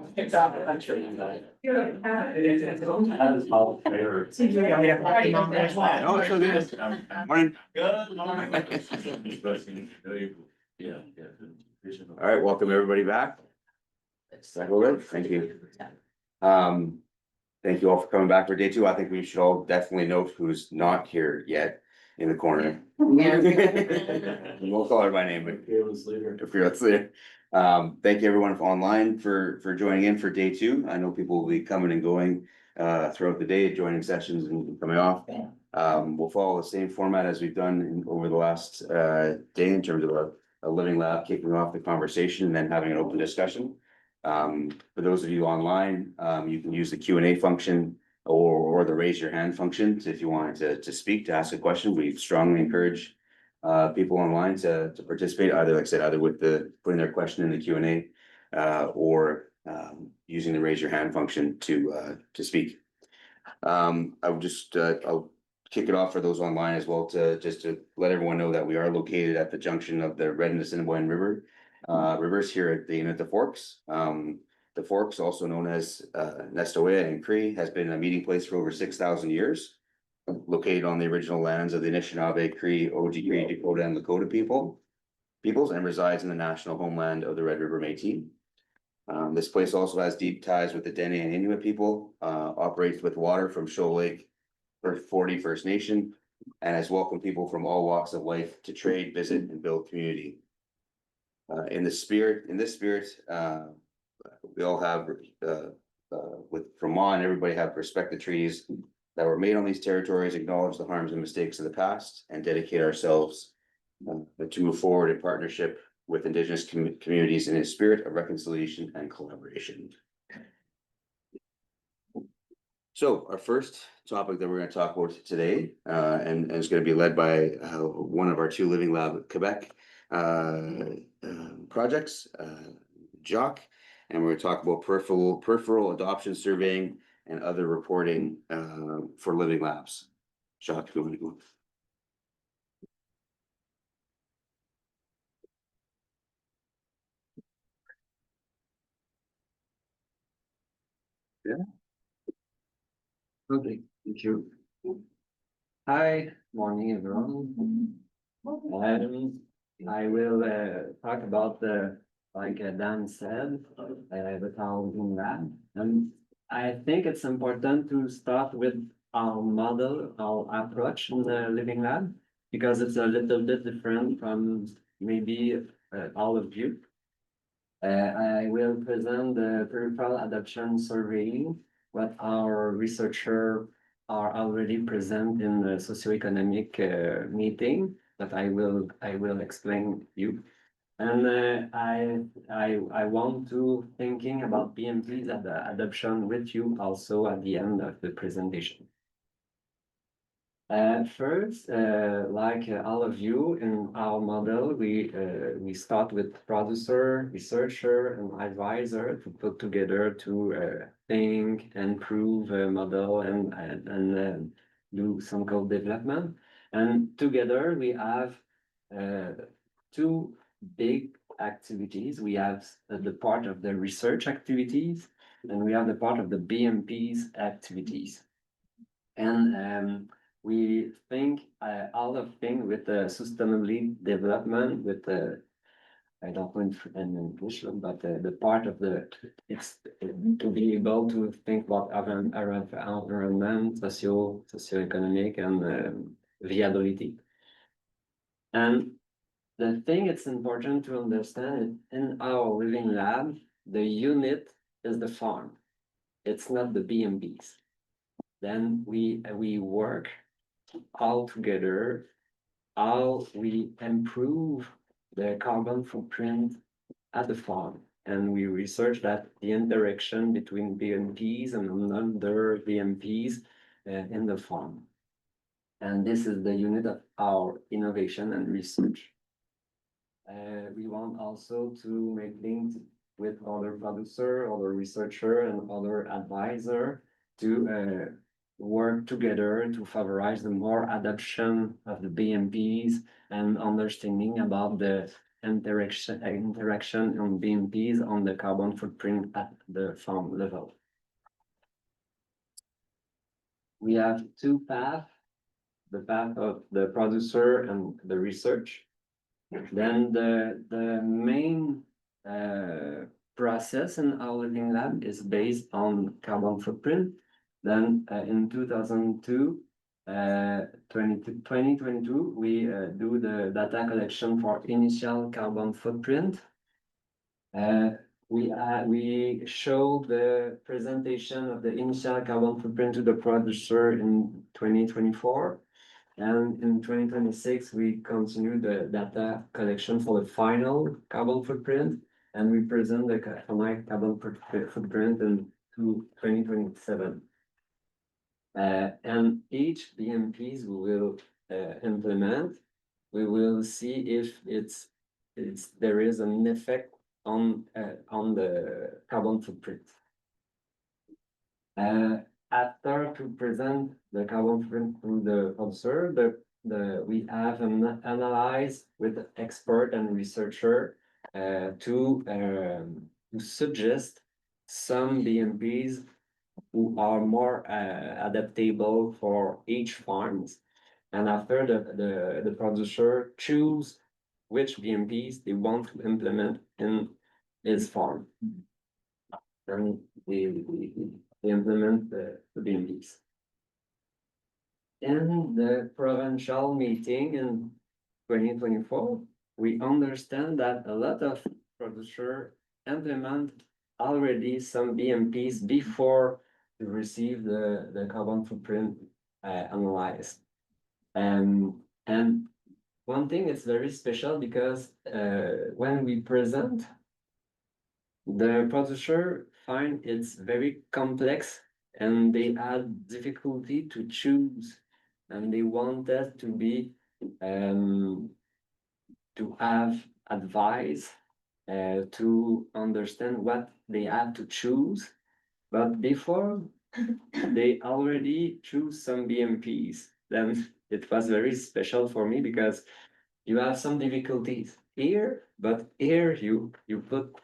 Oh, it's so good. Morning. All right, welcome everybody back. Thank you. Thank you all for coming back for day two. I think we should all definitely note who's not here yet in the corner. We won't call her by name, but fearless leader. Thank you everyone online for joining in for day two. I know people will be coming and going throughout the day, joining sessions and coming off. We'll follow the same format as we've done over the last day in terms of a living lab, kicking off the conversation and then having an open discussion. For those of you online, you can use the Q&A function or the raise your hand function if you wanted to speak, to ask a question. We strongly encourage people online to participate, either, like I said, either with putting their question in the Q&A or using the raise your hand function to speak. I would just I'll kick it off for those online as well to let everyone know that we are located at the junction of the Red and Assiniboine rivers here at the Uinta Forks. The Forks, also known as Nestoa and Cree, has been a meeting place for over 6,000 years, located on the original lands of the Anishinaabe, Cree, Oji-Cree, Dakota, and Lakota peoples, and resides in the national homeland of the Red River Métis. This place also has deep ties with the Dene and Inuit people, operates with water from Shoal Lake for 40 First Nation, and has welcomed people from all walks of life to trade, visit, and build community. In this spirit, we all have, with Vermont, everybody have respect the treaties that were made on these territories, acknowledge the harms and mistakes of the past, and dedicate ourselves to move forward in partnership with Indigenous communities in a spirit of reconciliation and collaboration. So our first topic that we're going to talk about today, and it's going to be led by one of our two Living Lab Quebec projects, Jacques, and we're going to talk about peripheral adoption surveying and other reporting for Living Labs. Jacques, if you want to go. Yeah. Okay, thank you. Hi, morning everyone. I will talk about like Dan said, the Living Lab, and I think it's important to start with our model, our approach in the Living Lab, because it's a little bit different from maybe all of you. I will present the peripheral adoption surveying, what our researchers are already present in the socioeconomic meeting that I will explain you. And I want to thinking about BMPs at the adoption with you also at the end of the presentation. First, like all of you in our model, we start with producer, researcher, and advisor to put together to think and prove a model and do some code development. And together we have two big activities. We have the part of the research activities, and we have the part of the BMP's activities. And we think all of things with the sustainability development, with the I don't know in English, but the part of it's to be able to think about environment, socioeconomic, and viability. And the thing it's important to understand in our Living Lab, the unit is the farm. It's not the BMPs. Then we work all together, how we improve the carbon footprint at the farm. And we research that the interaction between BMPs and other BMPs in the farm. And this is the unit of our innovation and research. We want also to make links with other producer, other researcher, and other advisor to work together to favorize the more adoption of the BMPs and understanding about the interaction on BMPs on the carbon footprint at the farm level. We have two paths, the path of the producer and the research. Then the main process in our living lab is based on carbon footprint. Then in 2002, 2022, we do the data collection for initial carbon footprint. We show the presentation of the initial carbon footprint to the producer in 2024. And in 2026, we continue the data collection for the final carbon footprint, and we present the final carbon footprint in 2027. And each BMPs we will implement, we will see if there is an effect on the carbon footprint. After to present the carbon footprint to the producer, we have an analyze with expert and researcher to suggest some BMPs who are more adaptable for each farms. And after the producer choose which BMPs they want to implement in his farm. And they implement the BMPs. In the provincial meeting in 2024, we understand that a lot of producers implement already some BMPs before to receive the carbon footprint analyzed. And one thing is very special because when we present, the producer find it's very complex and they had difficulty to choose, and they wanted to be to have advice to understand what they have to choose. But before they already choose some BMPs, then it was very special for me because you have some difficulties here, but here you put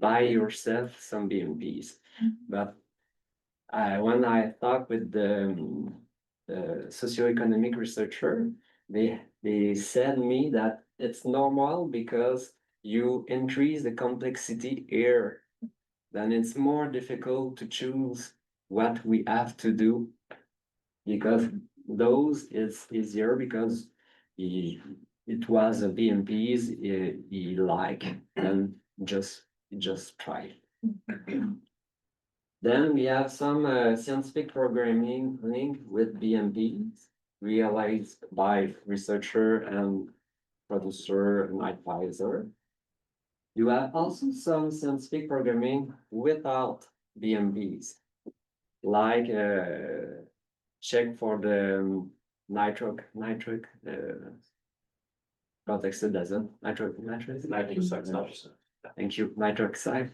by yourself some BMPs. But when I talked with the socioeconomic researcher, they said me that it's normal because you increase the complexity here, then it's more difficult to choose what we have to do, because those is easier because it was a BMPs he like and just try. Then we have some scientific programming link with BMPs realized by researcher and producer and advisor. You have also some scientific programming without BMPs, like check for the nitric protected doesn't nitric oxide. Thank you, nitric oxide.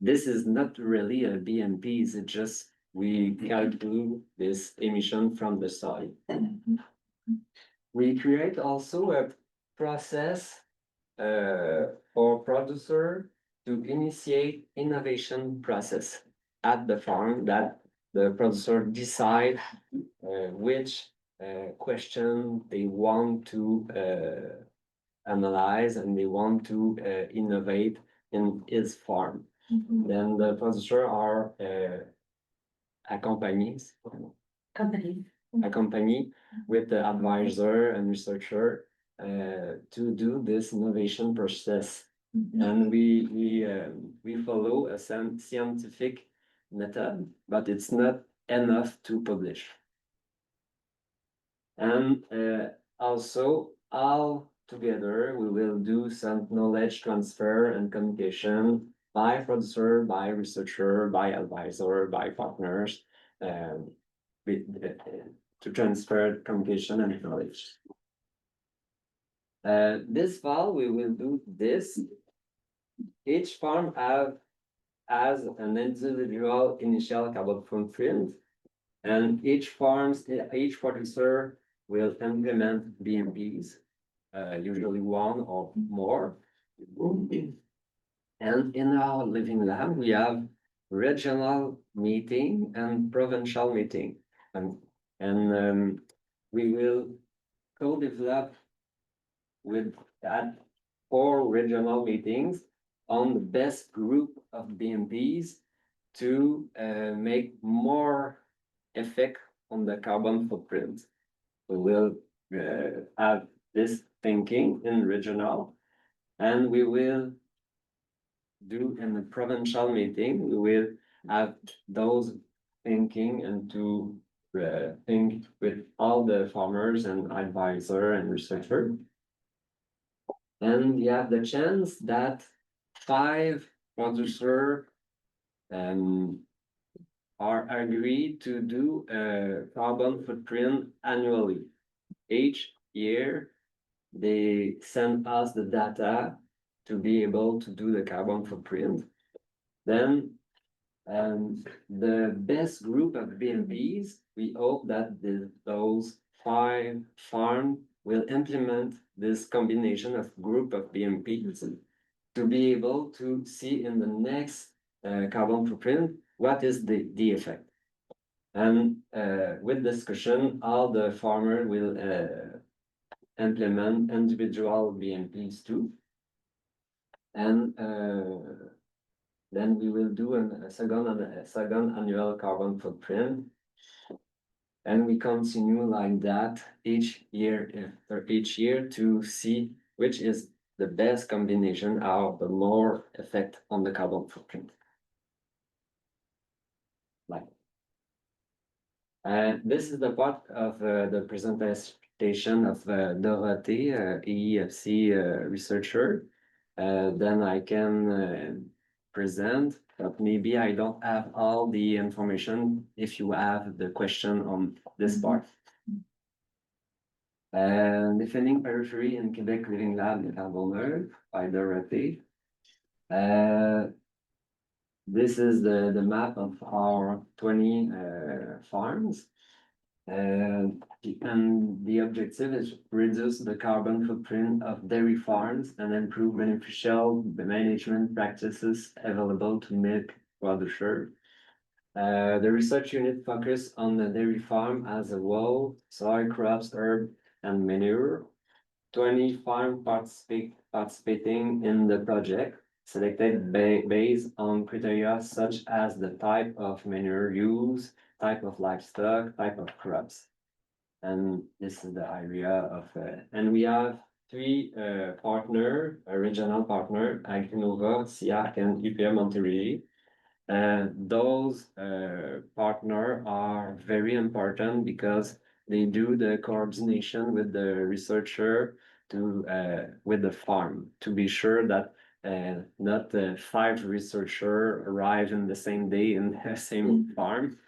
This is not really a BMPs, it's just we calculate this emission from the soil. We create also a process for producer to initiate innovation process at the farm, that the producer decide which question they want to analyze and they want to innovate in his farm. Then the producer are accompany with the advisor and researcher to do this innovation process. And we follow a scientific method, but it's not enough to publish. And also all together we will do some knowledge transfer and communication by producer, by researcher, by advisor, by partners, to transfer communication and knowledge. This fall we will do this. Each farm has an individual initial carbon footprint, and each producer will implement BMPs. usually one or more. And in our living lab, we have regional meeting and provincial meeting. And we will co-develop with at 4 regional meetings on the best group of BMPs to make more effect on the carbon footprint. We will have this thinking in regional, and we will do in the provincial meeting, we will have those thinking and to think with all the farmers and advisor and researcher. And you have the chance that 5 producer are agreed to do a carbon footprint annually. Each year, they send us the data to be able to do the carbon footprint. Then the best group of BMPs, we hope that those 5 farms will implement this combination of group of BMPs to be able to see in the next carbon footprint what is the effect. And with discussion, all the farmers will implement individual BMPs too. And then we will do a second annual carbon footprint. And we continue like that each year to see which is the best combination of the more effect on the carbon footprint. Like, and this is the part of the presentation of Dorothée, EEFC researcher. Then I can present, but maybe I don't have all the information if you have the question on this part. Defining periphery in Quebec Living Lab in Carboneuil by Dorothée. This is the map of our 20 farms. And the objective is reduce the carbon footprint of dairy farms and improve beneficial management practices available to milk producers. The research unit focused on the dairy farm as a whole, soil, crops, herb, and manure. 20 farms participating in the project, selected based on criteria such as the type of manure used, type of livestock, type of crops. And this is the area of, and we have 3 partner, a regional partner, Agrinova, SIAC, and UPM Monterrey. Those partners are very important because they do the coordination with the researcher to with the farm to be sure that not 5 researchers arrive in the same day in the same farm.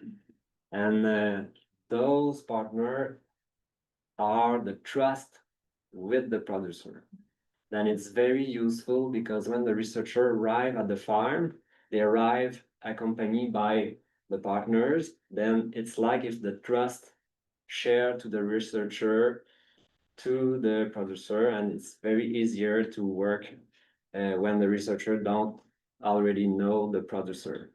And those partners are the trust with the producer. Then it's very useful because when the researcher arrive at the farm, they arrive accompanied by the partners. Then it's like if the trust share to the researcher, to the producer, and it's very easier to work when the researcher don't already know the producer.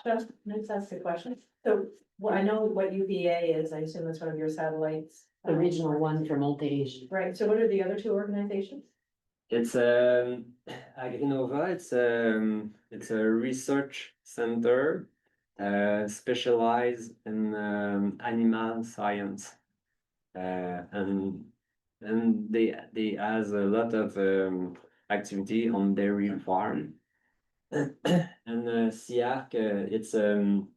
Just, let's ask a question. So, I know what UVA is, I assume that's one of your satellites. The regional one for Montérégie. Right, so what are the other 2 organizations? It's Agrinova, it's a research center specialized in animal science. And they has a lot of activity on dairy farm. And SIAC, it's in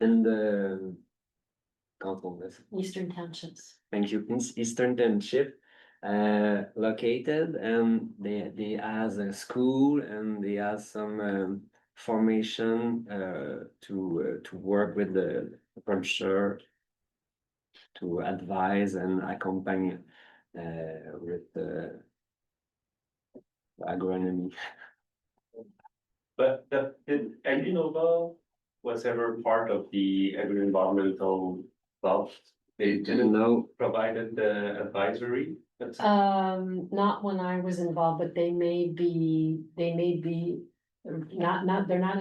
the Eastern Townships. thank you, Eastern Township, located, and they has a school and they have some formation to work with the producer to advise and accompany with the agronomy. But did Agrinova was ever part of the agri-environmental club They didn't No, provided the advisory. Not when I was involved, but they may be, they're not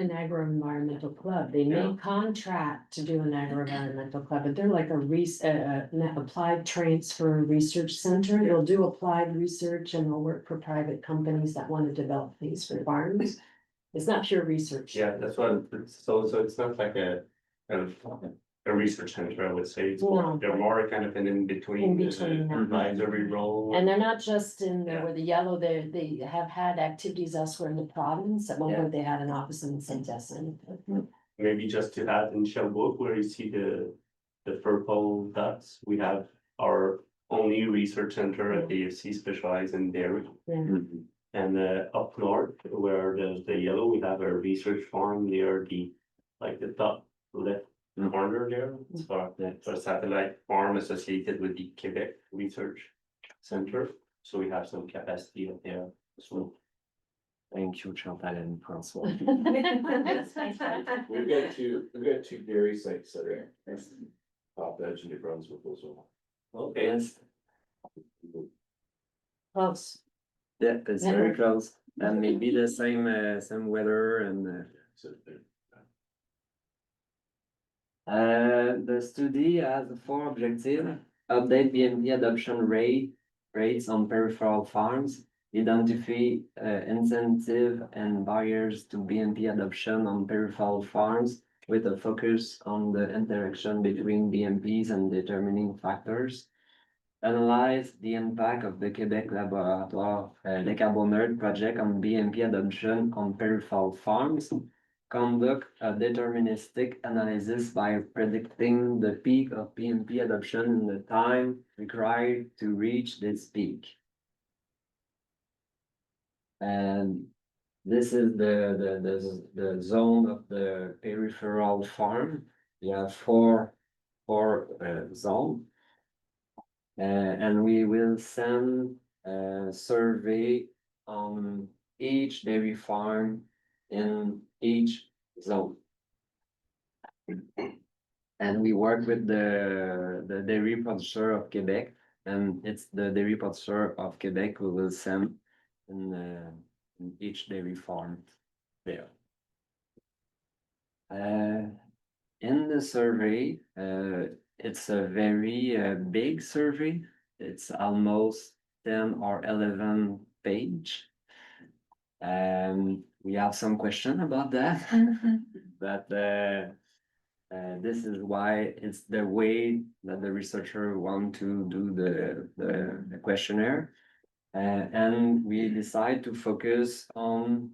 an agro-environmental club. They may Yeah. contract to do an agro-environmental club, but they're like an applied transfer research center. They'll do applied research and they'll work for private companies that want to develop things for farms. It's not pure research. Yeah, that's what, so it's not like a research center, I would say. It's No. more, they're more kind of an In in-between between, yeah. advisory role. And they're not just in there Yeah. with the yellow, they have had activities elsewhere in the province. At one Yeah. point, they had an office in Saint Essence. Maybe just to add in Sherbrooke, where you see the purple dots, we have our only research center at AFC specialized in dairy. mhm, And up north, where there's the yellow, we have a research farm near like the top left Mhm. corner there. It's yeah. for a satellite farm associated with the Quebec Research Center. So we have some capacity up there as well. Thank you, Chantal and Francois. We've got two dairy sites that are top edge in New Brunswick as well. Okay, Yes, Close. yeah, it's very close, and maybe the same weather and. So they're- The study has four objectives: update BMP adoption rates on peripheral farms, identify incentive and barriers to BMP adoption on peripheral farms with a focus on the interaction between BMPs and determining factors. Analyze the impact of the Quebec Laboratoire Le Carbonerd project on BMP adoption on peripheral farms. Conduct a deterministic analysis by predicting the peak of BMP adoption and the time required to reach this peak. And this is the zone of the peripheral farm. You have four zones. And we will send a survey on each dairy farm in each zone. And we work with the dairy producer of Quebec, and it's the dairy producer of Quebec who will send in each dairy farm there. In the survey, it's a very big survey. It's almost 10 or 11 page. And we have some question about that, but this is why it's the way that the researcher want to do the questionnaire. And we decide to focus on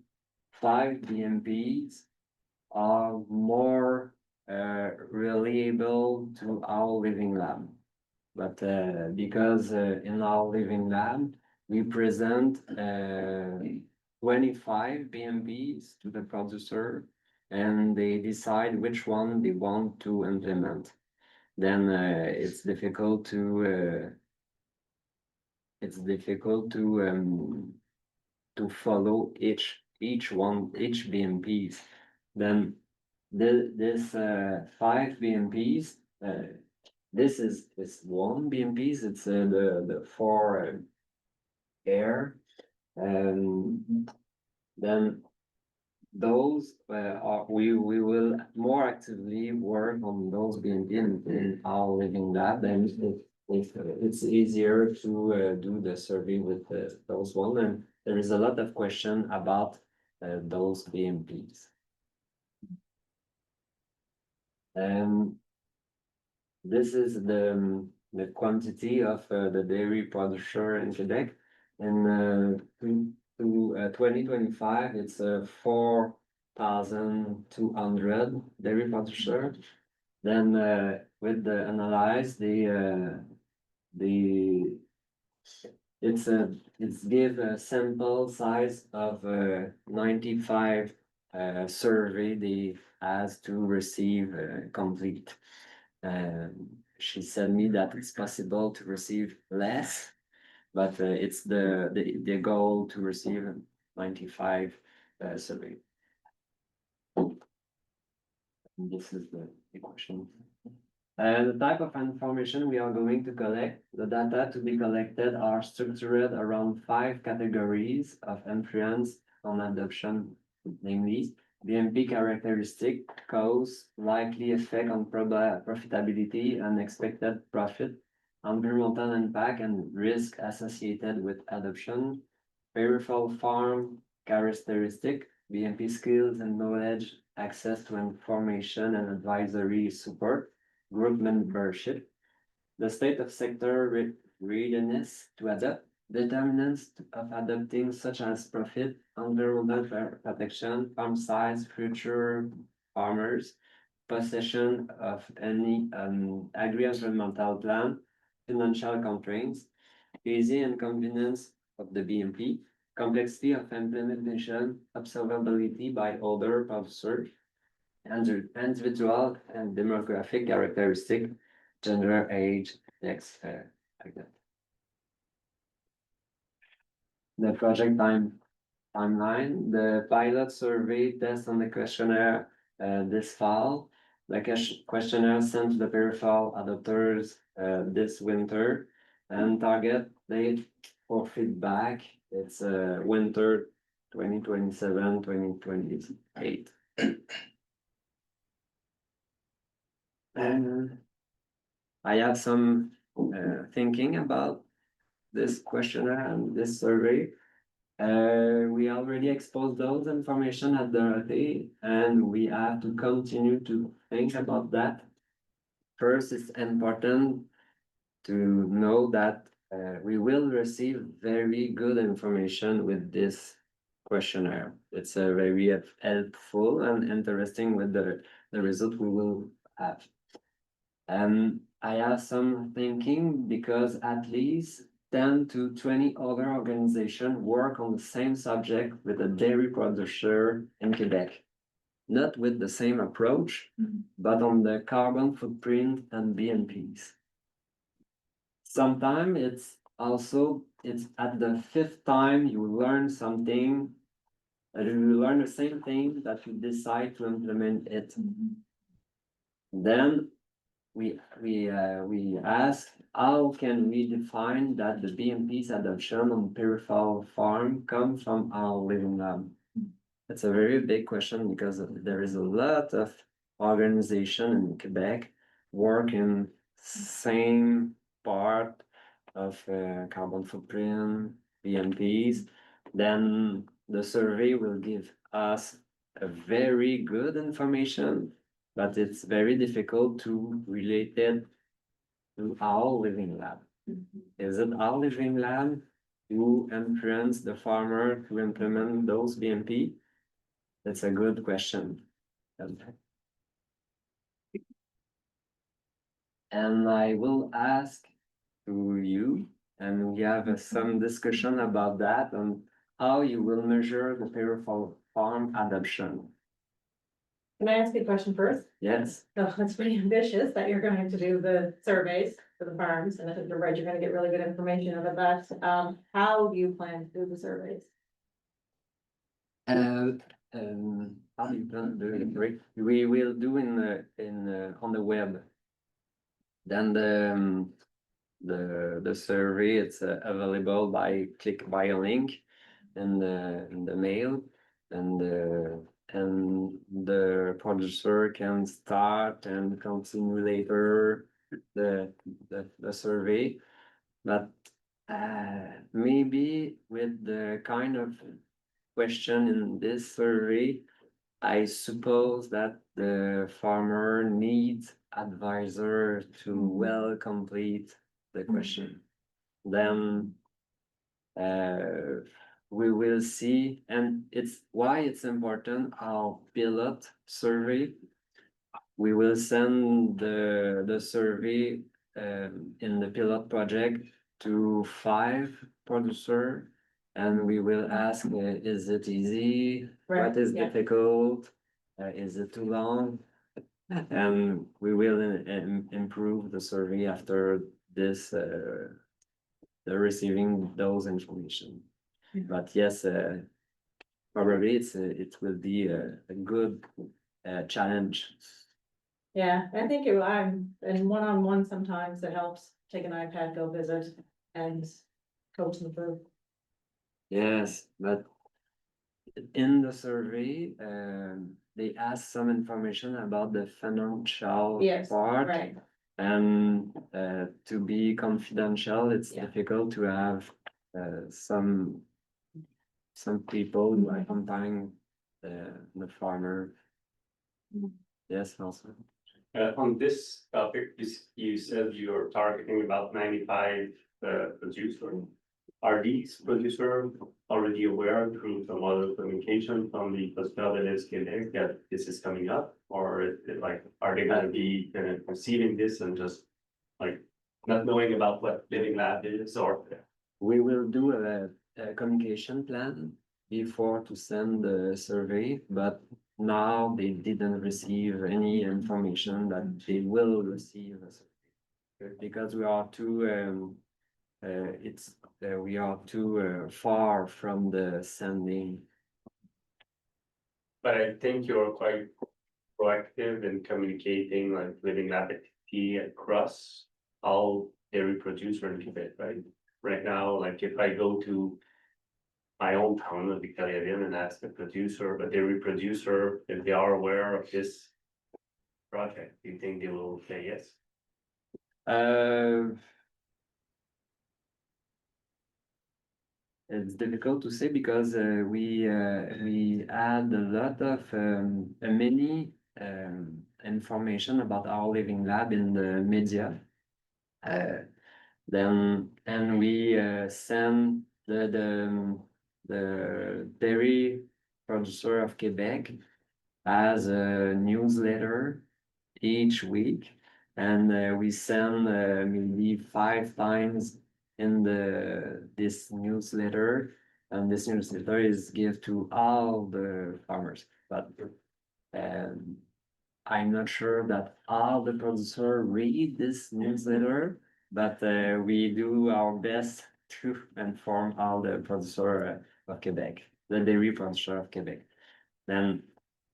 5 BMPs are more reliable to our living lab. But because in our living lab, we present 25 BMPs to the producer and they decide which one they want to implement. Then it's difficult to follow each BMPs. Then this 5 BMPs, this is one BMPs, it's the 4 air. And then those we will more actively work on those BMP in our living lab. Then it's easier to do the survey with those one, and there is a lot of question about those BMPs. And this is the quantity of the dairy producer in Quebec. In 2025, it's 4,200 dairy producer. Then with the analyze it's give a sample size of 95 survey they has to receive complete. She said me that it's possible to receive less, but it's the goal to receive 95 survey. And this is the question. The type of information we are going to collect, the data to be collected are structured around 5 categories of influence on adoption, namely BMP characteristic, cause, likely effect on profitability and expected profit, environmental impact and risk associated with adoption, peripheral farm characteristic, BMP skills and knowledge, access to information and advisory support, group membership, the state of sector readiness to adopt, determinants of adopting such as profit, environmental protection, farm size, future farmers, possession of any agri-environmental plan, financial constraints, easy and convenience of the BMP, complexity of implementation, observability by other producers, and individual and demographic characteristic, gender, age, sex, like that. The project timeline, the pilot survey test on the questionnaire this fall. The questionnaire sent to the peripheral adopters this winter, and target date for feedback, it's winter 2027-2028. And I have some thinking about this questionnaire and this survey. We already exposed those information at Dorothy, and we have to continue to think about that. First, it's important to know that we will receive very good information with this questionnaire. It's very helpful and interesting with the result we will have. I have some thinking because at least 10 to 20 other organizations work on the same subject with a dairy producer in Quebec. Not with the same approach, but on the carbon footprint and BMPs. Sometimes it's at the 5th time you learn something, you learn the same thing that you decide to implement it. Then we ask, how can we define that the BMP's adoption on peripheral farm come from our living lab? It's a very big question because there is a lot of organization in Quebec working same part of carbon footprint, BMPs. Then the survey will give us a very good information, but it's very difficult to relate it to our living lab. Is it our living lab who influence the farmer to implement those BMP? That's a good question. And I will ask to you, and we have some discussion about that and how you will measure the peripheral farm adoption. Can I ask you a question first? Yes. So that's pretty ambitious that you're going to do the surveys for the farms, and I think you're right, you're gonna get really good information out of that. How do you plan to do the surveys? How do you plan to do it? We will do on the web. Then the survey, it's available by click by a link in the mail, and the producer can start and continue later the survey. But maybe with the kind of question in this survey, I suppose that the farmer needs advisor to well complete the question. Then we will see, and it's why it's important our pilot survey. We will send the survey in the pilot project to 5 producers, and we will ask, is it easy? Right, What is yeah. difficult? Is it too long? And we will improve the survey after this, the receiving those information. But yes, probably it will be a good challenge Yeah, I think and one-on-one sometimes it helps, take an iPad, go visit and coach them through. Yes, but in the survey, they asked some information about the financial Yes, part. right, And to be confidential, it's Yeah. difficult to have some people who are accompanying the farmer. Yes, also. On this topic, you said you're targeting about 95 producers. Are these producers already aware through some other communication from the Postales Quebec that this is coming up? Or is it like, are they gonna be kind of perceiving this and just like not knowing about what Living Lab is or? We will do a communication plan before to send the survey, but now they didn't receive any information that they will receive a survey. Because we are too, we are too far from the sending. But I think you're quite proactive in communicating like Living Lab activity across all dairy producer in Quebec, right? Right now, like if I go to my own town of Victoriaville and ask the producer, but dairy producer, if they are aware of this project, do you think they will say yes? It's difficult to say because we add a lot of many information about our living lab in the media. Then and we send the dairy producer of Quebec as a newsletter each week, and we send maybe 5 times in this newsletter, and this newsletter is give to all the farmers, but I'm not sure that all the producer read this newsletter, but we do our best to inform all the producer of Quebec, the dairy producer of Quebec. Then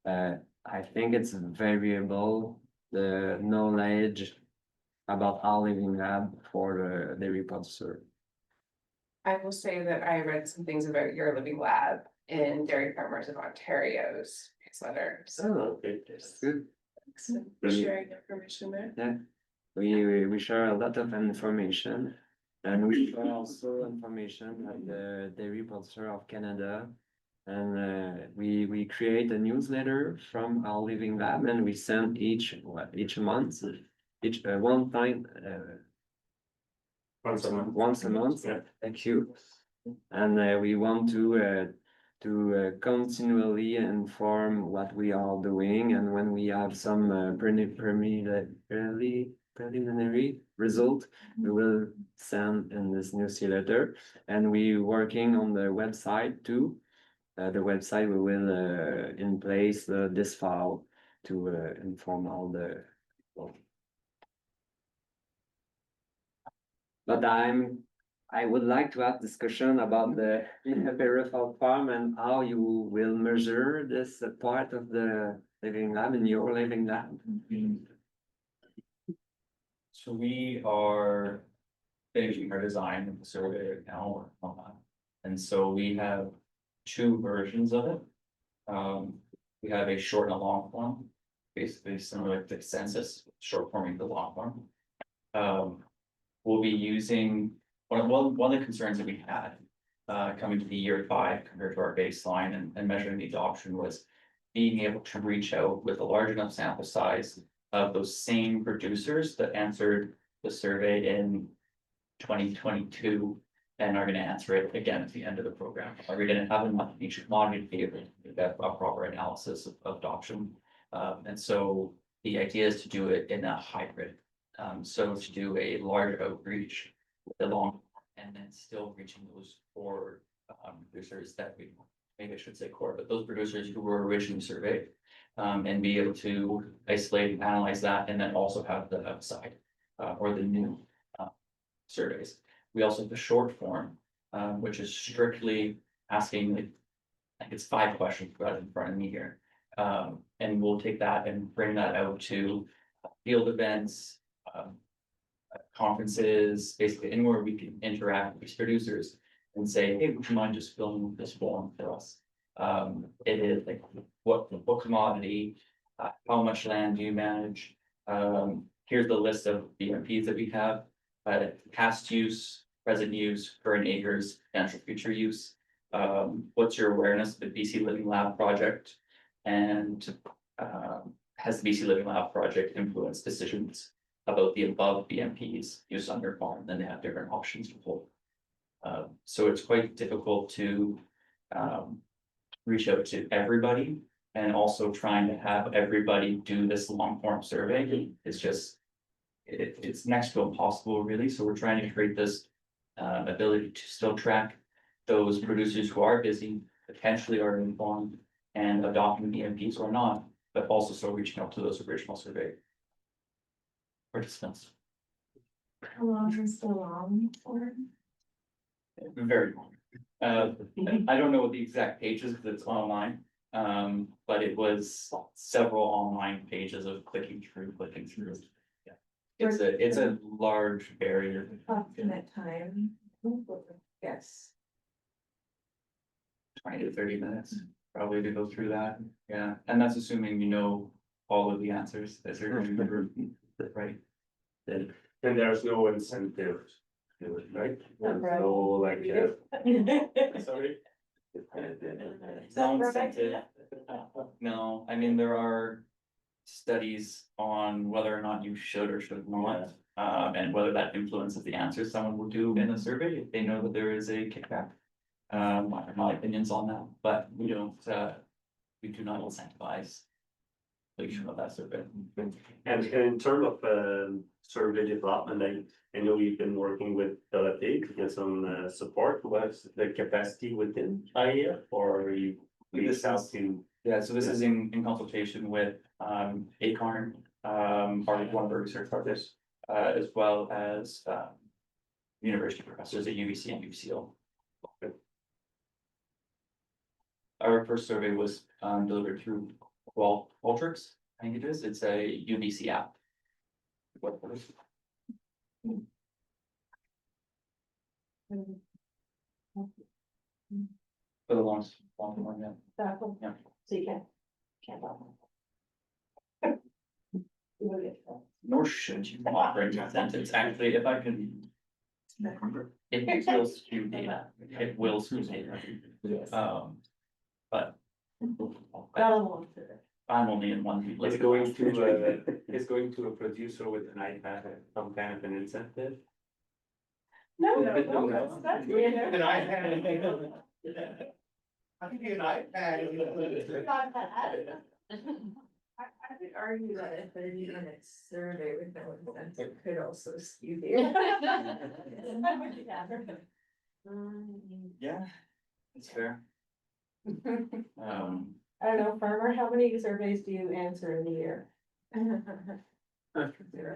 I think it's variable, the knowledge about our living lab for the dairy producer. I will say that I read some things about your living lab in Dairy Farmers of Ontario's newsletter. So Okay. That's good. thanks for sharing information there. We share a lot of information, and we share also information at the Dairy Producer of Canada. And we create a newsletter from our living lab, and we send each month, one time, once a month. Yeah. Thank you. And we want to continually inform what we are doing, and when we have some preliminary result, we will send in this newsletter. And we working on the website too. The website we will in place this fall to inform all the people. But I would like to have discussion about the peripheral farm and how you will measure this part of the living lab in your living lab. So we are finishing our design of the survey right now. And so we have 2 versions of it. We have a short and a long form, basically similar to the census, short forming the long form. We'll be using, one of the concerns that we had coming to the year 5 compared to our baseline and measuring the adoption was being able to reach out with a large enough sample size of those same producers that answered the survey in 2022 and are going to answer it again at the end of the program. Are we going to have enough in each commodity to be able to do that a proper analysis of adoption? And so the idea is to do it in a hybrid. So to do a large outreach with the long and then still reaching those core producers that maybe I should say core, but those producers who were originally surveyed. And be able to isolate and analyze that, and then also have the outside or the new surveys. We also have the short form, which is strictly asking, I think it's 5 questions right in front of me here. And we'll take that and bring that out to field events, conferences, basically anywhere we can interact with these producers and say, hey, would you mind just filming this form for us? It is like, what commodity, how much land do you manage? Here's the list of BMPs that we have, past use, present use, current acres, potential future use. What's your awareness of the BC Living Lab project? And, has the BC Living Lab project influenced decisions about the above BMPs used on your farm? Then they have different options to pull. So it's quite difficult to, reach out to everybody. And also trying to have everybody do this long form survey is just, it's next to impossible really, so we're trying to create this. Ability to still track those producers who are busy, potentially are informed. And adopting BMPs or not, but also still reaching out to those original survey participants. How long is the long form? Very long. I don't know the exact pages because it's online, but it was several online pages of clicking through. Yeah. It's a large barrier. Approximate time. Yes. 20 to 30 minutes, probably to go through that, yeah, and that's assuming you know all of the answers, as you're right? Then, And there's no incentive, right? Right. So like, sorry. no incentive. No, I mean, there are studies on whether or not you should or should not. And whether that influences the answers someone will do in a survey, if they know that there is a kickback. My opinions on that, but we don't, we do not incentivize completion of that survey. And in terms of survey development, I know we've been working with Delegate to get some support. What's the capacity within IEF or are you reached out to? Yeah, so this is in consultation with Acorn, our one of our research partners, as well as university professors at UBC and UCL. Our first survey was delivered through Qualtrics, I think it is, it's a UBC app. For the long one, yeah. Exactly. Yeah. So you can't. Nor should you offer a sentence, actually, if I can. It will skew data, it will skew data. But. I'm only in one. It's going to a producer with an iPad, some kind of an incentive. No, An iPad. I'll give you an iPad. I would argue that a 30-minute survey with no incentive could also skew the. Yeah, it's fair. I don't know, farmer, how many surveys do you answer in a year?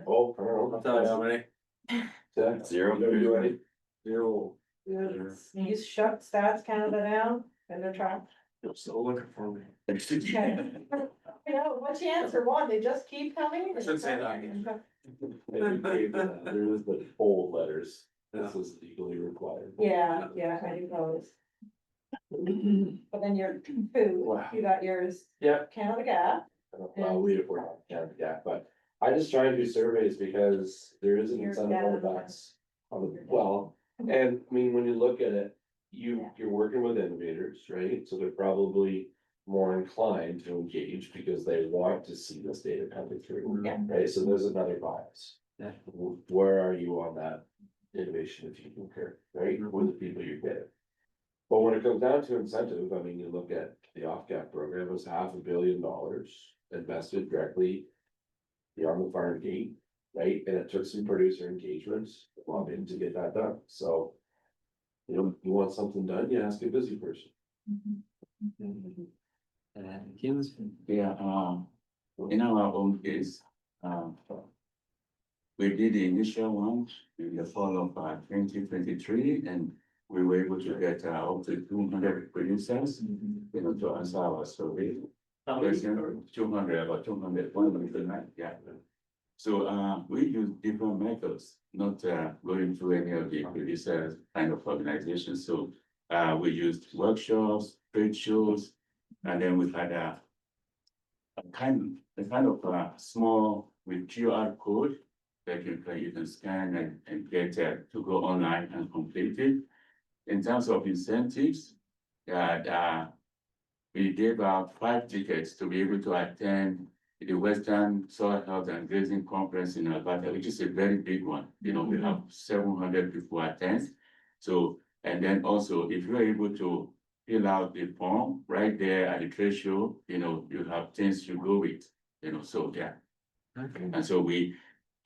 Oh, I'll tell you how many. Zero. Never do any. Zero. You use Shuck Stats Canada down and they're trying. You're still looking for me. You know, once you answer one, they just keep coming. I shouldn't say that. There is the bold letters. This is legally required. Yeah, I do those. But then your food, you got yours, Yeah. Canada Gap. Well, we, if we're not, yeah, but I just try and do surveys because there is an You're incentive better on the than backs. Well, and I mean, when you look at it, you're working with innovators, right? So they're probably more inclined to engage because they want to see this data coming through. Yeah. Right, so there's another bias. Yeah. Where are you on that innovation if you compare, right, with the people you get? But when it comes down to incentive, I mean, you look at the off-gap program, it was $500 million invested directly beyond the farm gate, right? And it took some producer engagements lobbying to get that done, so. You know, you want something done, you ask a busy person. In our own case, we did the initial one in the fall of 2023, and we were able to get up to 200 producers, you know, to answer our survey. How many? 200, about 200, 100, yeah. So, we use different methods, not, going through any of the producer kind of organizations, so, we used workshops, trade shows, and then we had a kind of, small with QR code that you can scan and get, to go online and complete it. In terms of incentives, we gave out 5 tickets to be able to attend the Western Soil Health and Grazing Conference in Alberta, which is a very big one. You know, we have 700 people attend. So, and then also, if you're able to fill out the form right there at the trade show, you know, you have things to go with, you know, so, yeah. And so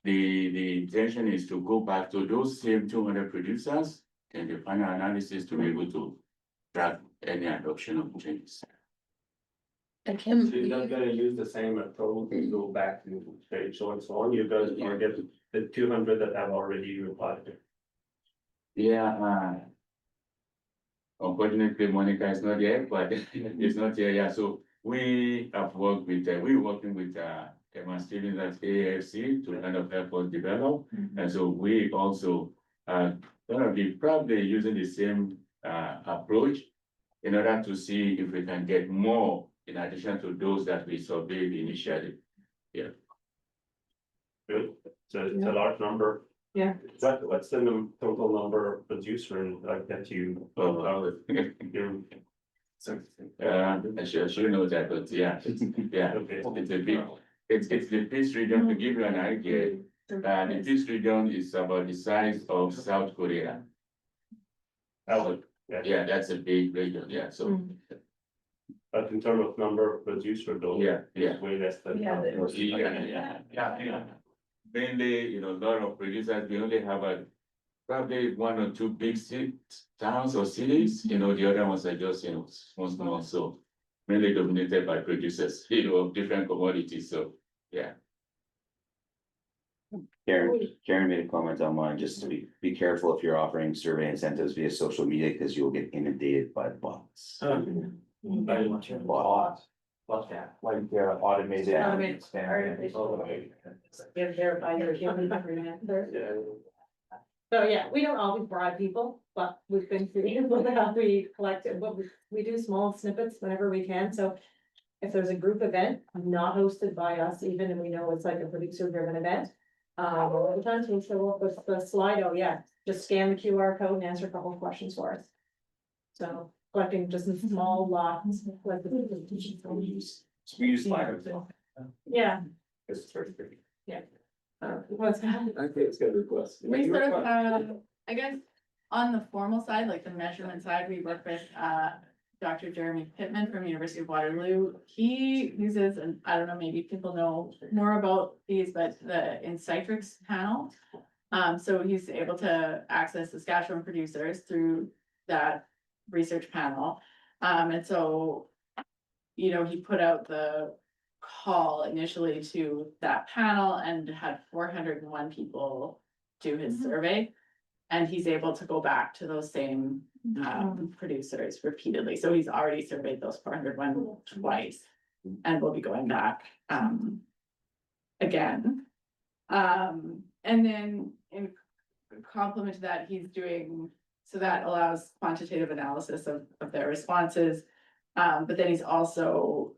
the intention is to go back to those same 200 producers and the final analysis to be able to track any adoption of changes. And So you're not gonna use the same approach to go back to trade show and so on, you're gonna target the 200 that have already replied. Yeah, unfortunately, Monica is not here, but it's not here, yeah, so we have worked with, we're working with, Emma Stevens at AFC to kind of help us develop. And so we also, gonna be probably using the same, approach in order to see if we can get more in addition to those that we surveyed initially. Good, so it's a large number. Yeah. What's the total number of producer and like that you? You're- I should know that, but yeah, yeah, Okay. it's a big, it's the Peace region, to give you an idea. The Peace region is about the size of South Korea. Yeah, that's a big region, yeah, so, But in terms of number of producer though. yeah, yeah. It's way less than. Yeah. Mainly, you know, a lot of producers, we only have probably 1 or 2 big towns or cities, you know, the other ones are just, you know, small, so. Mainly dominated by producers, you know, of different commodities, so, yeah. Karen made a comment online, just to be careful if you're offering survey incentives via social media, because you'll get inundated by bots. Bots. Like their automated. Automated. Give verify your human answer. So yeah, we don't always bribe people, but we've been creative with how we collect it, but we do small snippets whenever we can, so. If there's a group event, not hosted by us even, and we know it's like a producer driven event. A lot of times we'll show up with the Slido, yeah, just scan the QR code and answer a couple of questions for us. So collecting just in small lots, like. We use Slido as well. Yeah, It's very big. what's that? I think it's gonna be plus. We sort of have, I guess, on the formal side, like the measurement side, we work with Dr. Jeremy Pittman from University of Waterloo. He uses, and I don't know, maybe people know more about these, but the Insightrix panel. So he's able to access Saskatchewan producers through that research panel. And so, you know, he put out the call initially to that panel and had 401 people do his survey. And he's able to go back to those same producers repeatedly. So he's already surveyed those 401 twice. And we'll be going back again. And then in complement to that, he's doing, so that allows quantitative analysis of their responses. But then he's also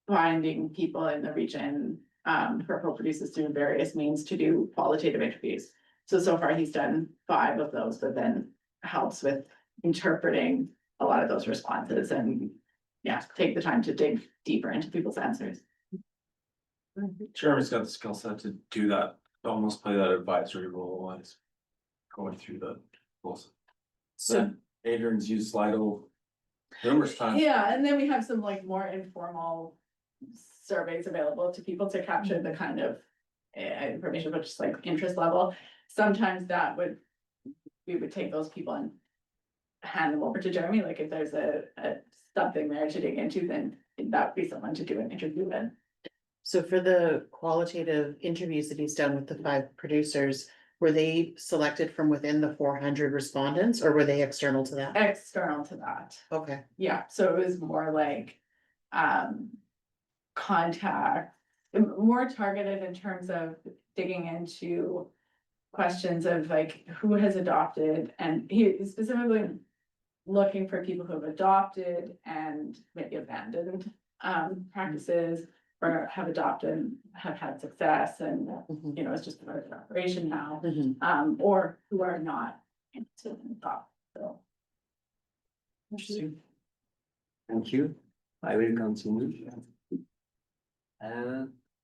finding people in the region for co-producers through various means to do qualitative interviews. So far he's done 5 of those, but then helps with interpreting a lot of those responses and yeah, take the time to dig deeper into people's answers. Jeremy's got the skill set to do that, almost play that advisory role as going through the rules. So Adrian's used Slido numerous times. yeah, and then we have some like more informal surveys available to people to capture the kind of information, but just like interest level. Sometimes we would take those people and hand them over to Jeremy, like if there's a something there to dig into, then that would be someone to do an interview with. So for the qualitative interviews that he's done with the 5 producers, were they selected from within the 400 respondents or were they external to that? External to that, Okay, yeah, so it was more like contact more targeted in terms of digging into questions of like who has adopted, and he is specifically looking for people who have adopted and maybe abandoned practices, or have adopted, have had success, and Mhm. you know, it's just part of the operation now, Mhm. or who are not interested in thought, so. Thank you. I will continue.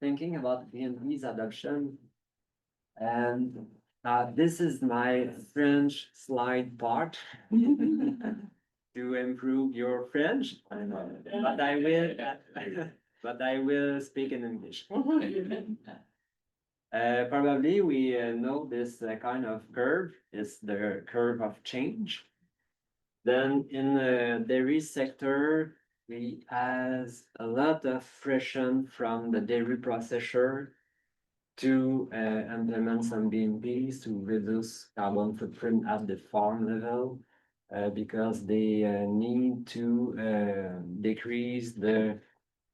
Thinking about BNP's adoption. And this is my French slide part. To improve your French, but I will, but I will speak in English. Probably we know this kind of curve is the curve of change. Then in the dairy sector, we has a lot of friction from the dairy processor to implement some BMPs to reduce carbon footprint at the farm level. Because they need to decrease the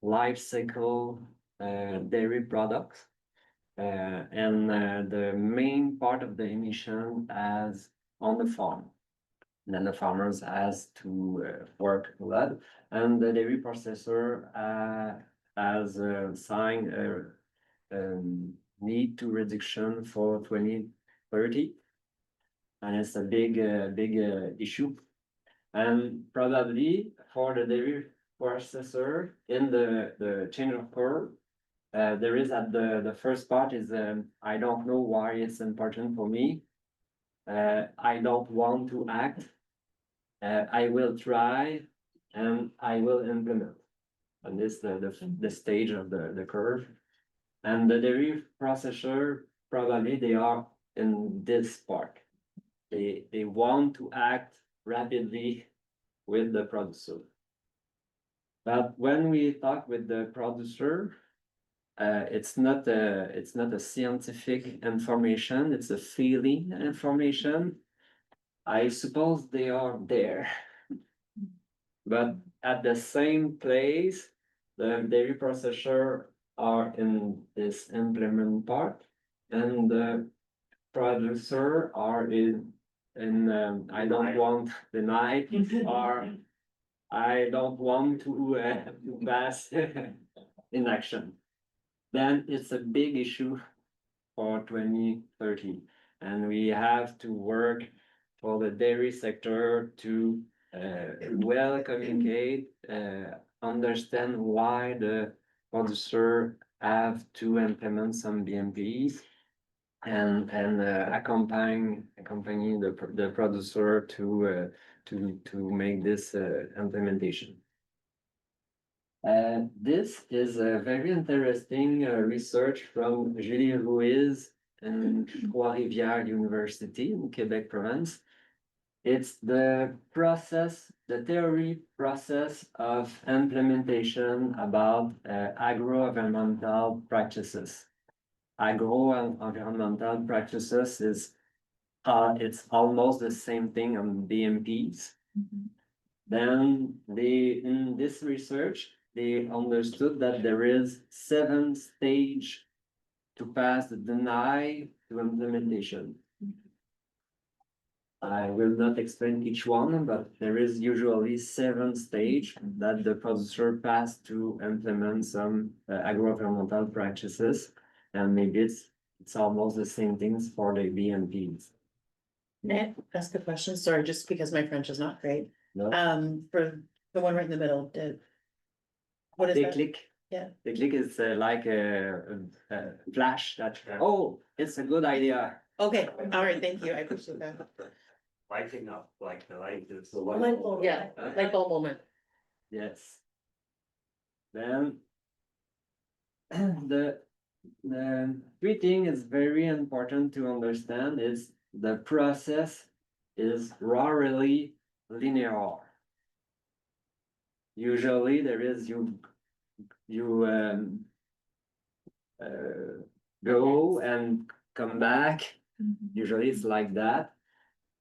life cycle dairy products. And the main part of the emission as on the farm. Then the farmers has to work a lot, and the dairy processor has signed a need to reduction for 2030. And it's a big issue. And probably for the dairy processor in the change of curve, there is at the first part is I don't know why it's important for me. I don't want to act. I will try and I will implement. And this the stage of the curve. And the dairy processor probably they are in this part. They want to act rapidly with the producer. But when we talk with the producer, it's not a scientific information, it's a feeling information. I suppose they are there. But at the same place, the dairy processor are in this implement part, and the producer are in I don't want the night, or I don't want to pass in action. Then it's a big issue for 2030, and we have to work for the dairy sector to well communicate, understand why the producer have to implement some BMPs, and accompany the producer to make this implementation. This is a very interesting research from Julie Ruiz in Trois-Rivières University in Quebec province. It's the process, the theory process of implementation about agro-environmental practices. Agro-environmental practices is it's almost the same thing on BMPs. Then in this research, they understood that there is 7 stages to pass the deny to implementation. I will not explain each one, but there is usually 7 stages that the producer pass to implement some agro-environmental practices, and maybe it's almost the same things for the BMPs. May I ask a question? Sorry, just because my French is not great. No? For the one right in the middle, what is They that? click. Yeah. The click is like a flash that, oh, it's a good idea. Okay, all right, thank you. I appreciate that. Lighting up, like the light is. Yeah, light bulb moment. Yes. Then the 3 thing is very important to understand is the process is rarely linear. Usually there is you go and come back. Usually it's like that.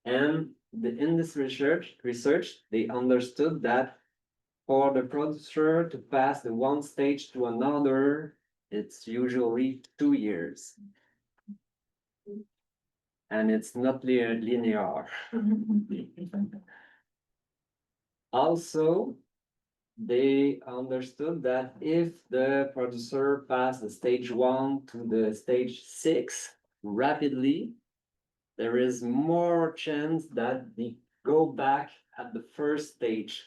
And in this research, they understood that for the producer to pass the one stage to another, it's usually 2 years. And it's not linear. Also, they understood that if the producer passed the stage 1 to the stage 6 rapidly, there is more chance that they go back at the first stage.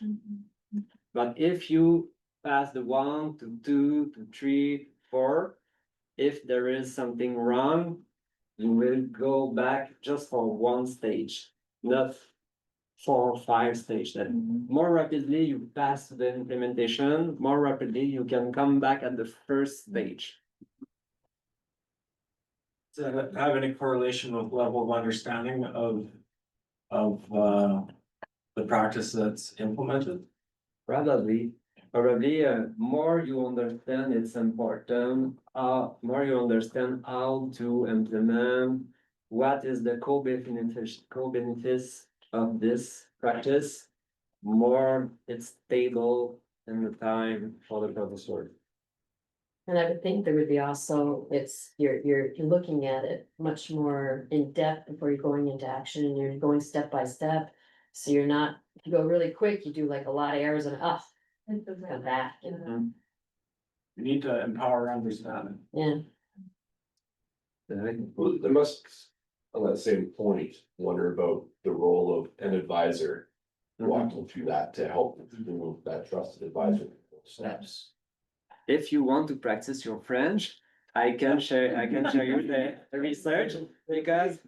But if you pass the 1 to 2 to 3, 4, if there is something wrong, you will go back just for one stage, not 4 or 5 stage. That more rapidly you pass the implementation, more rapidly you can come back at the first stage. Does that have any correlation with level of understanding of the practice that's implemented? Probably, more you understand it's important, more you understand how to implement, what is the co-benefits of this practice, more it's stable in the time for the producer. And I would think there would be also, you're looking at it much more in depth before you're going into action and you're going step by step. So you're not, if you go really quick, you do like a lot of errors and come back, you know? You need to empower understanding. Yeah. Well, there must, on that same point, wonder about the role of an advisor. Walking through that to help remove that trusted advisor steps. If you want to practice your French, I can share you the research, because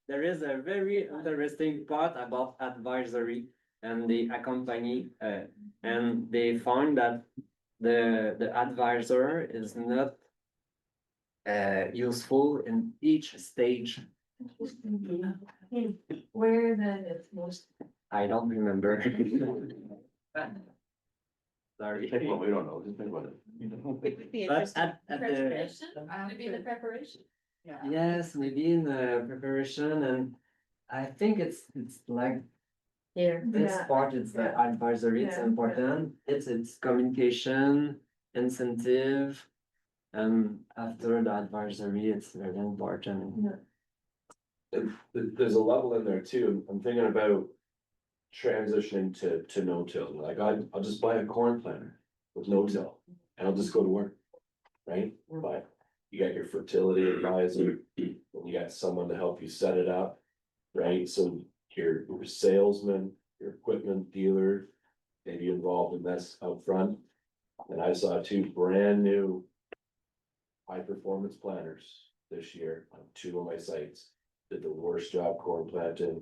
there is a very interesting part about advisory and the accompany, and they found that the advisor is not useful in each stage. Where then it's most. I don't remember. Sorry. We don't know, just think about it. But at the, Maybe in the preparation. Yeah. yes, maybe in the preparation, and I think it's like Here. this part, it's the advisory, it's important, it's communication, incentive. And after the advisory, it's very important. And there's a level in there too, I'm thinking about transitioning to no-till, like I'll just buy a corn planter with no-till, and I'll just go to work. Right, but you got your fertility advisor, and you got someone to help you set it up, right, so your salesman, your equipment dealer, maybe involved in this up front. And I saw 2 brand new high-performance planters this year on 2 of my sites, did the worst job corn planting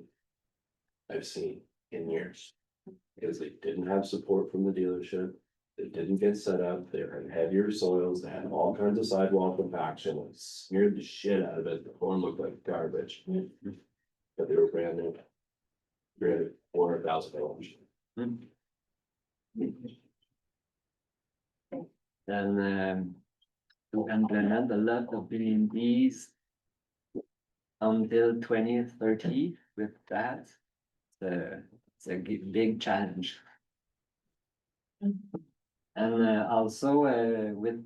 I've seen in years. Because they didn't have support from the dealership, they didn't get set up, they were in heavier soils, they had all kinds of sidewall compaction, and smeared the shit out of it, the corn looked like garbage. But they were brand new. $400,000. Then to implement a lot of BMDs until 2030 with that, it's a big challenge. And also with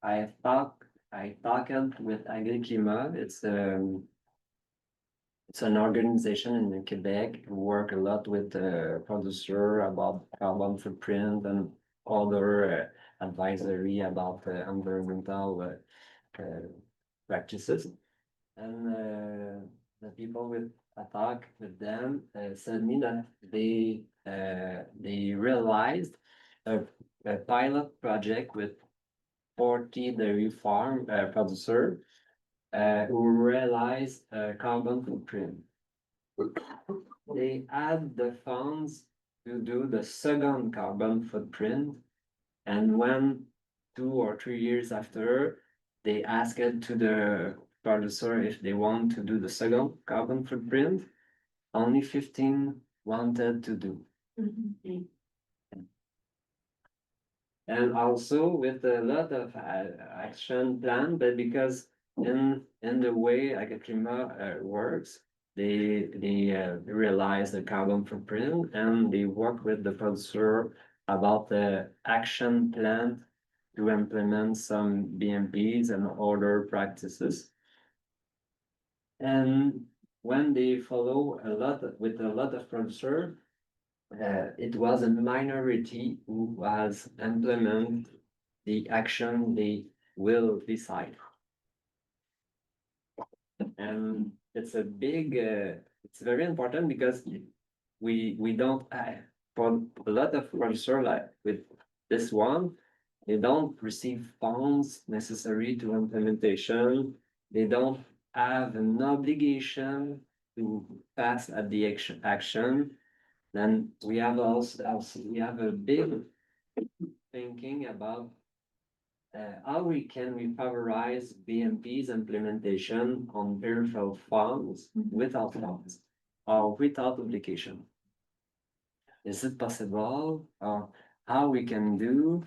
I talked with Agriclimat. It's an organization in Quebec who work a lot with producer about carbon footprint and other advisory about environmental practices. And the people with I talked with them said me that they realized a pilot project with 40 dairy farm producer who realized carbon footprint. They had the funds to do the second carbon footprint, and when 2 or 3 years after, they asked to the producer if they want to do the second carbon footprint. Only 15 wanted to do. And also with a lot of action plan, but because in the way Agriclimat works, they realize the carbon footprint, and they work with the producer about the action plan to implement some BMPs and other practices. And when they follow a lot with a lot of producer, it was a minority who has implement the action they will decide. And it's a big, it's very important because we don't, for a lot of producer like with this one, they don't receive funds necessary to implementation. They don't have an obligation to pass at the action. Then we have also we have a big thinking about how we favorize BMP's implementation on peripheral funds without funds or without obligation. Is it possible? Or how we can do,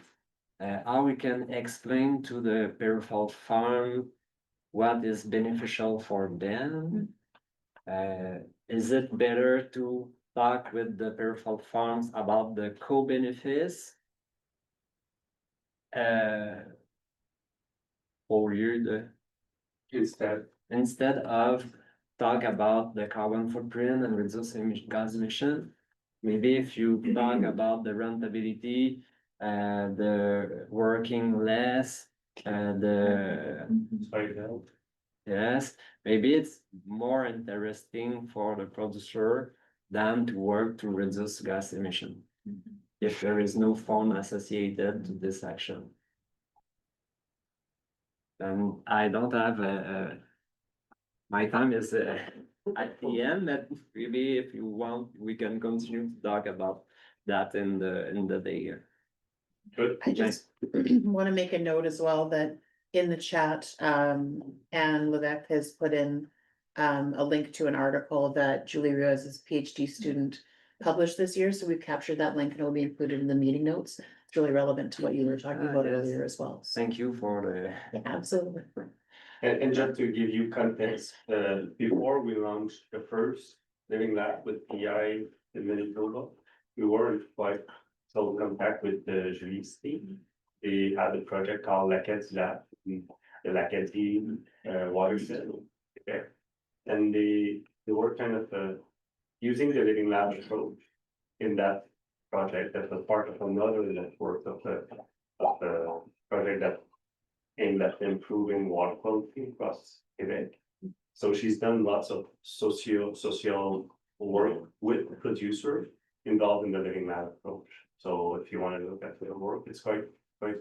how we can explain to the peripheral farm what is beneficial for them? Is it better to talk with the peripheral farms about the co-benefits? For you, instead of talk about the carbon footprint and reduce gas emission, maybe if you talk about the rentability, the working less, the yes, maybe it's more interesting for the producer than to work to reduce gas emission. If there is no fund associated to this action. And I don't have my time is at the end, but maybe if you want, we can continue to talk about that in the day here. Good. I just want to make a note as well that in the chat, Anne Levesque has put in a link to an article that Julie Rios's PhD student published this year. So we've captured that link and it'll be included in the meeting notes. It's really relevant to what you were talking about Yes. earlier as well. So, Thank you for the. yeah, absolutely. And just to give you context, before we launched the first Living Lab with PI in Manitoba, we were in quite close contact with the Julie's team. They had a project called L'Acadie Lab, the L'Acadie watershed. Okay. And they were kind of using the Living Lab approach in that project that was part of another network of the project that aimed at improving water quality across Quebec. So she's done lots of social work with the producer involved in the Living Lab approach. So if you want to look at her work, it's quite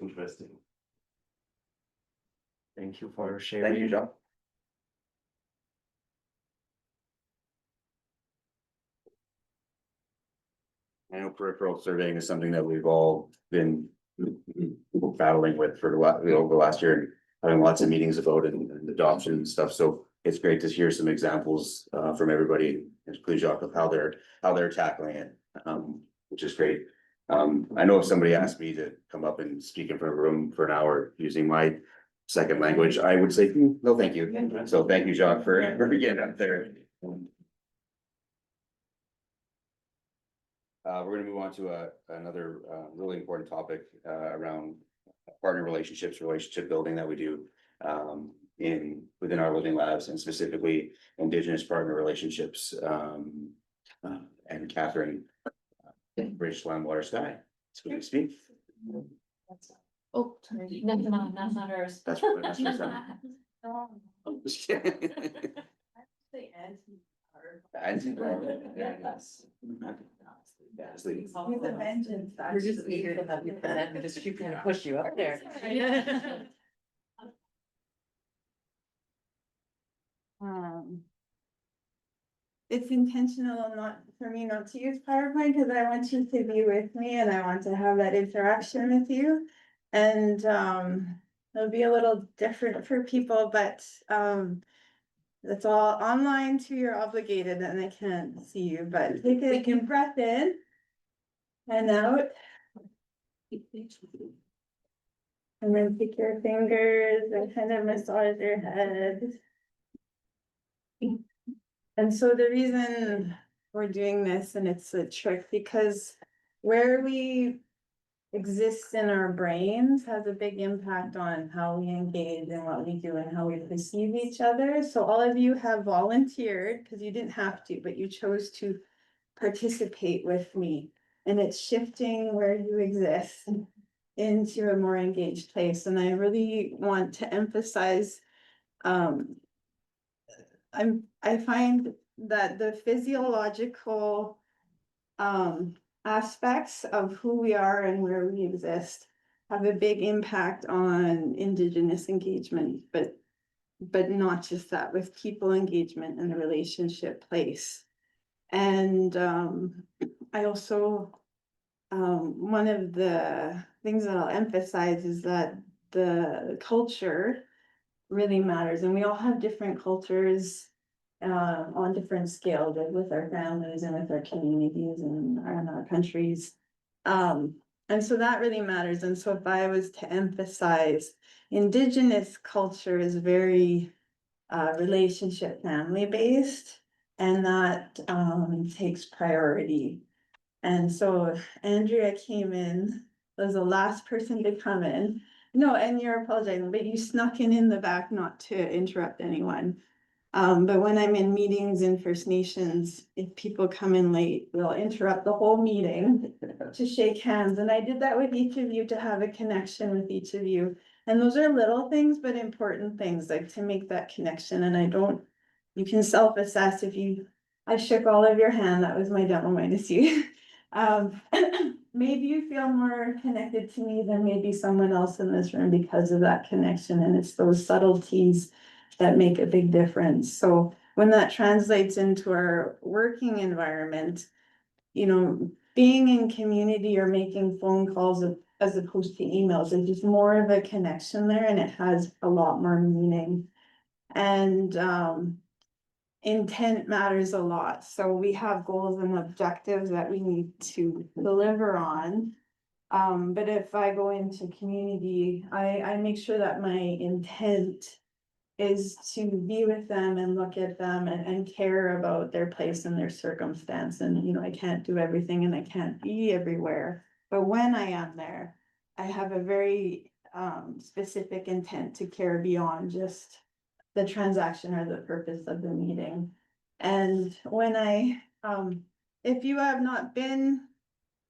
interesting. Thank you for sharing. Thank you, John. I know peripheral surveying is something that we've all been battling with for over the last year, and having lots of meetings about it and adoption and stuff. So it's great to hear some examples from everybody, including Jacques, of how they're tackling it, which is great. I know if somebody asked me to come up and speak in front of a room for an hour using my second language, I would say, no, thank you. So thank you, Jacques, for getting up there. We're gonna move on to another really important topic around partner relationships, relationship building that we do within our Living Labs, and specifically Indigenous partner relationships. And Catherine, British Land Water Sky, it's good to speak. Oh, sorry, that's not ours. That's what that's what We're just eager to have you present, we're just keeping to push you up there. It's intentional not for me not to use PowerPoint because I want you to be with me and I want to have that interaction with you. And it'll be a little different for people, but that's all online too. You're obligated and I can't see you, but take a deep breath in and out. And then take your fingers and kind of massage your head. And so the reason we're doing this, and it's a trick, because where we exists in our brains has a big impact on how we engage and what we do and how we perceive each other. So all of you have volunteered, because you didn't have to, but you chose to participate with me. And it's shifting where you exist into a more engaged place. And I really want to emphasize, I find that the physiological aspects of who we are and where we exist have a big impact on Indigenous engagement, but not just that, with people engagement and the relationship place. And I also, one of the things that I'll emphasize is that the culture really matters, and we all have different cultures on different scales, like with our families and with our communities and our countries. And so that really matters. And so if I was to emphasize, Indigenous culture is very relationship family based, and that takes priority. And so Andrea came in, was the last person to come in. No, and you're apologizing, but you snuck in the back not to interrupt anyone. But when I'm in meetings in First Nations, if people come in late, they'll interrupt the whole meeting to shake hands. And I did that with each of you to have a connection with each of you. And those are little things, but important things, like to make that connection. And I don't, you can self-assess if you, I shook all of your hand, that was my demo minus you. Maybe you feel more connected to me than maybe someone else in this room because of that connection. And it's those subtleties that make a big difference. So when that translates into our working environment, you know, being in community or making phone calls as opposed to emails, there's just more of a connection there, and it has a lot more meaning. And intent matters a lot. So we have goals and objectives that we need to deliver on. But if I go into community, I make sure that my intent is to be with them and look at them and care about their place and their circumstance. And, you know, I can't do everything and I can't be everywhere. But when I am there, I have a very specific intent to care beyond just the transaction or the purpose of the meeting. And when if you have not been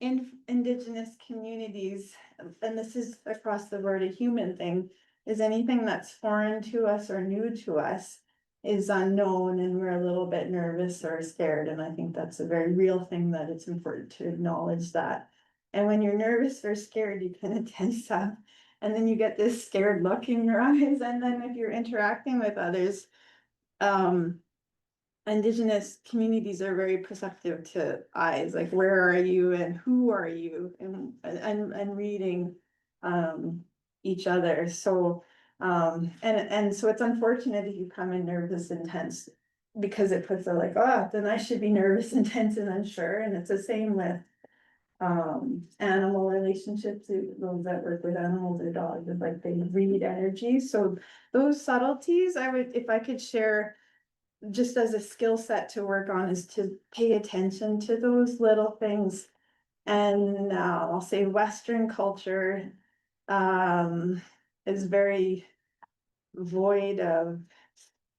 in Indigenous communities, and this is across the board a human thing, is anything that's foreign to us or new to us is unknown, and we're a little bit nervous or scared. And I think that's a very real thing, that it's important to acknowledge that. And when you're nervous or scared, you kind of tense up, and then you get this scared look in your eyes. And then if you're interacting with others, Indigenous communities are very perceptive to eyes, like where are you and who are you, and reading each other. So and so it's unfortunate if you come in nervous and tense, because it puts a like, oh, then I should be nervous and tense and unsure. And it's the same with animal relationships. Those that work with animals or dogs, it's like they read energy. So those subtleties, I would, if I could share just as a skill set to work on, is to pay attention to those little things. And I'll say Western culture is very void of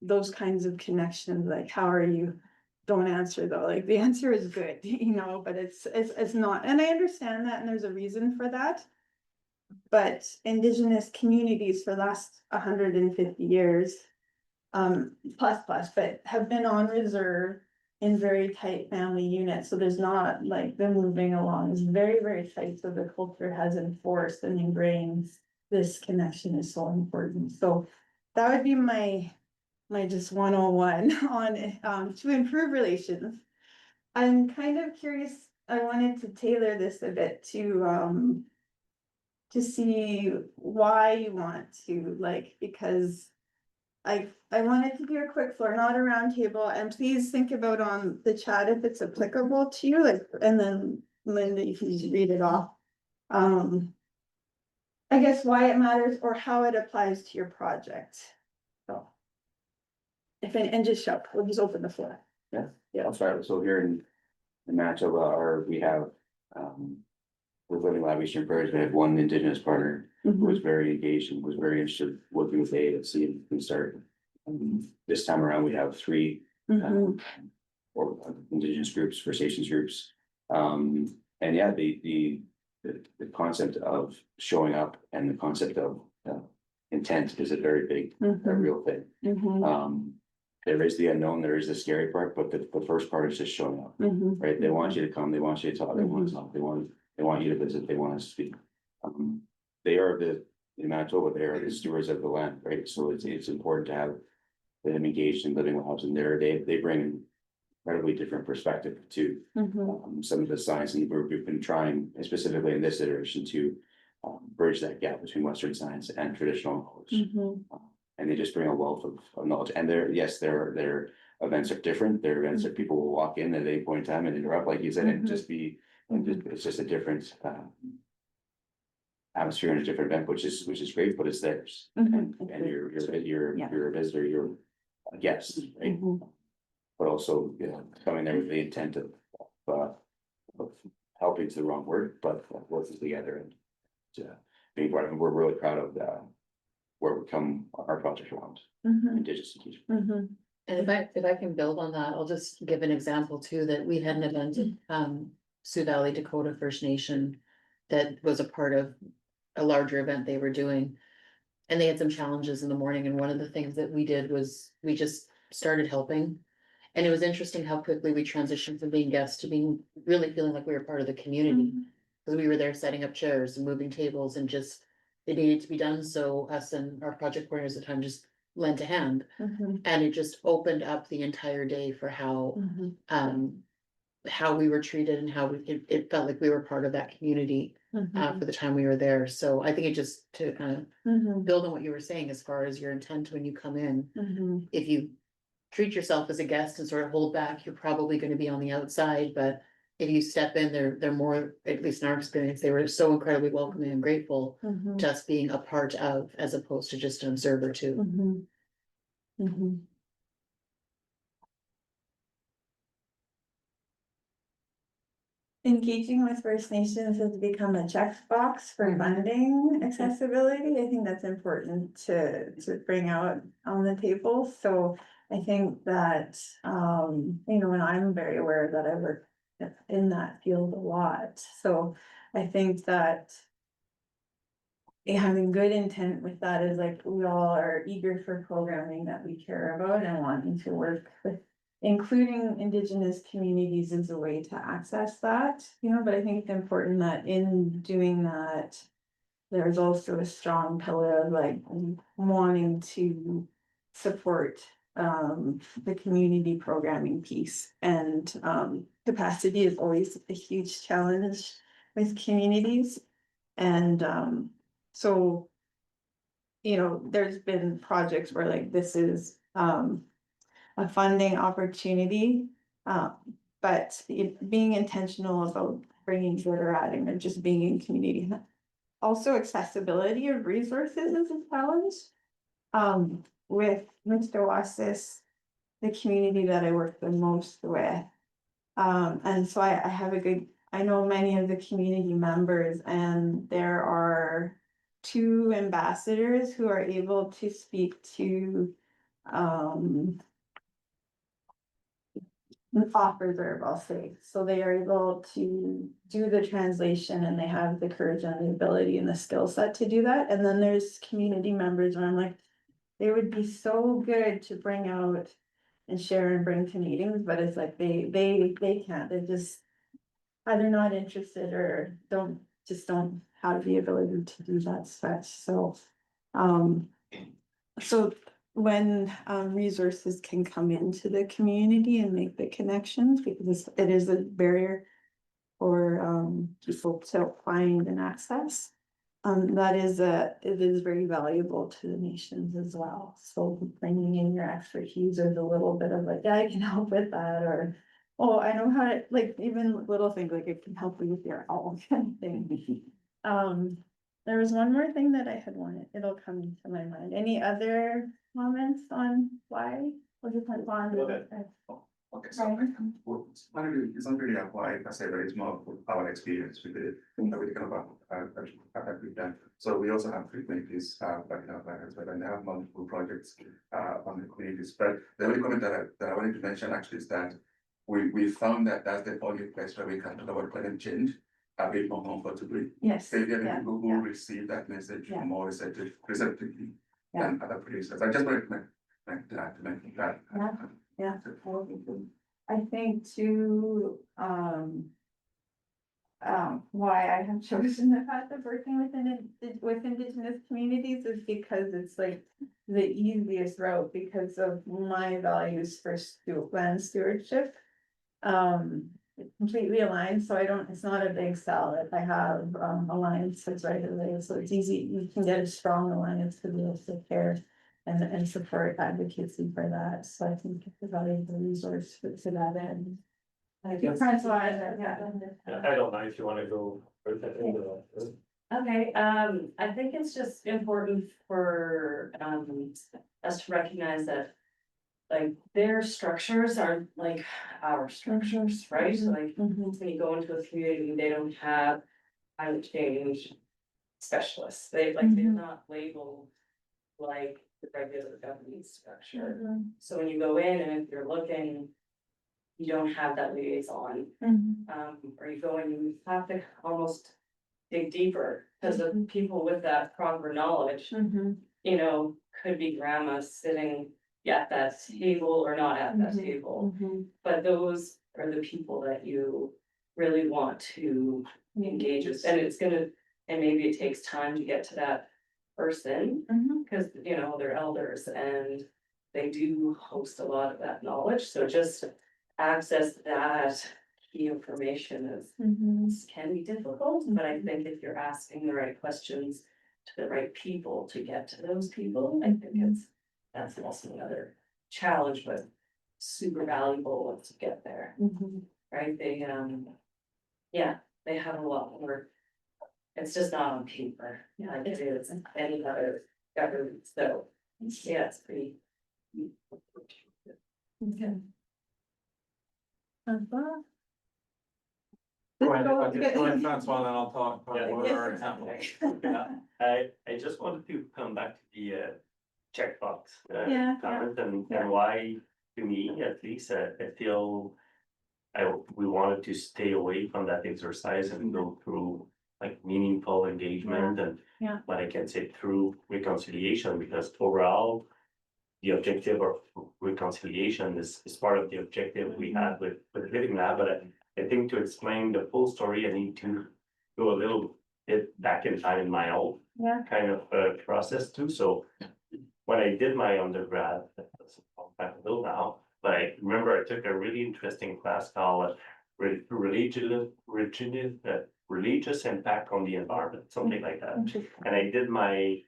those kinds of connections. Like, how are you? Don't answer though. Like, the answer is good, you know, but it's not. And I understand that, and there's a reason for that. But Indigenous communities for the last 150 years plus, but have been on reserve in very tight family units. So there's not like them moving along. It's very, very tight. So the culture has enforced and ingrained this connection is so important. So that would be my just 101 on to improve relations. I'm kind of curious. I wanted to tailor this a bit to see why you want to, like, because I wanted to do a quick floor, not a round table, and please think about on the chat if it's applicable to you, like, and then Linda, you can just read it off. I guess why it matters or how it applies to your project. So. And just show, we'll just open the floor. Yeah, I'll start. So here in the Manitoba, we have with Living Lab Eastern Prairies, we had one Indigenous partner who was very engaged and was very interested in working with Aid and seeing if we can start. This time around, we have three or Indigenous groups, First Nations groups. And yeah, the concept of showing up and the concept of intent is a very big, a real thing. There is the unknown, there is the scary part, but the first part is just showing up, right? They want you to come, they want you to talk, they want to talk, they want you to visit, they want to speak. They are in Manitoba, they are the stewards of the land, right? So it's important to have them engaged in living labs, and they bring incredibly different perspective to some of the science, and we've been trying, specifically in this iteration, to bridge that gap between Western science and traditional knowledge. And they just bring a wealth of knowledge, and their events are different, their events that people will walk in at any point in time and interrupt, like you said, and just be, it's just a different atmosphere and a different event, which is great, but it's theirs. And you're a visitor, you're a guest, right? But also, you know, coming there with the intent of helping is the wrong word, but working together and being part of it. We're really proud of where we come, our project around Indigenous engagement. And if I can build on that, I'll just give an example too, that we had an event, Sioux Valley Dakota First Nation. That was a part of a larger event they were doing. And they had some challenges in the morning, and one of the things that we did was we just started helping. And it was interesting how quickly we transitioned from being guests to being really feeling like we were part of the community. Because we were there setting up chairs and moving tables, and just it needed to be done, so us and our project coordinators at the time just lent a hand. And it just opened up the entire day for how we were treated and how it felt like we were part of that community for the time we were there. So I think it just to kind of build on what you were saying as far as your intent when you come in. If you treat yourself as a guest and sort of hold back, you're probably going to be on the outside, but if you step in, they're more, at least in our experience, they were so incredibly welcoming and grateful to us being a part of, as opposed to just an observer too. Engaging with First Nations has become a checkbox for funding accessibility. I think that's important to bring out on the table. So I think that, you know, and I'm very aware that I work in that field a lot. So I think that having good intent with that is like, we all are eager for programming that we care about and wanting to work with, including Indigenous communities as a way to access that, you know, but I think it's important that in doing that, there's also a strong pillar of like wanting to support the community programming piece, and capacity is always a huge challenge with communities. And so, you know, there's been projects where like this is a funding opportunity, but being intentional about bringing good or adding or just being in community. Also, accessibility of resources is a challenge. With Mr. Wasis, the community that I work the most with. And so I have I know many of the community members, and there are 2 ambassadors who are able to speak to off reserve, I'll say. So they are able to do the translation, and they have the courage and the ability and the skill set to do that. And then there's community members where I'm like, they would be so good to bring out and share and bring to meetings, but it's like they can't, they're just either not interested or don't have the ability to do that such. So so when resources can come into the community and make the connections, because it is a barrier for people to find and access. It is very valuable to the nations as well. So bringing in your expertise is a little bit of like, yeah, I can help with that, or, oh, I know how to, like, even little things like it can help you with your owl kind of thing. There was one more thing that I had wanted, it'll come to my mind. Any other comments on why? Was it on? Okay, so it's not really applied, I say that it's more of our experience with the kind of that we've done. So we also have three communities, but and they have multiple projects on the communities. But the only comment that I wanted to mention actually is that we found that that's the only place where we can talk about climate change a bit more comfortably. Yes. They get yeah, people who receive that message Yeah. more receptively than other places. I just wanted to mention that. Yeah. I think too, why I have chosen the path of working with Indigenous communities is because it's like the easiest route because of my values for land stewardship. It completely aligned, so it's not a big sell if I have, alliances right away, so it's easy, you can get a strong alliance to be able to care and support advocacy for that, so I think it's a valuable resource to that end. I think Francois, yeah. I don't mind if you wanna go further into that. Okay, I think it's just important for us to recognize that. Like their structures aren't like our structures, right? So like when you go into a community, they don't have climate change specialists. They're not labeled like the regular government structure. So when you go in and if you're looking, you don't have that liaison. Or you go in, you have to almost dig deeper because of people with that proper knowledge, you know, could be grandma sitting at that table or not at that table. But those are the people that you really want to engage with, and and maybe it takes time to get to that person. Cause you know, they're elders and they do host a lot of that knowledge, so just access that key information can be difficult, but I think if you're asking the right questions to the right people to get to those people, I think that's also another challenge, but super valuable once you get there, right? They, they have a lot more. It's just not on paper, like it is in any other government, so, yeah, it's pretty. Okay. Go ahead, Francois, then I'll talk about Yeah. what our example. Yeah, I just wanted to come back to the checkbox comment and why, to me at least, I feel we wanted to stay away from that exercise and go through like meaningful engagement and what I can say through reconciliation, because overall the objective of reconciliation is part of the objective we had with Living Lab, but I think to explain the full story, I need to go a little bit back in time in my own kind of process too. So when I did my undergrad, that was a long time ago now, but I remember I took a really interesting class called religious impact on the environment, something like that. And I did my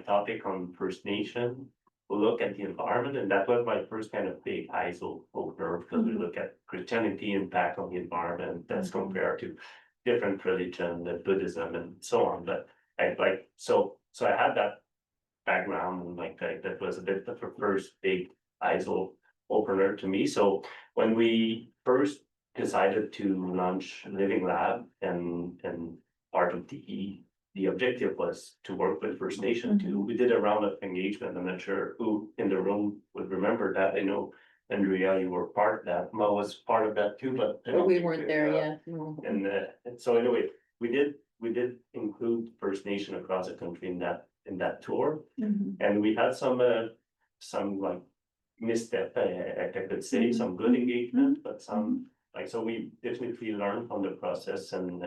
topic on First Nation look at the environment, and that was my first kind of big eyes opener, because we look at Christianity impact on the environment as compared to different religion, the Buddhism and so on. But I so I had that background, and like that was a bit of a first big eyes opener to me. So when we first decided to launch Living Lab, and part of the objective was to work with First Nation too. We did a round of engagement. I'm not sure who in the room would remember that. I know Andrea, you were part of that. Mo was part of that too, but I don't We think weren't there yet. No. And so anyway, we did include First Nation across the country in that tour, and we had some like misstep, I could say, some good engagement, but some like, so we definitely learned from the process and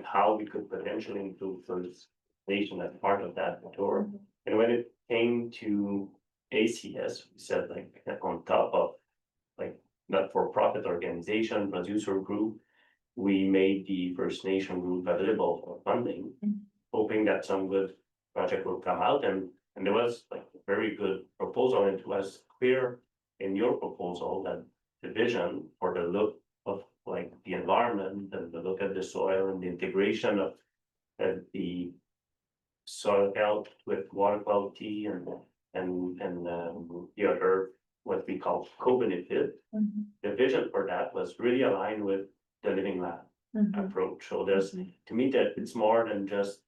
how we could potentially include First Nation as part of that tour. And when it came to ACS, we said like on top of like not-for-profit organization, producer group, we made the First Nation group available for funding, hoping that some good project will come out. And there was like a very good proposal, and it was clear in your proposal that the vision for the look of like the environment and the look at the soil and the integration of the soil health with water quality and the other what we call co-benefit. The vision for that was really aligned with the Living Lab approach. So there's, to me, that it's more than just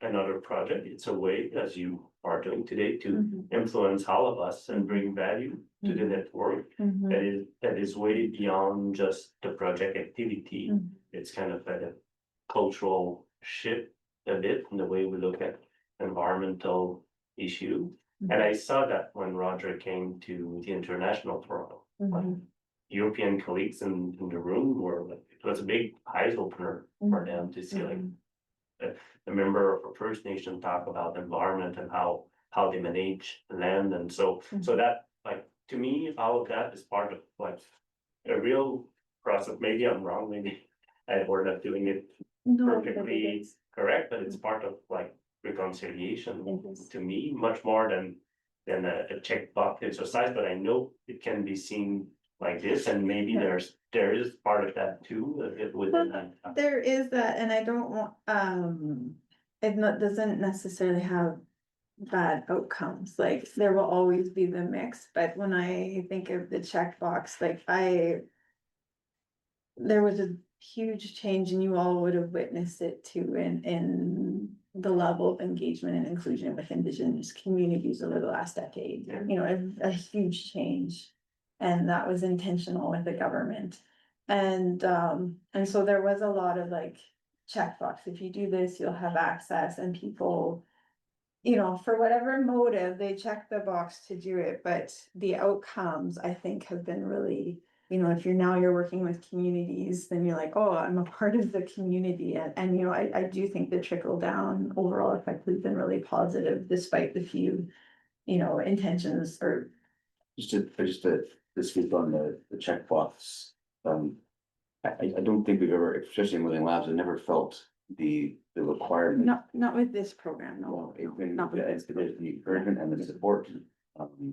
another project. It's a way, as you are doing today, to influence all of us and bring value to the network. That is way beyond just the project activity. It's kind of a cultural shift a bit in the way we look at environmental issue. And I saw that when Roger came to the International Forum. European colleagues in the room were like, it was a big eyes opener for them to see like a member of a First Nation talk about environment and how they manage land. And so that, like, to me, all of that is part of like a real process. Maybe I'm wrong, maybe we're not doing it perfectly correct, but it's part of like reconciliation to me, much more than a checkbox exercise. But I know it can be seen like this, and maybe there is part of that too within that. There is that, and I don't want, doesn't necessarily have bad outcomes, like there will always be the mix, but when I think of the checkbox, like there was a huge change and you all would have witnessed it too in the level of engagement and inclusion with Indigenous communities over the last decade, you know, a huge change. And that was intentional with the government. And so there was a lot of like checkbox, if you do this, you'll have access, and people, you know, for whatever motive, they check the box to do it, but the outcomes, I think, have been really, you know, if you're working with communities, then you're like, oh, I'm a part of the community. And you know, I do think the trickle down overall effect has been really positive, despite the few, you know, intentions or. Just to speak on the checkbox, I don't think we've ever, especially in Living Labs, I never felt the requirement. Not with this program, no. Well, it's been, Not with it's been the encouragement and the support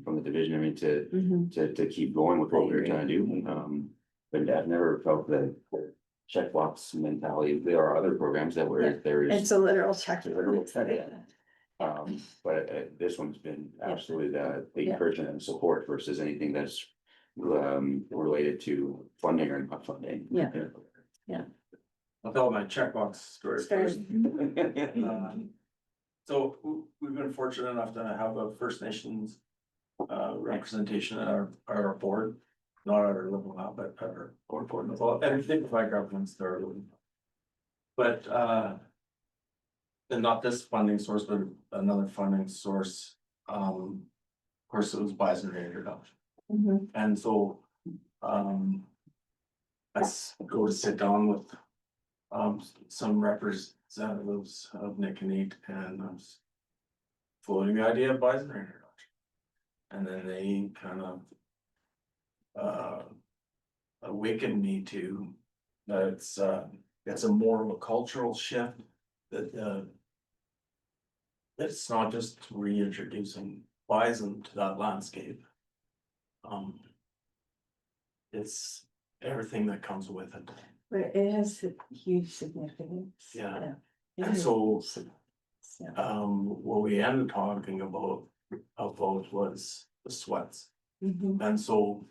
from the division, I mean, to keep going with what we're trying to do. But I've never felt the checkbox mentality. There are other programs that where there is. It's a literal check. But this one's been absolutely the encouragement and support versus anything that's related to funding or not funding. I'll tell my checkbox story first. So we've been fortunate enough to have a First Nations representation at our board, not at our Living Lab, but at our board as well, and Dignified Governance there. But and not this funding source, but another funding source. Of course, it was Bison Ranger adoption. And so I go to sit down with some representatives of Nick and Nate, and I was floating the idea of Bison Ranger adoption. And then they kind of awakened me to that it's a more of a cultural shift, that it's not just reintroducing bison to that landscape. It's everything that comes with it. But it has huge significance. Yeah. And so, what we ended talking about was the sweats. And so,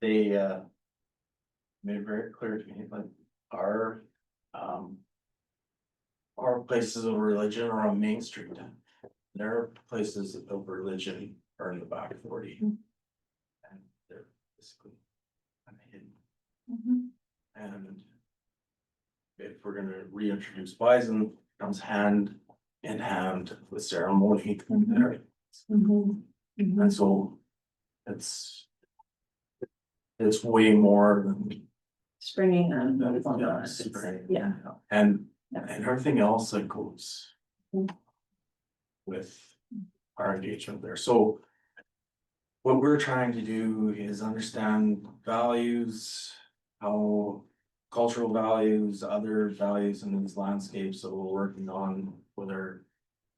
they made it very clear to me, like our places of religion are on Main Street. Their places of religion are in the back 40. And they're basically hidden. And if we're gonna reintroduce bison, it comes hand in hand with ceremony there. And so it's way more than Springing on. Yeah. And everything else that goes with our engagement there. So what we're trying to do is understand values, how cultural values, other values in these landscapes that we're working on, whether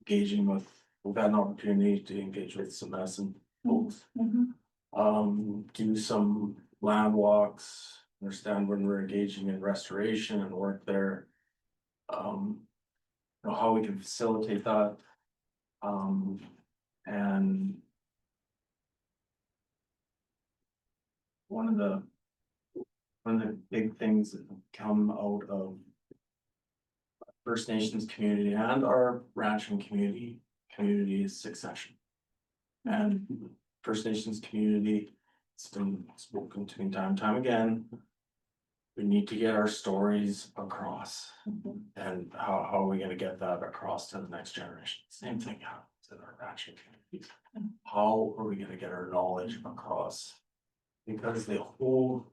engaging with, we've had an opportunity to engage with some medicine folks. Do some land walks, understand when we're engaging in restoration and work there. Know how we can facilitate that. And one of the big things that have come out of First Nations community and our ranching community is succession. And First Nations community, it's been spoken to me time and time again. We need to get our stories across. And how are we gonna get that across to the next generation? Same thing happens in our ranching communities. How are we gonna get our knowledge across? Because the whole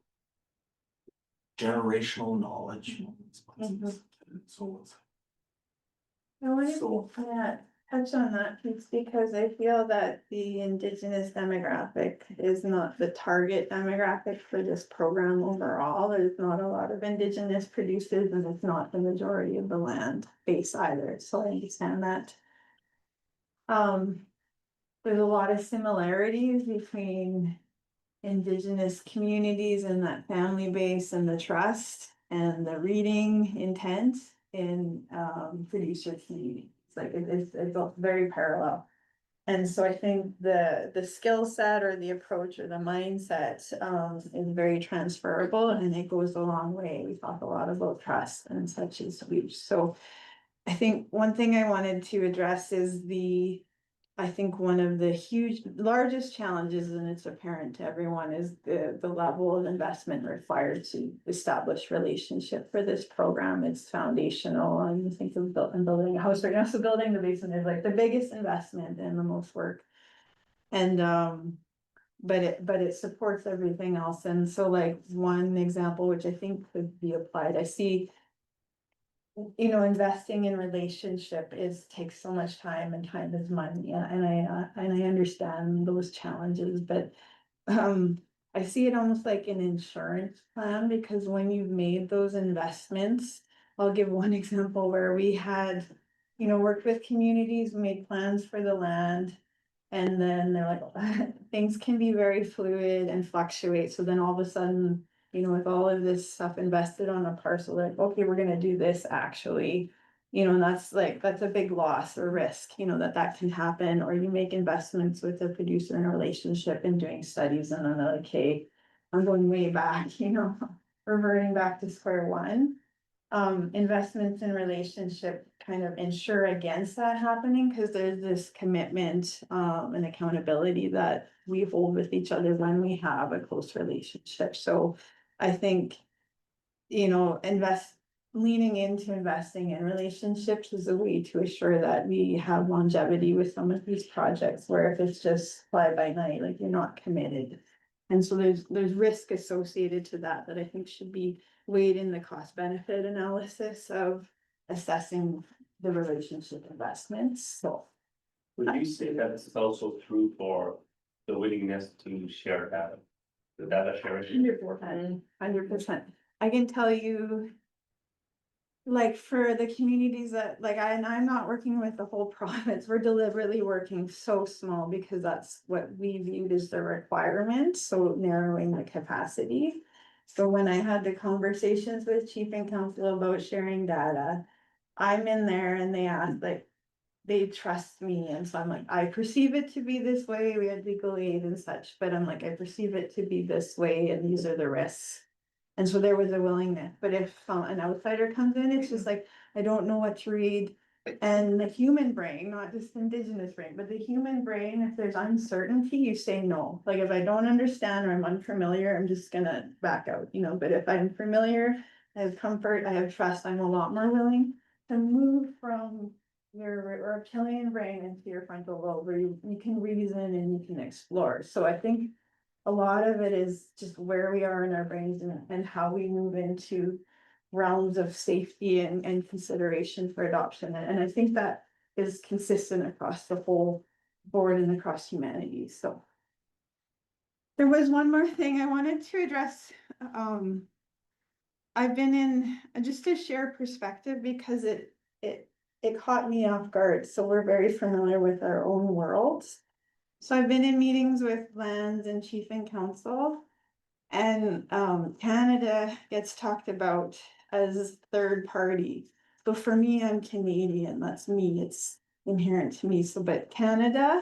generational knowledge. So it's I wanted So- to, yeah, touch on that piece because I feel that the Indigenous demographic is not the target demographic for this program overall. There's not a lot of Indigenous producers and it's not the majority of the land base either, so I understand that. There's a lot of similarities between Indigenous communities and that family base and the trust and the reading intent in producer communities. Like it's all very parallel. And so I think the skill set or the approach or the mindset is very transferable and it goes a long way. We talk a lot about trust and such is huge. So I think one thing I wanted to address is I think one of the largest challenges, and it's apparent to everyone, is the level of investment required to establish relationship for this program. It's foundational, and you think of building a house right now, so building the basement is like the biggest investment and the most work. And but it supports everything else. And so like one example, which I think could be applied, I see investing in relationship takes so much time and time is money, and I understand those challenges, but I see it almost like an insurance plan, because when you've made those investments, I'll give one example where we had, worked with communities, made plans for the land, and then they're like, things can be very fluid and fluctuate, so then all of a sudden, with all of this stuff invested on a parcel, like, okay, we're gonna do this actually, and that's a big loss or risk, that can happen, or you make investments with a producer in a relationship and doing studies and then like, okay, I'm going way back, reverting back to square one. Investments in relationship kind of ensure against that happening, because there's this commitment and accountability that we hold with each other when we have a close relationship. So I think, leaning into investing in relationships is a way to assure that we have longevity with some of these projects, where if it's just fly by night, like you're not committed. And so there's risk associated to that I think should be weighed in the cost benefit analysis of assessing the relationship investments, so. Would you say that this is also true for the willingness to share data? The data sharing? 100%. I can tell you, like, for the communities that, I'm not working with the whole province, we're deliberately working so small because that's what we viewed as the requirement, so narrowing the capacity. So when I had the conversations with chief and council about sharing data, I'm in there and they asked, they trust me, and so I'm like, I perceive it to be this way, we had legal aid and such, but I'm like, I perceive it to be this way, and these are the risks. And so there was a willingness, but if an outsider comes in, it's just like, I don't know what to read. And the human brain, not just Indigenous brain, but the human brain, if there's uncertainty, you say no. Like, if I don't understand or I'm unfamiliar, I'm just gonna back out, but if I'm familiar, I have comfort, I have trust, I'm a lot more willing to move from your reptilian brain into your frontal lobe, where you can reason and you can explore. So I think a lot of it is just where we are in our brains and how we move into realms of safety and consideration for adoption. And I think that is consistent across the whole board and across humanity. So there was one more thing I wanted to address. I've been in, just to share perspective, because it caught me off guard. So we're very familiar with our own worlds. So I've been in meetings with Lands and Chief and Council, and Canada gets talked about as third party. So for me, I'm Canadian, that's me. It's inherent to me, so, but Canada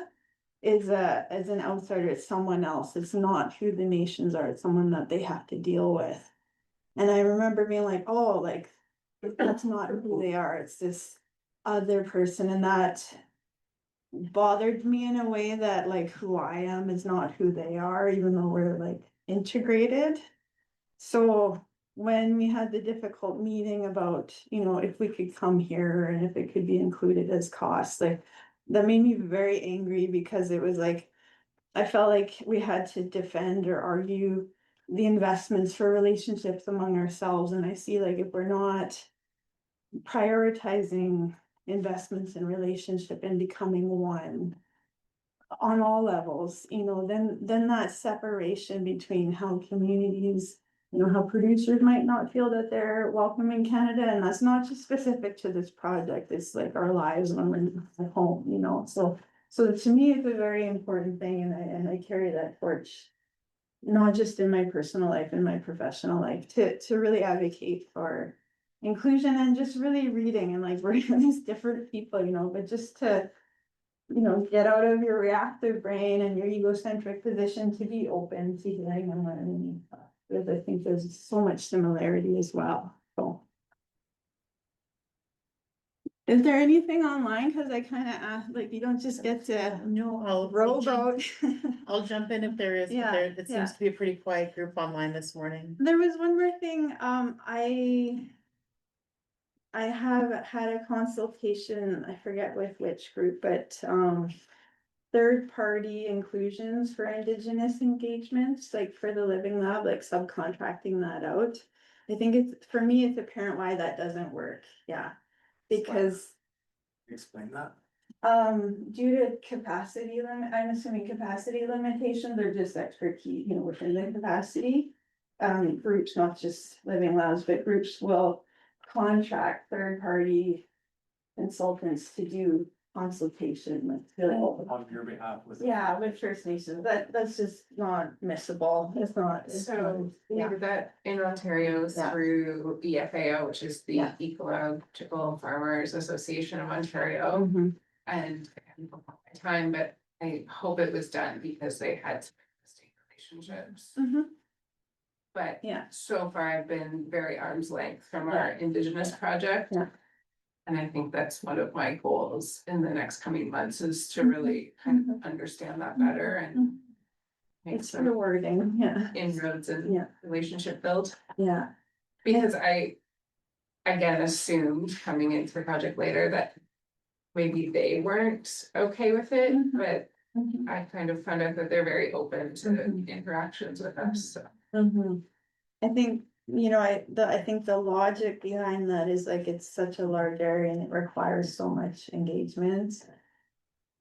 is as an outsider, it's someone else, it's not who the nations are, it's someone that they have to deal with. And I remember being like, oh, like, that's not who they are, it's this other person, and that bothered me in a way that like who I am is not who they are, even though we're like integrated. So when we had the difficult meeting about, if we could come here and if it could be included as costs, like that made me very angry because it was like, I felt like we had to defend or argue the investments for relationships among ourselves. And I see like if we're not prioritizing investments in relationship and becoming one on all levels, then that separation between how communities, how producers might not feel that they're welcome in Canada, and that's not just specific to this project, it's like our lives when we're at home, so to me, it's a very important thing, and I carry that torch, not just in my personal life, in my professional life, to really advocate for inclusion and just really reading and like working with these different people, but just to, get out of your reactive brain and your egocentric position to be open to hearing and learning. Because I think there's so much similarity as well, so. Is there anything online? Cause I kind of asked, like, you don't just get to No, I'll roll out. I'll jump in if there is, but Yeah, it yeah. seems to be a pretty quiet group online this morning. There was one more thing, I have had a consultation, I forget with which group, but, third-party inclusions for Indigenous engagements, like for the Living Lab, like subcontracting that out. I think for me, it's apparent why that doesn't work, yeah, because, Explain that. due to capacity limit, I'm assuming capacity limitations are just expertise, within the capacity. Groups, not just Living Labs, but groups will contract third-party consultants to do consultation with. On your behalf with. Yeah, with First Nations, that's just not missable, it's not. So we Yeah. did that in Ontario Yeah. through EFAO, which is the Yeah. Ecological Farmers Association of Ontario. Mhm. And I can't remember my time, but I hope it was done because they had some existing relationships. Mhm. But Yeah. so far I've been very arm's length from Yeah. our Indigenous project. Yeah. And I think that's one of my goals in the next coming months is to Mhm. really kind of understand that better and make It's some rewarding, yeah, inroads and Yeah. relationship build. yeah, Because I again assumed coming into the project later that maybe they weren't okay with it, Mhm. but Mhm. I kind of found out that they're very open to Mhm. interactions with us, so. Mhm. I think, I think the logic behind that is like, it's such a large area and it requires so much engagement.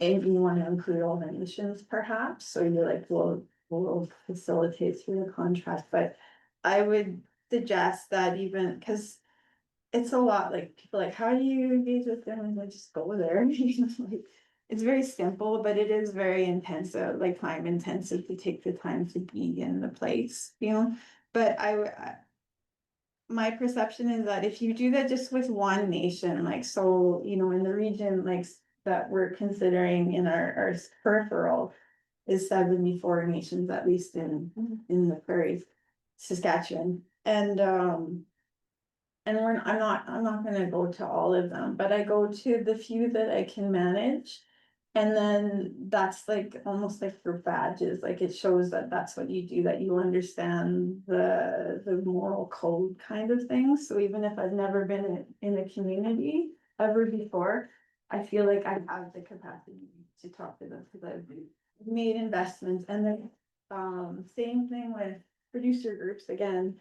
And you want to include all the nations perhaps, so you're like, we'll facilitate through the contract, but I would suggest that even, cause. It's a lot, like, people like, how do you engage with them, and I just go there, like, it's very simple, but it is very intensive, like time intensive to take the time to be in the place, but my perception is that if you do that just with one nation, like, so, in the region, like, that we're considering in our peripheral is 74 nations, at least in the prairies, Saskatchewan, and I'm not gonna go to all of them, but I go to the few that I can manage. And then that's like, almost like for badges, like it shows that that's what you do, that you understand the moral code kind of thing. So even if I've never been in a community ever before, I feel like I have the capacity to talk to them because I've made investments. And then, same thing with producer groups, again,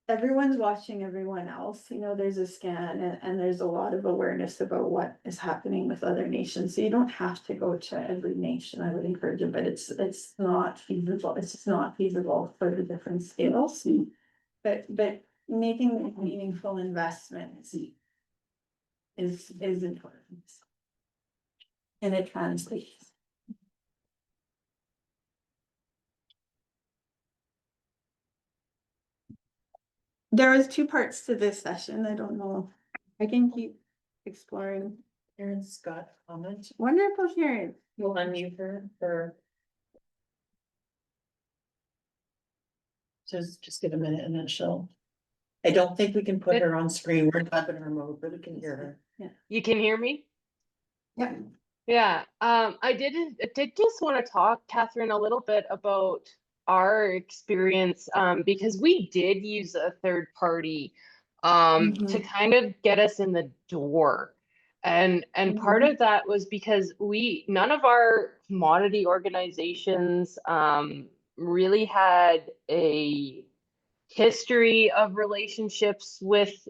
everyone's watching everyone else, there's a scan and there's a lot of awareness about what is happening with other nations. So you don't have to go to every nation, I would encourage it, but it's not feasible. It's just not feasible for the different scales. But making meaningful investments is important. And it translates. There was two parts to this session. I don't know. I can keep exploring Aaron's got a comment. Wonderful, Sharon. We'll unmute her for. Just give a minute and then she'll. I don't think we can put her on screen. We're in webinar mode, but we can hear her. You can hear me? Yeah. Yeah, I did just want to talk, Catherine, a little bit about our experience, because we did use a third party to kind of get us in the door. And part of that was because none of our commodity organizations really had a history of relationships with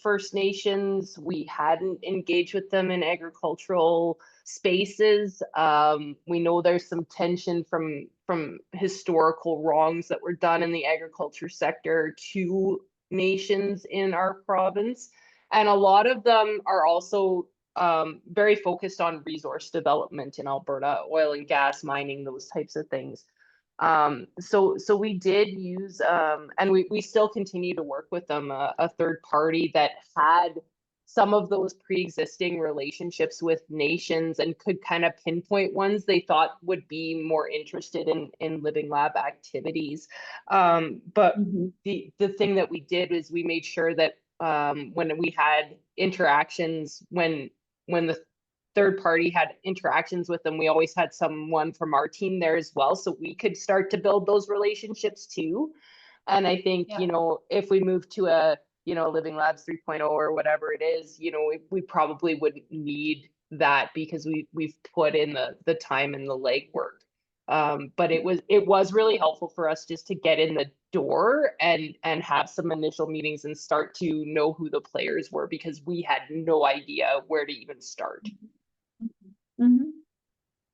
First Nations. We hadn't engaged with them in agricultural spaces. We know there's some tension from historical wrongs that were done in the agriculture sector to nations in our province. And a lot of them are also very focused on resource development in Alberta, oil and gas, mining, those types of things. So we did use, and we still continue to work with them, a third party that had some of those pre-existing relationships with nations and could kind of pinpoint ones they thought would be more interested in Living Lab activities. But the thing that we did is we made sure that when we had interactions, when the third party had interactions with them, we always had someone from our team there as well, so we could start to build those relationships too. And I think, you know, if we move to a, you know, Living Labs 3.0 or whatever it is, you know, we probably wouldn't need that because we've put in the time and the legwork. But it was really helpful for us just to get in the door and have some initial meetings and start to know who the players were, because we had no idea where to even start.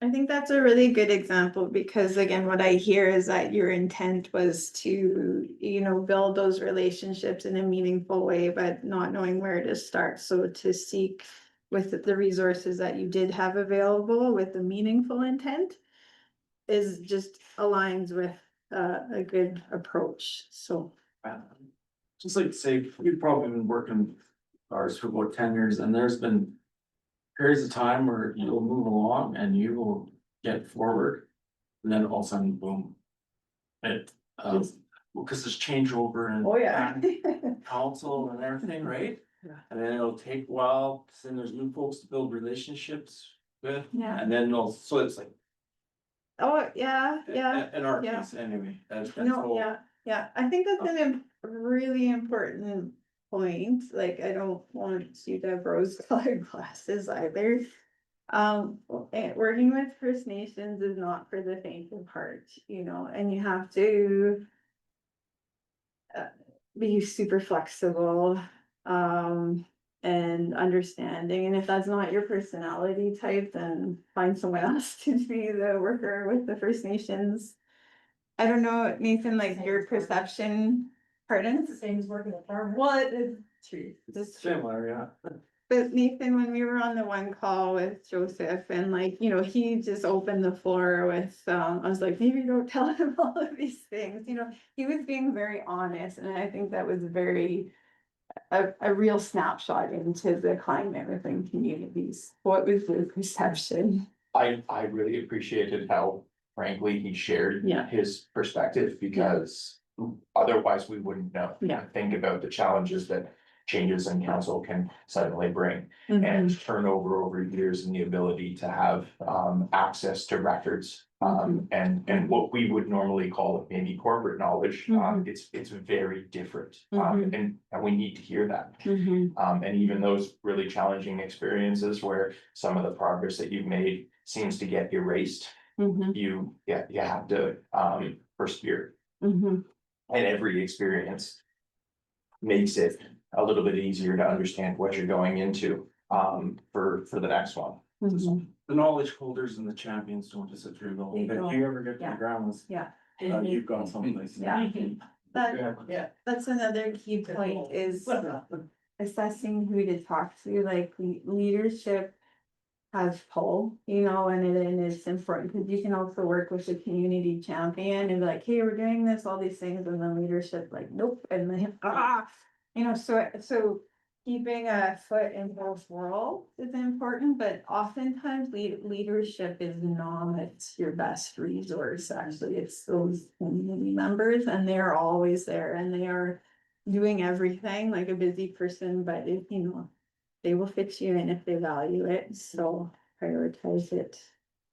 I think that's a really good example because again, what I hear is that your intent was to, you know, build those relationships in a meaningful way, but not knowing where to start. So to seek with the resources that you did have available with a meaningful intent is just aligns with a good approach. So. Just like to say, we've probably been working ours for about 10 years and there's been periods of time where you'll move along and you will get forward. And then all of a sudden, boom. It, because there's changeover and council and everything, right? Yeah. And then it'll take a while, then there's new folks to build relationships with. Yeah. And then so it's like. Oh, yeah. In our Yeah. case anyway. That's No, all. yeah, I think that's really important point, like, I don't want you to have rose colored glasses either. Working with First Nations is not for the faint of heart, you know, and you have to be super flexible, and understanding, and if that's not your personality type, then find someone else to be the worker with the First Nations. I don't know, Nathan, like your perception, pardon? It's the same as working with farmers. What is true? It's similar, yeah. But Nathan, when we were on the one call with Joseph and like, you know, he just opened the floor with, I was like, maybe don't tell him all of these things, you know, he was being very honest. And I think that was a real snapshot into the climate within communities. What was the perception? I really appreciated how frankly he shared his perspective because otherwise we wouldn't know. Think about the challenges that changes in council can suddenly bring and turnover over years and the ability to have access to records. And what we would normally call maybe corporate knowledge, it's very different. And we need to hear that. And even those really challenging experiences where some of the progress that you've made seems to get erased. You have to persevere. And every experience makes it a little bit easier to understand what you're going into for the next one. The knowledge holders and the champions don't disappear though. If you ever get to the ground, you've gone someplace. That's another key point is assessing who to talk to, like leadership has pull, you know, and it's important because you can also work with the community champion and be like, hey, we're doing this, all these things, and the leadership like, nope, and then you know, so keeping a foot in both worlds is important, but oftentimes leadership is not your best resource, actually, it's those community members, and they're always there, and they are doing everything like a busy person, but if, you know, they will fit you in if they value it, so prioritize it.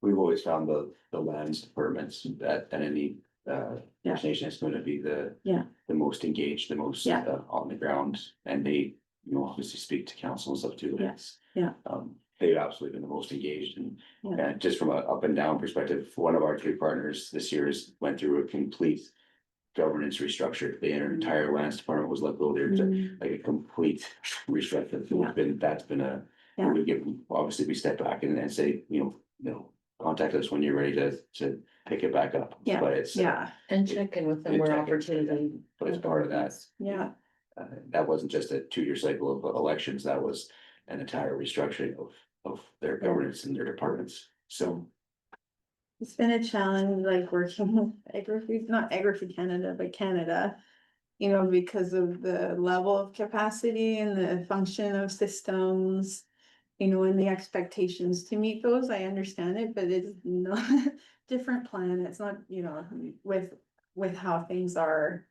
We've always found the lands departments that any Yeah. First Nation is going to be the Yeah. the most engaged, the most Yeah. on the ground, and they, you know, obviously speak to council and stuff too. Yeah. It's, Yeah. they've absolutely been the most engaged, and Yeah. just from a up and down perspective, one of our three partners this year went through a complete governance restructure. Their entire lands department was let go. There's like a complete restructure. That's been a, Yeah. we give, obviously we step back and say, you know, contact us when you're ready to pick it back up. Yeah. But it's, And check in with them where opportunity. but it's part of that. Yeah. That wasn't just a 2-year cycle of elections, that was an entire restructuring of their governance and their departments, so. It's been a challenge, like working with Agri-Food, not Agri-Food Canada, but Canada. You know, because of the level of capacity and the function of systems. You know, and the expectations to meet those, I understand it, but it's not different plan, it's not, you know, with how things are.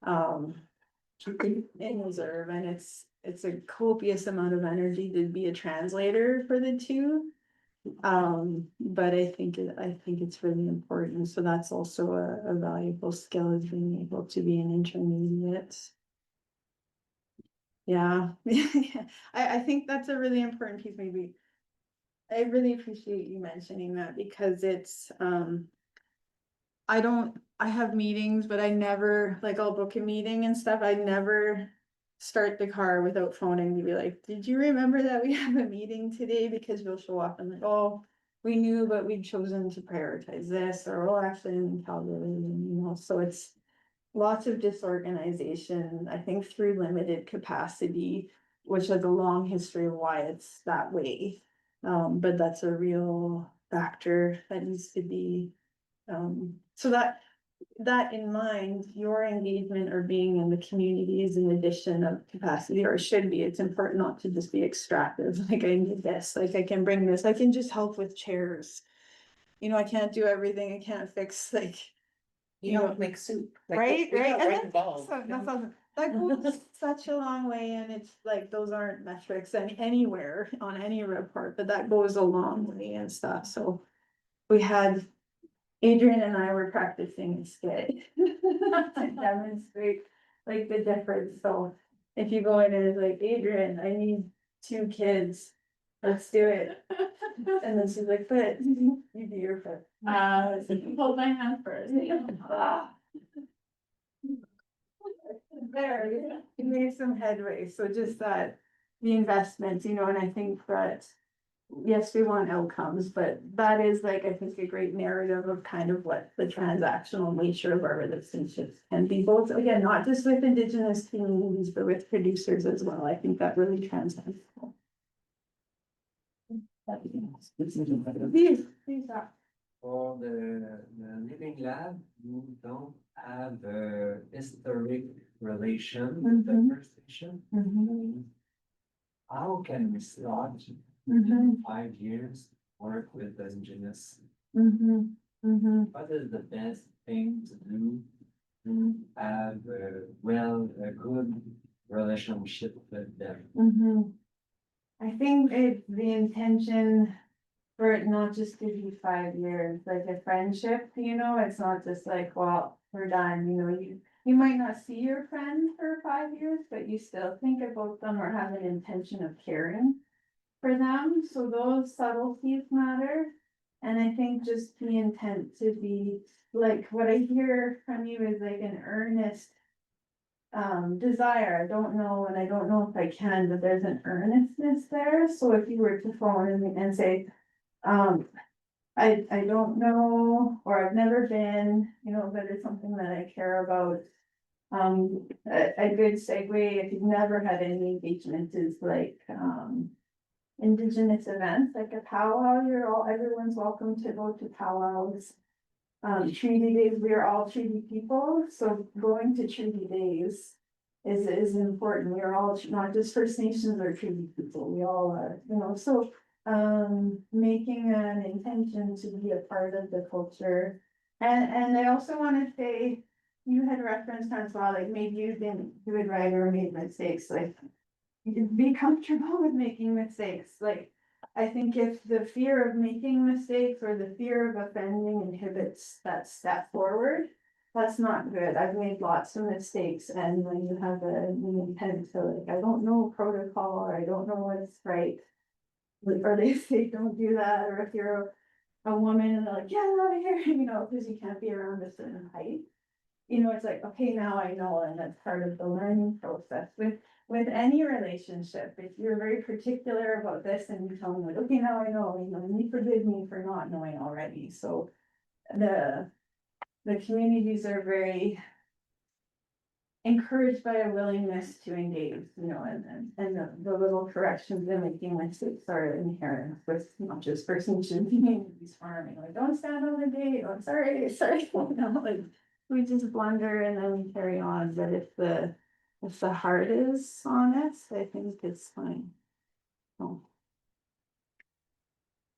In reserve, and it's a copious amount of energy to be a translator for the two. But I think it's really important, so that's also a valuable skill, is being able to be an intermediate. Yeah, I think that's a really important piece, maybe. I really appreciate you mentioning that, because it's, I have meetings, but I never, like, I'll book a meeting and stuff, I never start the car without phoning to be like, did you remember that we have a meeting today? Because you'll show up and like, oh, we knew, but we'd chosen to prioritize this, or, oh, actually, in Calgary, you know, so it's lots of disorganization, I think, through limited capacity, which has a long history of why it's that way. But that's a real factor that needs to be, so that in mind, your engagement or being in the community is an addition of capacity, or it should be. It's important not to just be extractive, like I need this, like I can bring this, I can just help with chairs. You know, I can't do everything, I can't fix, like. You don't make soup. like, Right, we right, got and right that, involved. that goes such a long way, and it's like, those aren't metrics anywhere on any report, but that goes a long way and stuff, so. We had, Adrian and I were practicing a skit to demonstrate like the difference, so. If you go in and it's like, Adrian, I need 2 kids, let's do it. And then she's like, but you do your foot. So you hold my hand first. There, you made some headway, so just that, the investments, you know, and I think that. Yes, we want outcomes, but that is like, I think, a great narrative of kind of what the transactional nature of our relationships can be, both, again, not just with Indigenous communities, but with producers as well, I think that really transcends. These are. For the Living Lab, we don't have a historic relation with the First Nation. How can we start 5 years work with the Indigenous? What is the best thing to do to have a good relationship with them? I think it's the intention for it not just to be 5 years, like a friendship, you know, it's not just like, well, we're done, you know, you might not see your friend for 5 years, but you still think about them or have an intention of caring for them, so those subtleties matter. And I think just the intent to be, like, what I hear from you is like an earnest desire, I don't know, and I don't know if I can, but there's an earnestness there, so if you were to phone and say, I don't know, or I've never been, you know, but it's something that I care about. A good segue, if you've never had any engagement, is like, Indigenous events, like a powwow, everyone's welcome to go to powwows. Treaty days, we are all treaty people, so going to treaty days is important. We are all not just First Nations or Treaty people, we all are, you know, so. Making an intention to be a part of the culture. And I also wanna say, you had referenced as well, like maybe you didn't do it right or made mistakes, like. You can be comfortable with making mistakes, like. I think if the fear of making mistakes or the fear of offending inhibits that step forward. That's not good. I've made lots of mistakes, and when you have an intent to like, I don't know protocol, or I don't know what's right. Or they say, don't do that, or if you're a woman and they're like, get out of here, you know, because you can't be around a certain height. You know, it's like, okay, now I know, and that's part of the learning process with any relationship. If you're very particular about this and you tell me like, okay, now I know, you know, and you forgive me for not knowing already, so. The communities are very encouraged by a willingness to engage, you know, and the little corrections and making mistakes are inherent with not just First Nation communities farming, like, don't stand on the date, oh, sorry, you know, like, we just blunder and then we carry on, but if the heart is honest, I think it's fine. So.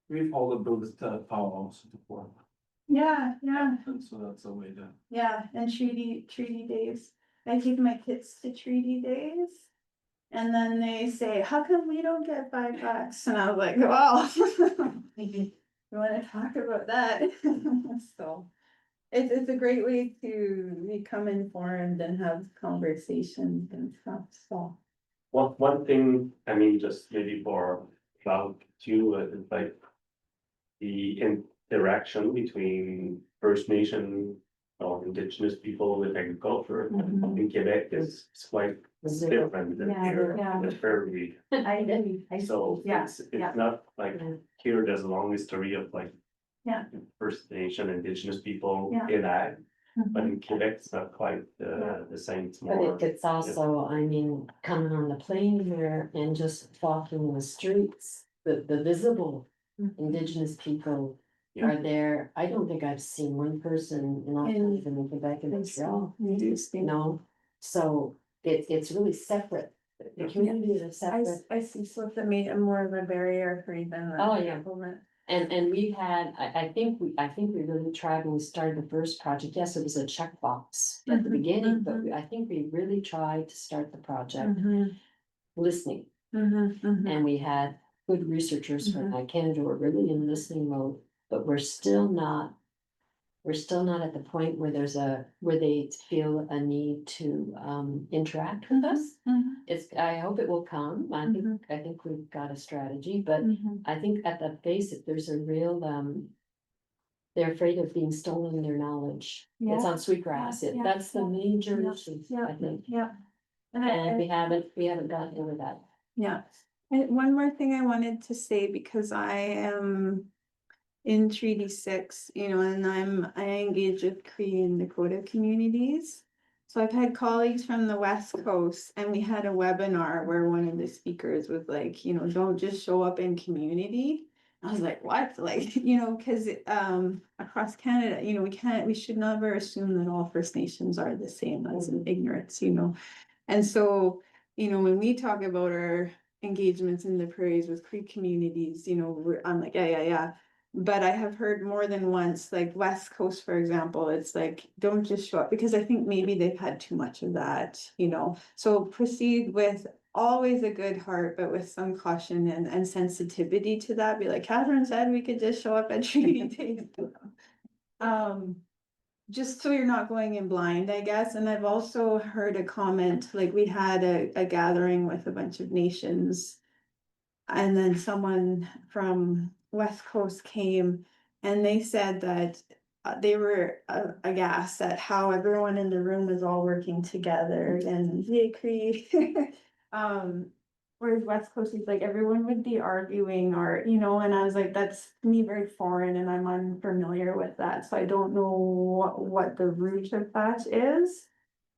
We've held those powwows before. Yeah, And so that's a way to. yeah, and treaty days. I take my kids to treaty days. And then they say, how come we don't get $5? And I was like, well. You wanna talk about that? So. It's a great way to become informed and have conversations and stuff, so. One thing, I mean, just maybe for cloud too, is like. The interaction between First Nation or Indigenous people with agriculture in Quebec is quite different than here. It's very. So it's not like here, there's a long history of like. First Nation, Indigenous people in ag, but in Quebec, it's not quite the same. It's more. But it's also, I mean, coming on the plane here and just walking the streets, the visible Indigenous people are there. I don't think I've seen one person in all times in Quebec and Montreal. No, so it's really separate. The communities are separate. I see, so that made it more of a barrier for even. Oh, yeah. And we had, I think we really tried when we started the first project. Yes, it was a checkbox at the beginning, but I think we really tried to start the project listening. And we had good researchers from Canada who are really in listening mode, but we're still not at the point where where they feel a need to interact with us. I hope it will come. I think we've got a strategy, but I think at the basic, there's a real they're afraid of being stolen their knowledge. It's on Sweetgrass. That's the major issue, I think. And we haven't gotten over that. Yeah, and one more thing I wanted to say, because I am in Treaty 6, you know, and I engage with Cree and Dakota communities. So I've had colleagues from the West Coast, and we had a webinar where one of the speakers was like, you know, don't just show up in community. I was like, what? Like, you know, because across Canada, you know, we should never assume that all First Nations are the same. That's an ignorance, you know. And so, you know, when we talk about our engagements in the prairies with Cree communities, you know, I'm like, yeah. But I have heard more than once, like West Coast, for example, it's like, don't just show up, because I think maybe they've had too much of that, you know. So proceed with always a good heart, but with some caution and sensitivity to that. Be like Catherine said, we could just show up at Treaty Days. Just so you're not going in blind, I guess. And I've also heard a comment, like we had a gathering with a bunch of nations, and then someone from West Coast came, and they said that they were aghast at how everyone in the room was all working together and they agree. Whereas West Coast is like everyone would be arguing, or, you know, and I was like, that's to me very foreign and I'm unfamiliar with that. So I don't know what the root of that is.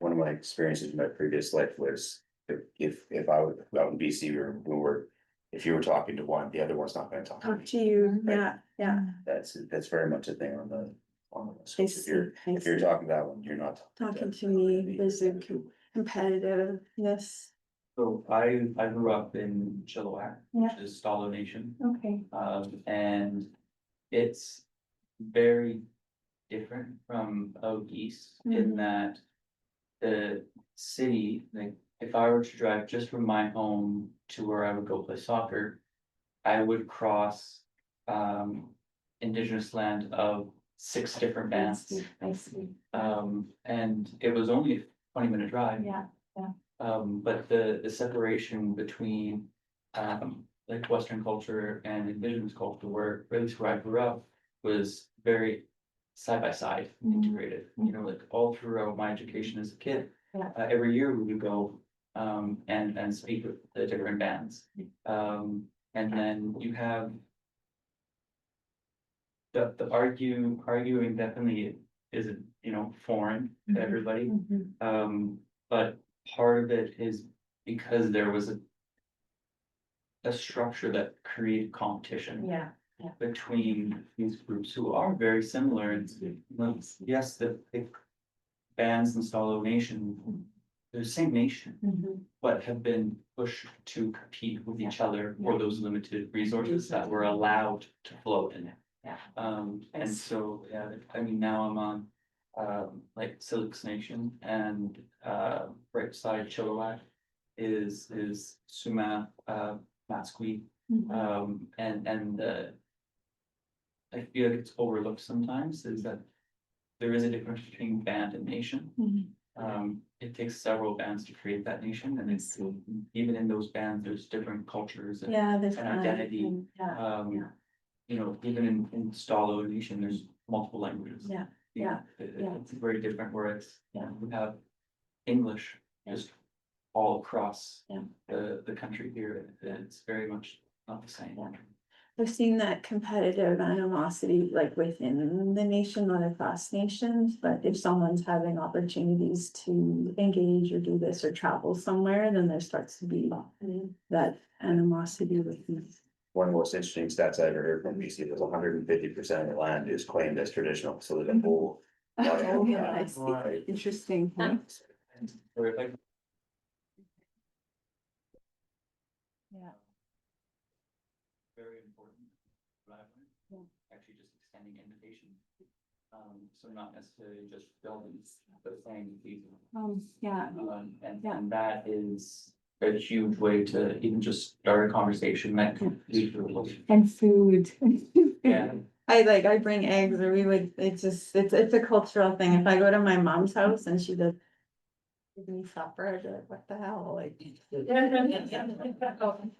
One of my experiences in my previous life was if I was out in BC or if you were talking to one, the other one's not gonna talk To you, Right. yeah. That's very much a thing on the West I Coast. If you're see. talking to that one, you're not Talking to me, there's a, competitiveness? So I grew up in Chilliwack, which is Stalo Nation. Okay. And it's very different from out east in that the city, like, if I were to drive just from my home to where I would go play soccer, I would cross Indigenous land of 6 different bands. I see. And it was only a 20-minute drive. Yeah, But the separation between like Western culture and Indigenous culture, where at least where I grew up, was very side by side integrated. You know, like all throughout my education as a kid, every year we would go and speak with the different bands. And then you have the arguing definitely isn't, you know, foreign to everybody. But part of it is because there was a structure that created competition. Yeah. Between these groups who are very similar, and yes, the bands in Stalo Nation, they're the same nation, but have been pushed to compete with each other for those limited resources that were allowed to flow in it. And so, yeah, I mean, now I'm on like Silix Nation, and right beside Chilliwack is Sumac, Matsqui, and I feel like it's overlooked sometimes is that there is a difference between band and nation. It takes several bands to create that nation, and it's even in those bands, there's different cultures and there's identity. You know, even in Stalo Nation, there's multiple languages. It's very different, whereas we have English just all across the country here. It's very much not the same. I've seen that competitive animosity like within the nation, not across nations, but if someone's having opportunities to engage or do this or travel somewhere, then there starts to be that animosity within. One of the most interesting stats I ever heard from BC was 150% of the land is claimed as traditional, so there's a whole. Oh, yeah, I see. Interesting. Huh? Very important. Actually just extending invitation. So not necessarily just buildings, but saying these. And that is a huge way to even just start a conversation that could lead to a relationship. And food. Yeah. I bring eggs, or we would, it's a cultural thing. If I go to my mom's house and she does give me supper, I'd be like, what the hell, like.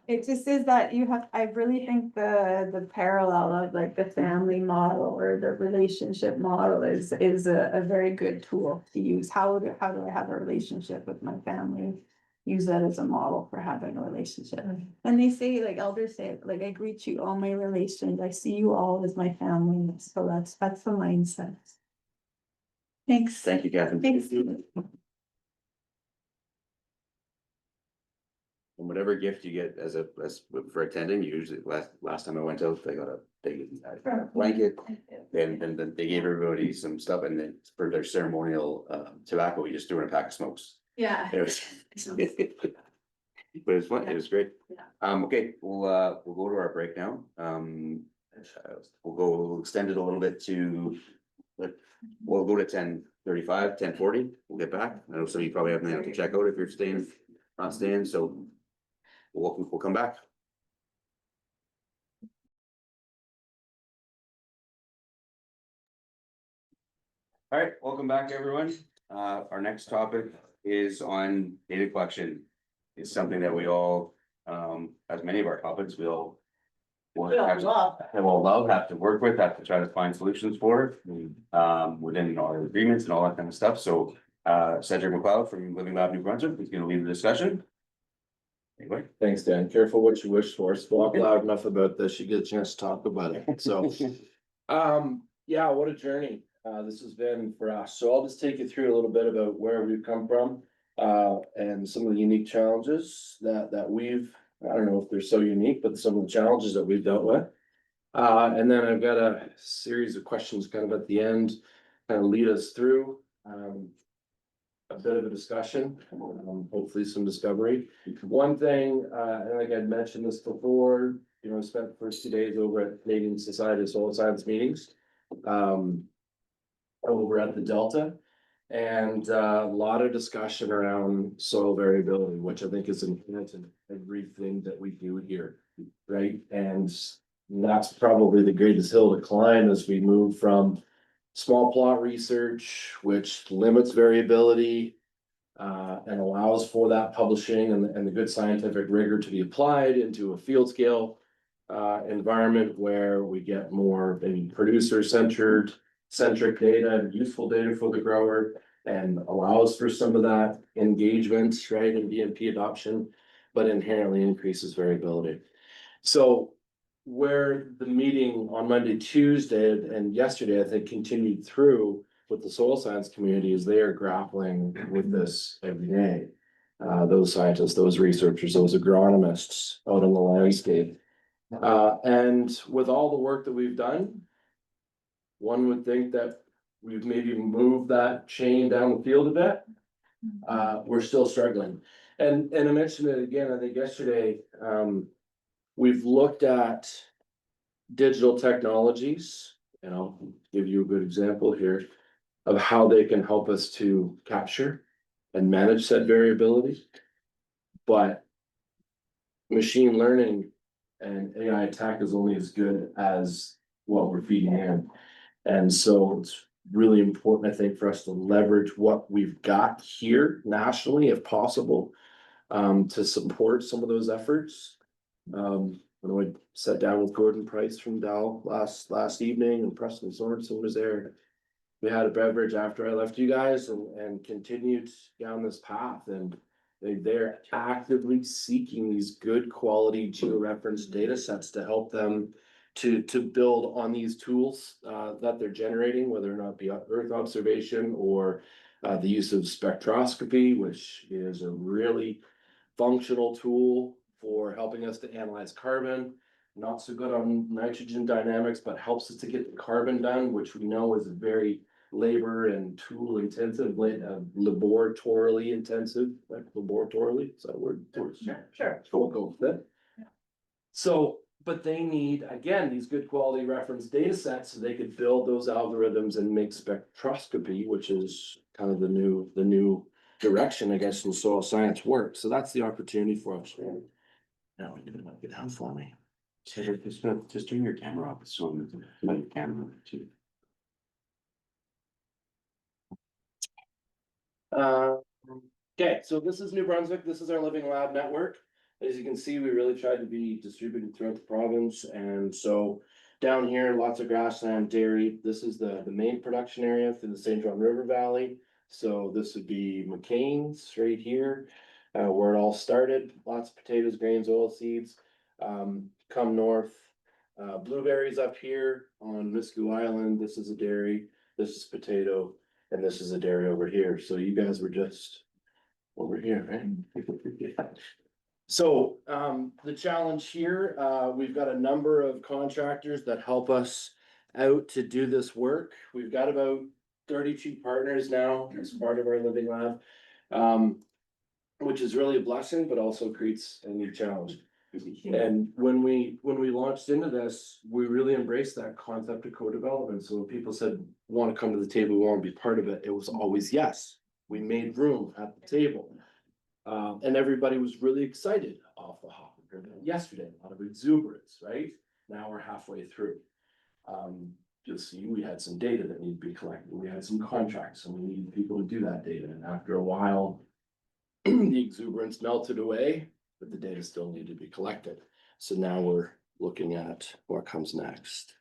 It just is that I really think the parallel of like the family model or the relationship model is a very good tool to use. How do I have a relationship with my family? Use that as a model for having a relationship. And they say, like elders say, like, I greet you all my relations, I see you all as my family, so that's the mindset. Thanks. Thank you, Catherine. Thanks. And whatever gift you get as for attending, usually last time I went out, they got a big blanket. And they gave everybody some stuff, and then for their ceremonial tobacco, we just threw in a pack of smokes. Yeah. It was. But it was fun, it was great. Okay, we'll go to our break now. We'll extend it a little bit to. We'll go to 10:35, 10:40, we'll get back. I know some of you probably have nothing to check out if you're staying, not staying, so. We'll come back. All right, welcome back, everyone. Our next topic is on data collection. It's something that we all, as many of our topics, we all love, have to work with, have to try to find solutions for, within our agreements and all that kind of stuff. So, Cedric McLeod from Living Lab New Brunswick is gonna lead the discussion. Anyway. Thanks, Dan. Careful what you wish for. Talk loud enough about this, you get a chance to talk about it. So, yeah, what a journey this has been for us. So I'll just take you through a little bit about where we've come from, and some of the unique challenges that we've, I don't know if they're so unique, but some of the challenges that we've dealt with. And then I've got a series of questions kind of at the end, kind of lead us through. a bit of a discussion, hopefully some discovery. One thing, and like I'd mentioned this before, you know, I spent the first 2 days over at Canadian Society of Soil Science meetings. Over at the Delta. And a lot of discussion around soil variability, which I think is inherent in everything that we do here, right? And that's probably the greatest hill to climb as we move from small plot research, which limits variability. And allows for that publishing and the good scientific rigor to be applied into a field scale environment where we get more maybe centric data and useful data for the grower and allows for some of that engagement, right, in BMP adoption, but inherently increases variability. So where the meeting on Monday, Tuesday, and yesterday, I think, continued through with the soil science community is they are grappling with this every day. Those scientists, those researchers, those agronomists out in the landscape. And with all the work that we've done, one would think that we've maybe moved that chain down the field a bit. We're still struggling. And I mentioned it again, I think yesterday, we've looked at digital technologies, and I'll give you a good example here of how they can help us to capture and manage said variability. But machine learning and AI tech is only as good as what we're feeding in. And so it's really important, I think, for us to leverage what we've got here nationally, if possible, to support some of those efforts. When I sat down with Gordon Price from Dow last evening, and Preston Sorensen was there. We had a beverage after I left you guys and continued down this path, and they're actively seeking these good quality georeferenced data sets to help them to build on these tools that they're generating, whether or not it be Earth observation or the use of spectroscopy, which is a really functional tool for helping us to analyze carbon. Not so good on nitrogen dynamics, but helps us to get the carbon done, which we know is very labor and tool intensive, laboratorily intensive, like laboratorily, is that a word? Sure. So we'll go with it. So, but they need, again, these good quality reference data sets so they could build those algorithms and make spectroscopy, which is kind of the new direction, I guess, in soil science work. So that's the opportunity for us. Now we can get down for me. Just turn your camera off, so my camera too. Okay, so this is New Brunswick. This is our Living Lab network. As you can see, we really tried to be distributed throughout the province. And so down here, lots of grassland, dairy. This is the main production area through the St. John River Valley. So this would be McCain's right here, where it all started. Lots of potatoes, grains, oil seeds. Come north, blueberries up here on Miscou Island. This is a dairy, this is potato, and this is a dairy over here. So you guys were just over here, right? So the challenge here, we've got a number of contractors that help us out to do this work. We've got about 32 partners now as part of our Living Lab, which is really a blessing, but also creates a new challenge. And when we launched into this, we really embraced that concept of co-development. So when people said, want to come to the table, we want to be part of it, it was always yes. We made room at the table. And everybody was really excited off the hop. Yesterday, a lot of exuberance, right? Now we're halfway through. You'll see we had some data that needed to be collected. We had some contracts and we needed people to do that data. And after a while, the exuberance melted away, but the data still needed to be collected. So now we're looking at what comes next.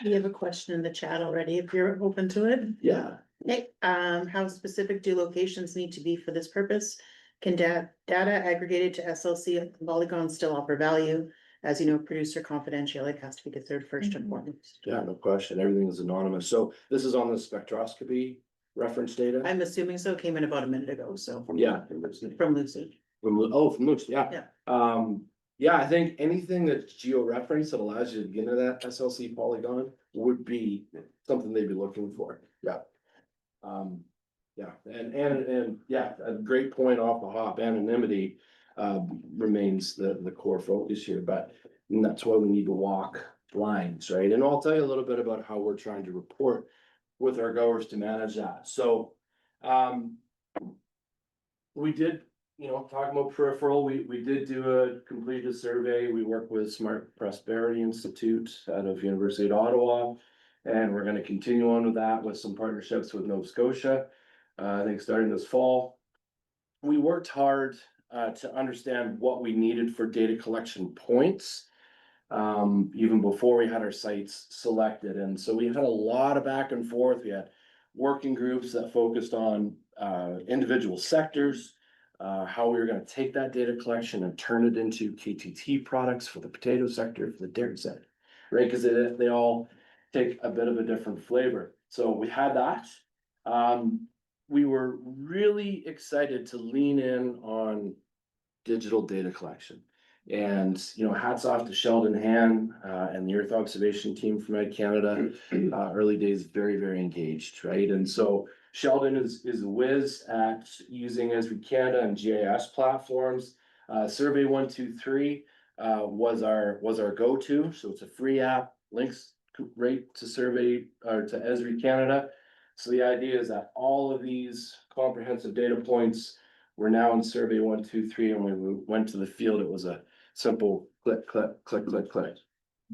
We have a question in the chat already, if you're open to it. Yeah. Okay, how specific do locations need to be for this purpose? Can data aggregated to SLC polygons still offer value? As you know, producer confidentiality has to be considered first and foremost. Yeah, no question. Everything is anonymous. So this is on the spectroscopy reference data. I'm assuming so, came in about a minute ago, so. Yeah. From Lucid. From Lucid, yeah. Yeah, I think anything that's geo-referenced that allows you to get into that SLC polygon would be something they'd be looking for. Yeah. Yeah, and yeah, a great point off the hop, anonymity remains the core focus here, but that's why we need to walk lines, right? And I'll tell you a little bit about how we're trying to report with our goers to manage that. So we did, talking about peripheral, we did complete a survey. We work with Smart Prosperity Institute out of University of Ottawa. And we're gonna continue on with that with some partnerships with Nova Scotia. I think starting this fall. We worked hard to understand what we needed for data collection points. Even before we had our sites selected, and so we had a lot of back and forth. We had working groups that focused on individual sectors. How we were gonna take that data collection and turn it into KTT products for the potato sector, for the dairy sector, right? Because they all take a bit of a different flavor. So we had that. We were really excited to lean in on digital data collection. And, hats off to Sheldon Han and the Earth Observation team from Ed Canada. Early days, very, very engaged, right? And so Sheldon is a whiz at using Esri Canada and GIS platforms. Survey 123 was our go-to. So it's a free app, links right to survey or to Esri Canada. So the idea is that all of these comprehensive data points were now in survey 123, and when we went to the field, it was a simple click, click, click, click, click.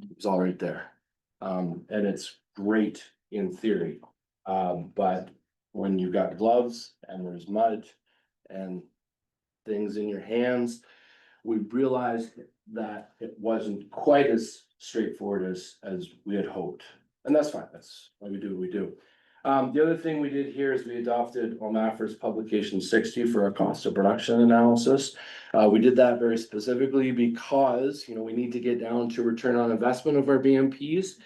It was all right there. And it's great in theory. But when you've got gloves and there's mud and things in your hands, we realized that it wasn't quite as straightforward as we had hoped. And that's fine. That's why we do what we do. The other thing we did here is we adopted OMAFR's publication 60 for our cost of production analysis. We did that very specifically because, we need to get down to return on investment of our BMPs.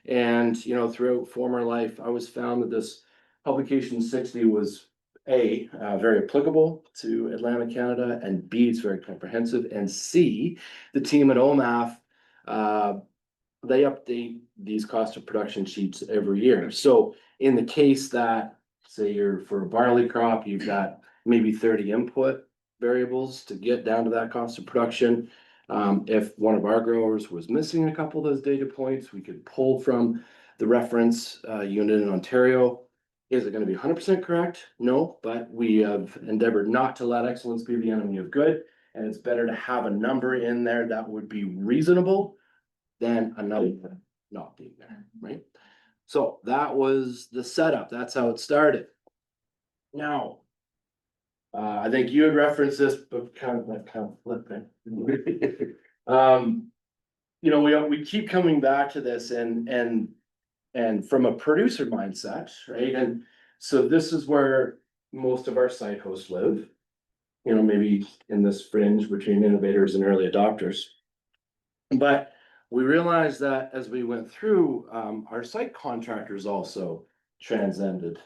And, throughout former life, I was found that this publication 60 was very applicable to Atlantic Canada, and B, it's very comprehensive, and C, the team at OMAF, they update these cost of production sheets every year. So in the case that, say you're for a barley crop, you've got maybe 30 input variables to get down to that cost of production. If one of our growers was missing a couple of those data points, we could pull from the reference unit in Ontario. Is it gonna be 100% correct? No, but we have endeavored not to let excellence be the enemy of good. And it's better to have a number in there that would be reasonable than another not being there, right? So that was the setup. That's how it started. Now, I think you had referenced this, but kind of flipping. We keep coming back to this and from a producer mindset, right? And so this is where most of our site hosts live, maybe in this fringe between innovators and early adopters. But we realized that as we went through, our site contractors also transcended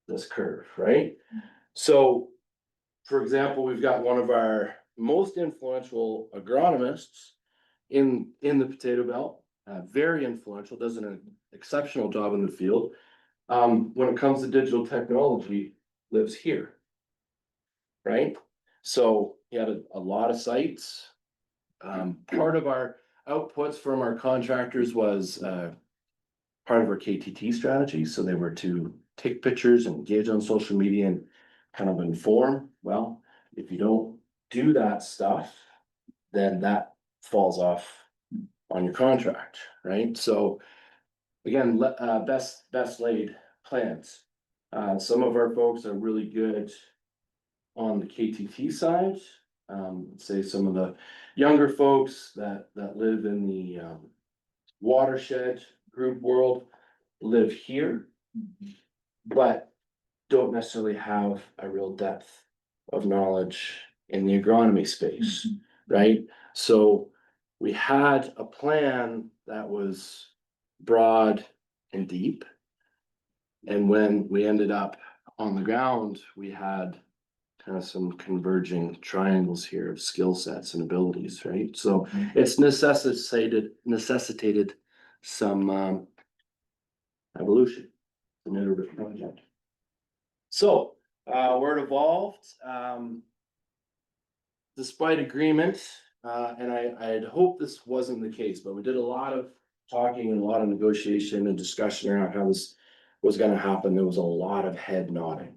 this curve, right? So, for example, we've got one of our most influential agronomists in the potato belt, very influential, does an exceptional job in the field. When it comes to digital technology, lives here, right? So he had a lot of sites. Part of our outputs from our contractors was part of our KTT strategy. So they were to take pictures and engage on social media and kind of inform. Well, if you don't do that stuff, then that falls off on your contract, right? So again, best laid plans. Some of our folks are really good on the KTT side. Say some of the younger folks that live in the watershed group world live here, but don't necessarily have a real depth of knowledge in the agronomy space, right? So we had a plan that was broad and deep. And when we ended up on the ground, we had kind of some converging triangles here of skill sets and abilities, right? So it's necessitated some evolution, an iterative project. So, word evolved, despite agreement, and I'd hoped this wasn't the case, but we did a lot of talking and a lot of negotiation and discussion around how this was gonna happen. There was a lot of head nodding.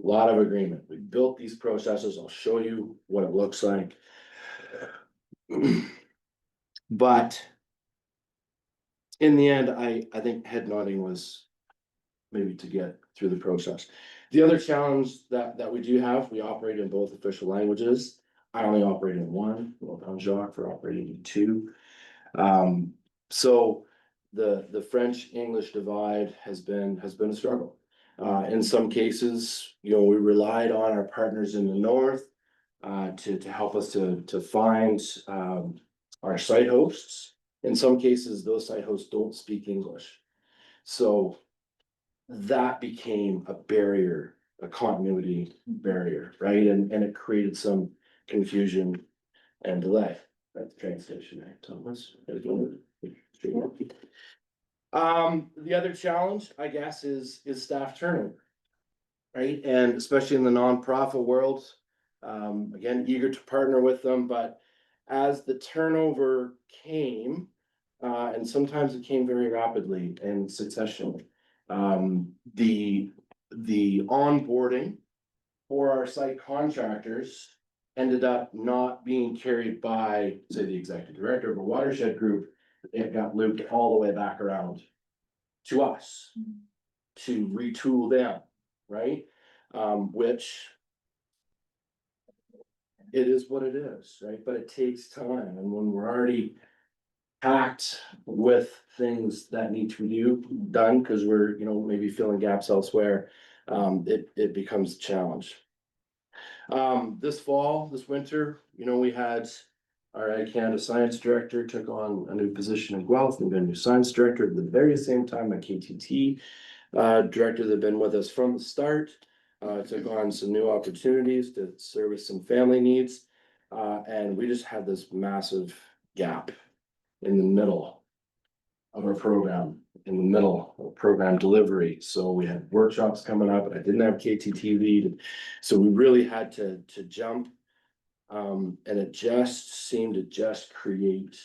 A lot of agreement. We built these processes. I'll show you what it looks like. But in the end, I think head nodding was maybe to get through the process. The other challenge that we do have, we operate in both official languages. I only operate in one, well done Jacques for operating in two. So the French-English divide has been a struggle. In some cases, you know, we relied on our partners in the north to help us to find our site hosts. In some cases, those site hosts don't speak English. So that became a barrier, a continuity barrier, right? And it created some confusion and delay at the train station, right, Thomas? The other challenge, I guess, is staff turnover. Right, and especially in the nonprofit world, again, eager to partner with them, but as the turnover came, and sometimes it came very rapidly in succession. The onboarding for our site contractors ended up not being carried by, say, the executive director of a watershed group. It got looped all the way back around to us to retool them, right? Which it is what it is, right? But it takes time, and when we're already packed with things that need to be done, because we're, you know, maybe filling gaps elsewhere, it becomes a challenge. This fall, this winter, you know, we had our Ag Canada Science Director took on a new position in Guelph. We've been a new Science Director at the very same time, a KTT director that have been with us from the start. Took on some new opportunities to service some family needs. And we just had this massive gap in the middle of our program, in the middle of program delivery. So we had workshops coming up, and I didn't have KTT lead. So we really had to jump. And it just seemed to just create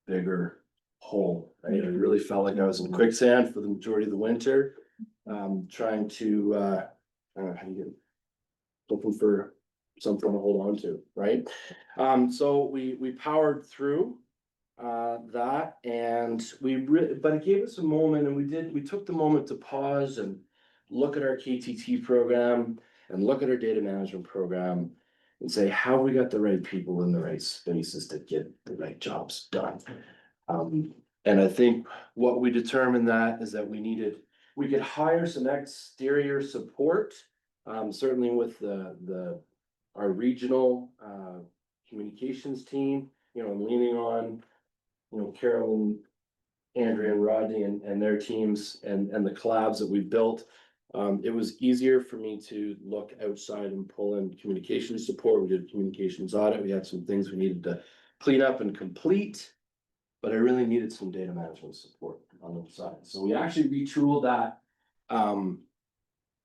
bigger hole. Right? I really felt like I was in quicksand for the majority of the winter. Trying to I don't know how you get looking for something to hold on to, right? So we powered through that, and but it gave us a moment, and we took the moment to pause and look at our KTT program and look at our data management program and say, how have we got the right people in the right spaces to get the right jobs done? And I think what we determined that is that we could hire some exterior support, certainly with our regional communications team, you know, leaning on, you know, Carolyn, Andrea and Rodney and their teams and the collabs that we built. It was easier for me to look outside and pull in communication support. We did a communications audit. We had some things we needed to clean up and complete, but I really needed some data management support on the side. So we actually retooled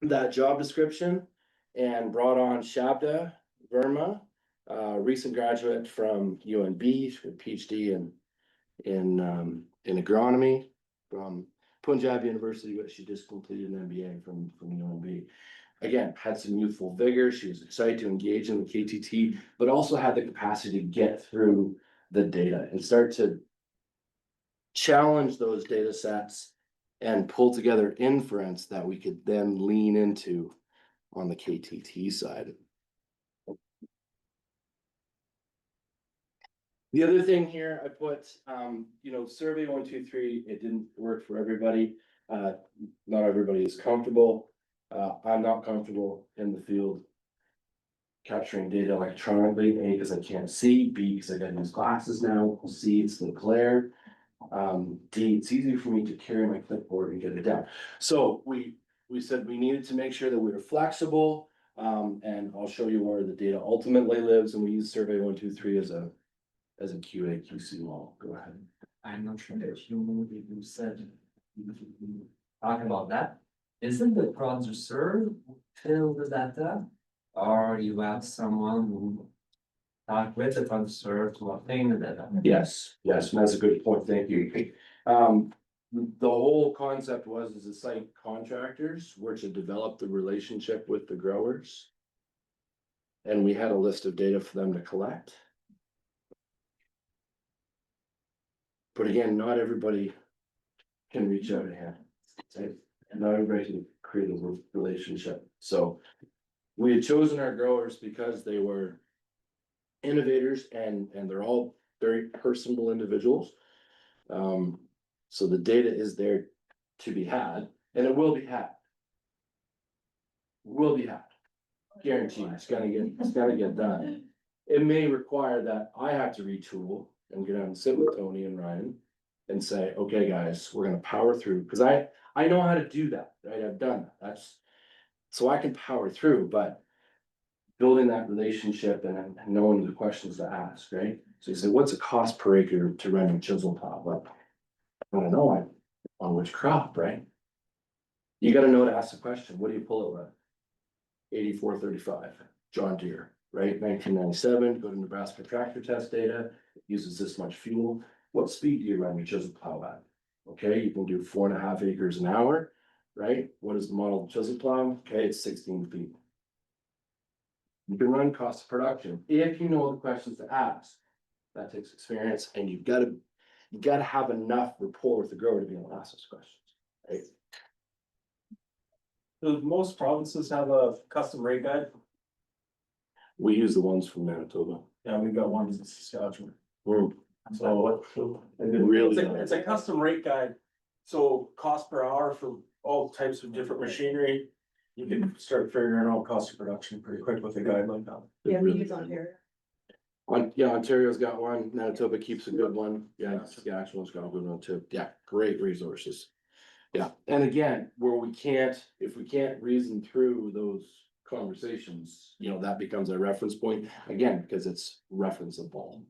that job description and brought on Shabda Verma, recent graduate from UNB, a PhD in agronomy from Punjab University, but she just completed an MBA from UNB. Again, had some youthful vigor. She was excited to engage in the KTT, but also had the capacity to get through the data and start to challenge those data sets and pull together inference that we could then lean into on the KTT side. The other thing here I put, you know, survey 1, 2, 3, it didn't work for everybody. Not everybody is comfortable. I'm not comfortable in the field capturing data electronically, A, because I can't see, B, because I got these glasses now, C, it's the glare. D, it's easier for me to carry my clipboard and get it down. So we said we needed to make sure that we were flexible, and I'll show you where the data ultimately lives, and we use survey 1, 2, 3 as a QA QC model. Go ahead. I'm not sure if you said talk about that. isn't the producer fill the data? Or you have someone who talk with the producer to obtain the data? Yes, yes, and that's a good point, thank you. The whole concept was is the site contractors were to develop the relationship with the growers. And we had a list of data for them to collect. But again, not everybody can reach out ahead. Right? And not everybody can create a relationship, so. We had chosen our growers because they were innovators and they're all very personable individuals. So the data is there to be had, and it will be had. Will be had. Guaranteed, it's gotta get done. It may require that I have to retool and get out and sit with Tony and Ryan. And say, okay, guys, we're gonna power through, cause I know how to do that, right? I've done that, that's. So I can power through, but. Building that relationship and knowing the questions to ask, right? So you say, what's the cost per acre to run a chisel plow? Well, I don't know, on which crop, right? You gotta know to ask the question, what do you pull it with? 8435, John Deere, right? 1997, go to Nebraska tractor test data, it uses this much fuel. What speed do you run your chisel plow at? Okay, you can do 4.5 acres an hour, right? What is the model chisel plow? Okay, it's 16 feet. You can run cost of production if you know the questions to ask. That takes experience, and you gotta have enough rapport with the grower to be able to ask those questions, right? Do most provinces have a custom rate guide? We use the ones from Manitoba. Yeah, we've got ones in Saskatchewan. Mm. So Really? it's a custom rate guide. So cost per hour for all types of different machinery. You can start figuring out cost of production pretty quick with a guide like that. Yeah, we use Ontario. Yeah, Ontario's got one, Manitoba keeps a good one, yeah, Saskatchewan's got a good one too, yeah, great resources. Yeah, and again, if we can't reason through those conversations, that becomes a reference point, again, because it's referenceable.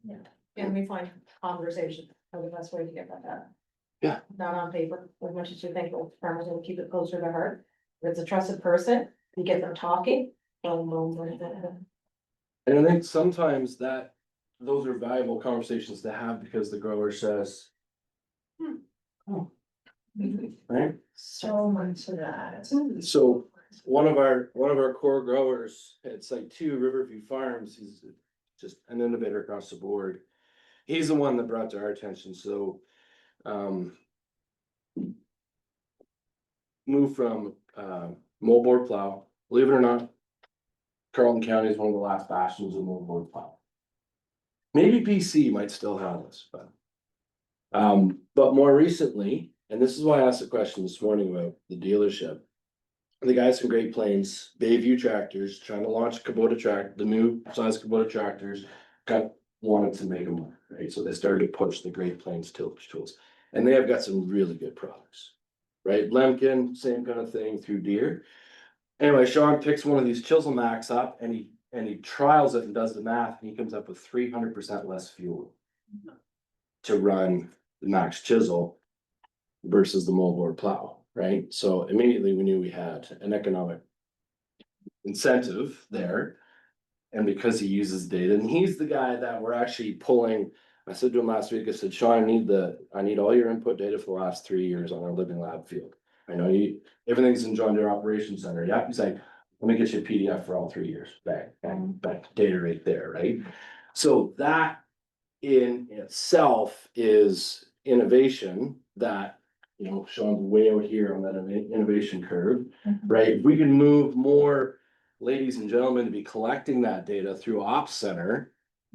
And we find conversation are the best way to get that done. Yeah. Not on paper, as much as you think, well, farmers will keep it closer to heart. If it's a trusted person, you get them talking. And I think sometimes those are valuable conversations to have because the grower says. Right? So much of that. So one of our core growers, it's like 2 Riverview Farms, he's just an innovator across the board. He's the one that brought to our attention, so. Move from moldboard plow, believe it or not. Carleton County is one of the last bastions of moldboard plow. Maybe BC might still have this, but more recently, and this is why I asked the question this morning about the dealership. The guys from Great Plains, Bayview Tractors, trying to launch the new size Kubota tractors, wanted to make them, right? So they started to push the Great Plains tillage tools, and they have got some really good products, right? Lemken, same kind of thing through Deere. Anyway, Sean picks one of these Chisel Max up and he trials it and does the math, and he comes up with 300% less fuel to run the Max Chisel versus the moldboard plow, right? So immediately we knew we had an economic incentive there. And because he uses data, and he's the guy that we're actually pulling. I said to him last week, I said, Sean, I need all your input data for the last 3 years on our living lab field. I know everything's in John Deere Operations Center. Yeah, he's like, let me get you a PDF for all 3 years. Bang, data right there, right? So that in itself is innovation that, Sean's way out here on that innovation curve, right? If we can move more ladies and gentlemen to be collecting that data through Ops Center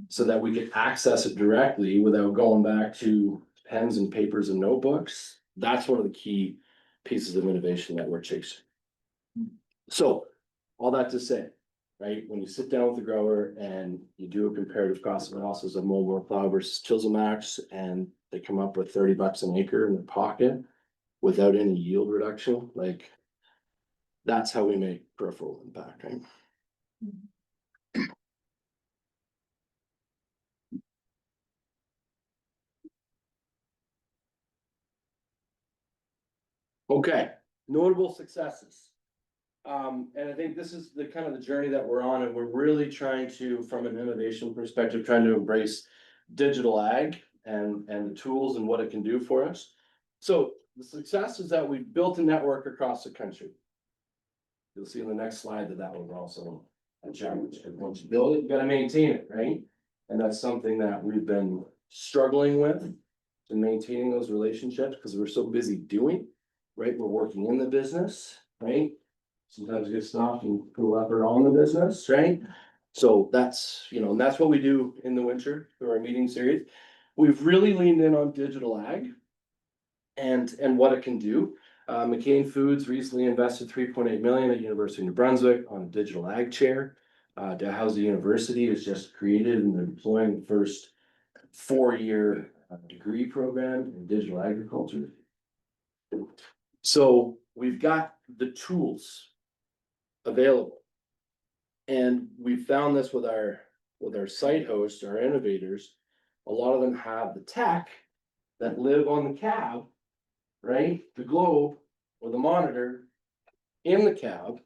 so that we can access it directly without going back to pens and papers and notebooks. That's one of the key pieces of innovation that we're chasing. So all that to say, right, when you sit down with the grower and you do a comparative cost analysis of moldboard plow versus Chisel Max, and they come up with $30 an acre in their pocket without any yield reduction, like that's how we make peripheral impact, right? Okay, notable successes. And I think this is the kind of the journey that we're on, and we're really trying to, from an innovation perspective, trying to embrace digital ag and the tools and what it can do for us. So the success is that we've built a network across the country. You'll see in the next slide that was also a challenge, because once you build it, you gotta maintain it, right? And that's something that we've been struggling with, in maintaining those relationships, because we're so busy doing, right? We're working in the business, right? Sometimes we get stopped and put a lever on the business, right? So that's, you know, and that's what we do in the winter through our meeting series. We've really leaned in on digital ag and what it can do. McCain Foods recently invested 3.8 million at University of New Brunswick on a digital ag chair. Dalhousie University has just created and they're deploying the first 4-year degree program in digital agriculture. So we've got the tools available. And we found this with our site hosts, our innovators. A lot of them have the tech that live on the cab, right? The globe or the monitor in the cab.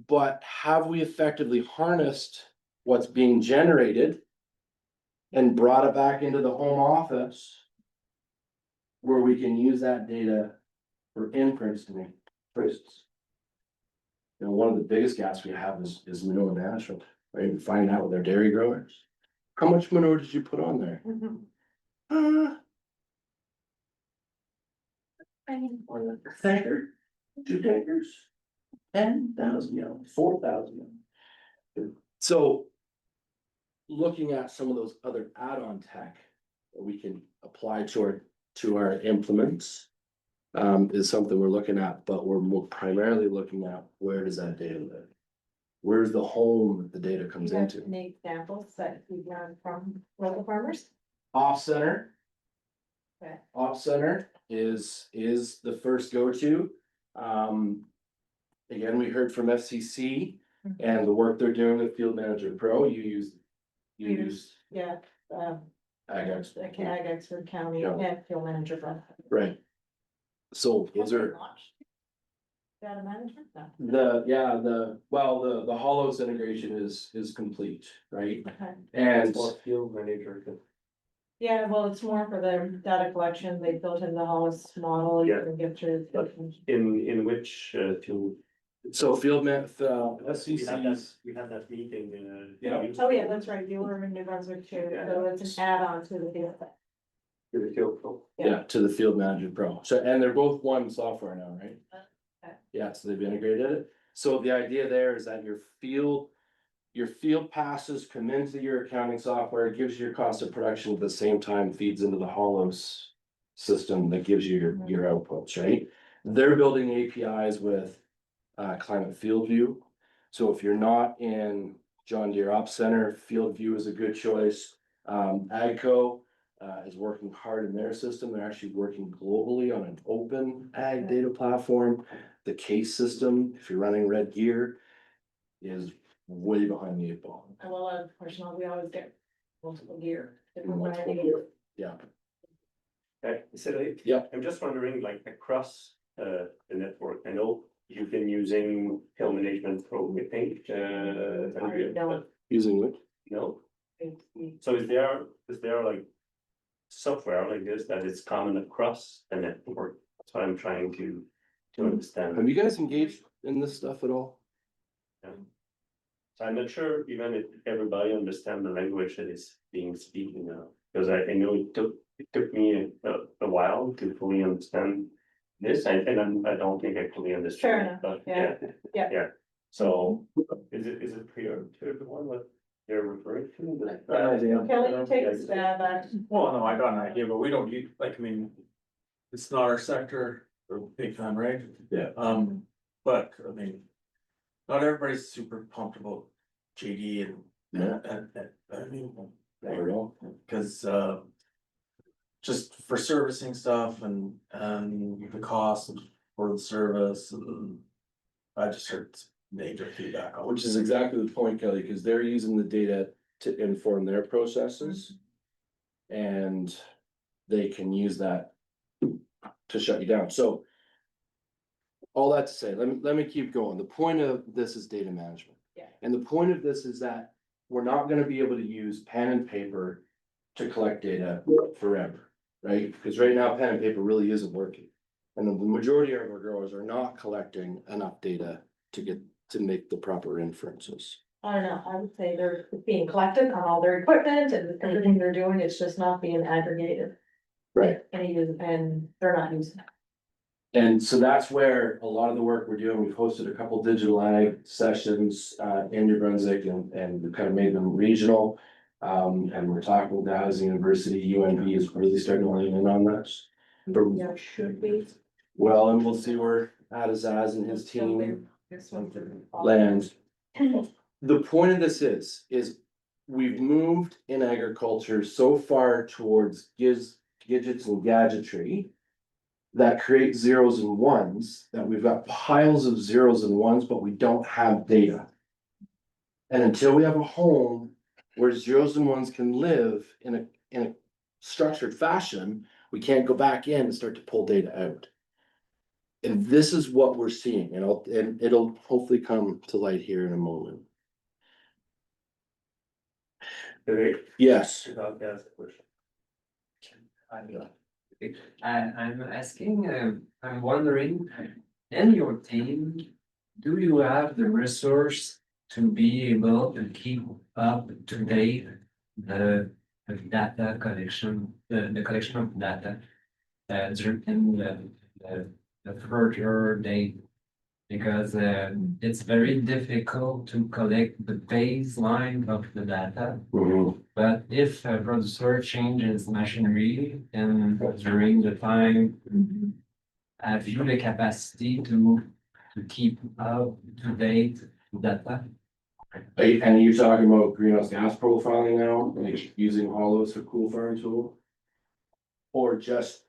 But have we effectively harnessed what's being generated and brought it back into the home office where we can use that data for imprints to make choices? You know, one of the biggest gaps we have is manure management, right? And finding out with our dairy growers. How much manure did you put on there? Tanker, 2 tankers, 10,000 4,000. So looking at some of those other add-on tech that we can apply to our implements is something we're looking at, but we're more primarily looking at where does that data live? Where's the home that the data comes You have into? any examples that you've learned from local farmers? Off center. Okay. Off center is the first go-to. Again, we heard from FCC and the work they're doing with Field Manager Pro. You use. Yeah, Ag Expert. the Ag Expert County Yeah. and Field Manager. Right. So those are Data management, no. the Hollows integration is complete, right? Okay. And Field manager. Yeah, well, it's more for the data collection. They built in the Hollis model. You Yeah. can get through. In which, field? so SCC's. We had that meeting, Yeah. Oh, yeah, that's right. You were in New Brunswick too. So it's an add-on to the field. To the field pro. Yeah, to the Field Manager Pro. So, and they're both one software now, right? Okay. Yeah, so they've integrated it. So the idea there is that your field passes come into your accounting software, it gives you your cost of production at the same time feeds into the Hollows system that gives you your outputs, right? They're building APIs with Climate Field View. So if you're not in John Deere Ops Center, Field View is a good choice. AGCO is working hard in their system. They're actually working globally on an open ag data platform. The case system, if you're running Red Gear, is way behind the 8 ball. Well, of course, not. We always get multiple gear. Multiple gear. Yeah. Okay, so Yeah. I'm just wondering, like, across the network, I know you've been using Field Management Pro, I think, Using which? no? So is there like software like this that is common across the network? That's what I'm trying to understand. Have you guys engaged in this stuff at all? Yeah. So I'm not sure even if everybody understands the language that is being spoken now, because I know it took me a while to fully understand this, and I don't think I fully understood. Fair it, enough, but yeah. yeah. So is it clear to everyone what they're referring to? Kelly, you take a stab at. Well, no, I got an idea, but we don't need, like, I mean, it's not our sector or big time, right? Yeah. But I mean, not everybody's super comfortable JD and, I mean, Not at all. cause, just for servicing stuff and the cost for the service, and I just heard major feedback on. Which is exactly the point, Kelly, because they're using the data to inform their processes. And they can use that to shut you down. So all that to say, let me keep going. The point of this is data management. Yeah. And the point of this is that we're not gonna be able to use pen and paper to collect data forever, right? Because right now, pen and paper really isn't working. And the majority of our growers are not collecting enough data to make the proper inferences. I don't know, I would say they're being collected on all their equipment and everything they're doing, it's just not being aggregated. Right. And they're not using it. And so that's where a lot of the work we're doing, we've hosted a couple digital ag sessions in New Brunswick and we've kind of made them regional. And we're talking with the Housing University, UNB is really starting to lean in on this. Yeah, should be. Well, and we'll see where Adazaz and his team lands. The point of this is we've moved in agriculture so far towards gadgets and gadgetry that create zeros and ones, that we've got piles of zeros and ones, but we don't have data. And until we have a home where zeros and ones can live in a structured fashion, we can't go back in and start to pull data out. And this is what we're seeing, and it'll hopefully come to light here in a moment. Yes. I'm asking, I'm wondering, in your team, do you have the resource to be able to keep up to date the data collection, the collection of data during the further date? Because it's very difficult to collect the baseline of the data. But if a producer changes machinery and during the time, have you the capacity to keep up to date data? And you're talking about greenhouse gas profiling now, like using hollows for cool farm tool? Or just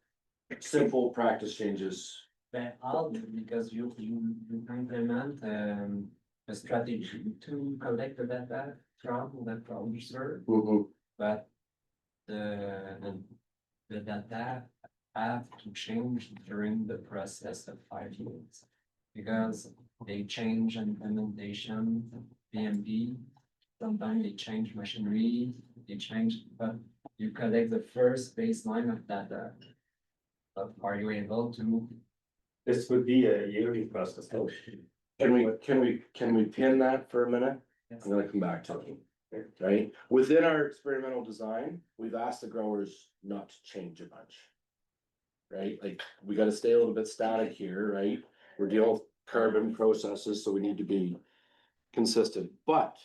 simple practice changes? All because you implement a strategy to collect the data from the producer. But the data have to change during the process of 5 years. Because they change implementation, PMP, sometimes they change machinery, but you collect the first baseline of data. But are you able to? This would be a yearly process. Can we pin that for a minute? I'm gonna come back to it, right? Within our experimental design, we've asked the growers not to change a bunch. Right, like, we gotta stay a little bit static here, right? We're dealing with carbon processes, so we need to be consistent, but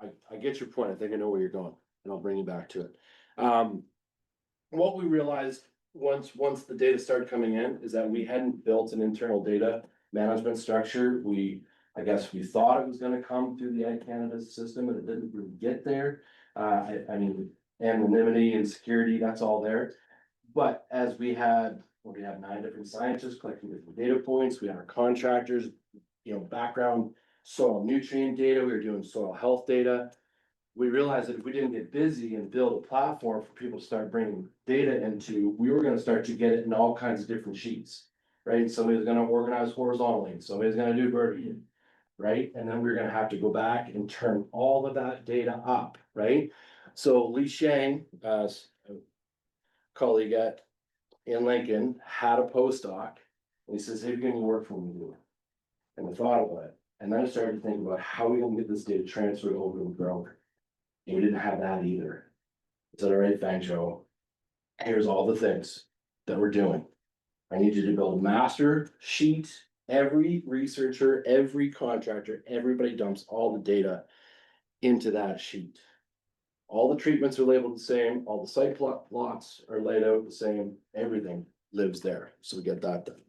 I get your point. I think I know where you're going, and I'll bring you back to it. What we realized once the data started coming in is that we hadn't built an internal data management structure. I guess we thought it was gonna come through the Ag Canada system, and it didn't really get there. I mean, anonymity and security, that's all there. But as we have 9 different scientists collecting different data points, we had our contractors, background soil nutrient data, we were doing soil health data. We realized that if we didn't get busy and build a platform for people to start bringing data into, we were gonna start to get it in all kinds of different sheets. Right, somebody's gonna organize horizontally, somebody's gonna do vertically, right? And then we're gonna have to go back and turn all of that data up, right? So Li Shang, colleague in Lincoln, had a postdoc, and he says, hey, can you work for me? And I thought about it, and then I started to think about how we gonna get this data transferred over to the grower. And we didn't have that either. I said, all right, Fang Zhou, here's all the things that we're doing. I need you to build a master sheet. Every researcher, every contractor, everybody dumps all the data into that sheet. All the treatments are labeled the same, all the site plots are laid out the same, everything lives there, so we get that done.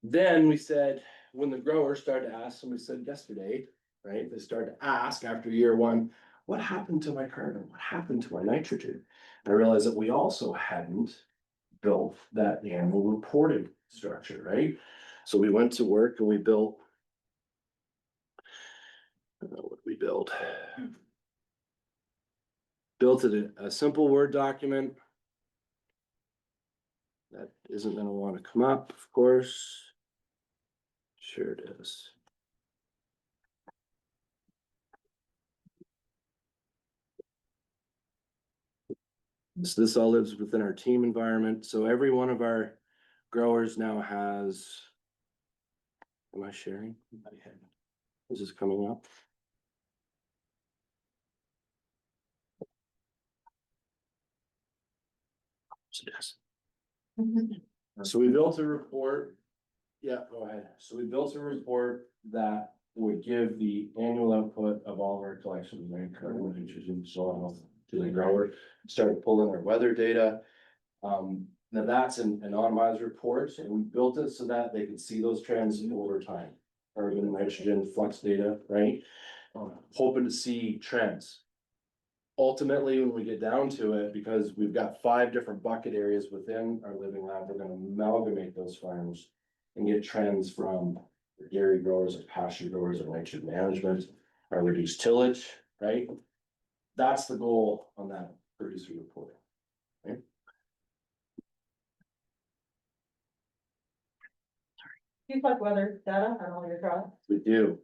Then we said, when the growers started to ask, somebody said yesterday, right, they started to ask after year 1, what happened to my carbon, what happened to my nitrogen? And I realized that we also hadn't built that annual reporting structure, right? So we went to work and we built, what did we build? Built it in a simple Word document. That isn't gonna wanna come up, of course. Sure it is. So this all lives within our team environment, so every one of our growers now has. Am I sharing? Is this coming up? Yes. So we built a report. Yeah, go ahead. So we built a report that would give the annual output of all of our collections, right? Carbon, nitrogen, soil to the grower, started pulling our weather data. Now that's an anonymized report, and we built it so that they could see those trends over time. Carbon, nitrogen, flux data, right? Hoping to see trends. Ultimately, when we get down to it, because we've got 5 different bucket areas within our living lab, we're gonna amalgamate those farms and get trends from our dairy growers, our pasture growers, our nitrogen management, our reduced tillage, right? That's the goal on that producer report. Right? Do you collect weather data on all your crops? We do.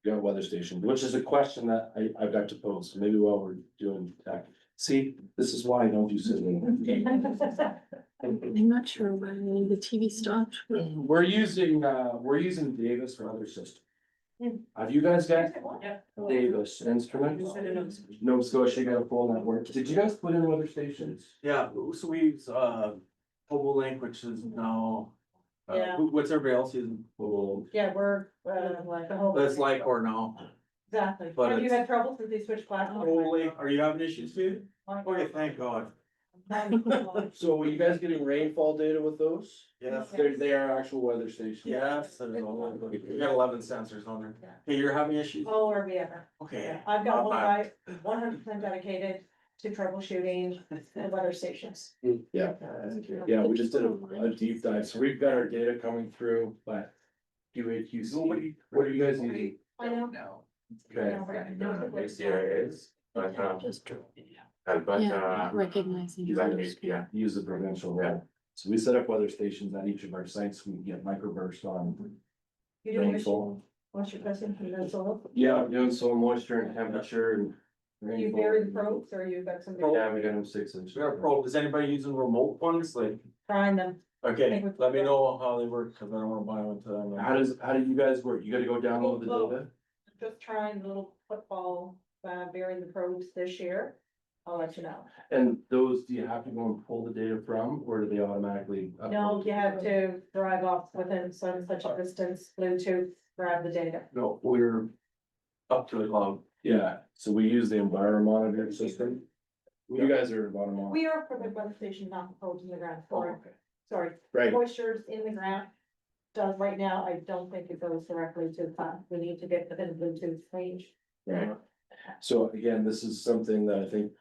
We got weather station, which is a question that I've got to pose, maybe while we're doing tech. See, this is why I don't do sitting. I'm not sure why the TV stopped. We're using Davis for other systems. Have you guys got Davis Instruments? Nova Scotia got a full network. Did you guys put in weather stations? Yeah, so we use, Mobile Link, which is now, Yeah. what's everybody else using? Yeah, we're, like the whole. That's like or now. Exactly. But Have you it's- had trouble since they switched platforms? Mobile Link, are you having issues too? Okay, thank God. So are you guys getting rainfall data with those? Yes. They are actual weather stations. Yes, we got 11 sensors on there. Hey, you're having issues? Oh, where we ever. Okay. Yeah, I've got one guy 100% dedicated to troubleshooting the weather stations. Yeah, yeah, we just did a deep dive, so we've got our data coming through, but. QAQC, what are you guys using? I know. No. Okay. ACRS, but, Yeah, recognizing. yeah. Use the provincial, yeah. So we set up weather stations at each of our sites, we can get microburst on You do rainfall. what's your question from the soil? Yeah, I'm doing soil moisture and temperature and. You rainfall. vary the probes or you got somebody Yeah, we got them 6 inches. We got a probe. Is anybody using remote ones? Like, trying them? okay, let me know how they work, cause I don't wanna buy one till How do you guys work? You gotta go download the data? Just trying the little football, varying the probes this year. I'll let you know. And those, do you have to go and pull the data from, or do they automatically? No, you have to drive off within such a distance, Bluetooth, grab the data. No, we're, up to it. yeah, so we use the environment monitoring system. You guys are environment monitor. We are for the weather station, not the probes in the ground, sorry, okay. sorry. Right. Moisture's in the ground. Does right now, I don't think it goes directly to the plant. We need to get within Bluetooth range. Right. So again, this is something that I think.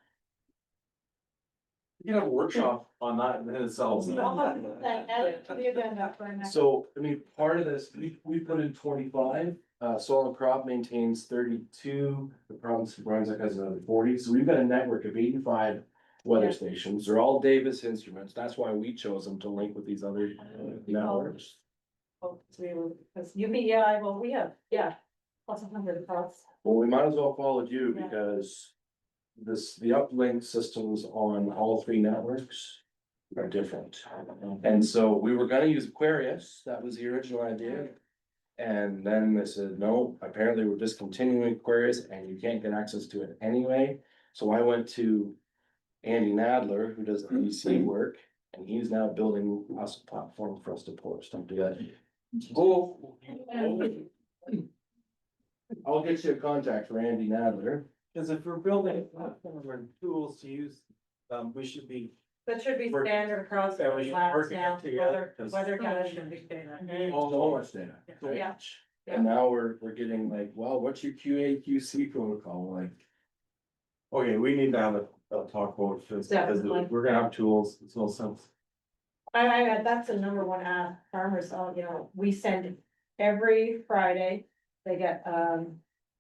You can have a workshop on that in itself. Add it to the agenda for next. So, I mean, part of this, we put in 25, soil and crop maintains 32, the province of Brunswick has another 40, so we've got a network of 85 weather Yeah. stations, they're all Davis Instruments, that's why we chose them to link with these other networks. Oh, because UBI, well, we have, yeah, plus 100 across. Well, we might as well follow you Yeah. because the uplink systems on all 3 networks are different. And so we were gonna use Aquarius, that was the original idea. And then they said, no, apparently we're discontinuing Aquarius and you can't get access to it anyway. So I went to Andy Nadler, who does the EC work, and he's now building us a platform for us to pull our stuff together. Oh. I'll get you a contact for Andy Nadler. Cause if we're building a platform and tools to use, we should be. That should be standard across Yeah, the we should labs work it now, together, 'cause- weather data should be standard. So much data. so Yeah. much. And now we're getting like, well, what's your QA/QC protocol like? Okay, we need to have a talk about this, because Definitely. we're gonna have tools, it's no sense. That's the number one farmers, we send every Friday, they get,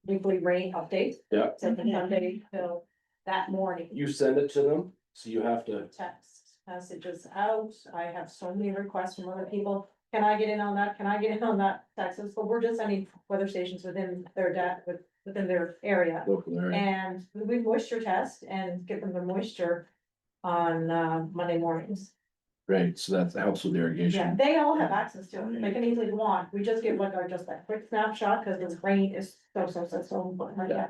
weekly rain updates. Yeah. So from Sunday till that morning. You send it to them, so you have to, Text messages out. I have so many requests from other people. can I get in on that? Can I get in on that taxes? But we're just sending weather stations within their within their area. Local area. And we moisture test and get them the moisture on Monday mornings. Right, so that helps with Yeah, irrigation. they all have access to it. They can easily go on. We just give like our just that quick snapshot because this rain is so. Yeah.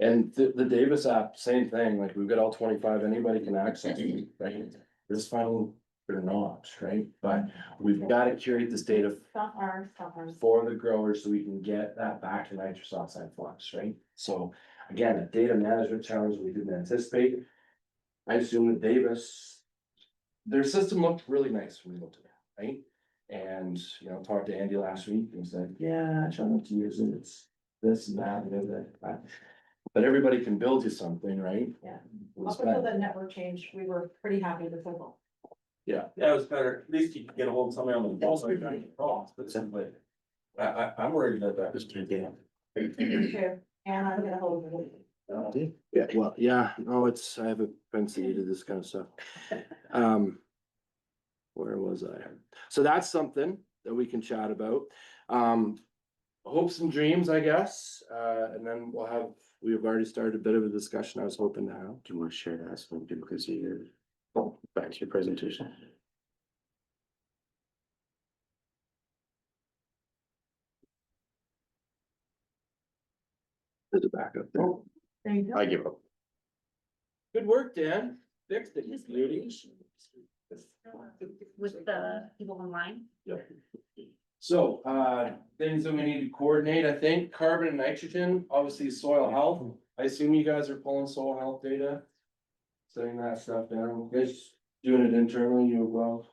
And the Davis app, same thing, like we've got all 25, anybody can access it, right? We're just finding they're not, right? But we've got to curate this data Some are. for the growers so we can get that back to nitrous oxide flux, right? So again, a data management challenge we didn't anticipate. I assume that Davis, their system looked really nice when we looked at it, right? And, talked to Andy last week and said, yeah, I try not to use it, it's this and that and that. But everybody can build you something, right? Yeah. Up until the network change, we were pretty happy with it. Yeah. Yeah, it was better, at least you could get a hold of somebody on the phone, so you're not getting calls, but simply. I'm worried about that. Just can't get And I'm gonna hold it. Yeah, well, yeah, no, I have a propensity to this kind of stuff. Where was I? So that's something that we can chat about. Hopes and dreams, I guess, and then we've already started a bit of a discussion I was hoping to have. Do you want to share that so people can see your, back to your presentation? There's a backup there. There you go. I give up. Good work, Dan. Fixed it, beauty. With the people online. So, things that we need to coordinate, I think, carbon and nitrogen, obviously soil health. I assume you guys are pulling soil health data. Setting that stuff down, you guys doing it internally, you well,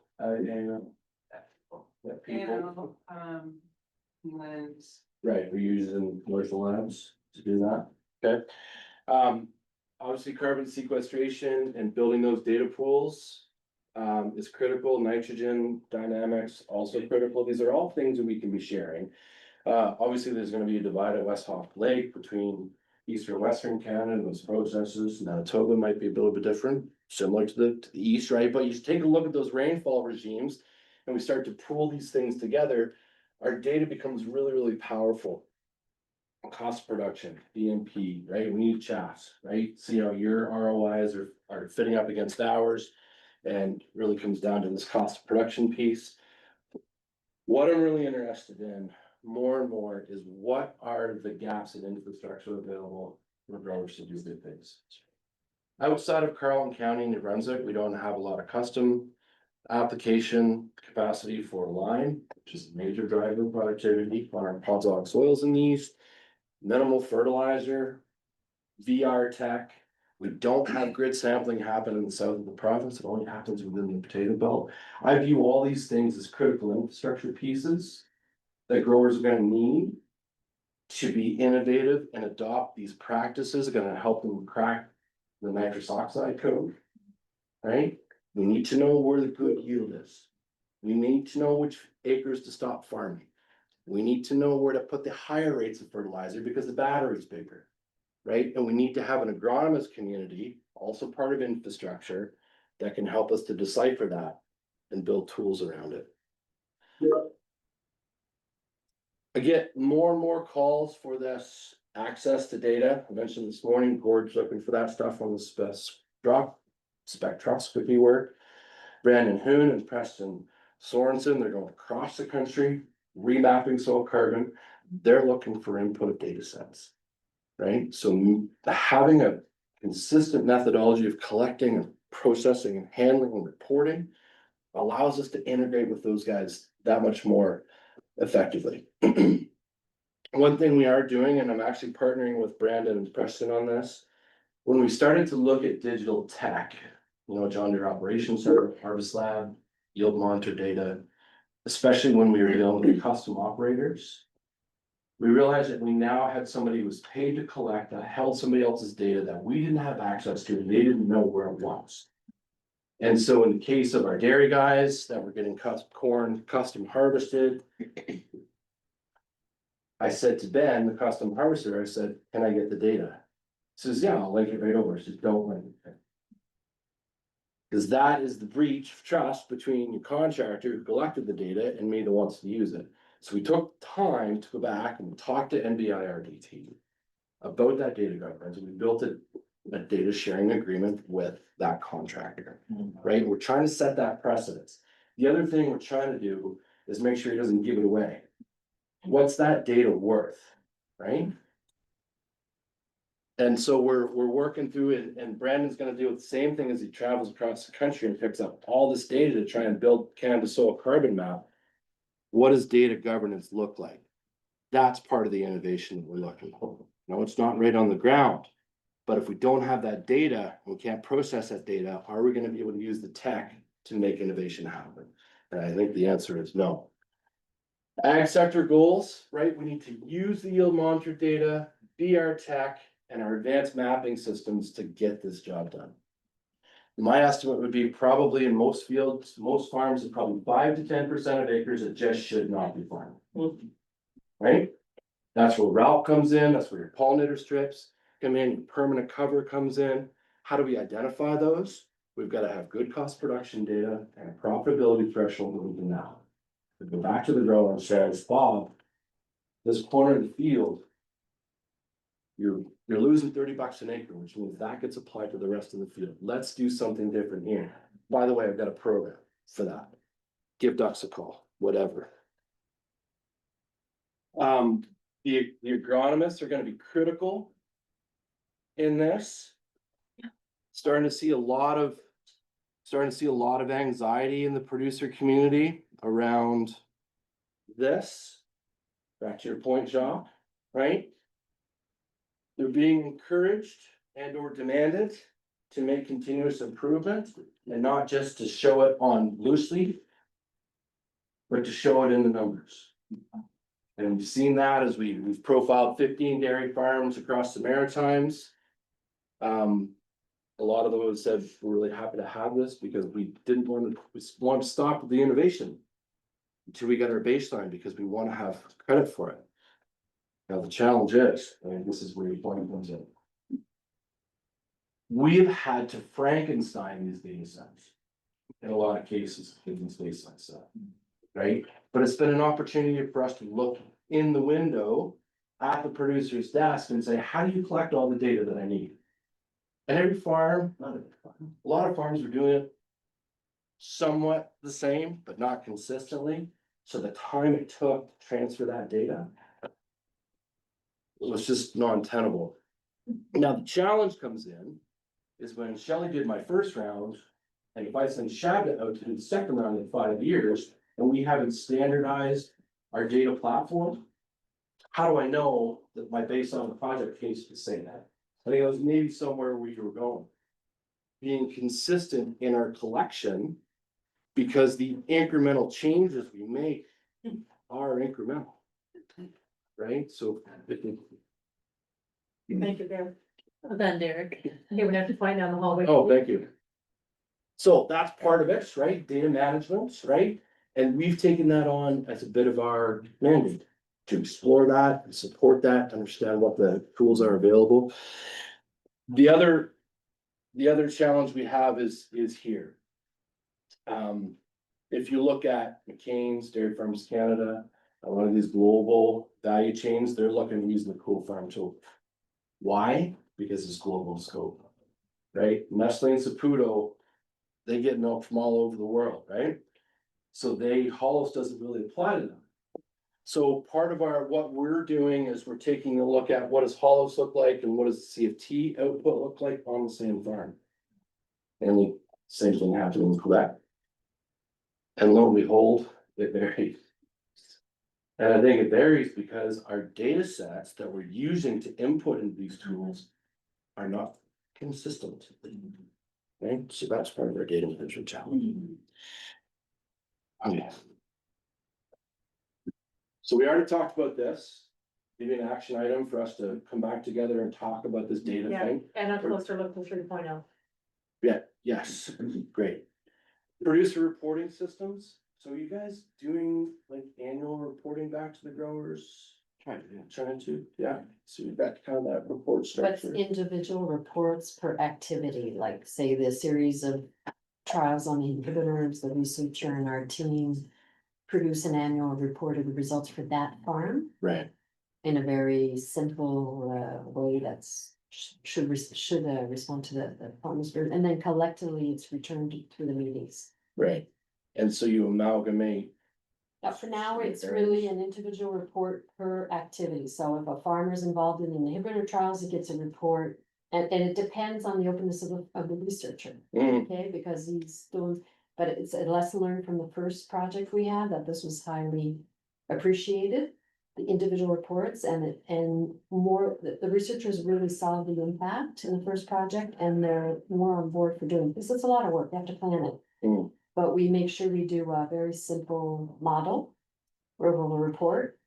people. Right, we're using commercial labs to do that, okay? Obviously carbon sequestration and building those data pools. Is critical, nitrogen dynamics also critical, these are all things that we can be sharing. Obviously, there's gonna be a divide at West Hawk Lake between eastern, western Canada, those processes, Manitoba might be a little bit different, similar to the east, right? But you take a look at those rainfall regimes, and we start to pool these things together, our data becomes really, really powerful. Cost of production, DMP, right? We need chaffs, right? See how your ROIs are fitting up against ours. And really comes down to this cost of production piece. What I'm really interested in more and more is what are the gaps in infrastructure available for growers to do good things. Outside of Carleton County, New Brunswick, we don't have a lot of custom application capacity for lime, which is a major driver of productivity on our podzol soils in the east. Minimal fertilizer, VR tech. We don't have grid sampling happen in the south of the province, it only happens within the potato belt. I view all these things as critical infrastructure pieces that growers are gonna need to be innovative and adopt these practices, are gonna help them crack the nitrous oxide code. Right? We need to know where the good yield is. We need to know which acres to stop farming. We need to know where to put the higher rates of fertilizer because the battery's bigger. Right? And we need to have an agronomist community, also part of infrastructure, that can help us to decipher that and build tools around it. I get more and more calls for this access to data. I mentioned this morning, Gord's looking for that stuff on the spectroscopy work. Brandon Hoon and Preston Sorensen, they're going across the country, remapping soil carbon. They're looking for input of data sets. Right, so having a consistent methodology of collecting and processing and handling and reporting allows us to integrate with those guys that much more effectively. One thing we are doing, and I'm actually partnering with Brandon and Preston on this, when we started to look at digital tech, John Deere Operations Center, Harvest Lab, yield monitor data, especially when we were dealing with custom operators. We realized that we now had somebody who was paid to collect, that held somebody else's data that we didn't have access to, and they didn't know where it was. And so in the case of our dairy guys that were getting corn custom harvested, I said to Ben, the custom harvester, I said, can I get the data? He says, yeah, I'll link it right over. I said, don't link it. Cause that is the breach of trust between your contractor who collected the data and me that wants to use it. So we took time to go back and talk to NBIRDT about that data governance, and we built a data sharing agreement with that contractor, right? We're trying to set that precedence. The other thing we're trying to do is make sure he doesn't give it away. What's that data worth, right? And so we're working through it, and Brandon's gonna do the same thing as he travels across the country and picks up all this data to try and build Canada Soil Carbon Map. What does data governance look like? That's part of the innovation that we're looking for. No, it's not right on the ground. But if we don't have that data, we can't process that data, are we gonna be able to use the tech to make innovation happen? And I think the answer is no. Ag sector goals, right? We need to use the yield monitor data, be our tech, and our advanced mapping systems to get this job done. My estimate would be probably in most fields, most farms, is probably 5 to 10% of acres that just should not be farmed. Right? That's where Ralph comes in, that's where your pollinator strips come in, your permanent cover comes in. How do we identify those? We've got to have good cost production data and a profitability threshold moving now. We go back to the grower and says, Bob, this corner of the field, you're losing $30 an acre, which means that gets applied to the rest of the field. Let's do something different here. By the way, I've got a program for that. Give ducks a call, whatever. The agronomists are gonna be critical in this. Starting to see a lot of anxiety in the producer community around this. Back to your point, Jean, right? They're being encouraged and or demanded to make continuous improvement and not just to show it on loosely, but to show it in the numbers. And we've seen that as we've profiled 15 dairy farms across the Maritimes. A lot of them have said we're really happy to have this because we want to stop the innovation until we get our baseline, because we want to have credit for it. Now, the challenge is, and this is where your point comes in. We've had to Frankenstein these data sets in a lot of cases, in these baseline stuff, right? But it's been an opportunity for us to look in the window at the producer's desk and say, how do you collect all the data that I need? And every farm, not every farm, a lot of farms are doing it somewhat the same, but not consistently. So the time it took to transfer that data, it was just non-tenable. Now, the challenge comes in is when Shelley did my first round, and if I send Shabda out to do the second round in 5 years, and we haven't standardized our data platform, how do I know that my baseline on the project case is saying that? I think it was maybe somewhere where you were going. Being consistent in our collection, because the incremental changes we make are incremental. Right? So. Thank you, Derek. Well done, Derek. Okay, we have to find down the hallway. Oh, thank you. So that's part of it, right? Data management, right? And we've taken that on as a bit of our mandate to explore that and support that, understand what the tools are available. The other challenge we have is here. If you look at McCain's, Dairy Farms Canada, a lot of these global value chains, they're looking at using the Cool Farm tool. Why? Because it's global scope, right? Nestle and Saputo, they get milk from all over the world, right? So Holos doesn't really apply to them. So part of what we're doing is we're taking a look at what does Holos look like and what does the CFT output look like on the same farm. And the same thing happened in Quebec. And lo and behold, it varies. And I think it varies because our data sets that we're using to input into these tools are not consistent. Right? So that's part of our data management challenge. Okay. So we already talked about this, maybe an action item for us to come back together and talk about this data Yeah, thing. and a closer look to 3.0. Yeah, yes, great. Producer reporting systems. So you guys doing like annual reporting back to the growers? Trying to, yeah. So you've got kind of that report What's structure. individual reports per activity, like say the series of trials on the inhibitors, the researcher and our team produce an annual report of the results for that farm Right. in a very simple way that's should respond to the farmer's group, and then collectively it's returned through the meetings. Right. And so you amalgamate. But for now, it's really an individual report per activity, so if a farmer is involved in the inhibitor trials, it gets a report. And it depends on the openness of the researcher, okay, because he's doing, but it's a lesson learned from the first project we had, that this was highly appreciated. The individual reports and more, the researchers really saw the impact in the first project, and they're more on board for doing this. It's a lot of work, you have to plan it. But we make sure we do a very simple model, where we'll report,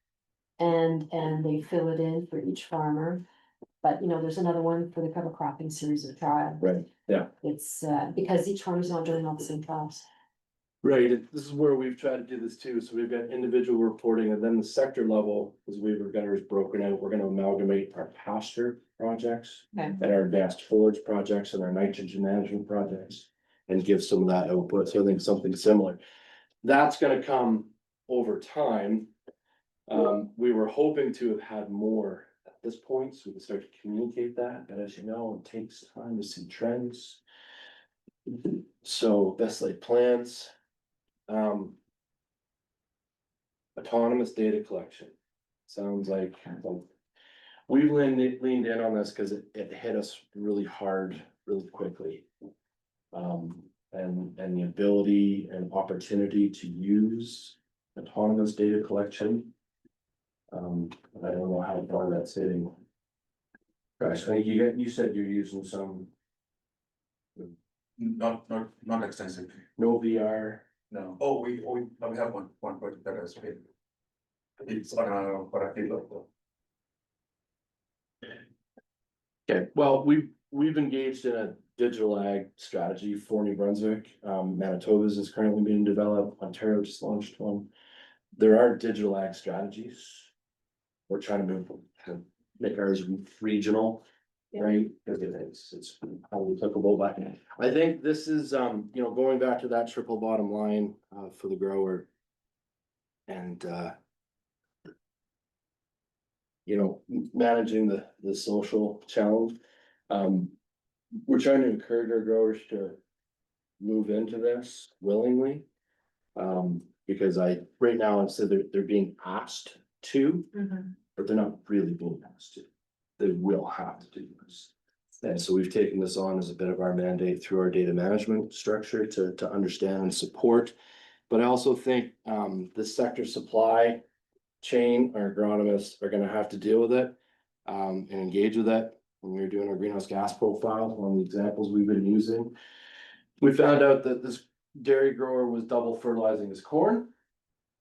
and they fill it in for each farmer. But, you know, there's another one for the cover cropping series of trial. Right, yeah. It's, because each farmer's not doing all the same trials. Right, and this is where we've tried to do this too, so we've got individual reporting, and then the sector level, as Weaver Gunner is broken out, we're gonna amalgamate our pasture projects. Okay. And our advanced forage projects and our nitrogen management projects, and give some of that output, so I think something similar. That's gonna come over time. We were hoping to have had more at this point, so we can start to communicate that, but as you know, it takes time to see trends. So best laid plans. Autonomous data collection. Sounds like we've leaned in on this because it hit us really hard, really quickly. And the ability and opportunity to use autonomous data collection. I don't know how far that's hitting. Gosh, I think you said you're using some. Not extensively. No VR. No. Oh, we have one project that has been. It's on a field. Okay, well, we've engaged in a digital ag strategy for New Brunswick. Manitoba's is currently being developed. Ontario just launched one. There are digital ag strategies. We're trying to make ours regional, right? Because it's highly applicable, but I think this is, you know, going back to that triple bottom line, for the grower. And, you know, managing the social challenge. We're trying to encourage our growers to move into this willingly. Because right now, instead they're being asked to, but they're not really being asked to. They will have to do this. And so we've taken this on as a bit of our mandate through our data management structure to understand and support. But I also think, the sector supply chain, our agronomists are gonna have to deal with it, and engage with it. When we were doing our greenhouse gas profile, one of the examples we've been using, we found out that this dairy grower was double fertilizing his corn.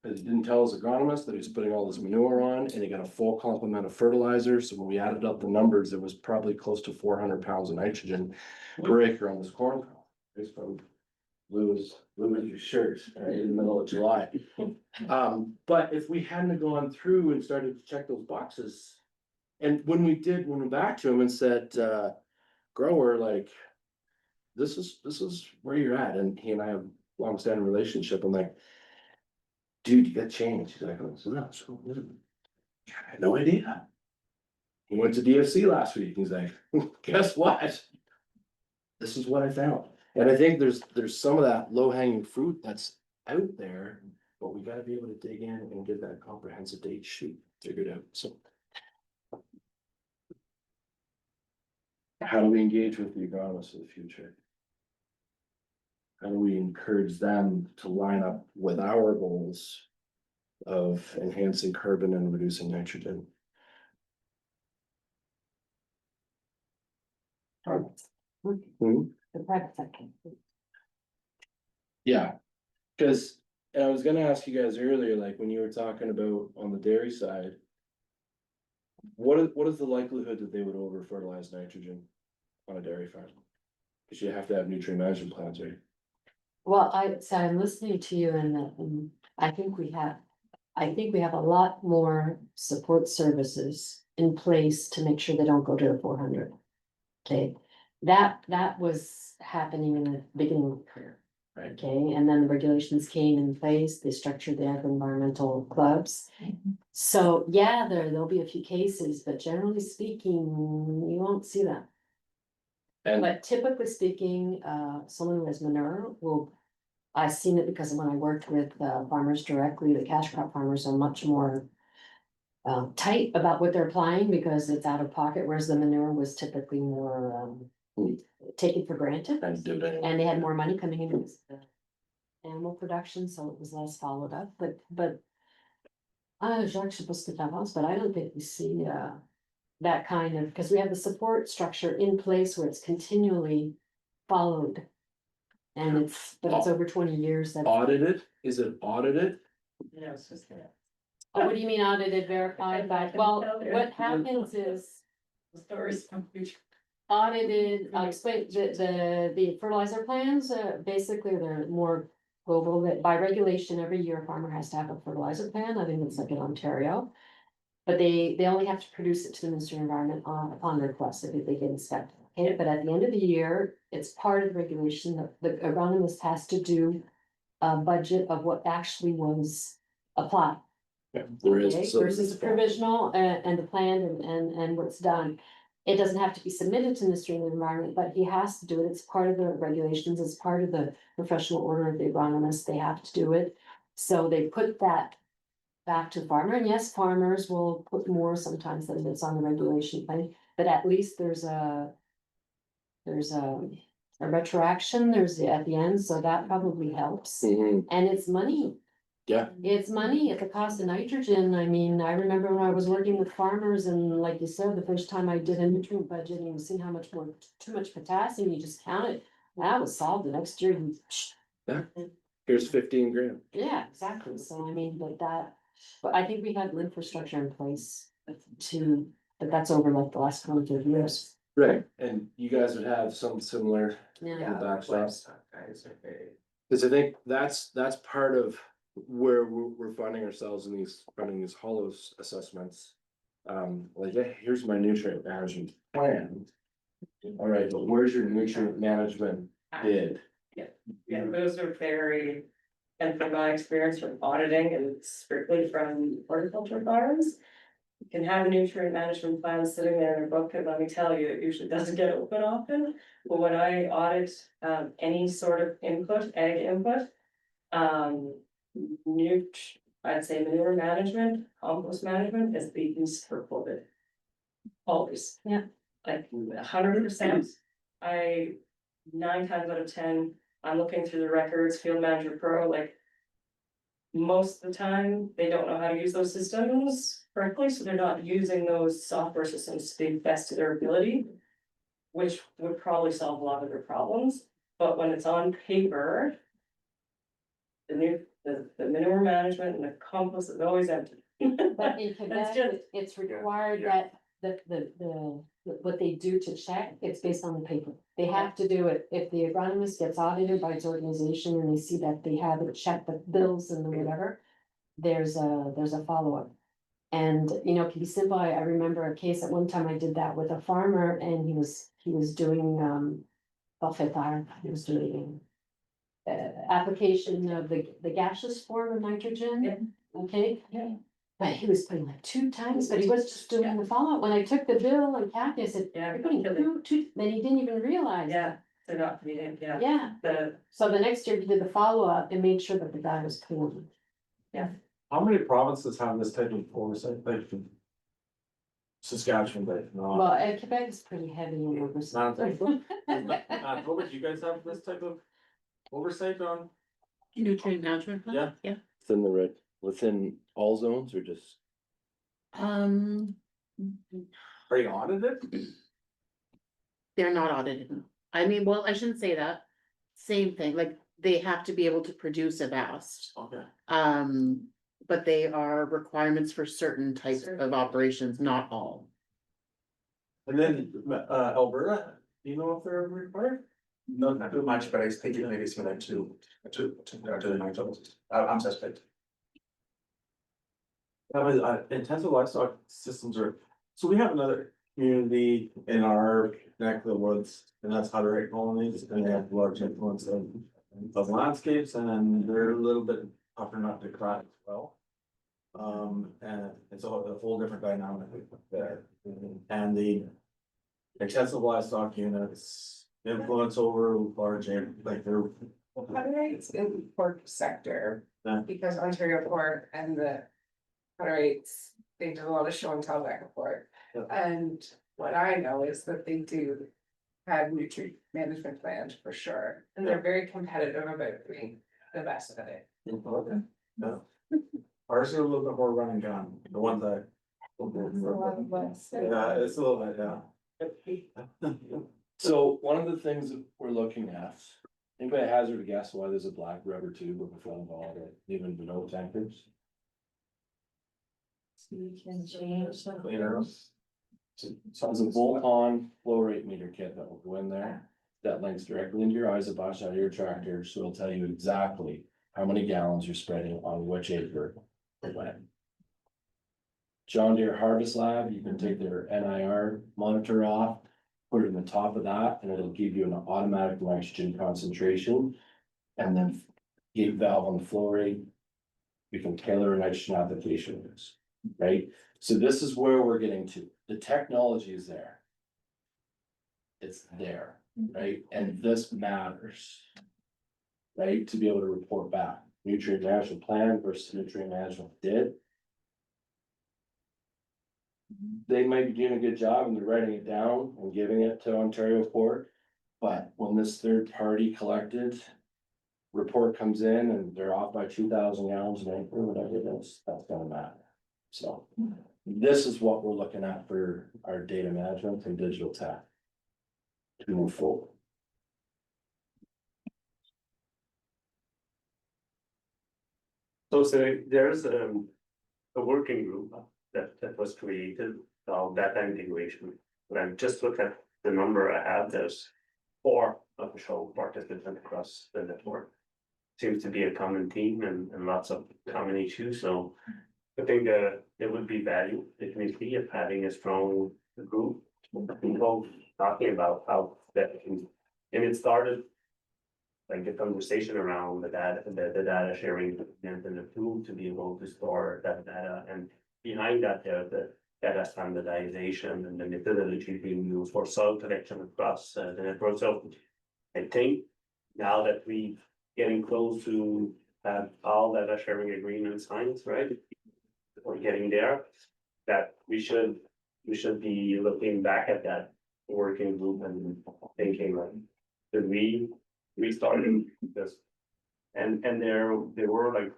Because he didn't tell his agronomist that he was putting all this manure on, and he got a full complement of fertilizer, so when we added up the numbers, it was probably close to 400 pounds of nitrogen per acre on this corn. It's from blue as your shirt, right, in the middle of July. But if we hadn't gone through and started to check those boxes, and when we went back to him and said, grower, like, this is where you're at, and he and I have a long-standing relationship, I'm like, dude, you got changed. He's like, I had no idea. He went to DFC last week. He's like, guess what? This is what I found. And I think there's some of that low hanging fruit that's out there, but we gotta be able to dig in and get that comprehensive data sheet figured out. So. How do we engage with the agronomists of the future? How do we encourage them to line up with our goals of enhancing carbon and reducing nitrogen? The private sector. Yeah, because, and I was gonna ask you guys earlier, like when you were talking about on the dairy side. What is the likelihood that they would over fertilize nitrogen on a dairy farm? Because you have to have nutrient management plans, right? Well, I'm listening to you and I think we have a lot more support services in place to make sure they don't go to the 400. Okay, that was happening in the beginning of the career. Okay, and then the regulations came in place, they structured the environmental clubs. So, yeah, there'll be a few cases, but generally speaking, you won't see that. And But typically speaking, someone who has manure will, I've seen it because when I worked with farmers directly, the cash crop farmers are much more tight about what they're applying because it's out of pocket, whereas the manure was typically more taken for granted. And they had more money coming in with the animal production, so it was less followed up, but Jacques, je sais pas ce que t'en penses, but I don't think we see that kind of, because we have the support structure in place where it's continually followed. And but it's over 20 years that. audited, is it audited? Yeah, it's just that. Oh, what do you mean audited, verified by, well, what happens is Stories from future. audited, I'll explain, the fertilizer plans, basically they're more global, that by regulation, every year a farmer has to have a fertilizer plan, I think it's like in Ontario. But they only have to produce it to the Ministry of Environment upon request if they get inspected. Okay, but at the end of the year, it's part of the regulation that the agronomist has to do a budget of what actually was applied. There is. Okay, versus the provisional and the plan and what's done. It doesn't have to be submitted to the Ministry of the Environment, but he has to do it. It's part of the regulations, it's part of the professional order of the agronomist. They have to do it. So they put that back to farmer, and yes, farmers will put more sometimes than it's on the regulation plan, but at least there's a retroaction, at the end, so that probably helps. Mhm. And it's money. Yeah. It's money at the cost of nitrogen. I mean, I remember when I was working with farmers and like you said, the first time I did a nutrient budget and you seen how much more, too much potassium, you just count it. That was solved the next year. Here's 15 grand. Yeah, exactly. So I mean, but I think we had infrastructure in place but that's over like the last 20 years. Right, and you guys would have some similar Yeah. backstops. Cause I think that's part of where we're finding ourselves in running these hollows assessments. Like, yeah, here's my nutrient management plan. All right, but where's your nutrient management bid? Yeah, those are very, and from my experience from auditing and strictly from horticulture farms. You can have a nutrient management plan sitting there in a book, and let me tell you, it usually doesn't get open often. But when I audit any sort of input, ag input. I'd say manure management, compost management is the least reported. Always. Yeah. Like 100%. 9 times out of 10, I'm looking through the records, Field Manager Pro, like. Most of the time, they don't know how to use those systems correctly, so they're not using those software systems to the best of their ability. Which would probably solve a lot of their problems, but when it's on paper. The manure management and the compost is always empty. But in Quebec, it's required that what they do to check, it's based on the paper. They have to do it. If the agronomist gets audited by its organization and they see that they have it checked, the bills and the whatever, there's a follow-up. And, you know, it can be simple. I remember a case at one time I did that with a farmer and he was doing, he was doing application of the gaseous form of nitrogen, okay? Yeah. But he was putting like 2 times, but he was just doing the follow-up. When I took the bill and Kathy, I said, Yeah, you're putting two, then he didn't even realize. Yeah, they're not meeting, yeah. Yeah, so the next year he did the follow-up and made sure that the guy was clean. How many provinces have this type of oversight, like Saskatchewan, but not? Well, Quebec is pretty heavy in oversight. What would you guys have this type of oversight on? Nutrient management plan? Yeah. Yeah. Within all zones or just? Are you audited? They're not audited. I mean, well, I shouldn't say that. Same thing, like they have to be able to produce a VAST. Okay. But they are requirements for certain types of operations, not all. And then Alberta, do you know if they're required? Not too much, but I think it is similar to the nitrogen. I'm suspect. Intensive livestock systems so we have another community in our neck of the woods, and that's Hutterite colonies, and they have large influence the landscapes and they're a little bit tougher nut to crack as well. And it's a whole different dynamic there. And the extensive livestock units influence over large, like they're. Moderates in the pork sector, Yeah. because Ontario Pork and the moderates, they do a lot of show and tell back and forth. Yeah. And what I know is that they do have nutrient management plans for sure, and they're very competitive about doing the best of it. No. Ours are a little bit more run and gun, the ones that. Yeah, it's a little bit, yeah. So one of the things that we're looking at, anybody hazard a guess why there's a black rubber tube with a film ball that even below tankers? So you can change the. Cleaner. So it's a bolt-on flow rate meter kit that will go in there. That links directly into your isobush out of your tractor, so it'll tell you exactly how many gallons you're spreading on which acre and when. John Deere Harvest Lab, you can take their NIR monitor off, put it in the top of that, and it'll give you an automatic nitrogen concentration. And then gate valve on the flow rate. We can tailor a nitrogen application, right? So this is where we're getting to. The technology is there. It's there, right? And this matters. Right, to be able to report back, nutrient management plan versus nutrient management did. They might be doing a good job and they're writing it down and giving it to Ontario Port. But when this third party collected report comes in and they're off by 2,000 gallons an acre, whatever it is, that's gonna matter. So this is what we're looking at for our data management and digital tech to move forward. So there's a working group that was created, data integration. When I just look at the number I have, there's 4 official participants across the network. Seems to be a common theme and lots of common issues, so I think there would be value definitely of having a strong group of people talking about how that can, and it started like the conversation around the data sharing and the tool to be able to store that data, and behind that, there's the data standardization and the methodology being used for soil collection across the network. So I think now that we getting close to have all data sharing agreements signed, right? We're getting there, that we should be looking back at that working group and thinking like, did we started this? And there were like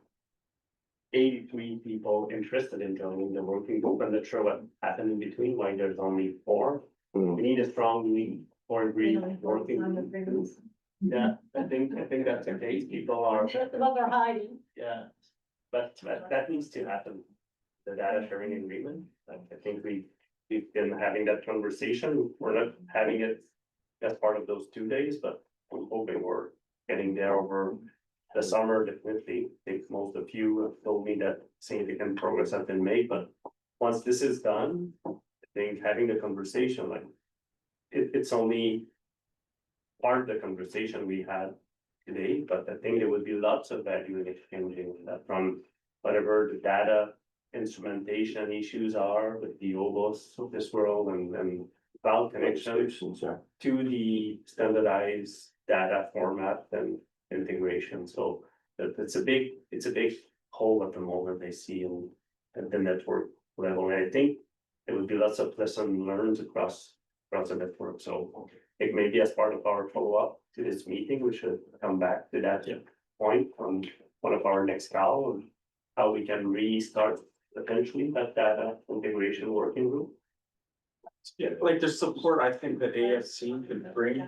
83 people interested in joining the working group. I'm not sure what happened in between, why there's only 4. We need a strong lead for agreement working group. Yeah, I think that's the case. People are. Well, they're hiding. Yeah, but that needs to happen. The data sharing agreement, like, I think we've been having that conversation. We're not having it as part of those 2 days, but I'm hoping we're getting there over the summer. Definitely, I think most of you have told me that significant progress has been made, but once this is done, I think having the conversation, like, it's only part of the conversation we had today, but I think there would be lots of value in exchanging that from whatever the data instrumentation issues are with the OBOS of this world and cloud connections to the standardized data format and integration. So it's a big hole at the moment I see at the network level. And I think there would be lots of lessons learned across the network. So it may be as part of our follow-up to this meeting, we should come back to that point on one of our next call and how we can restart potentially that data integration working group. Yeah, like there's support I think that AFC could bring.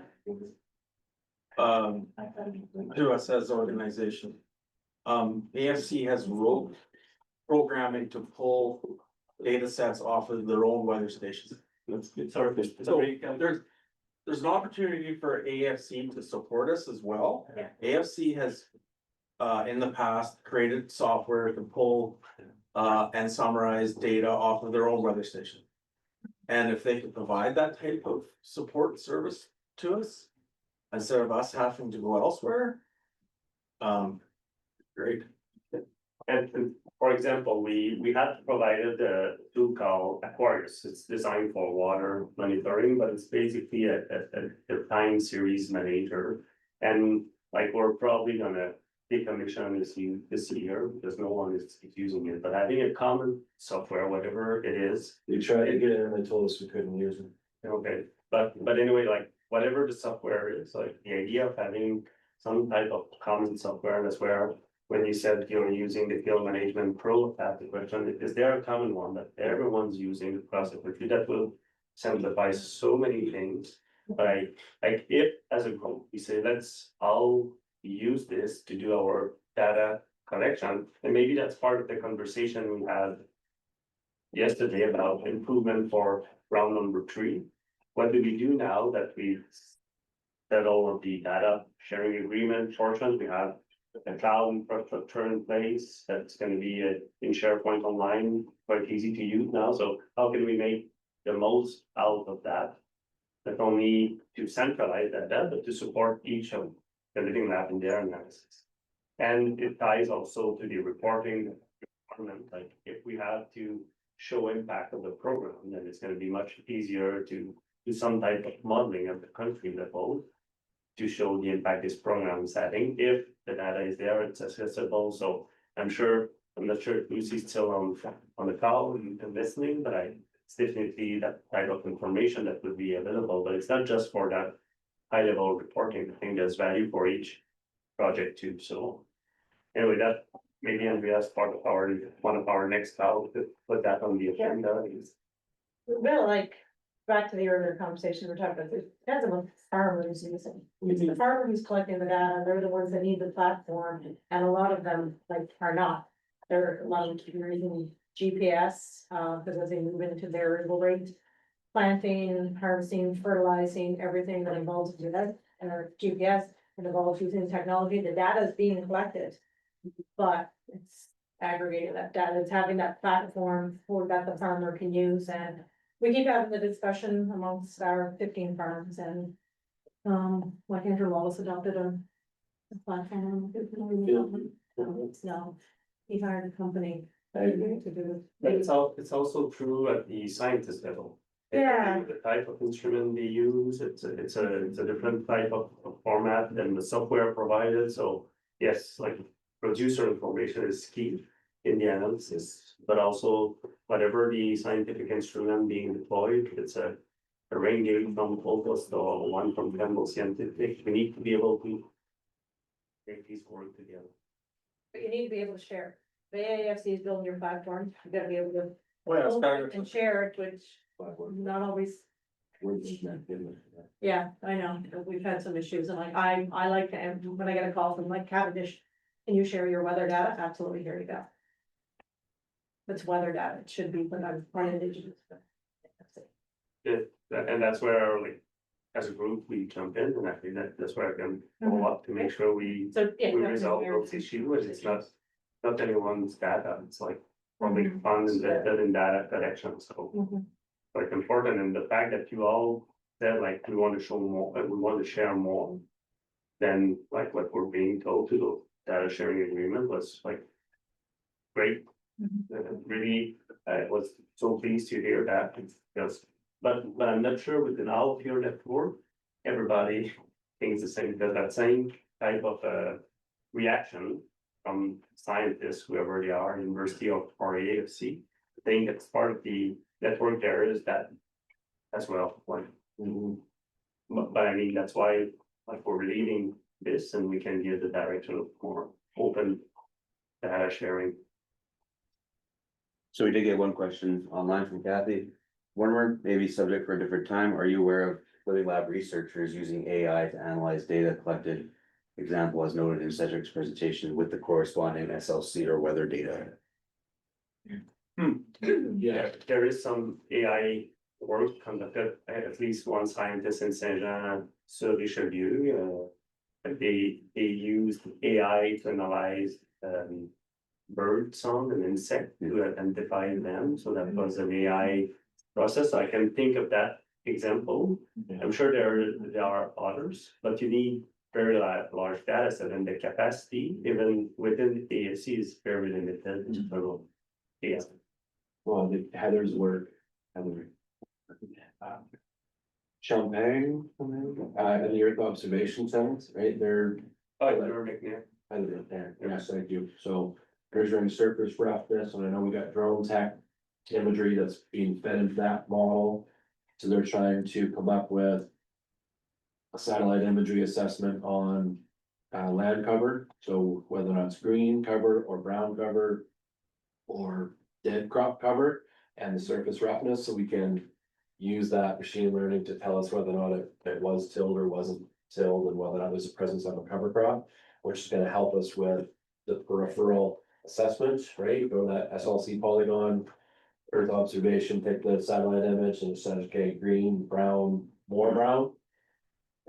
To us as an organization. AFC has programming to pull data sets off of their own weather stations. There's an opportunity for AFC to support us as well. Yeah. AFC has in the past created software to pull and summarize data off of their own weather station. And if they could provide that type of support service to us, instead of us having to go elsewhere, Great. And for example, we had provided a tool called Aquarius. It's designed for water monitoring, but it's basically a time series manager. And like, we're probably gonna decommission this year because no one is using it, but having a common software, whatever it is. We tried to get it and they told us we couldn't use it. Okay, but anyway, like, whatever the software is, like, the idea of having some type of common software, that's where. When you said you're using the Field Management Pro, ask the question, is there a common one that everyone's using across the country that will simplify so many things? Like if as a group, we say, let's all use this to do our data collection, and maybe that's part of the conversation we had yesterday about improvement for round number 3. What do we do now that we've set all of the data sharing agreement portions? We have a cloud infrastructure in place that's gonna be in SharePoint Online, quite easy to use now. So how can we make the most out of that? Not only to centralize that data, but to support each of the Living Lab in their analysis. And it ties also to the reporting requirement. Like, if we have to show impact of the program, then it's gonna be much easier to do some type of modeling at the country level to show the impact this program is having. If the data is there, it's accessible. So I'm not sure if Lucy's still on the call and listening, but it's definitely that type of information that would be available, but it's not just for that high level reporting. I think there's value for each project too. So anyway, that maybe Andrea's part of one of our next call to put that on the agenda. Well, like, back to the earlier conversation we're talking about, it depends on what farmers using. It's the farmer who's collecting the data, they're the ones that need the platform, and a lot of them, like, are not. There are a lot of them using GPS, because as they move into variable rate planting, harvesting, fertilizing, everything that involves that, GPS, and involves using technology, the data is being collected. But it's aggregating that data, it's having that platform for that the farmer can use, and we keep having the discussion amongst our 15 farms, and like Andrew Wallace adopted a platform. No, he hired a company to do But it. it's also true at the scientist level. Yeah. The type of instrument they use, it's a different type of format than the software provided, so yes, like, producer information is key in the analysis, but also whatever the scientific instrument being deployed, it's a rain gauge from Focus or one from Campbell Scientific, we need to be able to make these work together. But you need to be able to share. The AAFC is building your platform, you gotta be able to. Well, it's build better. it and share it, which not always, yeah, I know, we've had some issues, and like, I like to, when I get a call from like Cavendish, can you share your weather data? Absolutely, here you go. It's weather data, it should be, but I'm part indigenous. Yeah, and that's where, like, as a group, we jump in, and I think that's where I can follow up to make sure we So, yeah. resolve those issues, and it's not anyone's data, it's like public funds invested in data collection, so. Like, important, and the fact that you all said, like, we want to show more, we want to share more. Than like what we're being told to do, data sharing agreement was like. Great. Really, I was so pleased to hear that, because, but I'm not sure within all of your network, everybody thinks the same, because that same type of reaction. From scientists, whoever they are, University or AFC, I think that's part of the network there is that. As well, like, but I mean, that's why, like, we're leading this, and we can give the direction of more open data sharing. So we did get one question online from Kathy. One more, maybe subject for a different time. Are you aware of Living Lab researchers using AI to analyze data collected? Example as noted in Cedric's presentation with the corresponding SLC or weather data. Yeah, there is some AI work conducted, at least one scientist in Saint-Jean, sur Richelieu. They used AI to analyze bird sound and insect to identify them, so that was an AI process. I can think of that example. I'm sure there are others, but you need very large data set, and the capacity, even within the ASC, is very limited in terms of. Yeah, Well, Heather's work, Heather. Champagne, and the Earth Observation Centers, right, they're. oh, you're making it. I live up there, yes, I do, so measuring surface roughness, and I know we got drone tech imagery that's being fed into that model. So they're trying to come up with a satellite imagery assessment on land cover, so whether or not it's green cover or brown cover or dead crop cover and the surface roughness, so we can use that machine learning to tell us whether or not it was tilled or wasn't tilled and whether or not there's a presence of a cover crop, which is gonna help us with the peripheral assessment, right? Go to that SLC polygon, Earth observation, take the satellite image and it says, okay, green, brown, more brown.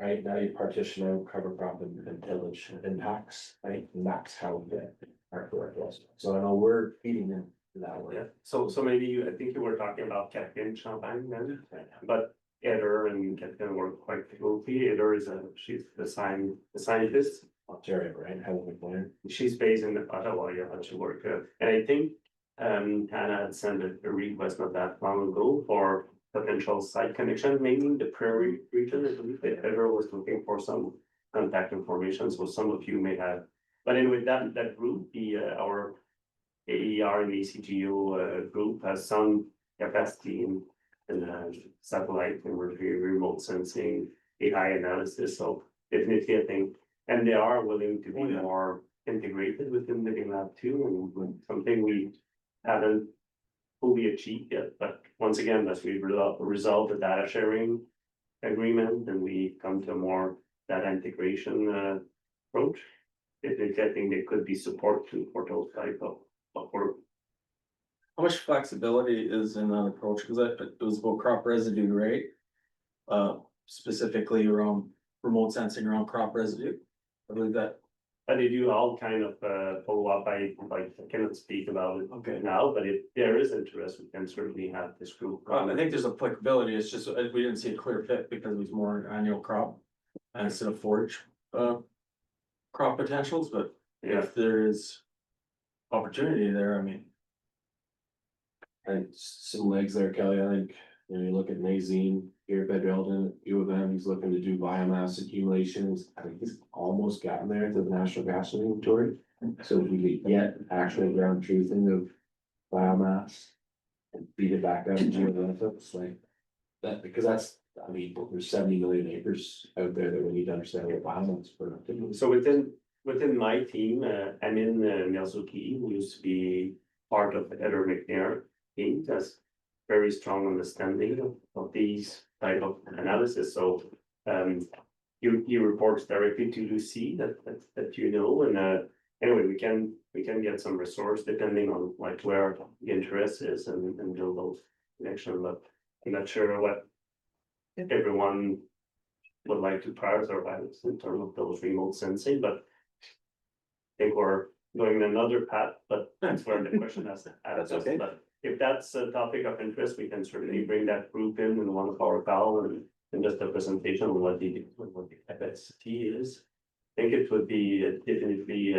Right, now you partition out cover crop and tillage impacts, right? And that's how we get our correct loss. So I know we're feeding into that one. Yeah, so maybe I think you were talking about Catherine Champagne then, but Heather and Catherine work quite closely. Heather she's the scientist. Ontario, right? Heather McLean. She's based in Ottawa, yeah, but she work, and I think, Hannah had sent a request not that long ago for potential site connection, mainly in the prairie region. I believe that Heather was looking for some contact information, so some of you may have. But anyway, that group, our AER and ACGO group has some capacity in satellite imagery, remote sensing, AI analysis, so definitely I think, and they are willing to be more integrated within Living Lab too, and something we haven't fully achieved yet, but once again, as we resolve the data sharing agreement, and we come to a more data integration approach, I think there could be support too for those type of work. How much flexibility is in that approach? Cause it was about crop residue, right? Specifically around remote sensing around crop residue. I believe that. But they do all kind of follow up. I cannot speak about it now, but if there is interest, we can certainly have this group. I think there's applicability. It's just, we didn't see a clear fit because it was more annual crop. And instead of forage, crop potentials, but if there is opportunity there, I mean. And some legs there, Kelly, I think, you know, you look at Nazine here at Bedrelton, U of M, he's looking to do biomass accumulations. I think he's almost gotten there to the National Gas Inventory. So if we could get actual ground truthing of biomass and feed it back out to geobenefits, like that, because that's, I mean, there's 70 million acres out there that we need to understand what biomass productivity. So within my team, I'm in Miyazuki, who used to be part of the Heather McNair team, has very strong understanding of these type of analysis. So he reports directly to Lucy that you know, and anyway, we can get some resource depending on like where the interest is and build those connections. But I'm not sure what everyone would like to prioritize in terms of those remote sensing, but I think we're going another path, but that's where the question has to add. Okay. But if that's a topic of interest, we can certainly bring that group in one of our call and just a presentation on what the capacity is. I think it would be definitely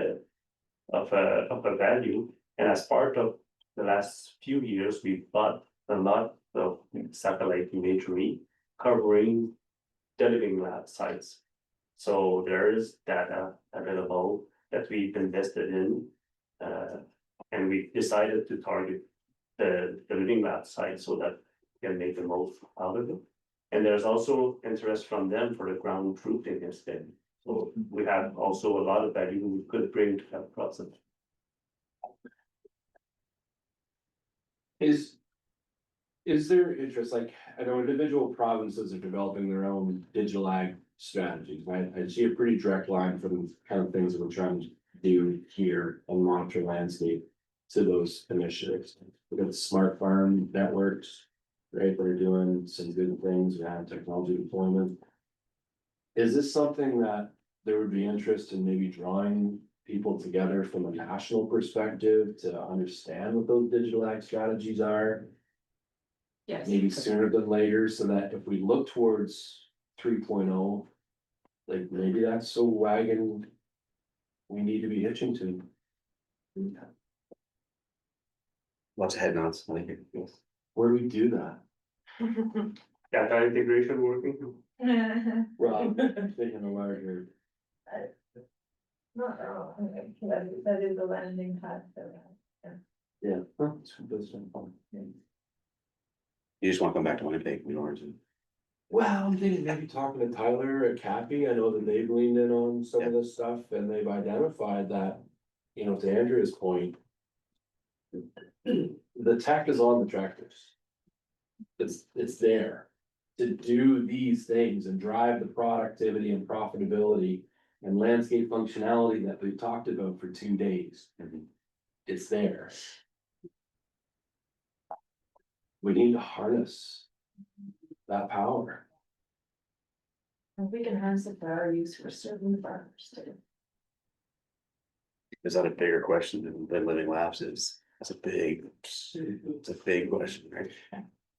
of a value. And as part of the last few years, we bought a lot of satellite imagery covering the Living Lab sites. So there is data available that we've invested in, and we decided to target the Living Lab site so that we can make the most out of it. And there's also interest from them for the ground truthing instead. So we have also a lot of value we could bring to that process. Is there interest, like, I know individual provinces are developing their own digital ag strategies, right? I see a pretty direct line from the kind of things that we're trying to do here and monitor landscape to those initiatives. We've got the smart farm networks, right? They're doing some good things around technology deployment. Is this something that there would be interest in maybe drawing people together from a national perspective to understand what those digital ag strategies are? Yes. Maybe sooner than later, so that if we look towards 3.0, Like, maybe that's a wagon we need to be hitching to. Lots of head nods. I like it. Where do we do that? Data integration working. Rob, taking a larger. Not wrong, that is a landing pad, so. Yeah. That's fun. You just want to come back to Winnipeg, we don't to. Well, I'm thinking maybe talking to Tyler at Cappy, I know that they've leaned in on some of this stuff and they've identified that, you know, to Andrea's point. The tech is on the tractors. It's there to do these things and drive the productivity and profitability and landscape functionality that we've talked about for 2 days. It's there. We need to harness that power. And we can harness it for our use for certain farmers too. Is that a bigger question than living labs is? It's a big question, right?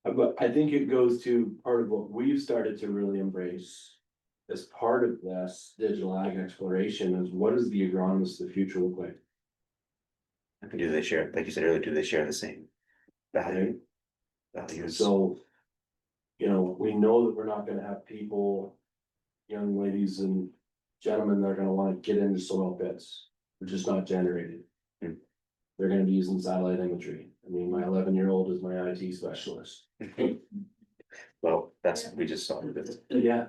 But I think it goes to part of what we've started to really embrace as part of this digital ag exploration is what does the agronomist of the future look like? Do they share, like you said earlier, do they share the same value? Values. So, you know, we know that we're not gonna have people, young ladies and gentlemen that are gonna wanna get into soil bits, which is not generated. They're gonna be using satellite imagery. I mean, my 11-year-old is my IT specialist. Well, that's, we just started it. Yeah.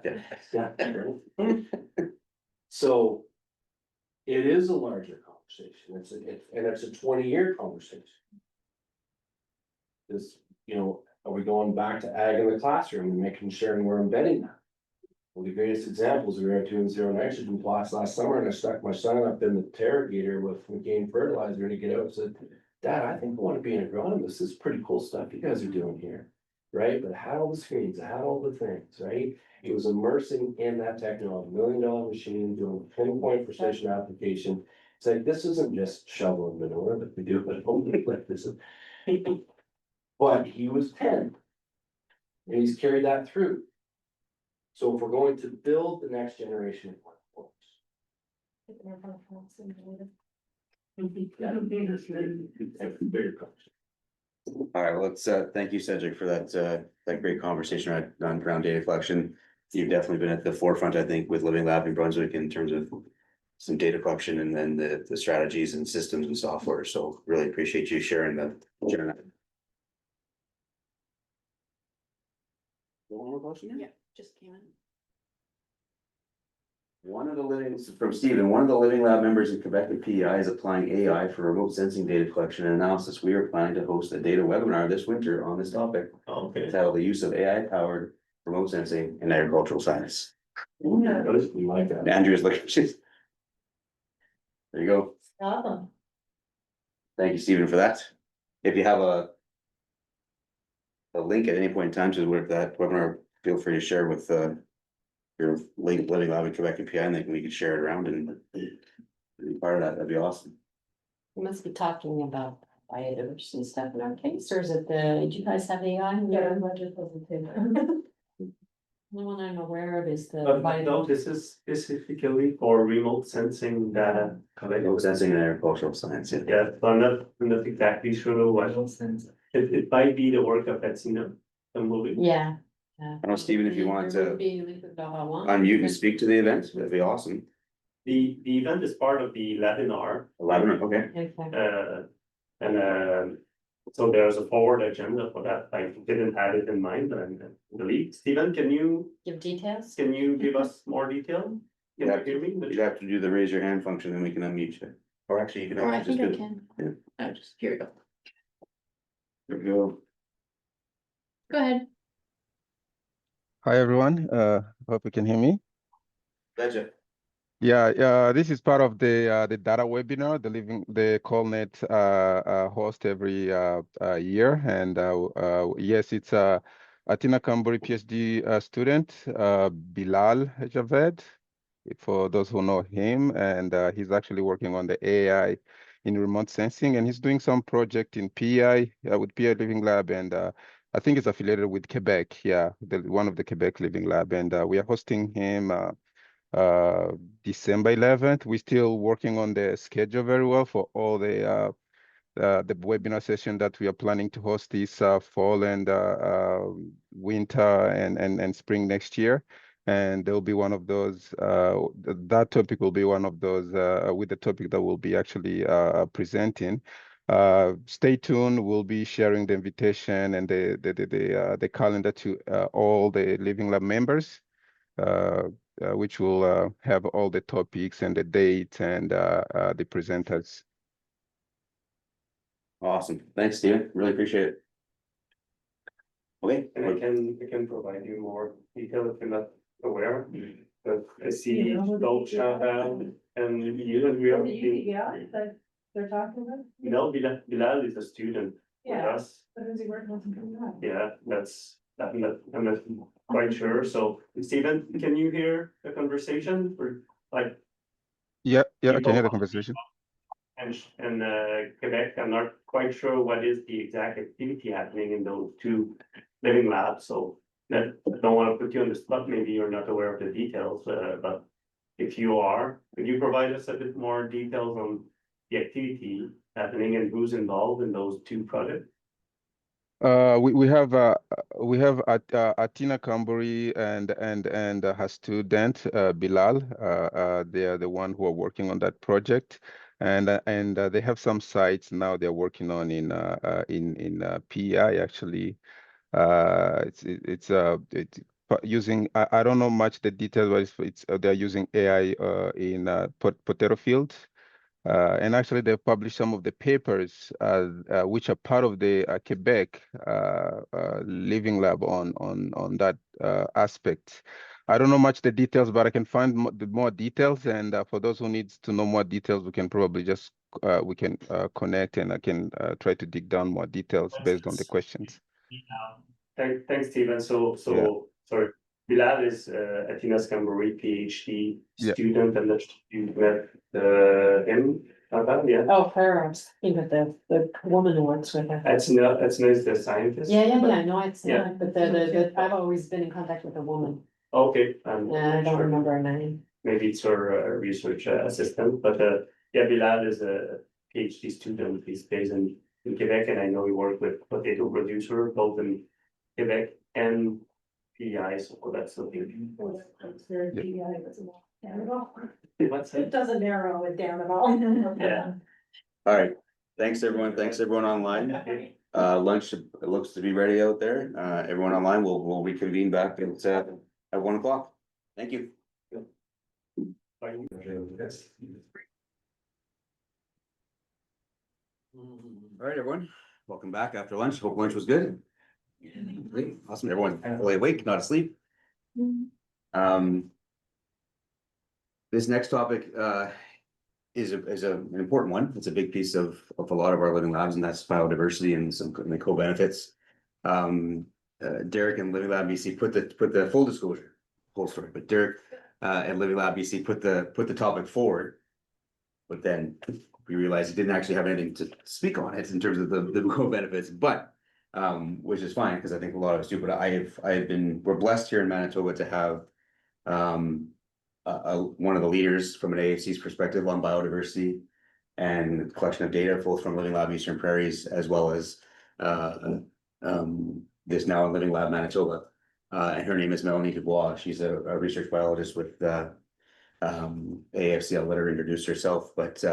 So. It is a larger conversation. It's a 20-year conversation. This, you know, are we going back to ag in the classroom and making sure we're embedding that? Well, the greatest examples, we were doing zero nitrogen plots last summer and I stuck my son up in the Terragator with McCain fertilizer to get out and said, Dad, I think I want to be an agronomist. This is pretty cool stuff you guys are doing here. Right? But I had all the screens, I had all the things, right? It was immersing in that technology, $1 million machine doing pinpoint precision application. It's like, this isn't just shoveling manure that we do at home, like this is. But he was 10. And he's carried that through. So if we're going to build the next generation of workforce. Bigger question. All right, well, let's, thank you, Cedric, for that great conversation around data collection. You've definitely been at the forefront, I think, with Living Lab in Brunswick in terms of some data collection and then the strategies and systems and software. So really appreciate you sharing that. One more question? Yeah, just came in. From Stephen, one of the Living Lab members in Quebec at PEI is applying AI for remote sensing data collection and analysis. We are planning to host a data webinar this winter on this topic. Okay. Titled The Use of AI Powered Remote Sensing in Agricultural Science. Yeah, we like that. Andrea's looking, there you go. Awesome. Thank you, Stephen, for that. If you have a link at any point in time to that webinar, feel free to share with your link Living Lab in Quebec and PI, and then we can share it around and be part of that. That'd be awesome. We must be talking about biodiversity and stuff in our case, or is it did you guys have AI in your budget? The one I'm aware of is the. No, this is specifically for remote sensing data collection. Remote sensing and agricultural science, yeah. Yeah, so I'm not exactly sure what. It might be the work of Etsina, I'm moving. Yeah. I don't know, Stephen, if you want to unmute unmute and speak to the event, that'd be awesome. The event is part of the webinar. Okay. So there's a forward agenda for that. I didn't have it in mind, but I'm believe. Stephen, can you give details? Can you give us more detail? Can you hear me? You have to do the raise your hand function, then we can unmute you. Or actually, you can. Or I just think I do it. can. Yeah. Oh, just, here we go. There we go. Go ahead. Hi, everyone. Hope you can hear me. Gotcha. Yeah, this is part of the data webinar, the CallNet host every year, and yes, it's Atina Kamburi PhD student, Bilal Javed, for those who know him, and he's actually working on the AI in remote sensing, and he's doing some project in PEI with PEI Living Lab, and I think it's affiliated with Quebec, yeah, one of the Quebec Living Lab, and we are hosting him December 11th. We're still working on the schedule very well for all the webinar session that we are planning to host this fall and winter and spring next year. And there'll be one of those, that topic will be one of those with the topic that we'll be actually presenting. Stay tuned. We'll be sharing the invitation and the calendar to all the Living Lab members, which will have all the topics and the dates and the presenters. Awesome. Thanks, Steven. Really appreciate it. Okay. And I can provide you more detail if you're not aware, but I see Dolce and you and we are. Yeah, that they're talking about? No, Bilal is a student with Yeah. us. But who's he working with? Yeah, I'm not quite sure. So Steven, can you hear the conversation or like? Yeah, I can people hear the conversation. And Quebec, I'm not quite sure what is the exact activity happening in those two living labs, so that I don't want to put you on the spot, maybe you're not aware of the details, but if you are, could you provide us a bit more details on the activity happening and who's involved in those two projects? We have Atina Kamburi and her student Bilal. They are the one who are working on that project, and they have some sites now they're working on in PEI actually. It's using I don't know much the details, but it's they're using AI in potato fields. And actually, they've published some of the papers which are part of the Quebec Living Lab on that aspect. I don't know much the details, but I can find more details. And for those who needs to know more details, we can probably just connect, and I can try to dig down more details based on the questions. Thanks, Steven. So sorry. Bilal is Atina's Kamburi PhD student, and that you met him. Yeah. Oh, her, I was thinking of the woman who works with her. It's the scientist. Yeah, no, it's not, but I've always been in contact with a woman. Okay. I don't remember her name. Maybe it's her research assistant, but Bilal is a PhD student. He's based in Quebec, and I know he worked with potato producer both in Quebec and PEI, so that's something. It doesn't narrow it down at all. Yeah. All right. Thanks, everyone. Thanks, everyone online. Lunch looks to be ready out there. Everyone online, we'll reconvene back at 1 o'clock. Thank you. All right, everyone. Welcome back after lunch. Hope lunch was good. Awesome. Everyone fully awake, not asleep. This next topic is an important one. It's a big piece of a lot of our living labs, and that's biodiversity and the co-benefits. Derek and Living Lab BC put the full disclosure, whole story, but Derek and Living Lab BC put the topic forward, but then we realized he didn't actually have anything to speak on it in terms of the co-benefits, but which is fine, because I think a lot of us do, but we're blessed here in Manitoba to have one of the leaders from an AFC's perspective on biodiversity and collection of data, both from Living Lab Eastern Prairies as well as this now in Living Lab Manitoba. And her name is Melanie Dubois. She's a research biologist with AFC. I'll let her introduce herself, but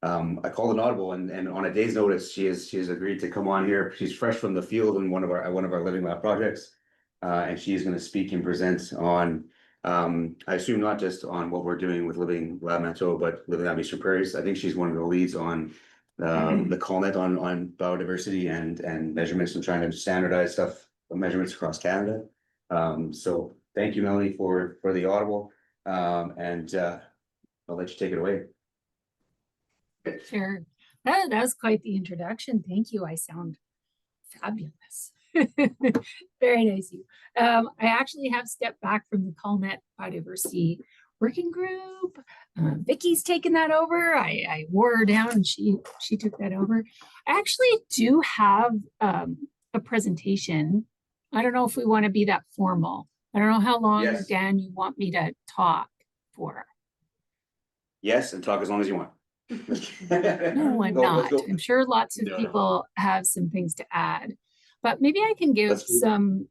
I called an audible, and on a day's notice, she has agreed to come on here. She's fresh from the field in one of our Living Lab projects, and she's going to speak and present on, I assume not just on what we're doing with Living Lab Manitoba, but Living Lab Eastern Prairies. I think she's one of the leads on the CallNet on biodiversity and measurements, and trying to standardize measurements across Canada. So thank you, Melanie, for the audible, and I'll let you take it away. Sure. That was quite the introduction. Thank you. I sound fabulous. Very nice of you. I actually have stepped back from the CallNet biodiversity working group. Vicky's taken that over. I wore her down and she took that over. I actually do have a presentation. I don't know if we want to be that formal. I don't know how long, Dan, you want me to talk for? Yes, and talk as long as you want. No, I'm Go, not. let's go. I'm sure lots of No. people have some things to add, but maybe I can give Let's do- some,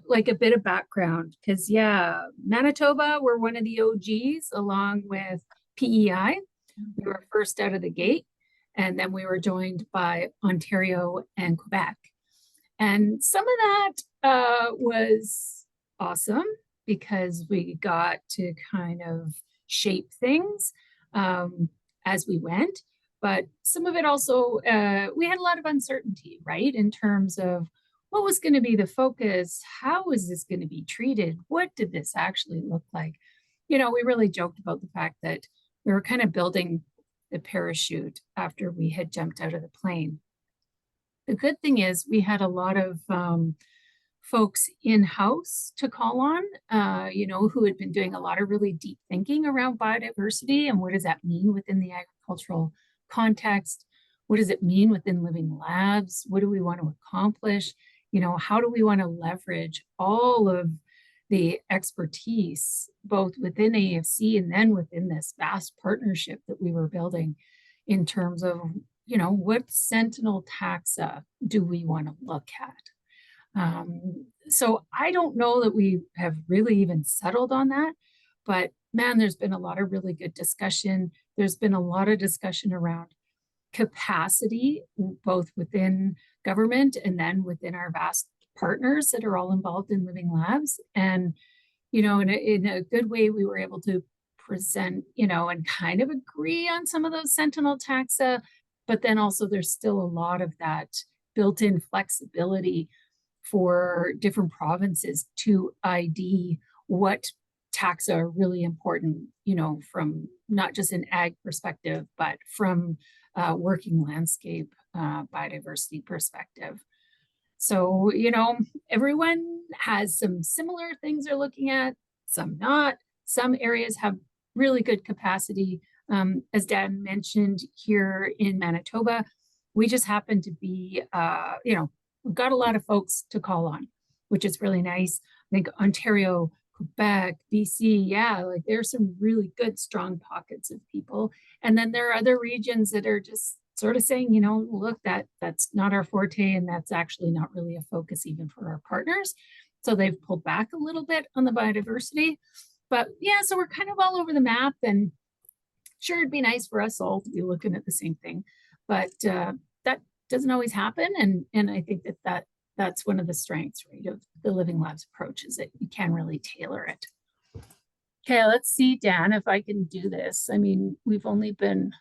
like a bit of background, because yeah, Manitoba, we're one of the OGs along with PEI. We were first out of the gate, and then we were joined by Ontario and Quebec. And some of that was awesome because we got to kind of shape things as we went. But some of it also, we had a lot of uncertainty, right? In terms of what was going to be the focus? How was this going to be treated? What did this actually look like? You know, we really joked about the fact that we were kind of building the parachute after we had jumped out of the plane. The good thing is we had a lot of folks in-house to call on, you know, who had been doing a lot of really deep thinking around biodiversity and what does that mean within the agricultural context? What does it mean within Living Labs? What do we want to accomplish? You know, how do we want to leverage all of the expertise, both within AFC and then within this vast partnership that we were building in terms of, you know, what sentinel taxa do we want to look at? So I don't know that we have really even settled on that, but man, there's been a lot of really good discussion. There's been a lot of discussion around capacity, both within government and then within our vast partners that are all involved in Living Labs. And, you know, in a good way, we were able to present, you know, and kind of agree on some of those sentinel taxa, but then also there's still a lot of that built-in flexibility for different provinces to ID what taxa are really important, you know, from not just an ag perspective, but from working landscape biodiversity perspective. So, you know, everyone has some similar things they're looking at, some not. Some areas have really good capacity. As Dan mentioned, here in Manitoba, we just happen to be, you know, we've got a lot of folks to call on, which is really nice. I think Ontario, Quebec, BC, yeah, like there's some really good, strong pockets of people. And then there are other regions that are just sort of saying, you know, look, that's not our forte, and that's actually not really a focus even for our partners. So they've pulled back a little bit on the biodiversity. But yeah, so we're kind of all over the map, and sure, it'd be nice for us all to be looking at the same thing, but that doesn't always happen. And I think that's one of the strengths, right, of the Living Labs approach, is that you can really tailor it. Okay, let's see, Dan, if I can do this. I mean, we've only been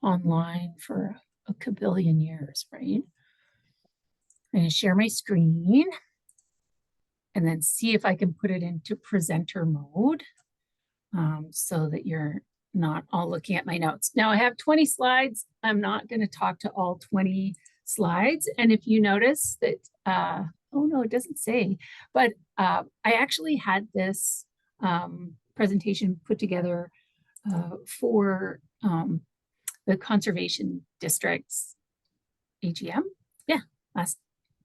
online for a kabillion years, right? I'm gonna share my screen and then see if I can put it into presenter mode so that you're not all looking at my notes. Now I have 20 slides. I'm not going to talk to all 20 slides. And if you notice that, oh no, it doesn't say, but I actually had this presentation put together for the Conservation District's AGM. Yeah,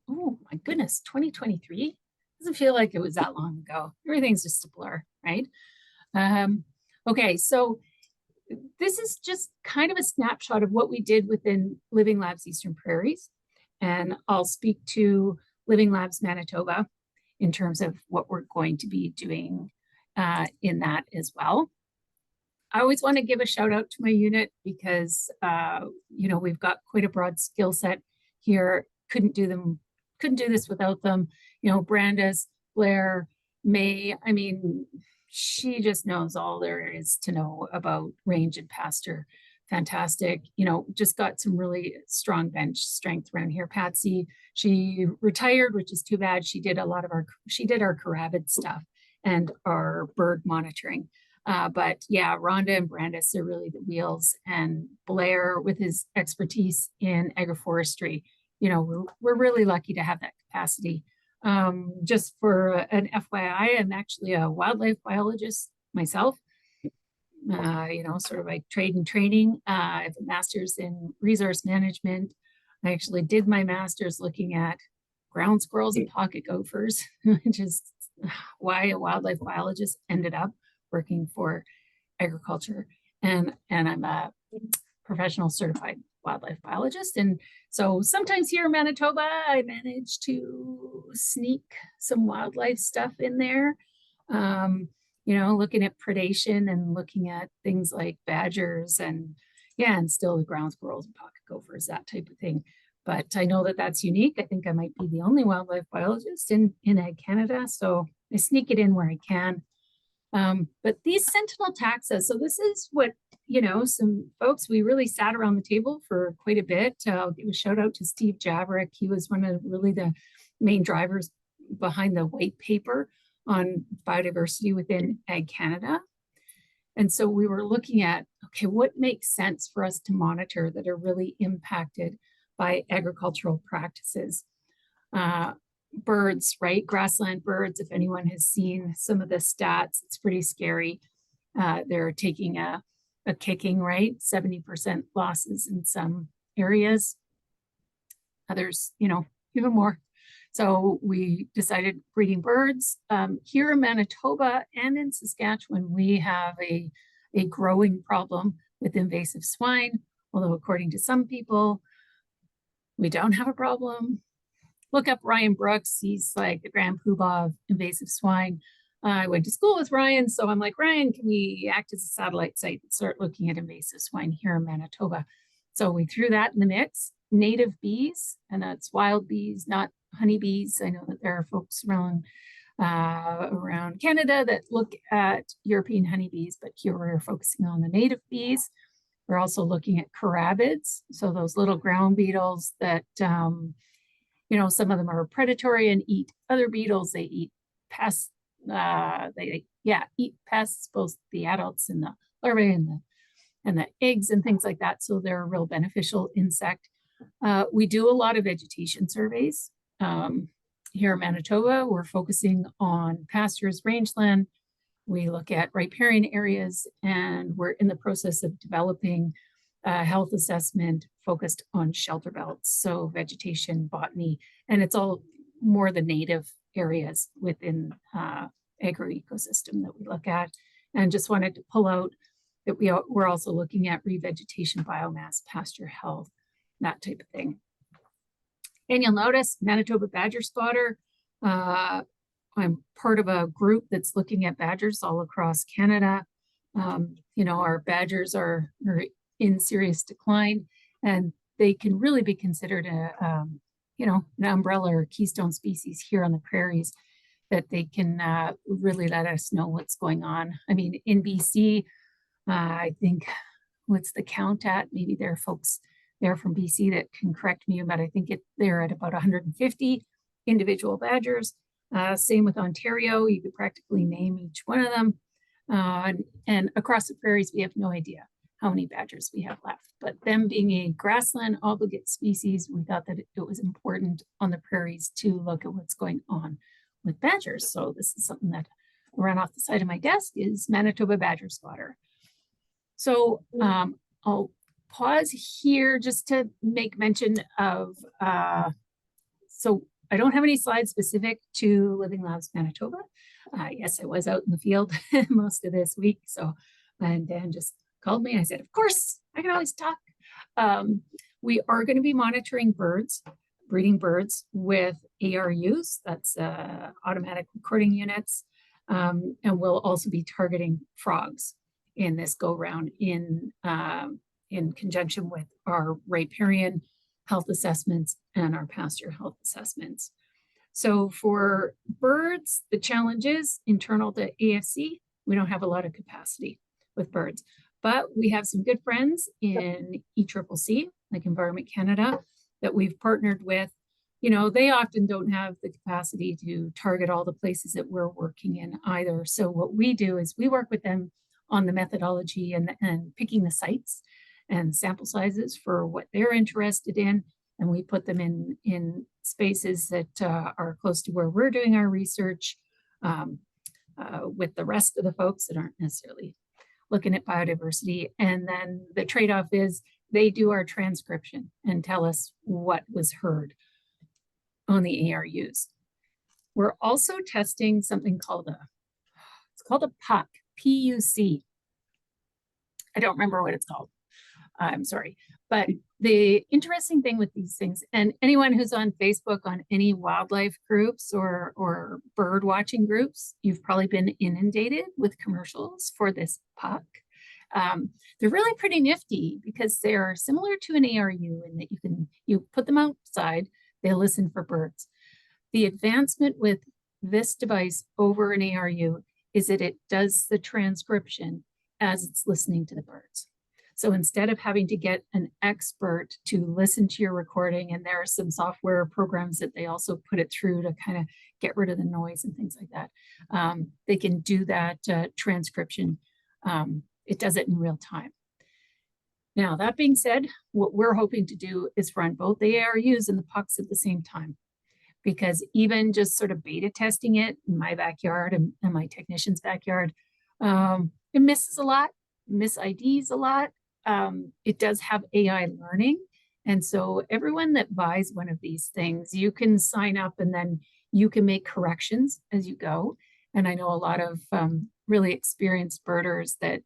oh my goodness, 2023. Doesn't feel like it was that long ago. Everything's just a blur, right? Okay, so this is just kind of a snapshot of what we did within Living Labs Eastern Prairies. And I'll speak to Living Labs Manitoba in terms of what we're going to be doing in that as well. I always want to give a shout out to my unit because, you know, we've got quite a broad skill set here. Couldn't do this without them. You know, Brandis, Blair, May, I mean, she just knows all there is to know about range and pasture. Fantastic. You know, just got some really strong bench strength around here. Patsy, she retired, which is too bad. She did a lot of she did our carabid stuff and our bird monitoring. But yeah, Rhonda and Brandis are really the wheels, and Blair with his expertise in agroforestry. You know, we're really lucky to have that capacity. Just for an FYI, I'm actually a wildlife biologist myself. You know, sort of like trade and training. I have a master's in resource management. I actually did my master's looking at ground squirrels and pocket gophers, which is why a wildlife biologist ended up working for agriculture, and I'm a professional certified wildlife biologist. And so sometimes here in Manitoba, I manage to sneak some wildlife stuff in there. You know, looking at predation and looking at things like badgers and still the ground squirrels and pocket gophers, that type of thing. But I know that that's unique. I think I might be the only wildlife biologist in Ag Canada, so I sneak it in where I can. But these sentinel taxa, so this is what, you know, some folks, we really sat around the table for quite a bit. I'll give a shout out to Steve Javerick. He was one of really the main drivers behind the white paper on biodiversity within Ag Canada. And so we were looking at, okay, what makes sense for us to monitor that are really impacted by agricultural practices? Birds, right? Grassland birds, if anyone has seen some of the stats, it's pretty scary. They're taking a kicking, right? 70% losses in some areas. Others, you know, even more. So we decided breeding birds. Here in Manitoba and in Saskatchewan, we have a growing problem with invasive swine, although according to some people, we don't have a problem. Look up Ryan Brooks. He's like the grand poobah of invasive swine. I went to school with Ryan, so I'm like, Ryan, can we act as a satellite site and start looking at invasive swine here in Manitoba? So we threw that in the mix. Native bees, and that's wild bees, not honeybees. I know that there are folks around Canada that look at European honeybees, but here we're focusing on the native bees. We're also looking at carabids, so those little ground beetles that, you know, some of them are predatory and eat other beetles. They eat pests. Eat pests, both the adults and the larvae and the eggs and things like that. So they're a real beneficial insect. We do a lot of vegetation surveys. Here in Manitoba, we're focusing on pastures, rangeland. We look at riparian areas, and we're in the process of developing a health assessment focused on shelter belts, so vegetation, botany, and it's all more the native areas within agro-ecosystem that we look at. And just wanted to pull out that we're also looking at revegetation, biomass, pasture health, that type of thing. And you'll notice Manitoba Badger Spotter. I'm part of a group that's looking at badgers all across Canada. You know, our badgers are in serious decline, and they can really be considered you know, an umbrella or keystone species here on the prairies, that they can really let us know what's going on. I mean, in BC, I think, what's the count at? Maybe there are folks there from BC that can correct me, but I think they're at about 150 individual badgers. Same with Ontario, you could practically name each one of them. And across the prairies, we have no idea how many badgers we have left. But them being a grassland obligate species, we thought that it was important on the prairies to look at what's going on with badgers. So this is something that ran off the side of my desk, is Manitoba Badger Spotter. So I'll pause here just to make mention of, so I don't have any slides specific to Living Labs Manitoba. Yes, I was out in the field most of this week. So, and Dan just called me. I said, of course, I can always talk. We are going to be monitoring birds, breeding birds with ARUs, that's automatic recording units. And we'll also be targeting frogs in this go round in conjunction with our riparian health assessments and our pasture health assessments. So for birds, the challenge is internal to AFC. We don't have a lot of capacity with birds, but we have some good friends in ECCC, like Environment Canada, that we've partnered with. You know, they often don't have the capacity to target all the places that we're working in either. So what we do is we work with them on the methodology and picking the sites and sample sizes for what they're interested in. And we put them in spaces that are close to where we're doing our research with the rest of the folks that aren't necessarily looking at biodiversity. And then the trade-off is they do our transcription and tell us what was heard on the ARUs. We're also testing something called a puck, PUC. I don't remember what it's called. I'm sorry. But the interesting thing with these things, and anyone who's on Facebook on any wildlife groups or bird watching groups, you've probably been inundated with commercials for this puck. They're really pretty nifty because they're similar to an ARU in that you put them outside, they listen for birds. The advancement with this device over an ARU is that it does the transcription as it's listening to the birds. So instead of having to get an expert to listen to your recording, and there are some software programs that they also put it through to kind of get rid of the noise and things like that, they can do that transcription. It does it in real time. Now, that being said, what we're hoping to do is run both the ARUs and the pucks at the same time. Because even just sort of beta testing it in my backyard and my technician's backyard, it misses a lot, mis-IDs a lot. It does have AI learning. And so everyone that buys one of these things, you can sign up and then you can make corrections as you go. And I know a lot of really experienced birders that,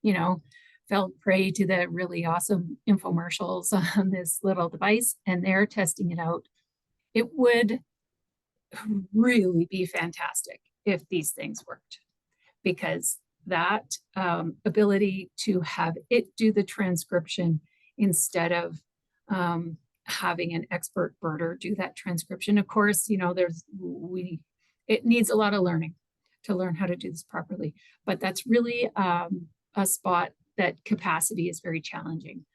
you know, fell prey to the really awesome infomercials on this little device, and they're testing it out. It would really be fantastic if these things worked, because that ability to have it do the transcription instead of having an expert birder do that transcription. Of course, you know, it needs a lot of learning to learn how to do this properly, but that's really a spot that capacity is very challenging,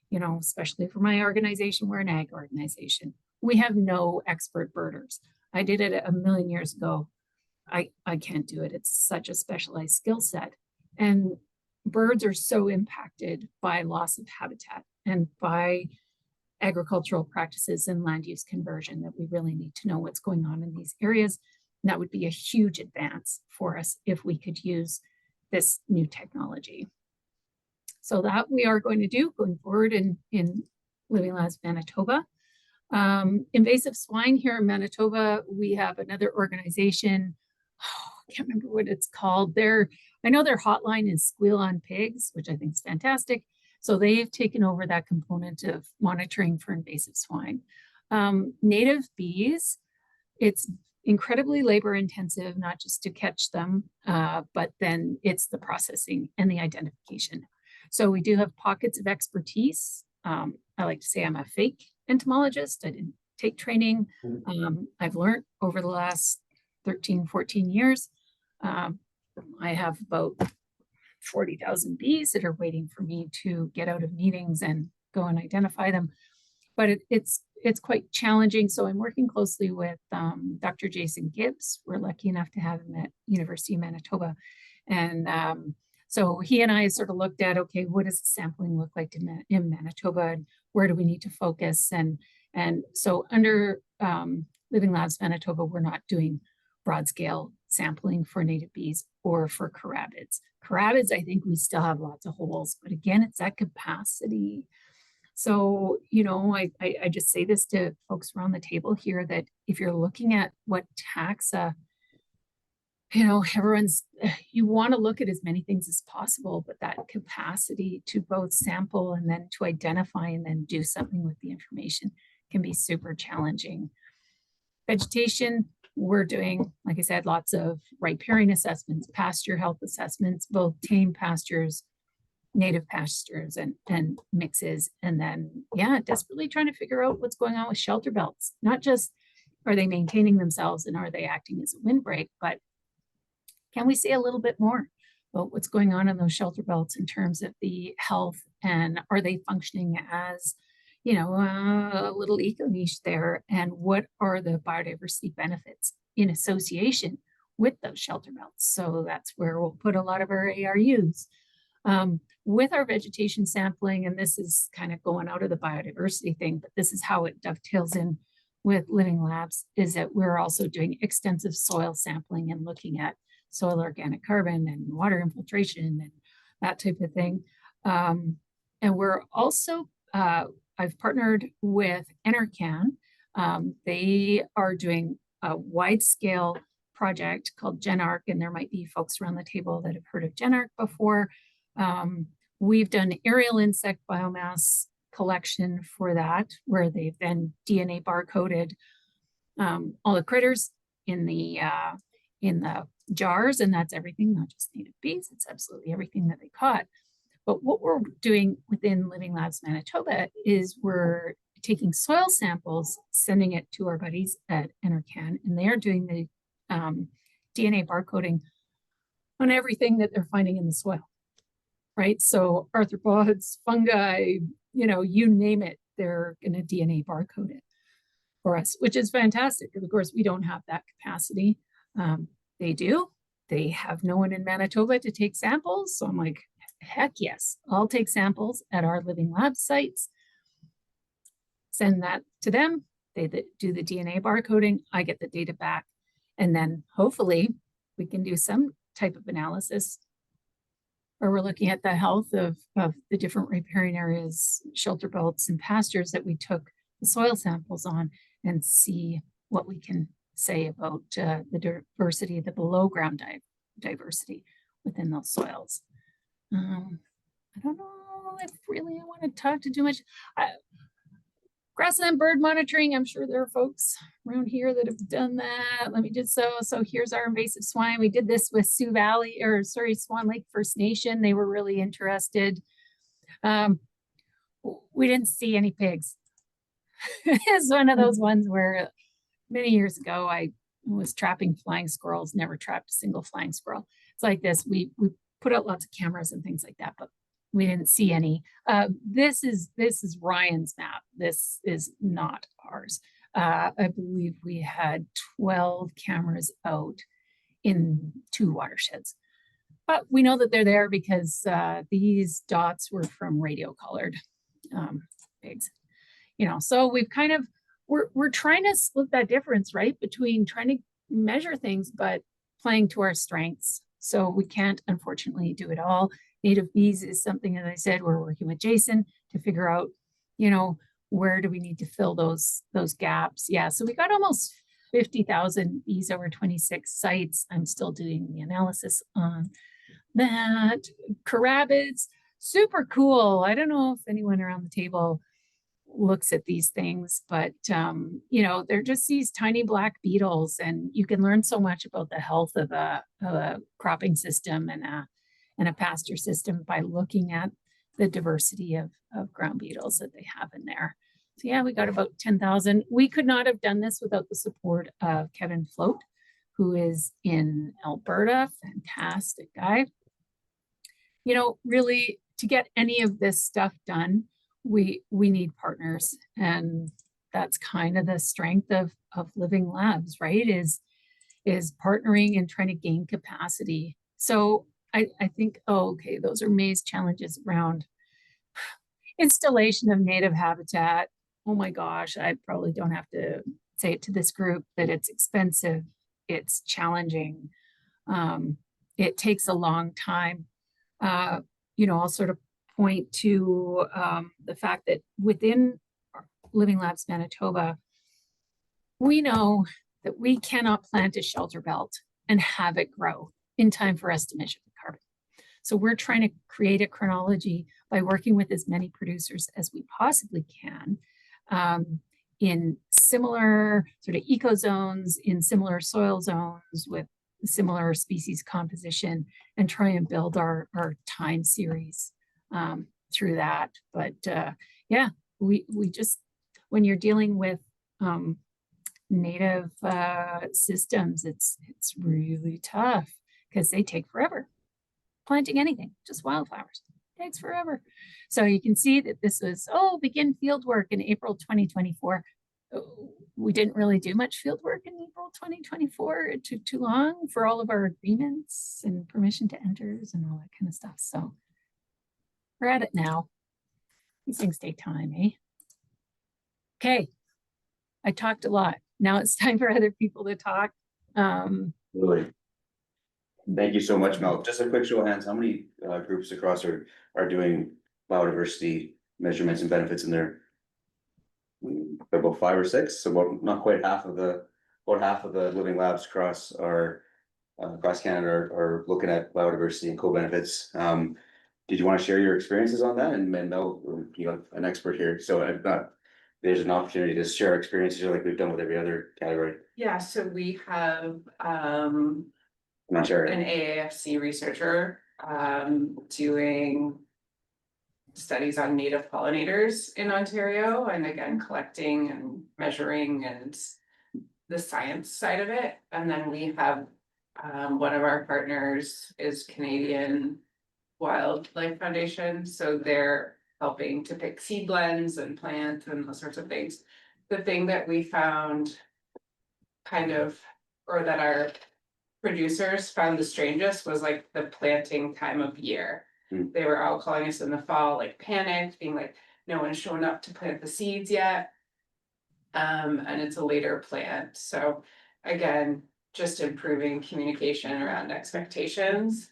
you know, especially for my organization. We're an ag organization. We have no expert birders. I did it a million years ago. I can't do it. It's such a specialized skill set. And birds are so impacted by loss of habitat and by agricultural practices and land use conversion that we really need to know what's going on in these areas. And that would be a huge advance for us if we could use this new technology. So that we are going to do going forward in Living Labs Manitoba. Invasive swine here in Manitoba, we have another organization. I can't remember what it's called. I know their hotline is Squeal on Pigs, which I think is fantastic. So they've taken over that component of monitoring for invasive swine. Native bees, it's incredibly labor intensive, not just to catch them, but then it's the processing and the identification. So we do have pockets of expertise. I like to say I'm a fake entomologist. I didn't take training. I've learned over the last 13, 14 years. I have about 40,000 bees that are waiting for me to get out of meetings and go and identify them. But it's quite challenging. So I'm working closely with Dr. Jason Gibbs. We're lucky enough to have him at University of Manitoba. And so he and I sort of looked at, okay, what does the sampling look like in Manitoba, and where do we need to focus? And so under Living Labs Manitoba, we're not doing broad scale sampling for native bees or for carabids. Carabids, I think we still have lots of holes, but again, it's that capacity. So, you know, I just say this to folks around the table here, that if you're looking at what taxa, you know, you want to look at as many things as possible, but that capacity to both sample and then to identify and then do something with the information can be super challenging. Vegetation, we're doing, like I said, lots of riparian assessments, pasture health assessments, both tame pastures, native pastures, and mixes. And then, yeah, desperately trying to figure out what's going on with shelter belts. Not just are they maintaining themselves and are they acting as a windbreak, but can we say a little bit more about what's going on in those shelter belts in terms of the health, and are they functioning as, you know, a little eco niche there, and what are the biodiversity benefits in association with those shelter belts? So that's where we'll put a lot of our ARUs. With our vegetation sampling, and this is kind of going out of the biodiversity thing, but this is how it dovetails in with Living Labs, is that we're also doing extensive soil sampling and looking at soil organic carbon and water infiltration and that type of thing. And we're also, I've partnered with Enercan. They are doing a wide scale project called GenArc, and there might be folks around the table that have heard of GenArc before. We've done aerial insect biomass collection for that, where they've then DNA barcoded all the critters in the jars, and that's everything, not just native bees, it's absolutely everything that they caught. But what we're doing within Living Labs Manitoba is we're taking soil samples, sending it to our buddies at NRCan, and they're doing the DNA barcoding on everything that they're finding in the soil, right? So arthropods, fungi, you name it, they're gonna DNA barcode it for us, which is fantastic. Of course, we don't have that capacity. They do. They have no one in Manitoba to take samples. So I'm like, heck yes, I'll take samples at our Living Labs sites, send that to them. They do the DNA barcoding. I get the data back. And then hopefully we can do some type of analysis where we're looking at the health of the different riparian areas, shelter belts and pastures that we took the soil samples on, and see what we can say about the diversity, the below ground diversity within those soils. I don't know if really I want to talk to too much. Grassland bird monitoring, I'm sure there are folks around here that have done that. Let me just, so here's our invasive swine. We did this with Sioux Valley, or sorry, Swan Lake First Nation. They were really interested. We didn't see any pigs. It's one of those ones where many years ago, I was trapping flying squirrels, never trapped a single flying squirrel. It's like this, we put out lots of cameras and things like that, but we didn't see any. This is Ryan's map. This is not ours. I believe we had 12 cameras out in 2 watersheds. But we know that they're there because these dots were from radio collared pigs. So we've kind of, we're trying to split that difference, right? Between trying to measure things, but playing to our strengths. So we can't, unfortunately, do it all. Native bees is something, as I said, we're working with Jason to figure out, where do we need to fill those gaps? Yeah, so we got almost 50,000 bees over 26 sites. I'm still doing the analysis on that. Carabids, super cool. I don't know if anyone around the table looks at these things, but they're just these tiny black beetles, and you can learn so much about the health of a cropping system and a pasture system by looking at the diversity of ground beetles that they have in there. So yeah, we got about 10,000. We could not have done this without the support of Kevin Float, who is in Alberta, fantastic guy. Really, to get any of this stuff done, we need partners, and that's kind of the strength of Living Labs, right? Is partnering and trying to gain capacity. So I think, okay, those are May's challenges around installation of native habitat. Oh my gosh, I probably don't have to say it to this group that it's expensive, it's challenging, it takes a long time. I'll sort of point to the fact that within Living Labs Manitoba, we know that we cannot plant a shelter belt and have it grow in time for us to measure the carbon. So we're trying to create a chronology by working with as many producers as we possibly can in similar sort of eco zones, in similar soil zones with similar species composition, and try and build our time series through that. But yeah, we just, when you're dealing with native systems, it's really tough because they take forever. Planting anything, just wildflowers, takes forever. So you can see that this was, begin field work in April 2024. We didn't really do much field work in April 2024. It took too long for all of our agreements and permission to enters and all that kind of stuff. So we're at it now. These things take time, eh? Okay, I talked a lot. Now it's time for other people to talk. Really. Thank you so much, Mel. Just a quick show of hands. How many groups across are doing biodiversity measurements and benefits in there? About 5 or 6, so about not quite half of the about half of the living labs across across Canada are looking at biodiversity and co-benefits. Did you want to share your experiences on that? And Mel, you're an expert here, so I've got, there's an opportunity to share experiences like we've done with every other category. Yeah, so we have, I'm not sure. an AAFC researcher, doing studies on native pollinators in Ontario, and again, collecting and measuring and the science side of it. And then we have, one of our partners is Canadian Wildlife Foundation, so they're helping to pick seed blends and plant and those sorts of things. The thing that we found kind of, or that our producers found the strangest was like the planting time of year. They were all calling us in the fall, like panicked, being like, no one's shown up to plant the seeds yet. And it's a later plant, so again, just improving communication around expectations.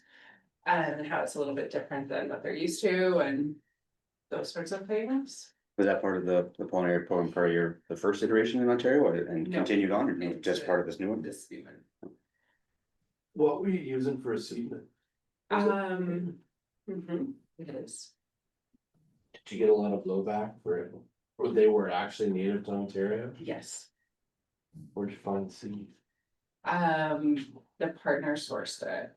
And how it's a little bit different than what they're used to and those sorts of things. Was that part of the pollinator program for the first iteration in Ontario and No. continued on, or just part of this new one? This even. What were you using for a seed? It is. Did you get a lot of blowback for it? Or they were actually native to Ontario? Yes. Where'd you find the seed? The partner sourced it.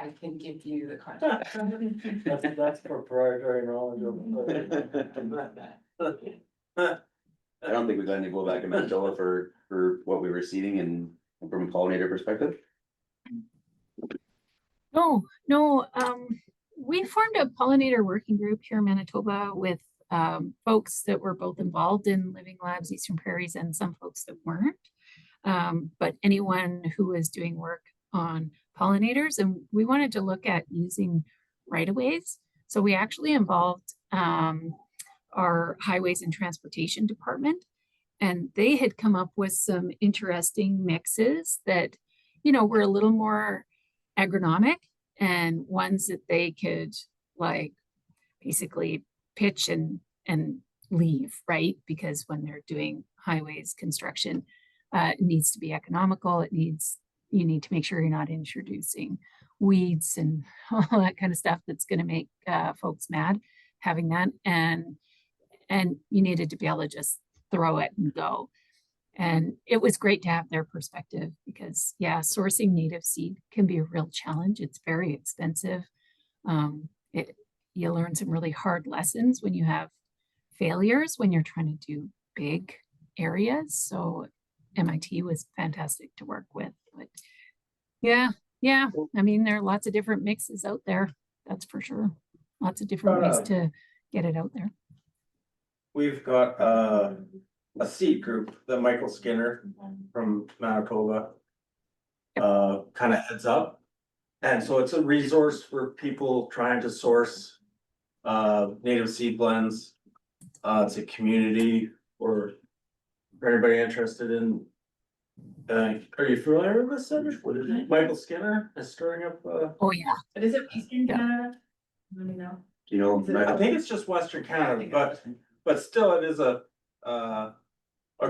I can give you the contact. That's proprietary knowledge I don't think we got any blowback in Manitoba for what we were seeding and from a pollinator perspective. No, we formed a pollinator working group here in Manitoba with folks that were both involved in Living Labs Eastern Prairies and some folks that weren't. But anyone who was doing work on pollinators, and we wanted to look at using right-of-ways. So we actually involved our Highways and Transportation Department, and they had come up with some interesting mixes that, you know, were a little more agronomic and ones that they could like basically pitch and leave, right? Because when they're doing highways construction, it needs to be economical. You need to make sure you're not introducing weeds and all that kind of stuff that's going to make folks mad having that. And you needed to be able to just throw it and go. And it was great to have their perspective because, yeah, sourcing native seed can be a real challenge. It's very expensive. You learn some really hard lessons when you have failures, when you're trying to do big areas. So MIT was fantastic to work with. But yeah, I mean, there are lots of different mixes out there. That's for sure. Lots of different ways to get it out there. We've got a seed group that Michael Skinner from Manitoba kind of heads up. And so it's a resource for people trying to source native seed blends. It's a community for anybody interested in. Are you familiar with this? What is it? Michael Skinner is stirring up. Oh yeah. But is it Eastern Canada? Let me know. You know, I think it's just Western Canada, but still it is a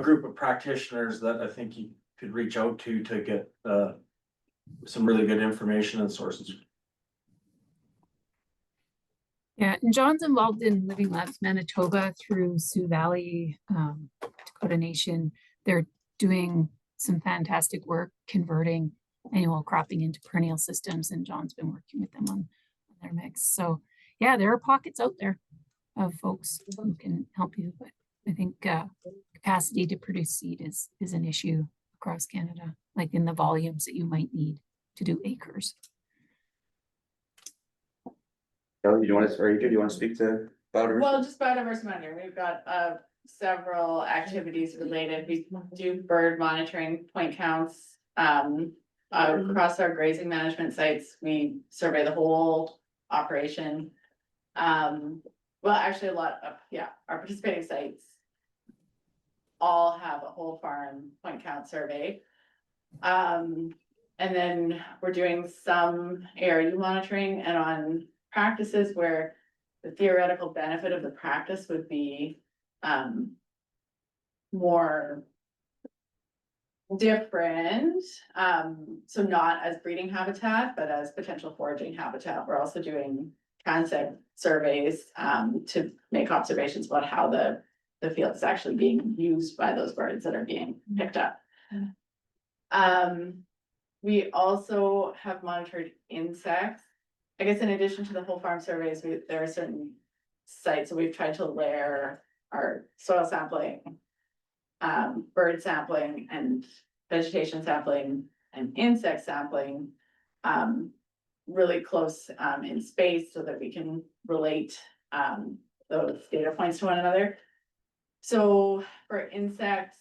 group of practitioners that I think you could reach out to get some really good information and sources. Yeah, and John's involved in Living Labs Manitoba through Sioux Valley, Dakota Nation. They're doing some fantastic work converting annual cropping into perennial systems, and John's been working with them on their mix. So yeah, there are pockets out there of folks who can help you, but I think capacity to produce seed is an issue across Canada, like in the volumes that you might need to do acres. Kelly, do you want to speak to biodiversity? Well, just biodiversity monitoring, we've got several activities related. We do bird monitoring, point counts. Across our grazing management sites, we survey the whole operation. Well, actually a lot of, our participating sites all have a whole farm point count survey. And then we're doing some ARU monitoring, and on practices where the theoretical benefit of the practice would be more different, so not as breeding habitat, but as potential foraging habitat. We're also doing transect surveys, to make observations about how the field is actually being used by those birds that are being picked up. We also have monitored insects. I guess in addition to the whole farm surveys, there are certain sites, so we've tried to layer our soil sampling, bird sampling and vegetation sampling and insect sampling, really close, in space so that we can relate, those data points to one another. So for insects,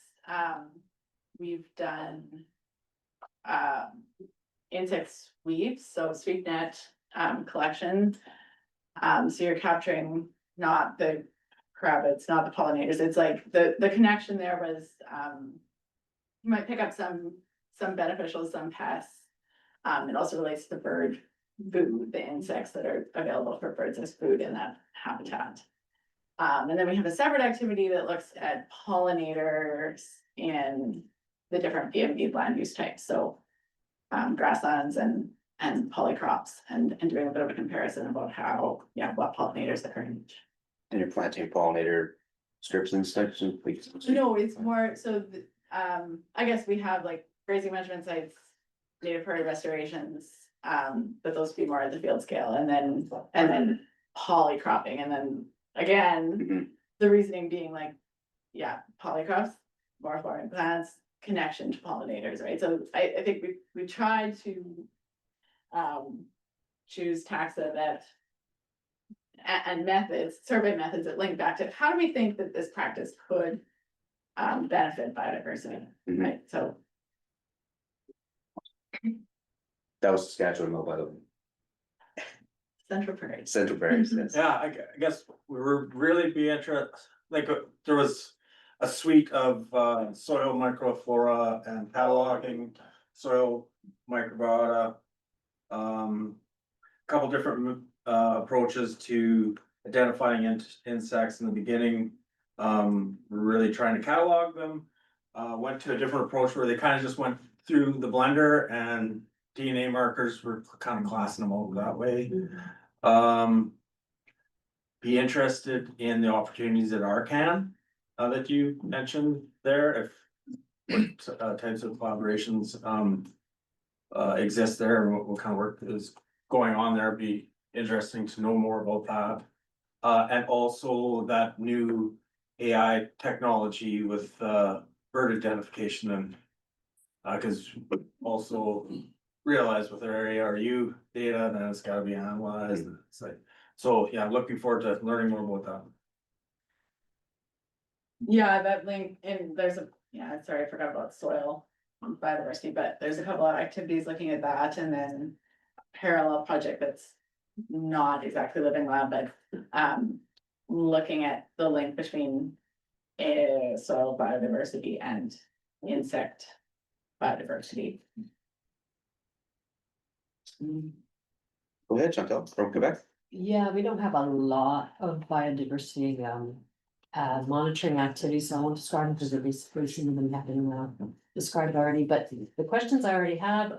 we've done insect sweeps, so sweep net collection. So you're capturing not the rabbits, not the pollinators. It's like the connection there was you might pick up some beneficials, some pests. It also relates to the bird food, the insects that are available for birds as food in that habitat. And then we have a separate activity that looks at pollinators in the different BMV land use types, so grasslands and polycrops, and doing a bit of a comparison about how, what pollinators occur in each. And you're planting pollinator strips and stuff, so please. No, it's more, so, I guess we have like grazing management sites, native prairie restorations, but those would be more at the field scale, and then polycropping, and then again, the reasoning being like, polycrops, more flowering plants, connection to pollinators, right? So I think we tried to choose taxa that and methods, survey methods that link back to how do we think that this practice could benefit biodiversity, right? So That was Saskatchewan, though, by the way. Central Prairie. Central Prairies, yes. Yeah, I guess we were really be interested, like, there was a suite of soil microflora and cataloging soil microbiota. Couple different approaches to identifying insects in the beginning. Really trying to catalog them. Went to a different approach where they kind of just went through the blender and DNA markers were kind of classing them all that way. Be interested in the opportunities at Arcan that you mentioned there, if what types of collaborations exist there, and what kind of work is going on there. Be interesting to know more about that. And also that new AI technology with bird identification, and because also realize with our ARU data, then it's gotta be analyzed. It's like, so yeah, I'm looking forward to learning more about that. Yeah, that link, and there's sorry, I forgot about soil biodiversity, but there's a couple of activities looking at that, and then parallel project that's not exactly living lab, but looking at the link between soil biodiversity and insect biodiversity. Go ahead, Chantal, from Quebec. Yeah, we don't have a lot of biodiversity monitoring activities, so I won't describe them because at least some of them have been described already, but the questions I already have,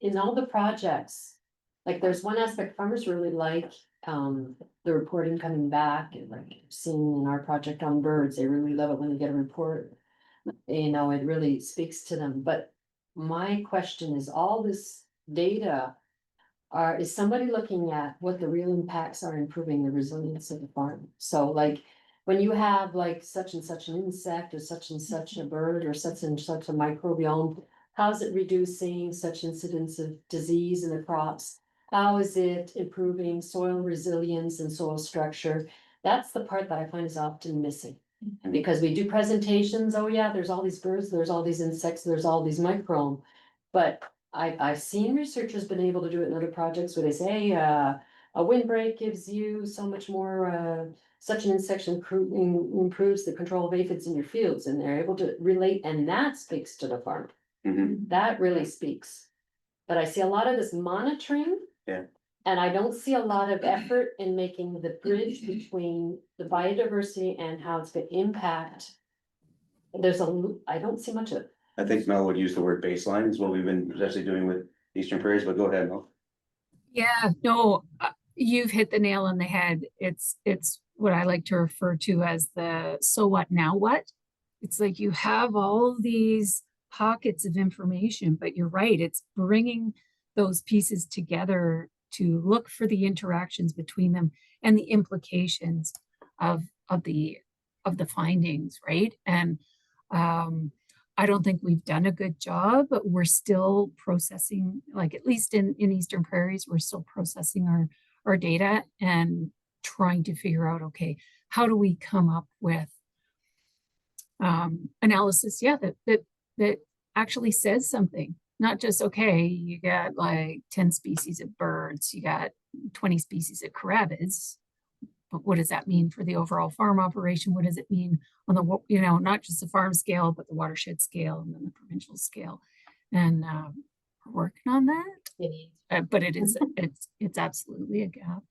in all the projects, like there's one aspect farmers really like, the reporting coming back, and like seeing in our project on birds, they really love it when they get a report. You know, it really speaks to them, but my question is, all this data, is somebody looking at what the real impacts are improving the resilience of the farm? So like, when you have like such and such an insect, or such and such a bird, or such and such a microbiome, how's it reducing such incidence of disease in the crops? How is it improving soil resilience and soil structure? That's the part that I find is often missing. Because we do presentations, oh yeah, there's all these birds, there's all these insects, there's all these microbes. But I've seen researchers been able to do it in other projects where they say, a windbreak gives you so much more, such an insect improves the control of aphids in your fields, and they're able to relate, and that speaks to the farmer. That really speaks. But I see a lot of this monitoring. Yeah. And I don't see a lot of effort in making the bridge between the biodiversity and how it's gonna impact. I don't see much of it. I think Mel would use the word baseline is what we've been actually doing with Eastern Prairies, but go ahead, Mel. Yeah, no, you've hit the nail on the head. It's what I like to refer to as the so what now what? It's like you have all these pockets of information, but you're right, it's bringing those pieces together to look for the interactions between them and the implications of the findings, right? And I don't think we've done a good job, but we're still processing, like at least in Eastern Prairies, we're still processing our data and trying to figure out, okay, how do we come up with analysis, yeah, that actually says something, not just, okay, you got like 10 species of birds, you got 20 species of crabbids, but what does that mean for the overall farm operation? What does it mean on the, you know, not just the farm scale, but the watershed scale and then the provincial scale? And we're working on that. But it is, it's absolutely a gap.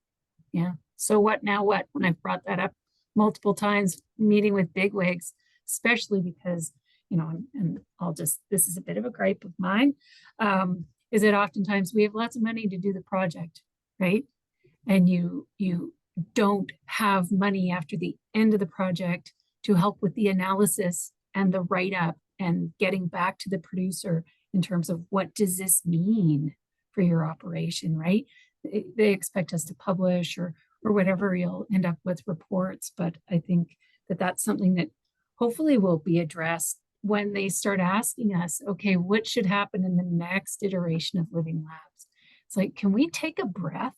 Yeah. So what now what? When I've brought that up multiple times, meeting with bigwigs, especially because, you know, and I'll just, this is a bit of a gripe of mine, is that oftentimes we have lots of money to do the project, right? And you don't have money after the end of the project to help with the analysis and the write-up and getting back to the producer in terms of what does this mean for your operation, right? They expect us to publish or whatever, you'll end up with reports, but I think that that's something that hopefully will be addressed when they start asking us, okay, what should happen in the next iteration of Living Labs? It's like, can we take a breath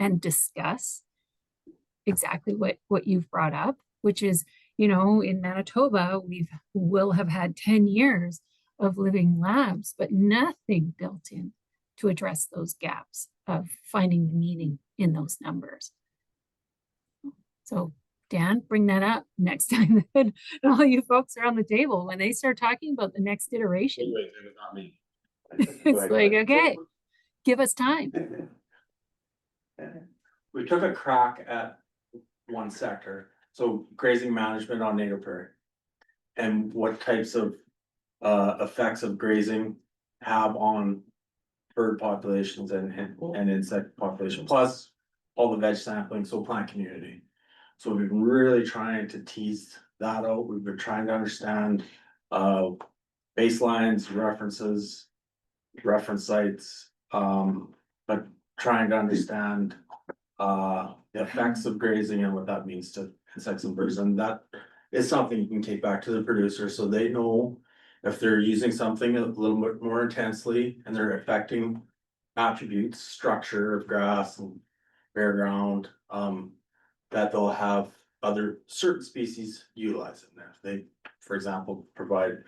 and discuss exactly what you've brought up, which is, you know, in Manitoba, will have had 10 years of Living Labs, but nothing built in to address those gaps of finding the meaning in those numbers. So Dan, bring that up next time that all you folks are on the table when they start talking about the next iteration. It's like, okay, give us time. We took a crack at one sector, so grazing management on native prairie. And what types of effects of grazing have on bird populations and insect population, plus all the veg sampling, so plant community. So we've been really trying to tease that out. We've been trying to understand baselines, references, reference sites, but trying to understand the effects of grazing and what that means to insects and birds. And that is something you can take back to the producer so they know if they're using something a little bit more intensely and they're affecting attributes, structure of grass and bare ground, that they'll have other certain species utilize it there. They, for example, provide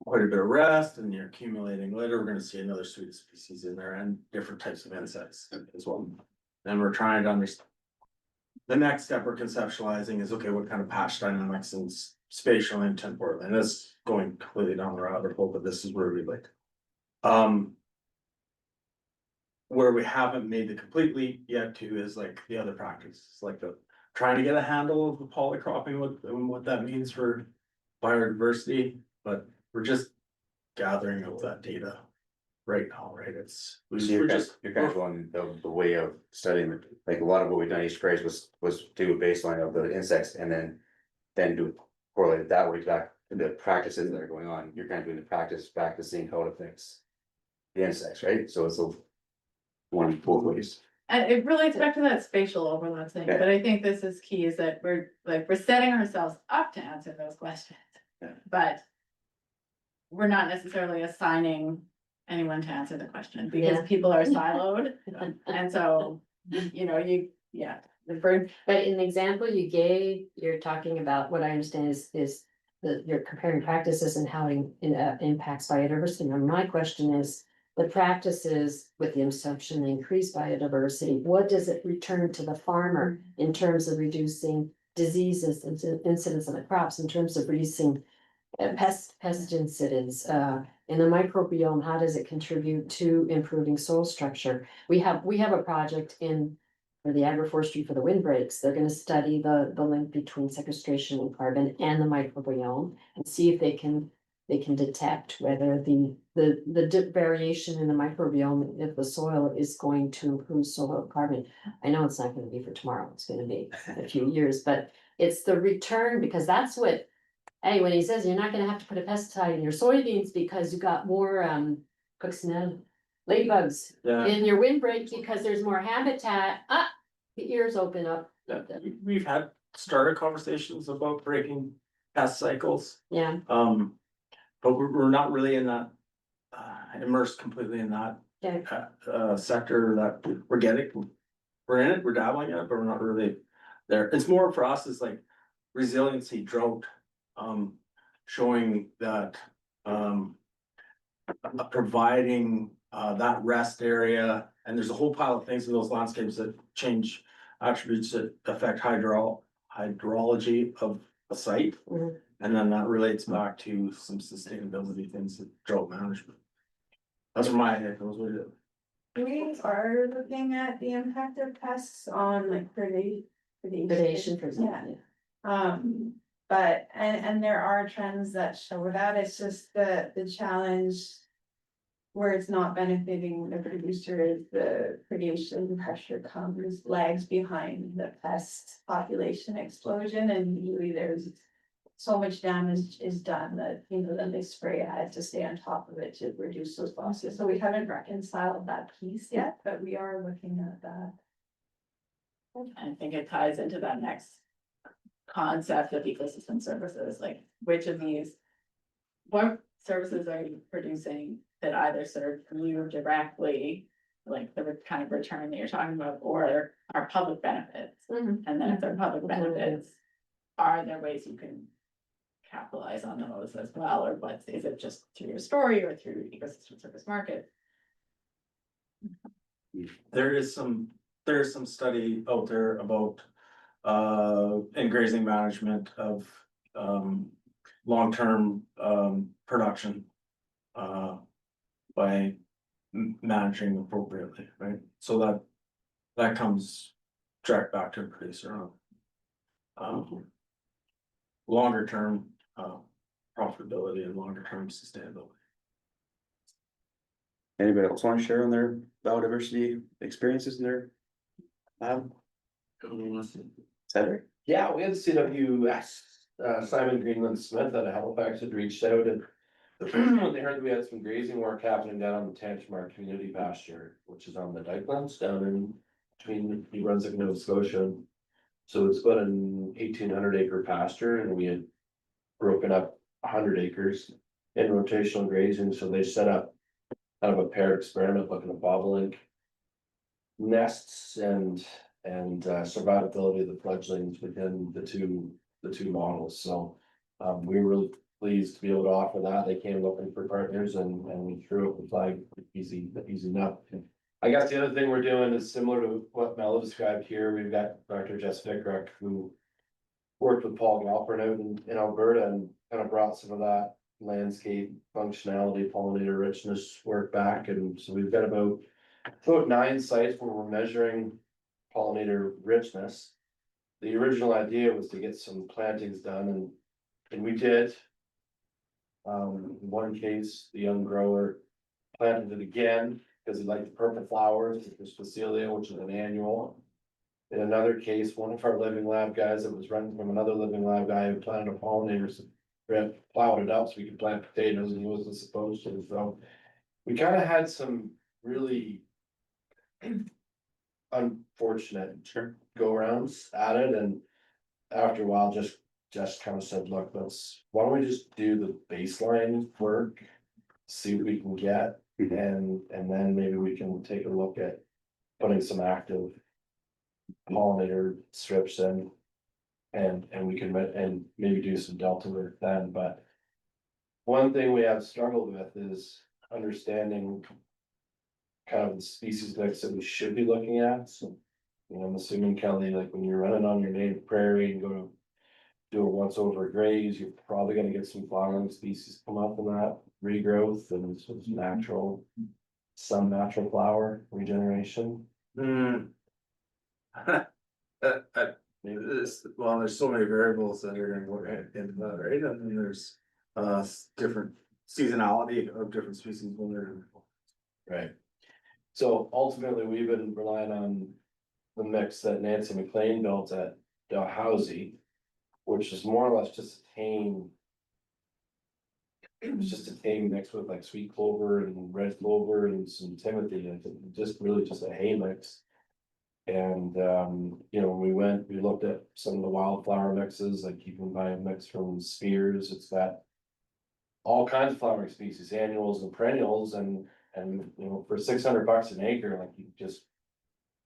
quite a bit of rest and you're accumulating litter, we're gonna see another suite of species in there and different types of insects as well. And we're trying to understand. The next step we're conceptualizing is, okay, what kind of patch dynamics and spatial and temporal, and this going completely down the rabbit hole, but this is where we like. Where we haven't made the complete leap yet to is like the other practices, like the trying to get a handle of the polycropping, what that means for biodiversity, but we're just gathering up that data right now, right? You're kind of going the way of studying, like a lot of what we've done in East Prairies was do a baseline of the insects and then do correlate it that way back to the practices that are going on. You're kind of doing the practice back to seeing how it affects the insects, right? So it's a one both ways. And it relates back to that spatial overlap thing, but I think this is key, is that we're setting ourselves up to answer those questions. But we're not necessarily assigning anyone to answer the question because people are siloed. And so, you know, the bird, but in the example you gave, you're talking about, what I understand is that you're comparing practices and how it impacts biodiversity. Now, my question is, the practices with the assumption they increase biodiversity, what does it return to the farmer in terms of reducing diseases and incidents of the crops, in terms of reducing pest incidents, in the microbiome, how does it contribute to improving soil structure? We have a project for the agroforestry for the windbreaks. They're going to study the link between sequestration and carbon and the microbiome and see if they can they can detect whether the variation in the microbiome of the soil is going to improve soil carbon. I know it's not gonna be for tomorrow, it's gonna be a few years, but it's the return, because that's what, hey, when he says you're not gonna have to put a pesticide in your soybeans because you got more, coccinelle, ladybugs Yeah. in your windbreak because there's more habitat, the ears open up. Yeah, we've had started conversations about breaking pest cycles. Yeah. But we're not really in that, immersed completely in that, Okay. sector that we're getting. We're in it, we're dabbling in it, but we're not really there. It's more for us is like resiliency, drought, showing that, providing, that rest area. And there's a whole pile of things in those landscapes that change attributes that affect hydrology of a site. Mhm. And then that relates back to some sustainability things, like drought management. That's my head goes with it. We are looking at the impact of pests on like predation. Predation, for example. Yeah. But, and there are trends that show that, it's just the challenge. Where it's not benefiting the producer is the predation pressure comes, lags behind the pest population explosion, and usually there's. So much damage is done that, you know, then they spray ahead to stay on top of it to reduce those losses, so we haven't reconciled that piece yet, but we are looking at that. I think it ties into that next concept of ecosystem services, like which of these. What services are you producing that either serve you directly, like the kind of return that you're talking about, or are public benefits? And then if they're public benefits, are there ways you can capitalize on those as well, or what, is it just through your story or through ecosystem service market? There is some study out there about, in grazing management of, long-term, production. By managing appropriately, right? So that comes direct back to a producer on. Longer term, profitability and longer term sustainability. Anybody else want to share on their biodiversity experiences in their lab? Cedric? Yeah, we had CWS, Simon Greenland Smith out of Halifax had reached out and. When they heard that we had some grazing work happening down on the Tantramar Community Pasture, which is on the Dykelands down in between New Brunswick and Nova Scotia. So it's about an 1,800 acre pasture, and we had broken up 100 acres in rotational grazing, so they set up kind of a paired experiment looking at bobolink nests and survivability of the fledglings within the two models. So we were really pleased to be able to offer that. They came looking for partners and we threw up the flag easy enough. I guess the other thing we're doing is similar to what Mel described here. We've got Dr. Jess Vickruck, who worked with Paul Galpern out in Alberta and kind of brought some of that landscape functionality, pollinator richness work back. And so we've got about 9 sites where we're measuring pollinator richness. The original idea was to get some plantings done and we did. In one case, the young grower planted it again because he liked the purple flowers, it was Phacelia, which is an annual. In another case, one of our living lab guys that was running from another living lab guy who planted a pollinator, plowed it up so we could plant potatoes and he wasn't supposed to. So we kind of had some really unfortunate go rounds at it, and after a while just kind of said, look, why don't we just do the baseline work, see what we can get, and then maybe we can take a look at putting some active pollinator strips in, and we can and maybe do some delta work then. But one thing we have struggled with is understanding kind of the species mix that we should be looking at. So, you know, I'm assuming, Kelly, like when you're running on your native prairie and go to do a once over graze, you're probably gonna get some flowering species come up in that regrowth and some natural flower regeneration. Well, there's so many variables that are gonna work into that, right? And then there's different seasonality of different species when they're. Right. So ultimately, we've been relying on the mix that Nancy McLean built at Dalhousie, which is more or less just a tame. It was just a tame mix with like sweet clover and red clover and some timothy, and just really just a hay mix. And, you know, when we looked at some of the wildflower mixes, like you can buy a mix from Spears, it's got all kinds of flowering species, annuals and perennials, and, you know, for $600 an acre, like you just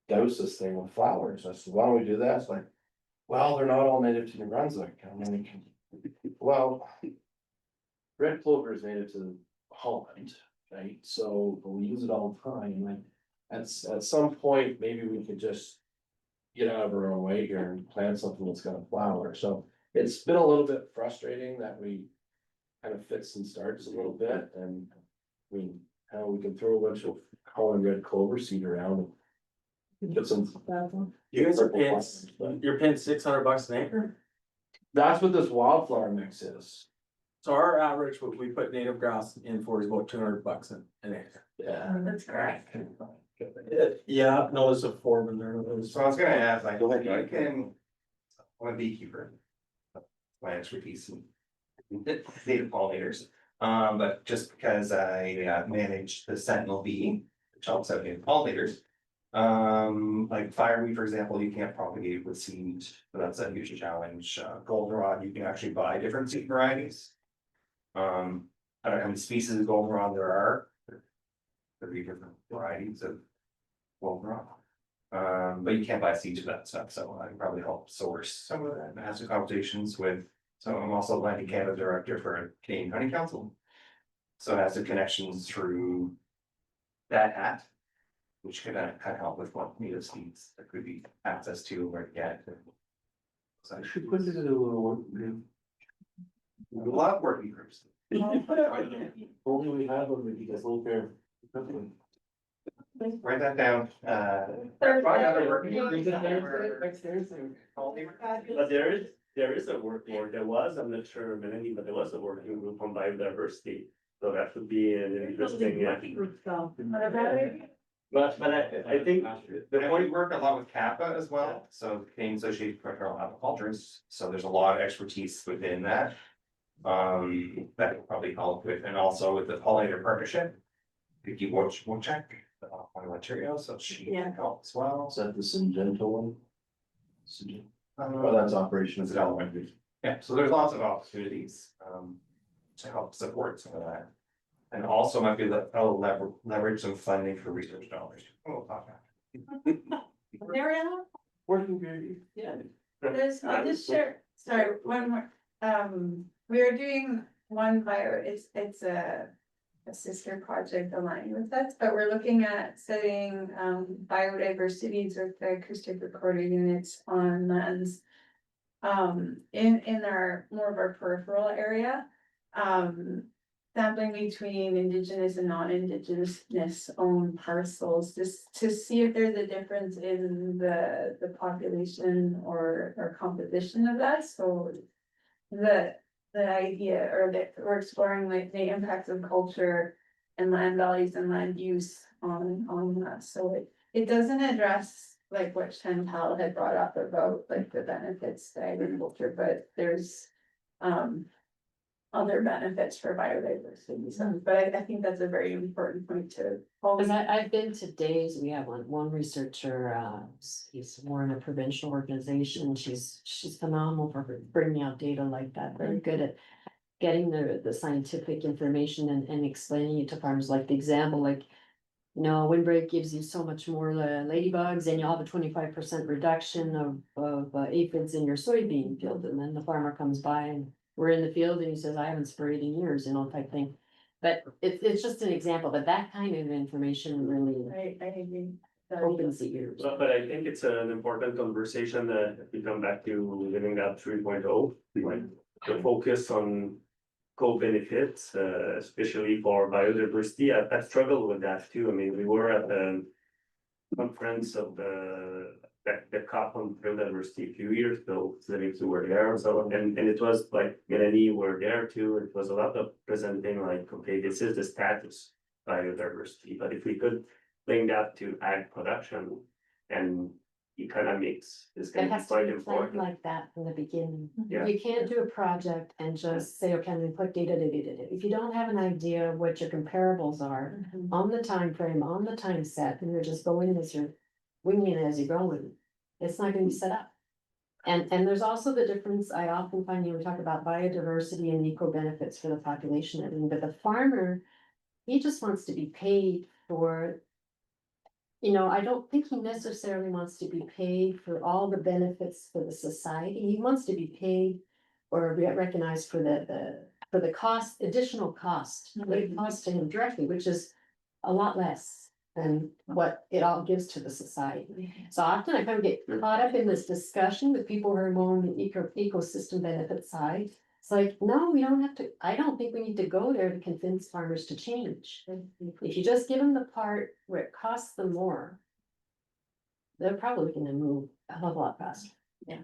douse this thing with flowers. I said, why don't we do that? It's like, well, they're not all native to New Brunswick. I mean, well, red clover is native to Holland, right? So we use it all the time. Like at some point, maybe we could just get out of our own way here and plant something that's gonna flower. So it's been a little bit frustrating that we kind of fits and starts a little bit, and we can throw a bunch of Holland red clover seed around and get some. You guys are paying, you're paying $600 an acre? That's what this wildflower mix is. So our average, what we put native grass in for is about $200 an acre. Yeah. That's correct. Yeah, no, there's a form in there. So I was gonna ask, like, Go ahead, you Mike. can, I'm a beekeeper. My expertise in native pollinators, but just because I manage the sentinel bee, which helps out native pollinators. Like fireweed, for example, you can't propagate with seed, so that's a huge challenge. Goldenrod, you can actually buy different seed varieties. I don't know how many species of goldenrod there are. There'd be different varieties of goldenrod. But you can't buy seeds for that stuff, so I can probably help source some of that, and have some conversations with. So I'm also Atlantic Canada Director for Canadian Hunting Council. So it has some connections through that hat. Which could kind of help with what native seeds there could be access to where to get. So I should put it in a little work. A lot of working groups. Only we have them if you guys live here. Write that down, find other working groups that were- But there is a there was, I'm not sure of any, but there was a working group on biodiversity. So that would be an interesting, yeah. But I think the And we point, work a lot with CAPA as well, so Canadian Association of Professional Apiculturists, so there's a lot of expertise within that. That will probably help with, and also with the pollinator partnership. Vicky Wojcik, on Ontario, so she can help as well. Is that the Syngenta one? Oh, that's operations development. Yeah, so there's lots of opportunities, to help support some of that. And also might be leverage some funding for research dollars. Oh, talk about Mariana, Working group, yeah. I'll just share, sorry, one more, we are doing one it's a sister project aligned with us, but we're looking at setting, biodiversities with the acoustic recording units on lands. In our, more of our peripheral area, sampling between indigenous and non-indigenous owned parcels, just to see if there's a difference in the population or composition of that, so. The idea, or that we're exploring like the impacts of culture and land values and land use on that, so it doesn't address. Like what Chantal had brought up about like the benefits to agriculture, but there's other benefits for biodiversity, so, but I think that's a very important point to. Cause I've been to Days, we have one researcher, he's more in a provincial organization, she's phenomenal for bringing out data like that, very good at getting the scientific information and explaining it to farmers, like the example, like, you know, windbreak gives you so much more ladybugs, and you'll have a 25% reduction of aphids in your soybean field, and then the farmer comes by and we're in the field and he says, I haven't sprayed in years, you know, type thing. But it's just an example, but that kind of information really I agree. opens the ears. but I think it's an important conversation that if we come back to living that 3.0, like the focus on co-benefits, especially for biodiversity. I struggled with that too. I mean, we were at the conference of the the cup on biodiversity a few years ago, living to were there, so, and it was like, Melanie were there too, it was a lot of presenting like, okay, this is the status biodiversity, but if we could link that to ag production and economics is It gonna be has to quite be planned important. like that from the beginning. Yeah. You can't do a project and just say, okay, I'm gonna put data. If you don't have an idea of what your comparables are on the time frame, on the time set, and you're just going as you're winging it as you're going, it's not gonna be set up. And there's also the difference, I often find, we talk about biodiversity and eco benefits for the population, and everything, but the farmer, he just wants to be paid for. I don't think he necessarily wants to be paid for all the benefits for the society. He wants to be paid or recognized for for the cost, additional cost, what it costs to him directly, which is a lot less than what it all gives to the society. So often I kind of get caught up in this discussion with people who are more on the ecosystem benefit side. It's like, no, we don't have to, I don't think we need to go there to convince farmers to change. If you just give them the part where it costs them more, they're probably gonna move a hell of a lot faster. Yeah.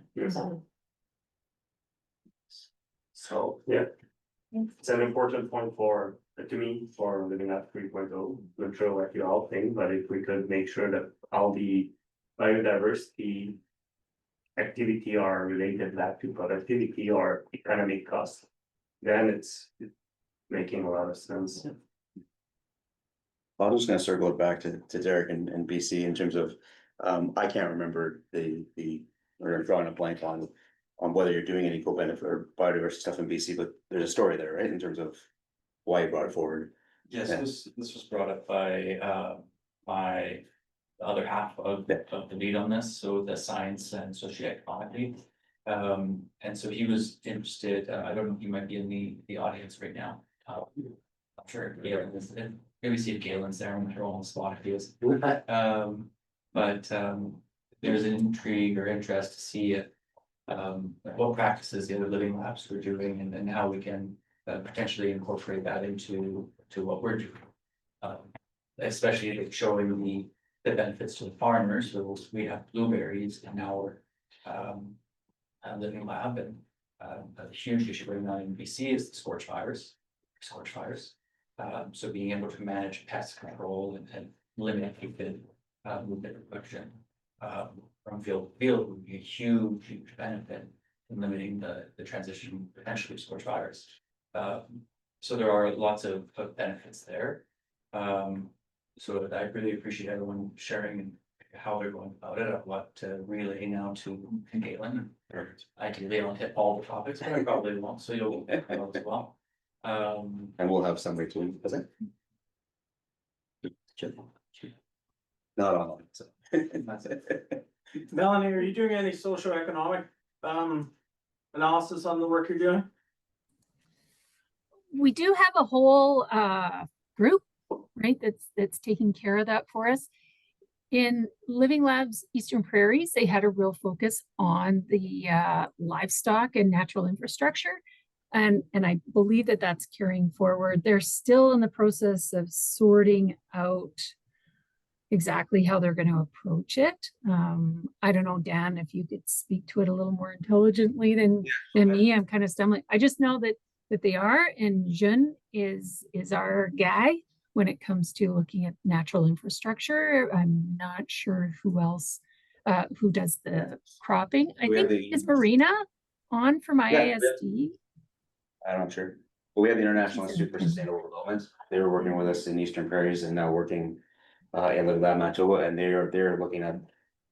So, yeah. It's an important point for, to me, for living at 3.0, not sure what you all think, but if we could make sure that all the biodiversity activity are related back to productivity or economic cost, then it's making a lot of sense. I'm just gonna circle it back to Derek and BC in terms of, I can't remember or drawing a blank on whether you're doing any eco benefit or biodiversity stuff in BC, but there's a story there, right, in terms of why you brought it forward. Yes, Yeah. this was brought up by my the other half of the lead on this, so the science and socioeconomic lead. And so he was interested, I don't know if he might be in the audience right now. I'm sure Galen is, maybe see if Galen's there, I'm sure on the spot if he is. But there's an intrigue or interest to see what practices the other living labs were doing and how we can potentially incorporate that into what we're doing. Especially like showing the benefits to the farmers, so we have blueberries in our living lab, and a huge issue right now in BC is the scorch fires. So being able to manage pest control and limit aphid movement reduction from field to field would be a huge benefit in limiting the transition potentially to scorch fires. So there are lots of benefits there. So I really appreciate everyone sharing how they're going about it. I've got to relay now to Galen. Ideally, I'll hit all the topics, but I probably won't, so you'll know as well. And we'll have somebody to, is it? Not online, so. Melanie, are you doing any socioeconomic analysis on the work you're doing? We do have a whole group, right, that's taking care of that for us. In Living Labs Eastern Prairies, they had a real focus on the livestock and natural infrastructure. And I believe that that's carrying forward. They're still in the process of sorting out exactly how they're going to approach it. I don't know, Dan, if you could speak to it a little more intelligently than me. I'm kind of stumbling. I just know that they are, and Jun is our guy when it comes to looking at natural infrastructure. I'm not sure who else who does the cropping. I think is Marina on from IASD. I'm not sure, but we have the International Institute for Sustainable Development. They were working with us in Eastern Prairies and now working in Living Lab Manitoba, and they're looking at,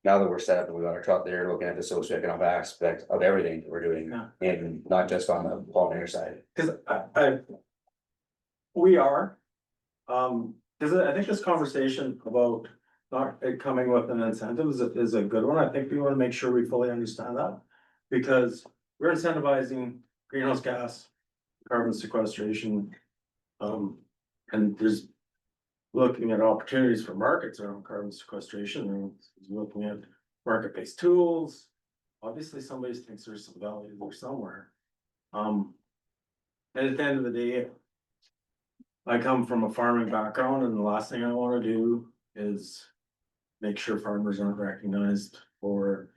now that we're set up and we got our truck, they're looking at the socioeconomic aspect of everything that we're doing, and not just on the pollinator side. Cause we are, cause I think this conversation about not coming with an incentive is a good one. I think we wanna make sure we fully understand that. Because we're incentivizing greenhouse gas, carbon sequestration. And there's looking at opportunities for markets around carbon sequestration, and looking at market-based tools. Obviously, somebody thinks there's some value there somewhere. And at the end of the day, I come from a farming background, and the last thing I wanna do is make sure farmers aren't recognized for,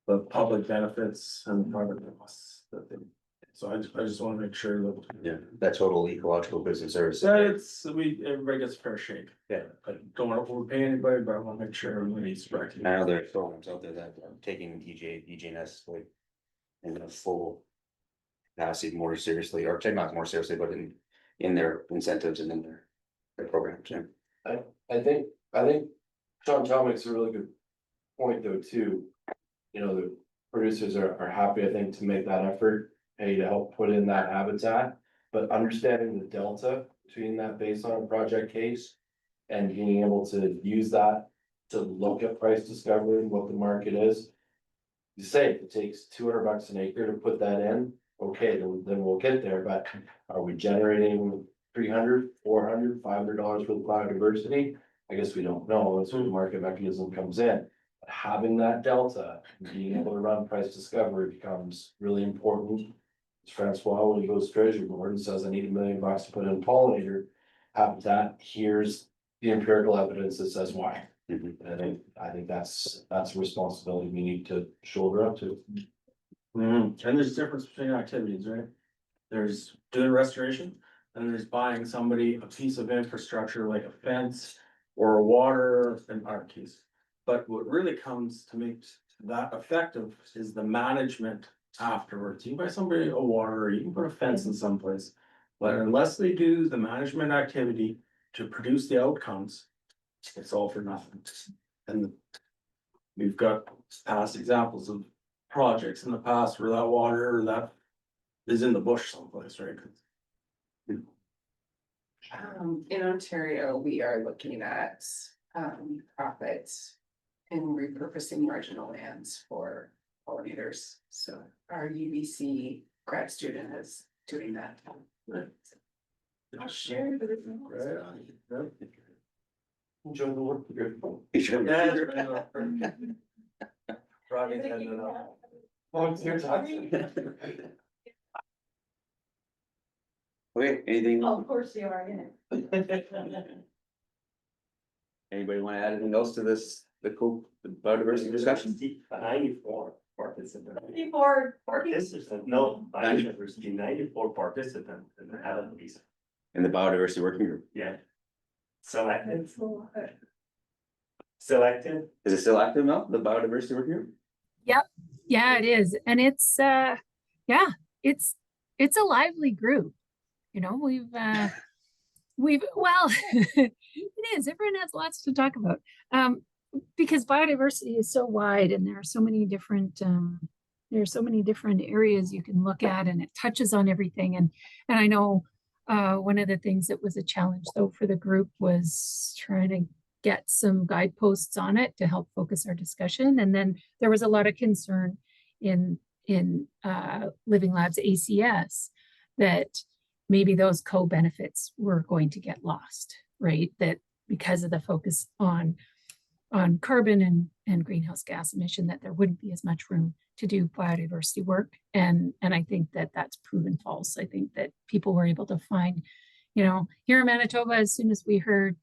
the public benefits and the private costs that they. So I just wanna make sure that. Yeah, that total ecological business service. So everybody gets a fair shake. Yeah. I don't wanna overpay anybody, but I wanna make sure everybody's right. I know there's programs out there that are taking EJNS like in a full capacity more seriously, or take not more seriously, but in their incentives and in their programs, yeah. I think Chantal makes a really good point though, too. You know, the producers are happy, I think, to make that effort, hey, to help put in that habitat. But understanding the delta between that based on a project case and being able to use that to look at price discovery and what the market is. You say if it takes $200 an acre to put that in, okay, then we'll get there, but are we generating $300, $400, $500 with biodiversity? I guess we don't know, that's where the market mechanism comes in. But having that delta, and being able to run price discovery becomes really important. Francois, when he goes to treasury board and says, I need $1 million to put in pollinator habitat, here's the empirical evidence that says why. And I think that's a responsibility we need to shoulder up to. And there's a difference between activities, right? There's doing restoration, and there's buying somebody a piece of infrastructure like a fence or a water in our case. But what really comes to make that effective is the management afterwards. You can buy somebody a water, or you can put a fence in someplace. But unless they do the management activity to produce the outcomes, it's all for nothing. And we've got past examples of projects in the past where that water or that is in the bush someplace, right? In Ontario, we are looking at profits in repurposing marginal lands for pollinators. So our UBC grad student is doing that. I'll share with you. Enjoy the work. Okay, anything? Oh, of course you are, Anybody want to add anything else to this, the biodiversity discussion? 94 participants. 94 Participants, no, biodiversity, 94 participants in the Allen piece. In the biodiversity working group? Yeah. Selected. Selected. Is it still active now, the biodiversity working group? Yep. Yeah, it is. And it's yeah, it's a lively group. You know, we've well, it is. Everyone has lots to talk about. Because biodiversity is so wide and there are so many different areas you can look at, and it touches on everything. And I know one of the things that was a challenge though for the group was trying to get some guideposts on it to help focus our discussion. And then there was a lot of concern in Living Labs ACS that maybe those co-benefits were going to get lost, right? That because of the focus on carbon and greenhouse gas emission, that there wouldn't be as much room to do biodiversity work. And I think that that's proven false. I think that people were able to find, you know, here in Manitoba, as soon as we heard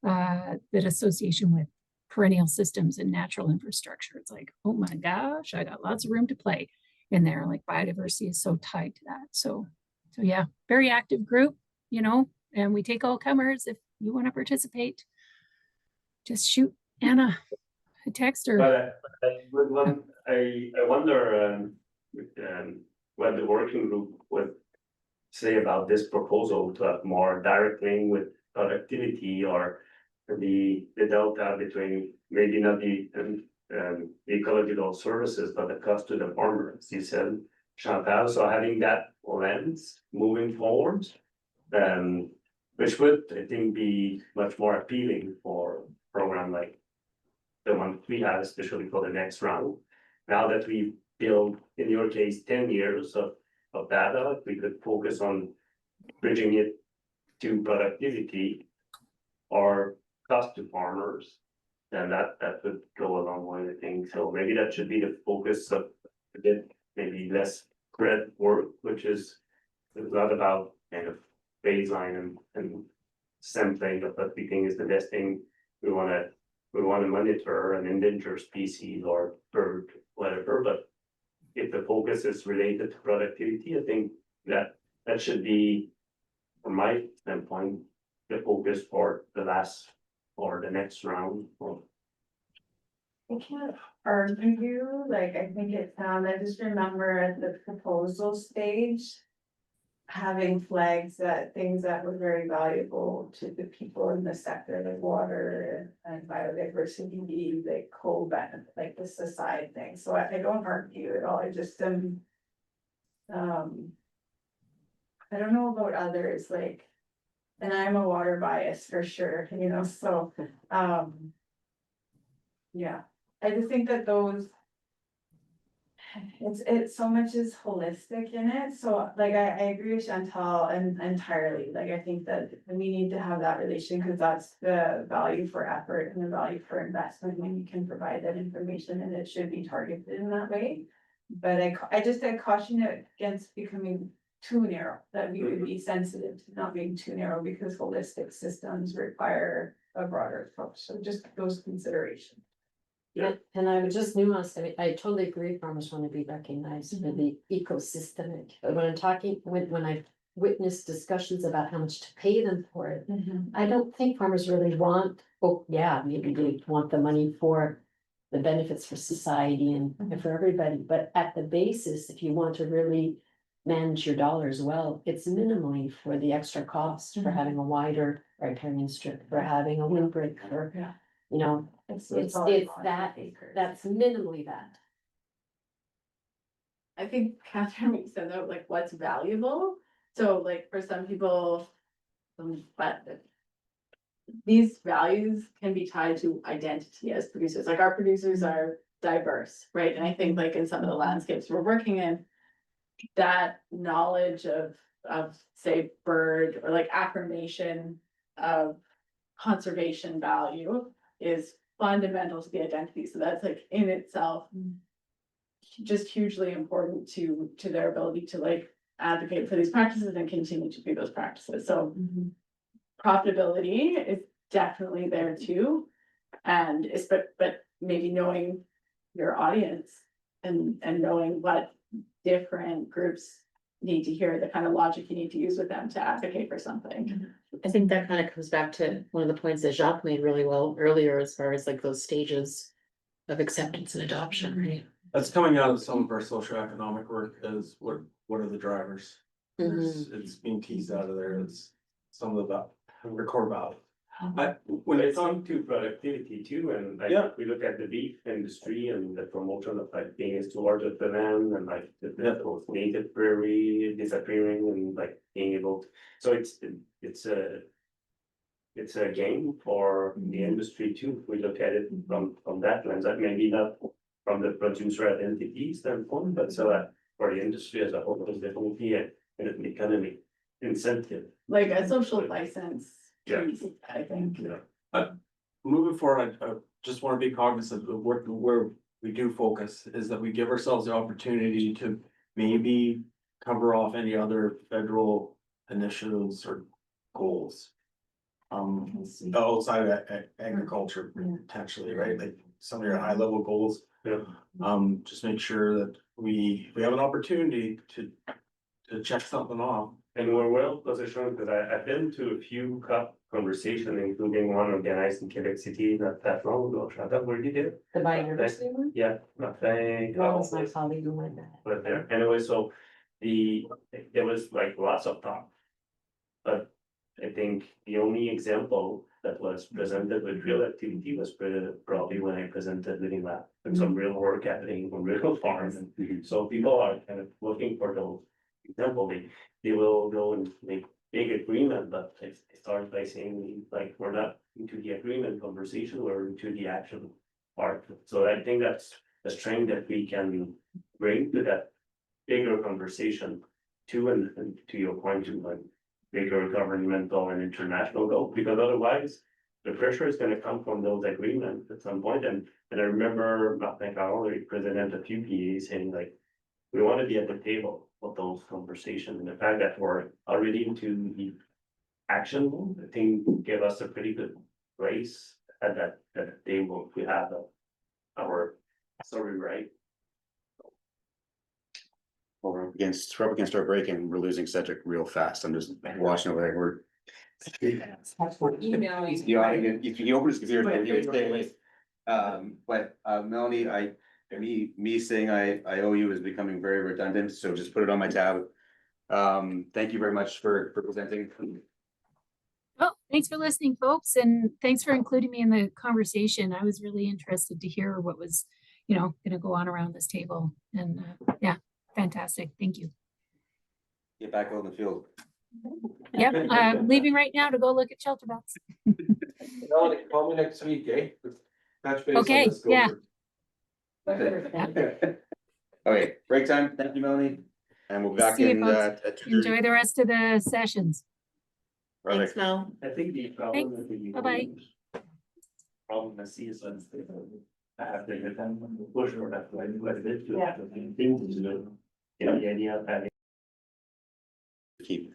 that association with perennial systems and natural infrastructure, it's like, oh my gosh, I got lots of room to play in there. Like biodiversity is so tied to that. So yeah, very active group, you know, and we take all comers. If you want to participate, just shoot Anna a text or. But I wonder what the working group would say about this proposal to have more direct link with productivity or the delta between maybe not the ecological services, but the cost to the farmer, as you said, Chantal. So having that lens moving forward, which would, I think, be much more appealing for a program like the one we have, especially for the next round. Now that we build, in your case, 10 years of data, we could focus on bridging it to productivity or cost to farmers. Then that would go a long way, I think. So maybe that should be the focus of a bit, maybe less spread work, which is not about kind of baseline and sampling, but what we think is the best thing. We want to we wanna monitor an endangered species or bird, whatever, but. If the focus is related to productivity, I think that should be, from my standpoint, the focus for the last or the next round. I can't argue, like, I think it sounds, I just remember at the proposal stage. Having flags that things that were very valuable to the people in the sector, like water and biodiversity, like co-benefit, like this aside thing, so I don't argue at all, I just am. I don't know about others, like. And I'm a water bias for sure, you know, so, yeah, I just think that those. It's so much is holistic in it, so like I agree with Chantal and entirely, like I think that we need to have that relation, because that's the value for effort and the value for investment when you can provide that information, and it should be targeted in that way. But I just caution it against becoming too narrow, that we would be sensitive to not being too narrow, because holistic systems require a broader approach, so just those considerations. And I would just nuance, I mean, I totally agree, farmers want to be recognized for the ecosystemic, but when I'm talking, when I've witnessed discussions about how much to pay them for it. I don't think farmers really want, oh, yeah, maybe they want the money for the benefits for society and for everybody, but at the basis, if you want to really manage your dollars well, it's minimally for the extra cost for having a wider riparian strip, for having a windbreak, for, you know, it's that, that's minimally that. I think Catherine said that, like, what's valuable, so like for some people. But these values can be tied to identity as producers, like our producers are diverse, right? And I think like in some of the landscapes we're working in. That knowledge of say bird or like affirmation of conservation value is fundamental to the identity, so that's like in itself. Just hugely important to their ability to like advocate for these practices and continue to do those practices, so. Profitability is definitely there too, and it's but maybe knowing your audience and knowing what different groups need to hear, the kind of logic you need to use with them to advocate for something. I think that kind of comes back to one of the points that Jacques made really well earlier, as far as like those stages of acceptance and adoption, right? That's coming out of some of our socioeconomic work, is what are the drivers? It's being teased out of there, it's some of the core value. When it's on to productivity too, and like, Yeah. if we look at the beef industry and the promotion of like being towards the land and like the native prairie disappearing and like being able to, so it's a gain for the industry too, if we look at it from that lens, that maybe not from the producer identity standpoint, but so that for the industry as a whole, there's definitely an economic incentive. Like a social license. Yeah. I think. Moving forward, I just wanna be cognizant of where we do focus, is that we give ourselves the opportunity to maybe cover off any other federal initiatives or goals. Outside of agriculture potentially, right, like some of your high level goals. Yeah. Just make sure that we have an opportunity to check something off. And we're well positioned, because I've been to a few conversations, including one organized in Quebec City, not that long ago. Chantal, were you there? The biodiversity one? Yeah, Martin. That was my colleague who went there. But there, anyway, so there was like lots of talk. But I think the only example that was presented with real activity was probably when I presented Living Lab, and some real work happening on real farms. So people are kind of looking for those example, they will go and make big agreement, but they start by saying, like, we're not into the agreement conversation, we're into the action part. So I think that's a strength that we can bring to that bigger conversation too, and to your point, to like bigger governmental and international goal, because otherwise the pressure is gonna come from those agreements at some point. And I remember Martin Caron, president of UPA, saying like, we want to be at the table of those conversations, and the fact that we're already into the action, I think gave us a pretty good race at that table, we have our story, right? Well, we're up against our break and we're losing Cedric real fast. I'm just watching over there. We're. Emailing. Yeah, if you open his computer, he would stay away. But Melanie, me saying I owe you is becoming very redundant, so just put it on my tab. Thank you very much for presenting. Well, thanks for listening, folks, and thanks for including me in the conversation. I was really interested to hear what was, gonna go on around this table. And yeah, fantastic. Thank you. Get back out in the field. Yep, I'm leaving right now to go look at shelter beds. Call me next week, eh? Touch base on Okay, this, go yeah. for- Okay, break time. Thank you, Melanie. And we'll be back See you, in folks. at 2:30. Enjoy the rest of the sessions. Thanks, Mel. I think the problem. with the- Bye-bye. Problem I see is when I have to get them on the push or that way, what it is to Yeah. have the thing to do. You know, the idea of having. Keep.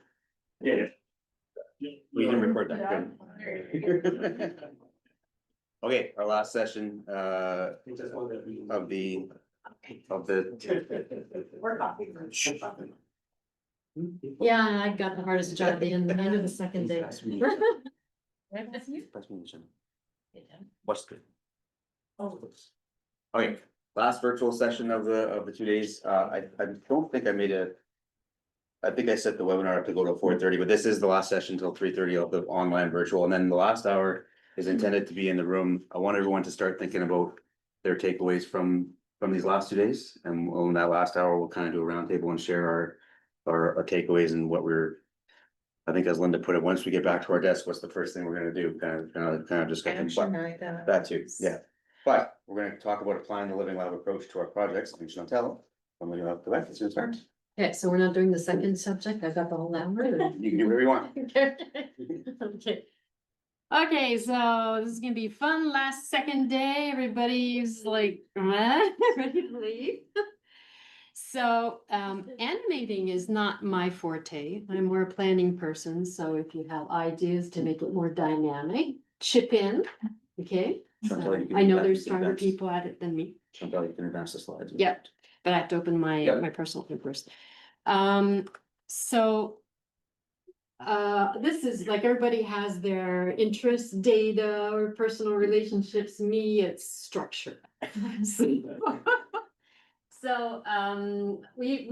Yeah. We can record that. Good. Okay, our last session of the. Yeah, I got the hardest job at the end of the second day. What's good? Okay, last virtual session of the 2 days. I don't think I made I think I set the webinar up to go to 4:30, but this is the last session until 3:30 of the online virtual, and then the last hour is intended to be in the room. I want everyone to start thinking about their takeaways from these last 2 days, and in that last hour, we'll kind of do a roundtable and share our takeaways and what I think as Linda put it, once we get back to our desk, what's the first thing we're gonna do? Kind of discussion. Action But item. that too, yeah. But we're gonna talk about applying the Living Lab approach to our projects. I'm Chantel. I'm gonna go back as soon as I start. Okay, so we're not doing the second subject. I've got the whole hour. You can do whatever you want. Okay. Okay, so this is gonna be fun. Last second day, everybody's like, ready to leave. So, animating is not my forte. I'm more a planning person, so if you have ideas to make it more dynamic, chip in, okay? Chantal, So you can I do know that. there's You can stronger advance. people at it than me. Chantal, you can advance the slides. Yep, but I have to open my, Yep. my personal papers. So. This is like everybody has their interests, data or personal relationships. Me, it's structure. So, we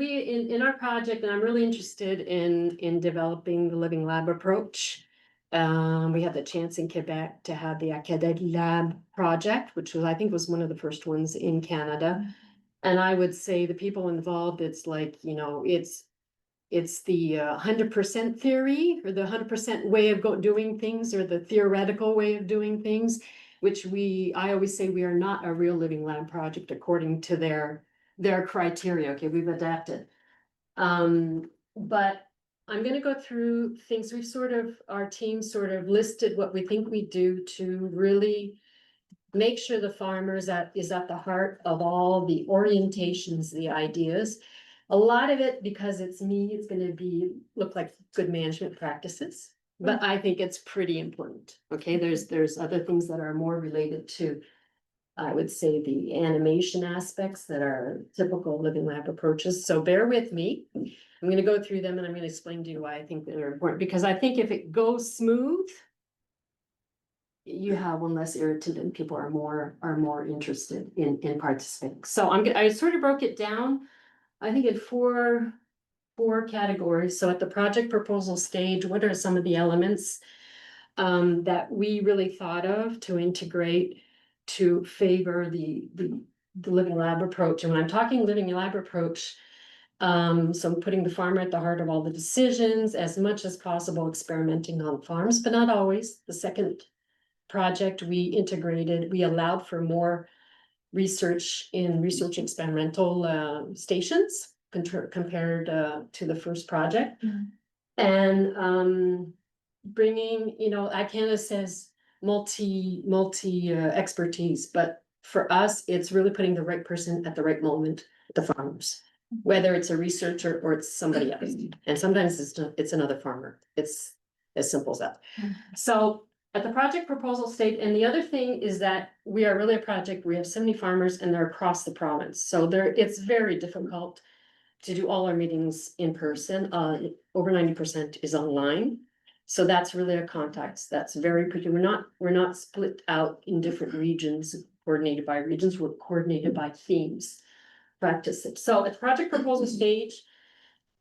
in our project, and I'm really interested in developing the Living Lab approach. We had the chance in Quebec to have the Academy Lab project, which I think was one of the first ones in Canada. And I would say the people involved, it's like, it's the 100% theory or the 100% way of doing things, or the theoretical way of doing things, which I always say we are not a real Living Lab project according to their criteria. Okay, we've adapted. But I'm gonna go through things our team sort of listed what we think we do to really make sure the farmers is at the heart of all the orientations, the ideas. A lot of it, because it's me, it's gonna look like good management practices, but I think it's pretty important. Okay, there's other things that are more related to, I would say, the animation aspects that are typical Living Lab approaches. So bear with me. I'm gonna go through them and I'm gonna explain to you why I think they're important, because I think if it goes smooth, you have one less irritant and people are more interested in participating. So I sort of broke it down, I think, in four categories. So at the project proposal stage, what are some of the elements that we really thought of to integrate to favor the Living Lab approach? And when I'm talking Living Lab approach, so putting the farmer at the heart of all the decisions, as much as possible experimenting on farms, but not always. The second project we allowed for more research in research experimental stations compared to the first project. And bringing, ICANN says multi expertise, but for us, it's really putting the right person at the right moment, the farmers, whether it's a researcher or it's somebody else. And sometimes it's another farmer. It's as simple as that. So at the project proposal state, and the other thing is that we are really a project, we have 70 farmers and they're across the province, so it's very difficult to do all our meetings in person, over 90% is online. So that's really a context, that's very pretty, we're not split out in different regions, coordinated by regions, we're coordinated by themes. Practices, so at the project proposal stage,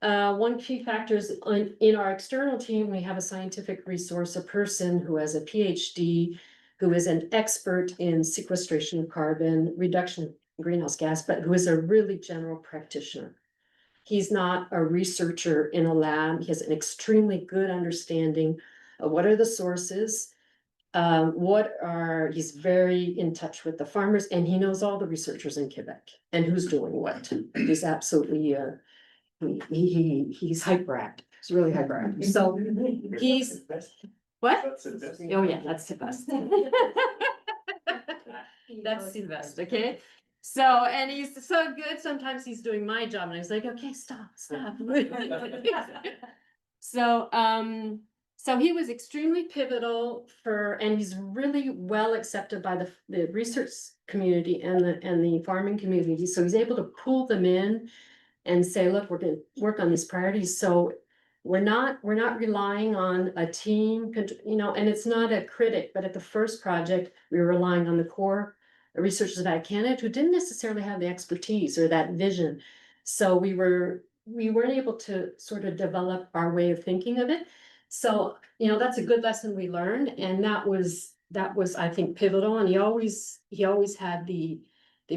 one key factor is in our external team, we have a scientific resource, a person who has a PhD, who is an expert in sequestration of carbon, reduction of greenhouse gas, but who is a really general practitioner. He's not a researcher in a lab, he has an extremely good understanding of what are the sources, he's very in touch with the farmers, and he knows all the researchers in Quebec and who's doing what. He's absolutely, he's hyperactive, he's really hyperactive, so he's, what? Oh, yeah, that's the best. That's the best, okay? So, and he's so good, sometimes he's doing my job, and I was like, okay, stop. So he was extremely pivotal and he's really well accepted by the research community and the farming community. So he's able to pull them in and say, look, we're gonna work on these priorities. So we're not relying on a team, and it's not a critic, but at the first project, we were relying on the core researchers at Canada who didn't necessarily have the expertise or that vision. So we weren't able to sort of develop our way of thinking of it. So, that's a good lesson we learned, and that was, I think, pivotal, and he always had the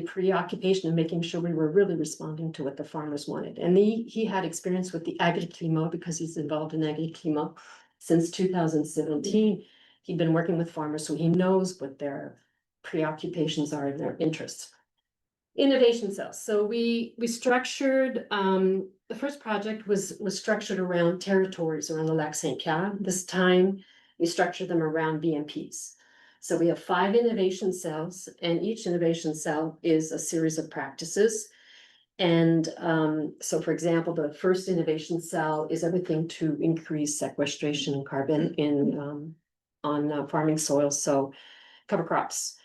preoccupation of making sure we were really responding to what the farmers wanted. And he had experience with the Agri-Climat because he's involved in Agri-Climat since 2017. He'd been working with farmers, so he knows what their preoccupations are and their interests. Innovation cells. So we structured, the first project was structured around territories around the Lac Saint Pierre. This time we structured them around BMPs. So we have 5 innovation cells, and each innovation cell is a series of practices. And so, for example, the first innovation cell is everything to increase sequestration of carbon on farming soils. So cover crops,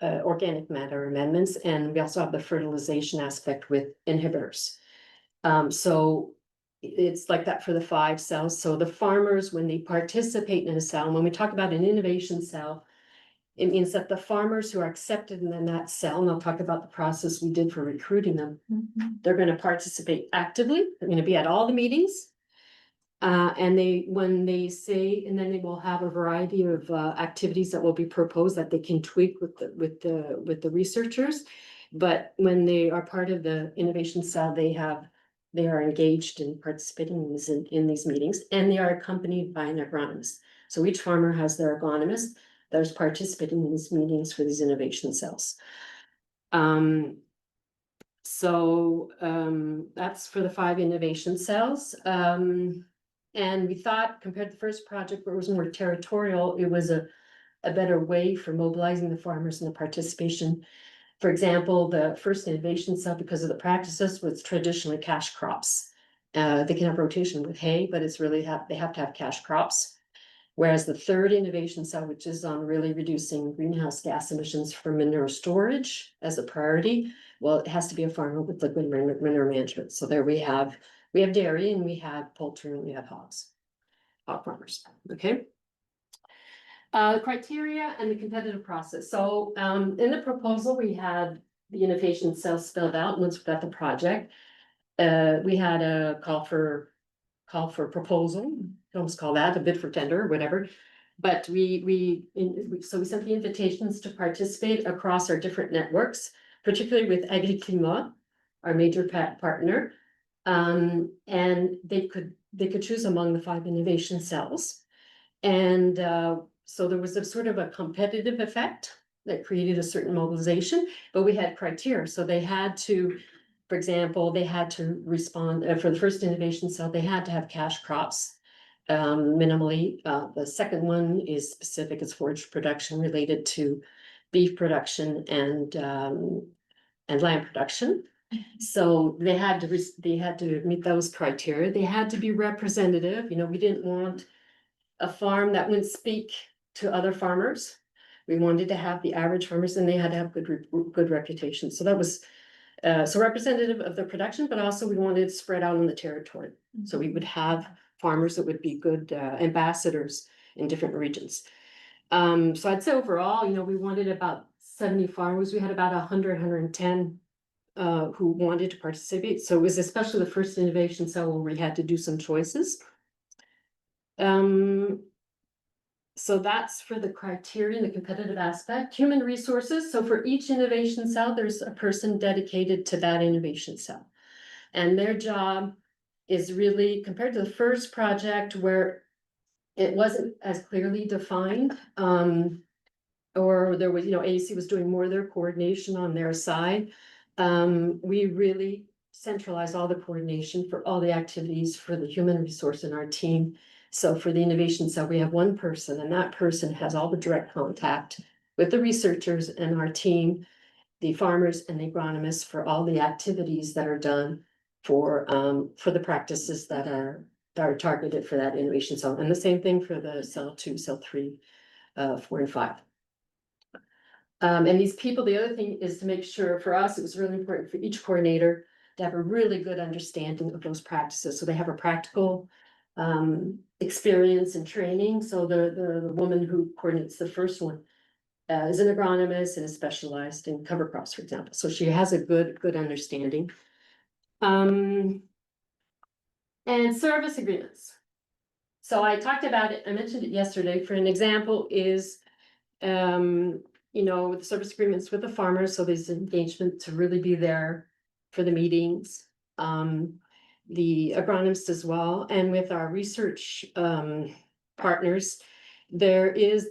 organic matter amendments, and we also have the fertilization aspect with inhibitors. So it's like that for the 5 cells. So the farmers, when they participate in a cell, and when we talk about an innovation cell, it means that the farmers who are accepted in that cell, and I'll talk about the process we did for recruiting them, they're going to participate actively, they're going to be at all the meetings. And when they say, and then they will have a variety of activities that will be proposed that they can tweak with the researchers. But when they are part of the innovation cell, they are engaged in participating in these meetings, and they are accompanied by an agronomist. So each farmer has their agronomist that is participating in these meetings for these innovation cells. So that's for the 5 innovation cells. And we thought, compared to the first project where it was more territorial, it was a better way for mobilizing the farmers and the participation. For example, the first innovation cell, because of the practices, was traditionally cash crops. They can have rotation with hay, but it's really they have to have cash crops. Whereas the third innovation cell, which is on really reducing greenhouse gas emissions from manure storage as a priority, well, it has to be a farmer with liquid manure management. So there we have dairy, and we have poultry, and we have hog farmers, okay? The criteria and the competitive process. So in the proposal, we had the innovation cells spelled out. Once we got the project, we had a call for proposal, you can almost call that a bid for tender or whatever. But so we sent the invitations to participate across our different networks, particularly with Agri-Climat, our major partner. And they could choose among the 5 innovation cells. And so there was a sort of a competitive effect that created a certain mobilization, but we had criteria. So they had to, for example, they had to respond for the first innovation cell, they had to have cash crops minimally. The second one is specific, it's forage production related to beef production and lamb production. So they had to meet those criteria. They had to be representative. We didn't want a farm that wouldn't speak to other farmers. We wanted to have the average farmers and they had to have good reputation. So that was so representative of the production, but also we wanted it spread out on the territory. So we would have farmers that would be good ambassadors in different regions. So I'd say overall, you know, we wanted about 70 farmers. We had about 110 who wanted to participate. So it was especially the first innovation cell where we had to do some choices. So that's for the criteria, the competitive aspect. Human resources. So for each innovation cell, there's a person dedicated to that innovation cell. And their job is really, compared to the first project where it wasn't as clearly defined, or there was, you know, AEC was doing more of their coordination on their side. We really centralized all the coordination for all the activities for the human resource in our team. So for the innovation cell, we have one person and that person has all the direct contact with the researchers and our team, the farmers and the agronomists for all the activities that are done for the practices that are targeted for that innovation cell. And the same thing for the cell 2, cell 3, 4 and 5. And these people, the other thing is to make sure, for us, it was really important for each coordinator to have a really good understanding of those practices. So they have a practical experience and training. So the woman who coordinates the first one is an agronomist and is specialized in cover crops, for example. So she has a good understanding. And service agreements. So I talked about it, I mentioned it yesterday. For an example is, you know, with the service agreements with the farmers, so there's engagement to really be there for the meetings. The agronomists as well, and with our research partners, there is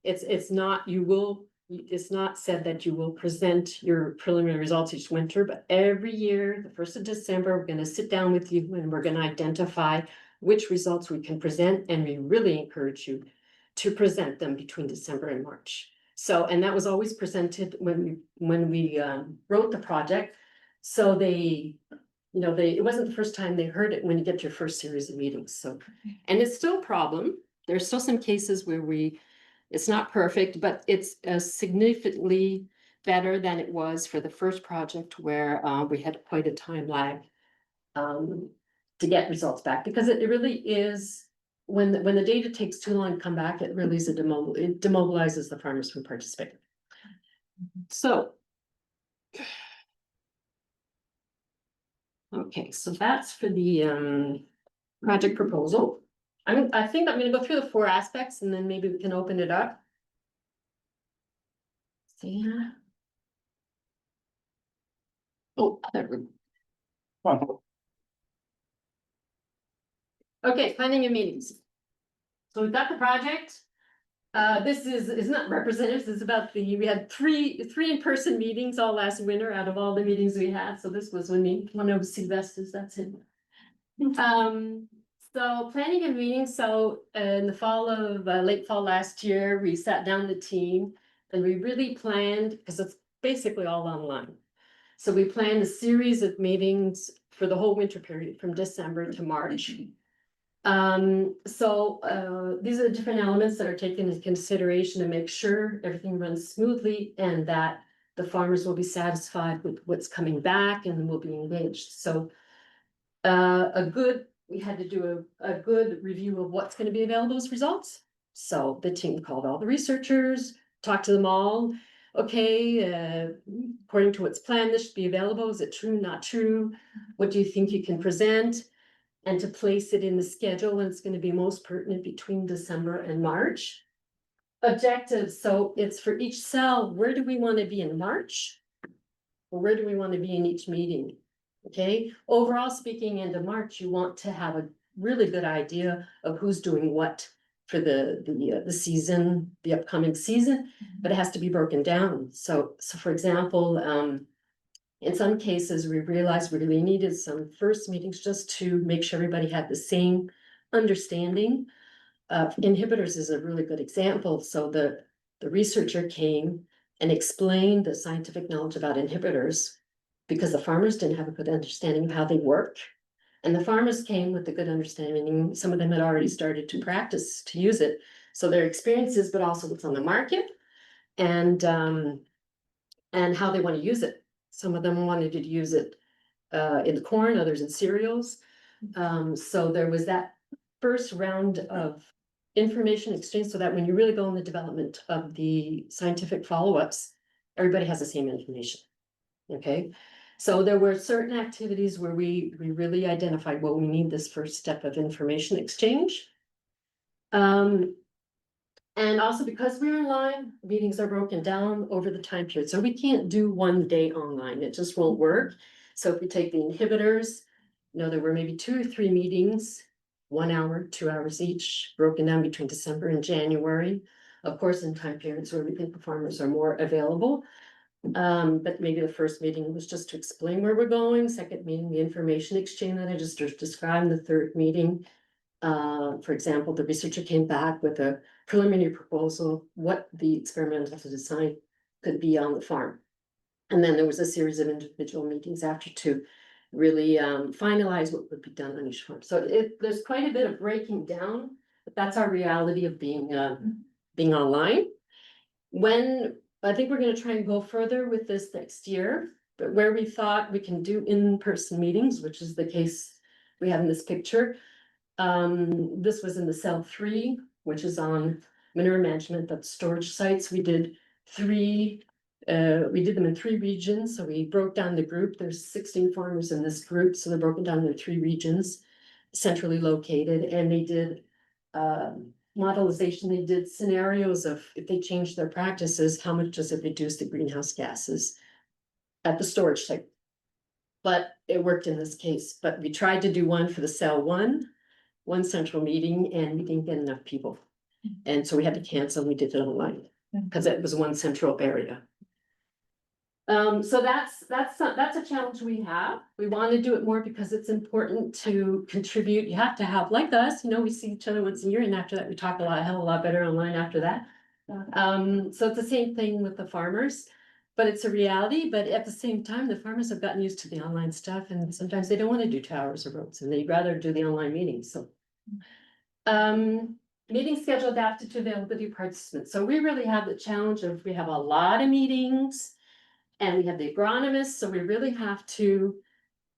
it's not said that you will present your preliminary results each winter, but every year, the 1st of December, we're gonna sit down with you and we're gonna identify which results we can present, and we really encourage you to present them between December and March. So, and that was always presented when we wrote the project. So they, you know, it wasn't the first time they heard it when you get your first series of meetings. So, and it's still a problem. There's still some cases where it's not perfect, but it's significantly better than it was for the first project where we had quite a time lag to get results back, because it really is, when the data takes too long to come back, it really is it demobilizes the farmers from participating. So. Okay, so that's for the project proposal. I think I'm gonna go through the 4 aspects and then maybe we can open it up. See here. Oh, there we go. Okay, planning and meetings. So we've got the project. This is not representative, it's about we had three in-person meetings all last winter out of all the meetings we had. So this was one of Sylvester's, that's it. So planning and meetings, so in the fall of late fall last year, we sat down the team and we really planned, because it's basically all online. So we planned a series of meetings for the whole winter period from December to March. These are the different elements that are taken into consideration to make sure everything runs smoothly and that the farmers will be satisfied with what's coming back and will be engaged. So we had to do a good review of what's going to be available as results. So the team called all the researchers, talked to them all. Okay, according to what's planned, this should be available. Is it true, not true? What do you think you can present? And to place it in the schedule when it's going to be most pertinent between December and March. Objectives, so it's for each cell, where do we want to be in March? Or where do we want to be in each meeting? Okay, overall speaking, into March, you want to have a really good idea of who's doing what for the season, the upcoming season, but it has to be broken down. So for example, in some cases, we realized we really needed some first meetings just to make sure everybody had the same understanding. Inhibitors is a really good example. So the researcher came and explained the scientific knowledge about inhibitors because the farmers didn't have a good understanding of how they work And the farmers came with a good understanding, some of them had already started to practice to use it. So their experiences, but also what's on the market and how they want to use it. Some of them wanted to use it in the corn, others in cereals. So there was that first round of information exchange so that when you really go in the development of the scientific follow-ups, everybody has the same information. Okay, so there were certain activities where we really identified, well, we need this first step of information exchange. And also because we're online, meetings are broken down over the time period, so we can't do one day online, it just won't work. So if we take the inhibitors, you know, there were maybe 2 or 3 meetings, 1 hour, 2 hours each, broken down between December and January. Of course, in time periods where we think the farmers are more available. But maybe the first meeting was just to explain where we're going, second meeting, the information exchange that I just described, the third meeting. For example, the researcher came back with a preliminary proposal, what the experimental design could be on the farm. And then there was a series of individual meetings after to really finalize what would be done on each farm. So there's quite a bit of breaking down, but that's our reality of being online. When I think we're gonna try and go further with this next year, but where we thought we can do in-person meetings, which is the case we have in this picture. This was in the cell 3, which is on manure management, that's storage sites. We did them in 3 regions, so we broke down the group. There's 16 farmers in this group, so they're broken down into 3 regions, centrally located, and they did modelization, they did scenarios of if they change their practices, how much does it reduce the greenhouse gases at the storage site? But it worked in this case, but we tried to do one for the cell 1 central meeting, and we didn't get enough people. And so we had to cancel, and we did it online, because it was 1 central area. So that's a challenge we have. We want to do it more because it's important to contribute. You have to have, like us, you know, we see each other once a year, and after that, we talk a hell of a lot better online after that. So it's the same thing with the farmers, but it's a reality. But at the same time, the farmers have gotten used to the online stuff, and sometimes they don't want to do 2 hours of roads, and they'd rather do the online meetings. So meeting schedule adapted to availability of participants. So we really have the challenge of, we have a lot of meetings. And we have the agronomists, so we really have to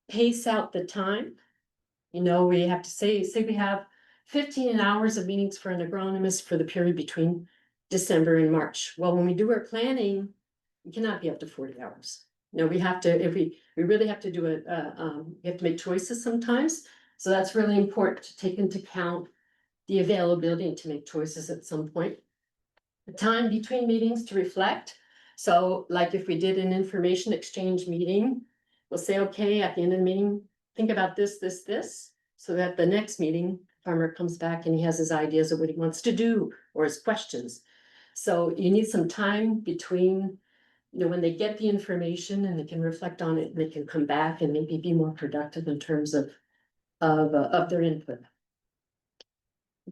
pace out the time. You know, we have to say we have 15 hours of meetings for an agronomist for the period between December and March. Well, when we do our planning, we cannot be up to 40 hours. No, we have to, if we really have to do it, we have to make choices sometimes. So that's really important to take into account the availability and to make choices at some point. The time between meetings to reflect. So like if we did an information exchange meeting, we'll say, okay, at the end of the meeting, think about this. So that the next meeting, farmer comes back and he has his ideas of what he wants to do or his questions. So you need some time between, you know, when they get the information and they can reflect on it and they can come back and maybe be more productive in terms of their input.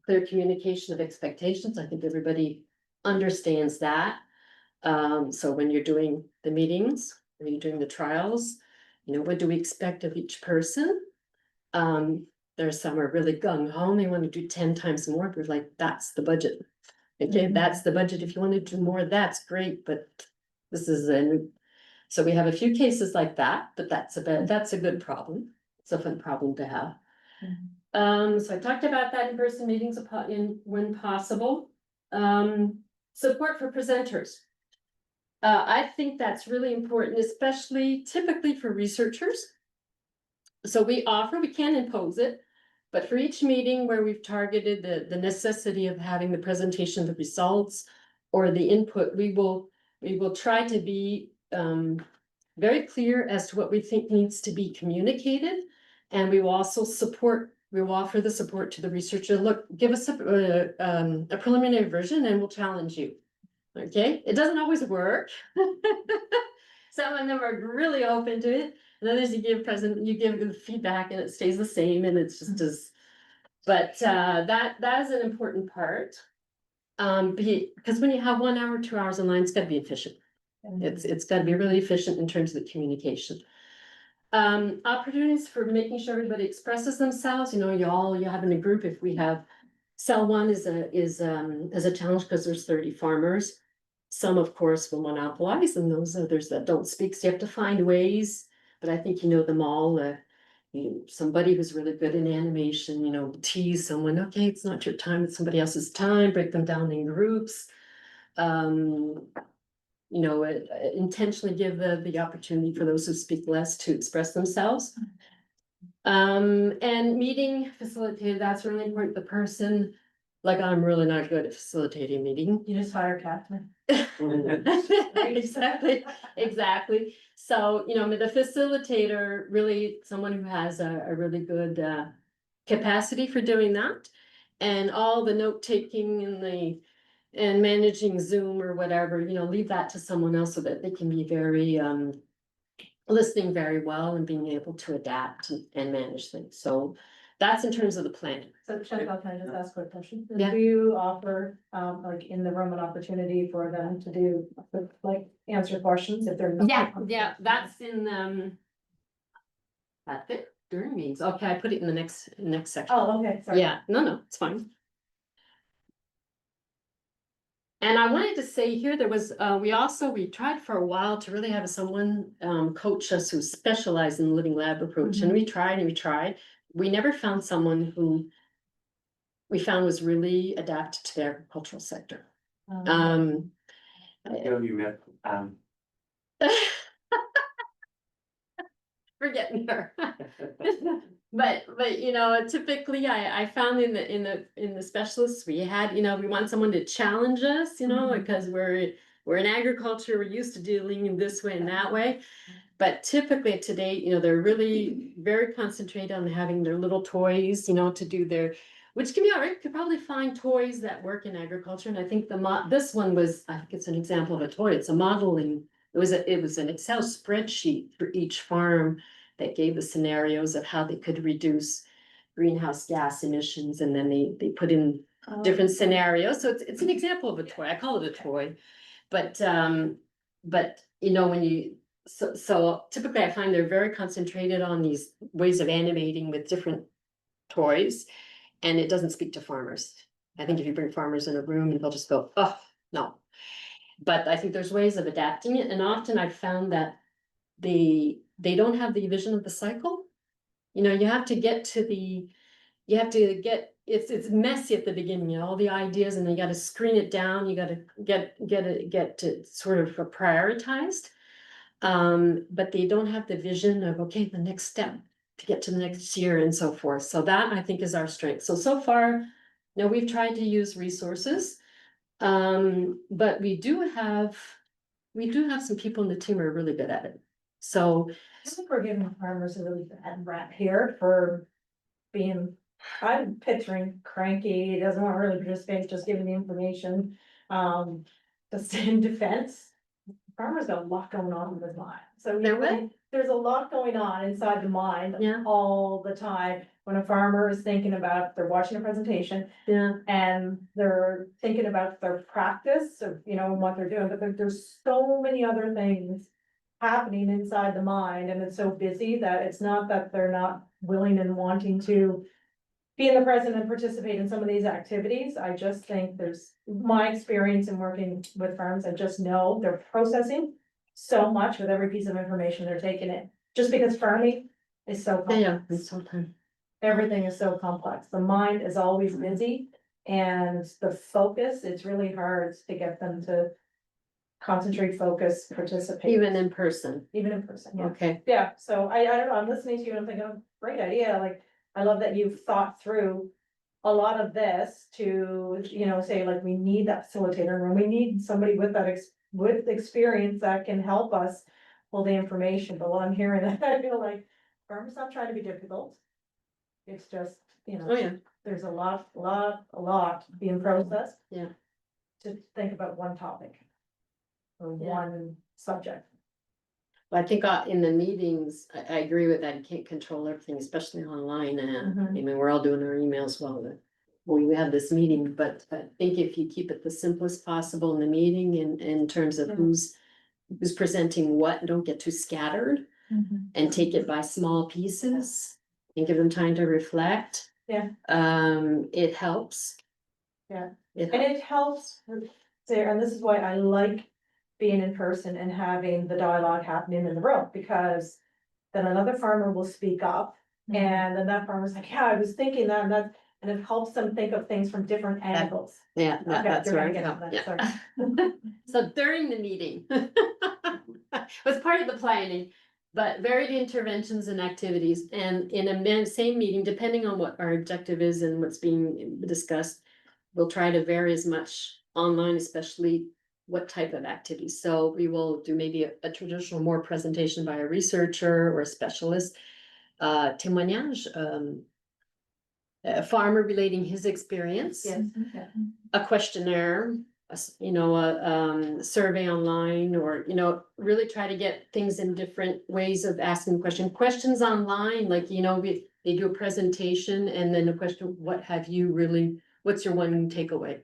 Clear communication of expectations. I think everybody understands that. So when you're doing the meetings, when you're doing the trials, you know, what do we expect of each person? There are some are really gung ho, they want to do 10 times more, but like, that's the budget. Okay, that's the budget. If you want to do more, that's great, but this is so we have a few cases like that, but that's a good problem. It's a fun problem to have. So I talked about that in-person meetings when possible. Support for presenters. I think that's really important, especially typically for researchers. So we can't impose it, but for each meeting where we've targeted the necessity of having the presentation of the results or the input, we will try to be very clear as to what we think needs to be communicated. And we will also offer the support to the researcher. Look, give us a preliminary version and we'll challenge you. Okay, it doesn't always work. Some of them are really open to it. And others you give the feedback and it stays the same and it's just as, but that is an important part. Because when you have 1 hour, 2 hours online, it's got to be efficient. It's got to be really efficient in terms of the communication. Opportunities for making sure everybody expresses themselves, you have in a group, if we have. Cell one is a challenge because there's 30 farmers. Some, of course, will monopolize and those others that don't speak, so you have to find ways, but I think you know them all, somebody who's really good in animation, tease someone, okay, it's not your time, it's somebody else's time, break them down in groups. Intentionally give the opportunity for those who speak less to express themselves. And meeting facilitated, that's really important, the person, like, I'm really not good at facilitating a meeting. You just hire Catherine. Exactly. So, the facilitator, really someone who has a really good capacity for doing that. And all the note taking and managing Zoom or whatever, leave that to someone else so that they can be very listening very well and being able to adapt and manage things. So that's in terms of the plan. So Chantal, can I just ask a quick question? Yeah. Do you offer, like in the room, an opportunity for them to do, like, answer questions if they're not? Yeah, that's in that's it, during meetings. Okay, I put it in the next section. Oh, okay, sorry. Yeah, no, it's fine. And I wanted to say here, there was, we tried for a while to really have someone coach us who specialized in the living lab approach, and we tried. We never found someone who we found was really adapted to the agricultural sector. You met, Forgetting her. But typically I found in the specialists we had, we want someone to challenge us, because we're in agriculture, we're used to dealing in this way and that way. But typically today, they're really very concentrated on having their little toys, to do their, which can be all right. You could probably find toys that work in agriculture. And I think this one was, I think it's an example of a toy. It's a modeling. It was an Excel spreadsheet for each farm that gave the scenarios of how they could reduce greenhouse gas emissions. And then they put in different scenarios. So it's an example of a toy. I call it a toy. But when you, so typically I find they're very concentrated on these ways of animating with different toys, and it doesn't speak to farmers. I think if you bring farmers in a room, they'll just go, oh, no. But I think there's ways of adapting it, and often I've found that they don't have the vision of the cycle. You have to get it's messy at the beginning, all the ideas, and then you got to screen it down. You got to get to sort of prioritized. But they don't have the vision of, okay, the next step to get to the next year and so forth. So that I think is our strength. So far, we've tried to use resources. But we do have some people in the team who are really good at it. So I think we're giving farmers a really bad rap here for being, I'm picturing cranky, doesn't want to really participate, just giving the information. Just in defense, farmers got a lot going on in their mind. So there's a lot going on inside the mind all the time. When a farmer is thinking about, they're watching a presentation. And they're thinking about their practice of, what they're doing, but there's so many other things happening inside the mind, and it's so busy that it's not that they're not willing and wanting to be in the present and participate in some of these activities. I just think there's my experience in working with farms, I just know they're processing so much with every piece of information they're taking in, just because farming is so complex. Everything is so complex. The mind is always busy, and the focus, it's really hard to get them to concentrate, focus, participate. even in person. Yeah. Okay. Yeah, so I don't know, I'm listening to you and I'm thinking, oh, great idea, like, I love that you've thought through a lot of this to, say, like, we need that facilitator, and we need somebody with that with experience that can help us pull the information. But what I'm hearing, I feel like farmers not trying to be difficult. It's just, there's a lot being processed. Yeah. To think about one topic. Or one subject. But I think in the meetings, I agree with that. You can't control everything, especially online. I mean, we're all doing our emails while we have this meeting, but I think if you keep it the simplest possible in the meeting in terms of who's presenting what, don't get too scattered. and take it by small pieces and give them time to reflect. Yeah. It helps. Yeah. It And it helps there, and this is why I like being in person and having the dialogue happening in the room, because then another farmer will speak up. And then that farmer's like, yeah, I was thinking that, and it helps them think of things from different angles. Yeah, Okay, that's you're gonna right. get to that, Yeah. sorry. So during the meeting, was part of the planning, but varied interventions and activities, and in a same meeting, depending on what our objective is and what's being discussed, we'll try to vary as much online, especially what type of activities. So we will do maybe a traditional more presentation by a researcher or a specialist, témoignage, a farmer relating his experience, Yes, a questionnaire, a survey online, or, really try to get things in different ways of asking questions online, like, they do a presentation and then a question, what's your one takeaway?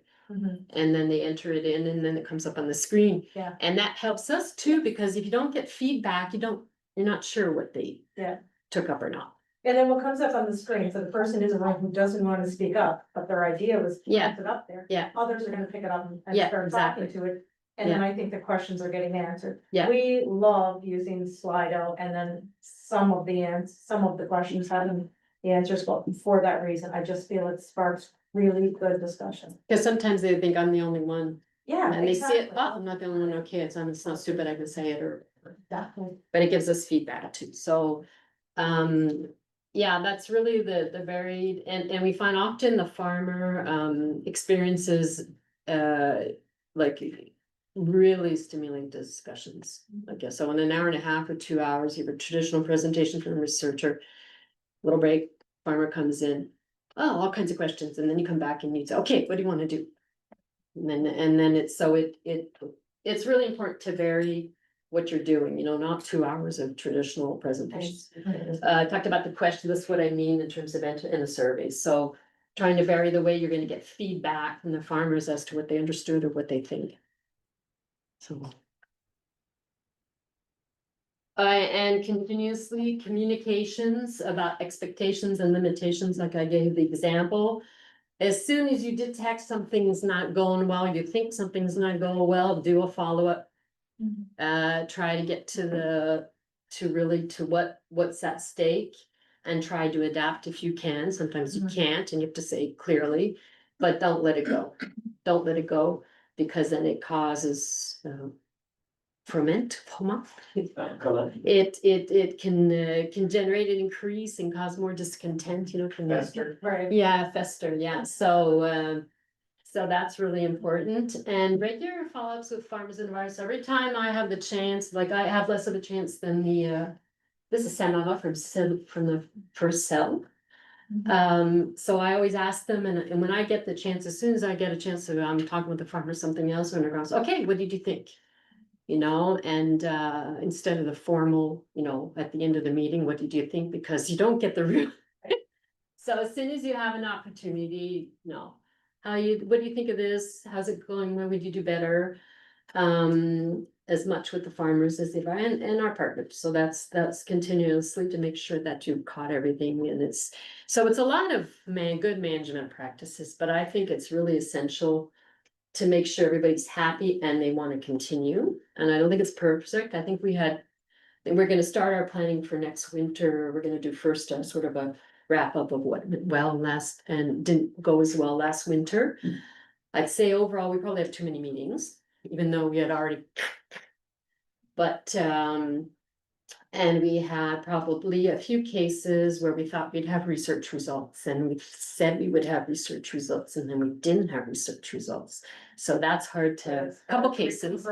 And then they enter it in and then it comes up on the screen. Yeah. And that helps us too, because if you don't get feedback, you're not sure what they Yeah. took up or not. And then what comes up on the screen, so the person is around who doesn't want to speak up, but their idea was Yeah. put up there. Yeah. Others are gonna pick it up and Yeah, start exactly. talking to it. And then I think the questions are getting answered. Yeah. We love using Slido, and then some of the questions having the answers, but for that reason, I just feel it sparks really good discussion. Because sometimes they think I'm the only one. Yeah, And they see it, exactly. oh, I'm not the only one, okay, it's not stupid, I can say it, or, Definitely. but it gives us feedback too, so. Yeah, that's really the varied, and we find often the farmer, experiences, like. Really stimulating discussions, I guess, so in an hour and a half or 2 hours, you have a traditional presentation from a researcher. Little break, farmer comes in, oh, all kinds of questions, and then you come back and you say, okay, what do you wanna do? And then it's really important to vary what you're doing, not 2 hours of traditional presentations. I talked about the question, that's what I mean in terms of in the surveys, so trying to vary the way you're gonna get feedback from the farmers as to what they understood or what they think. So. And continuously communications about expectations and limitations, like I gave the example. As soon as you detect something's not going well, you think something's not going well, do a follow-up. Try to get to what's at stake and try to adapt if you can. Sometimes you can't and you have to say clearly, but don't let it go. Don't let it go, because then it causes foment. It can generate an increase and cause more discontent, Fester. Right. Yeah, fester, yeah, so that's really important, and regular follow-ups with farmers and advisors, every time I have the chance, like I have less of a chance than this is Sanava from the first cell. So I always ask them, and when I get the chance, as soon as I get a chance to, I'm talking with the farmer, something else, and everyone's, okay, what did you think? And instead of the formal, at the end of the meeting, what did you think? Because you don't get the real. So as soon as you have an opportunity, what do you think of this? How's it going? What would you do better? As much with the farmers as the and our partners. So that's continuously to make sure that you've caught everything, and it's a lot of good management practices, but I think it's really essential to make sure everybody's happy and they want to continue. And I don't think it's perfect. I think we're gonna start our planning for next winter. We're gonna do first sort of a wrap up of what went well and didn't go as well last winter. I'd say overall, we probably have too many meetings, even though we had already. But, and we had probably a few cases where we thought we'd have research results, and we said we would have research results, and then we didn't have research results. So that's hard to, couple cases.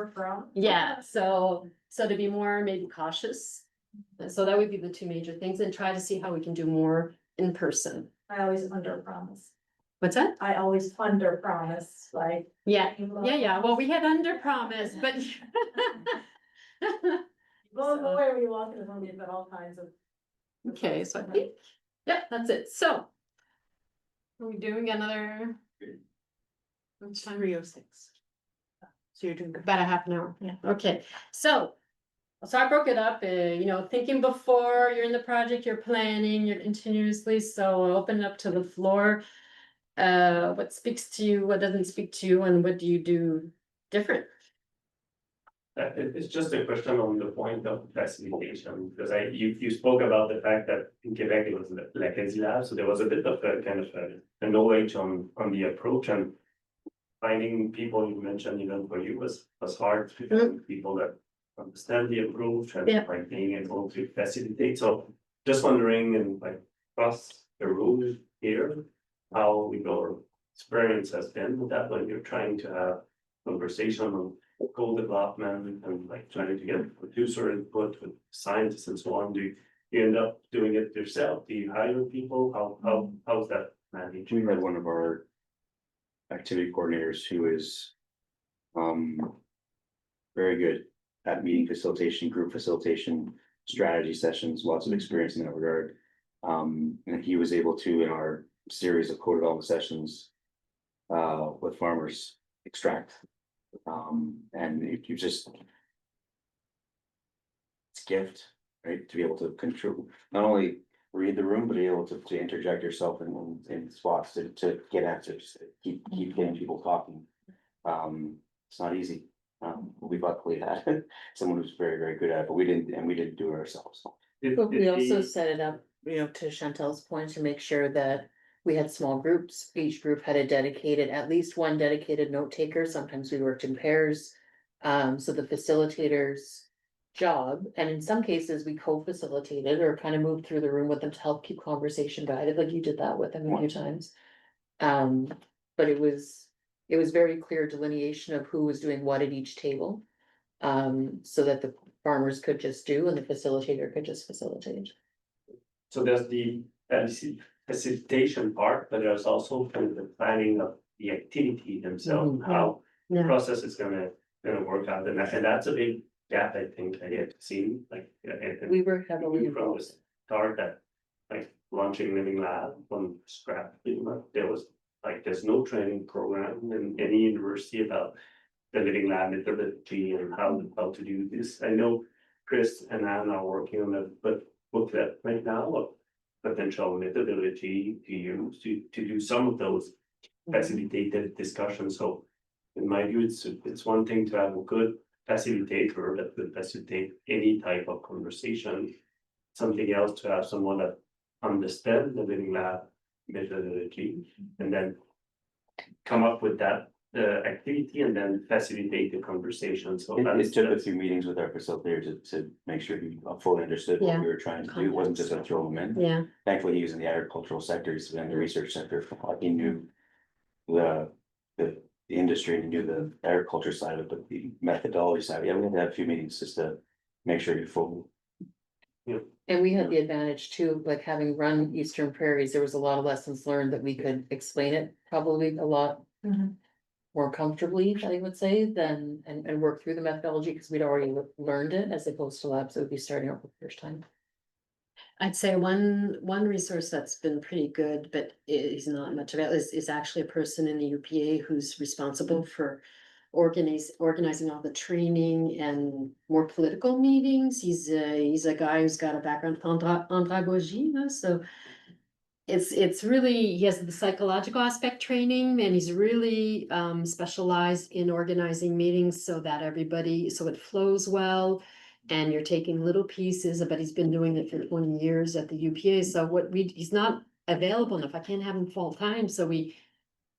Yeah, so to be more maybe cautious. So that would be the two major things, and try to see how we can do more in person. I always under promise. What's that? I always under promise, like. Yeah, well, we had under promise, but. Well, where we walk in the room, you've got all kinds of. Okay, so I think, yeah, that's it, so. Are we doing another? 3:06. So you're doing about a half an hour? Yeah. Okay, so So I broke it up, thinking before you're in the project, you're planning, you're continuously, so I open it up to the floor. What speaks to you, what doesn't speak to you, and what do you do different? It's just a question on the point of facilitation, because you spoke about the fact that in Quebec it was l'Acadie Lab, so there was a bit of a kind of a knowledge on the approach, and finding people, you mentioned even for you was hard to find people that understand the approach and Yeah. like being able to facilitate. So just wondering, and like across the room here, how your experience has been with that when you're trying to have conversation on goal development and like trying to get producer input with scientists and so on. Do you end up doing it yourself? Do you hire people? How's that managed? We had one of our activity coordinators who is very good at meeting facilitation, group facilitation, strategy sessions, lots of experience in that regard. And he was able to, in our series of co-development sessions with farmers, extract. And you just, it's a gift, right? To be able to control, not only read the room, but be able to interject yourself in spots to get answers, keep getting people talking. It's not easy. We luckily had someone who's very, very good at it, but we didn't do it ourselves. But we also set it up, to Chantel's point, to make sure that we had small groups. Each group had at least one dedicated note taker. Sometimes we worked in pairs. So the facilitator's job, and in some cases we co-facilitated or kind of moved through the room with them to help keep conversation guided, like you did that with them a few times. But it was very clear delineation of who was doing what at each table. So that the farmers could just do and the facilitator could just facilitate. So there's the facilitation part, but there's also kind of the planning of the activity themselves, how the process is gonna work out, and that's a big gap, I think, I have seen, like. We were heavily from the involved. start that, like, launching Living Lab from scratch, pretty much, there's no training program in any university about the Living Lab methodology and how to do this. I know Chris and Anne are working on a booklet right now of potential methodology to use to do some of those facilitated discussions. So in my view, it's one thing to have a good facilitator that could facilitate any type of conversation. Something else to have someone that understands the Living Lab methodology and then come up with that activity and then facilitate the conversation. So It took a few meetings with our facilitator to make sure he fully understood what we were trying to do. It wasn't just to throw him in. Yeah. Thankfully, he was in the agricultural sector, he's in the research sector, he knew the industry and he knew the agriculture side of it, but the methodology side, yeah, we had to have a few meetings just to make sure he fully. And we had the advantage too, like having run Eastern Prairies, there was a lot of lessons learned that we could explain it probably a lot more comfortably, I would say, than, and work through the methodology, because we'd already learned it, as opposed to labs that would be starting out for the first time. I'd say one resource that's been pretty good, but is not much of it, is actually a person in the UPA who's responsible for organizing all the training and more political meetings. He's a guy who's got a background in andragogy, so it's really, he has the psychological aspect training, and he's really specialized in organizing meetings so that so it flows well. And you're taking little pieces, but he's been doing it for 20 years at the UPA. So he's not available enough. I can't have him full time. So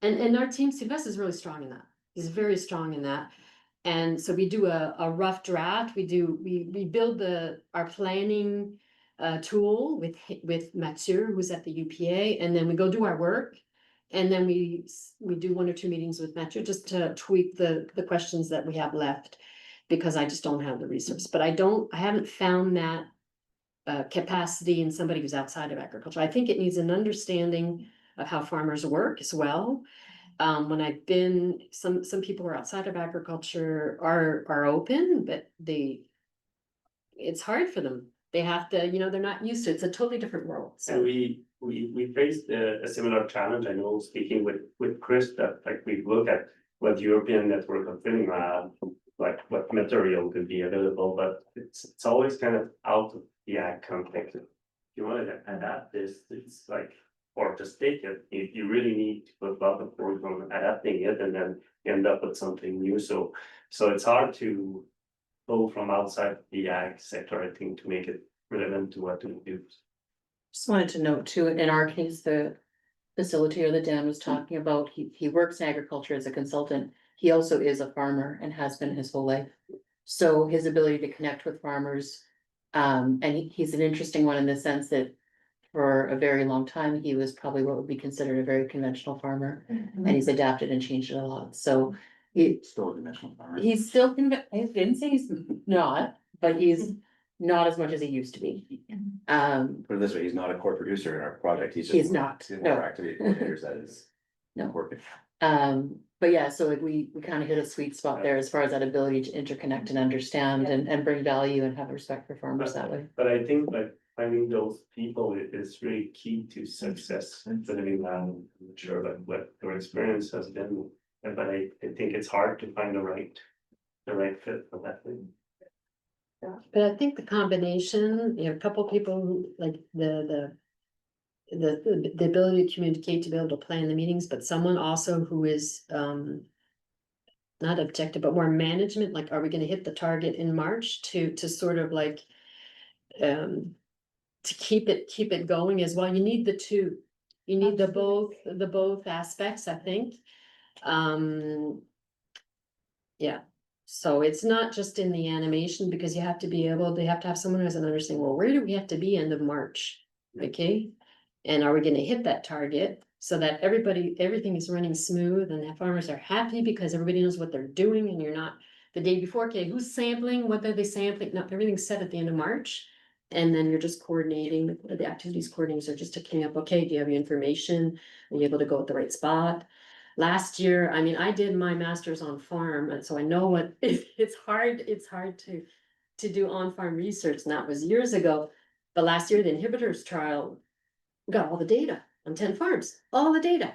and our team, Sylvester is really strong in that. He's very strong in that. And so we do a rough draft. We build our planning tool with Mathieu, who's at the UPA, and then we go do our work. And then we do 1 or 2 meetings with Mathieu just to tweak the questions that we have left, because I just don't have the resource. But I haven't found that capacity in somebody who's outside of agriculture. I think it needs an understanding of how farmers work as well. When I've been, some people who are outside of agriculture are open, but it's hard for them. They have to, they're not used to it. It's a totally different world. So and we faced a similar challenge. I know, speaking with Chris, that like we look at what the European Network of Living Lab like what material could be available, but it's always kind of out of the ag context. If you want to adapt this, it's like, or just take it, you really need to put a lot of work on adapting it and then end up with something new, so it's hard to pull from outside the ag sector, I think, to make it relevant to what we do. Just wanted to note too, in our case, the facilitator that Dan was talking about, he works in agriculture as a consultant. He also is a farmer and has been his whole life. So his ability to connect with farmers, and he's an interesting one in the sense that for a very long time, he was probably what would be considered a very conventional farmer, and he's adapted and changed it a lot, so. Still a conventional farmer. He's still, I didn't say he's not, but he's not as much as he used to be. Put it this way, he's not a core producer in our project, he's just. He's not, He's no. more activity coordinators that is. No. Working. But yeah, so like we kind of hit a sweet spot there as far as that ability to interconnect and understand and bring value and have respect for farmers that way. But I think like finding those people is really key to success in living land. I'm not sure like what their experience has been, but I think it's hard to find the right fit for that thing. But I think the combination, you have a couple people who like the ability to communicate, to be able to plan the meetings, but someone also who is not objective, but more management, like, are we gonna hit the target in March to sort of like to keep it going as well. You need the two. You need the both aspects, I think. Yeah. So it's not just in the animation, because you have to be able, they have to have someone who has an understanding, well, where do we have to be end of March? Okay, and are we gonna hit that target so that everything is running smooth and the farmers are happy because everybody knows what they're doing, and you're not the day before, okay, who's sampling, what are they sampling? No, everything's set at the end of March. And then you're just coordinating, the activities coordinators are just checking up, okay, do you have your information? Are you able to go at the right spot? Last year, I mean, I did my master's on farm, and so I know what, it's hard to do on-farm research, and that was years ago. But last year, the inhibitors trial, we got all the data on 10 farms, all the data.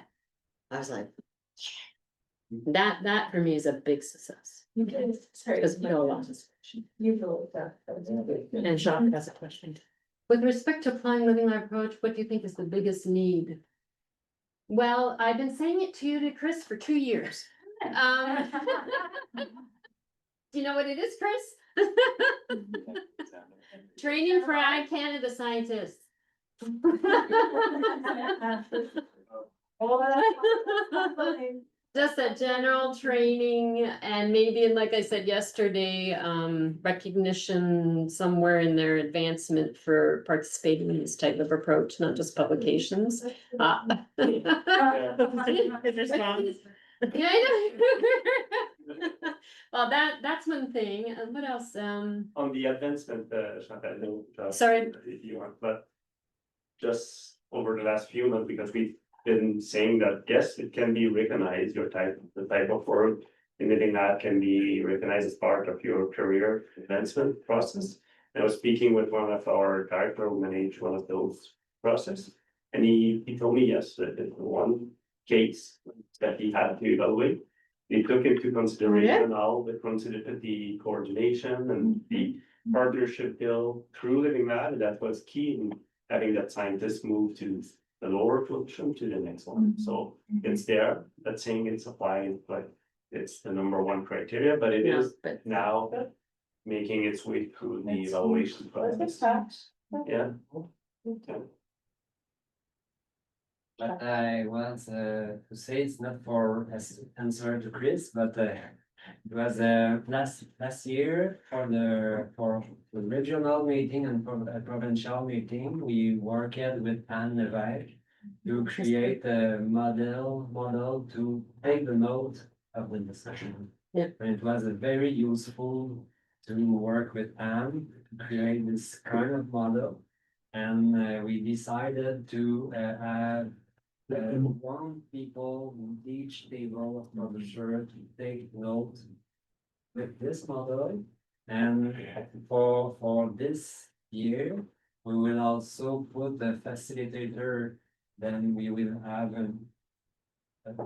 I was like, yeah. That for me is a big success. Because we know a lot. And Jacques has a question. With respect to applying Living Lab approach, what do you think is the biggest need? Well, I've been saying it to Chris for 2 years. Do you know what it is, Chris? Training for Ag Canada scientists. Just that general training, and maybe, and like I said yesterday, recognition somewhere in their advancement for participating in this type of approach, not just publications. Yeah, I know. Well, that's one thing. What else? On the advancement, Chantal, Sorry. if you want, but just over the last few months, because we've been saying that, yes, it can be recognized, the type of work in Living Lab can be recognized as part of your career advancement process. And I was speaking with one of our director who managed one of those processes, and he told me, yes, that in one case that he had to evaluate, they took into consideration all the considered the coordination and the partnership build through Living Lab, and that was key in having that scientist move to the lower function to the next one. So it's there, that saying it's applied, but it's the #1 criteria, but it is now making its way through the evaluation process. Yeah. But I want to say it's not for as answer to Chris, but it was last year for the regional meeting and for the provincial meeting, we worked with Anne Levesque to create a model to take the note of the discussion. Yeah. And it was very useful to work with Anne to create this kind of model. And we decided to have one people in each table of publisher to take note with this model. And for this year, we will also put the facilitator, then we will have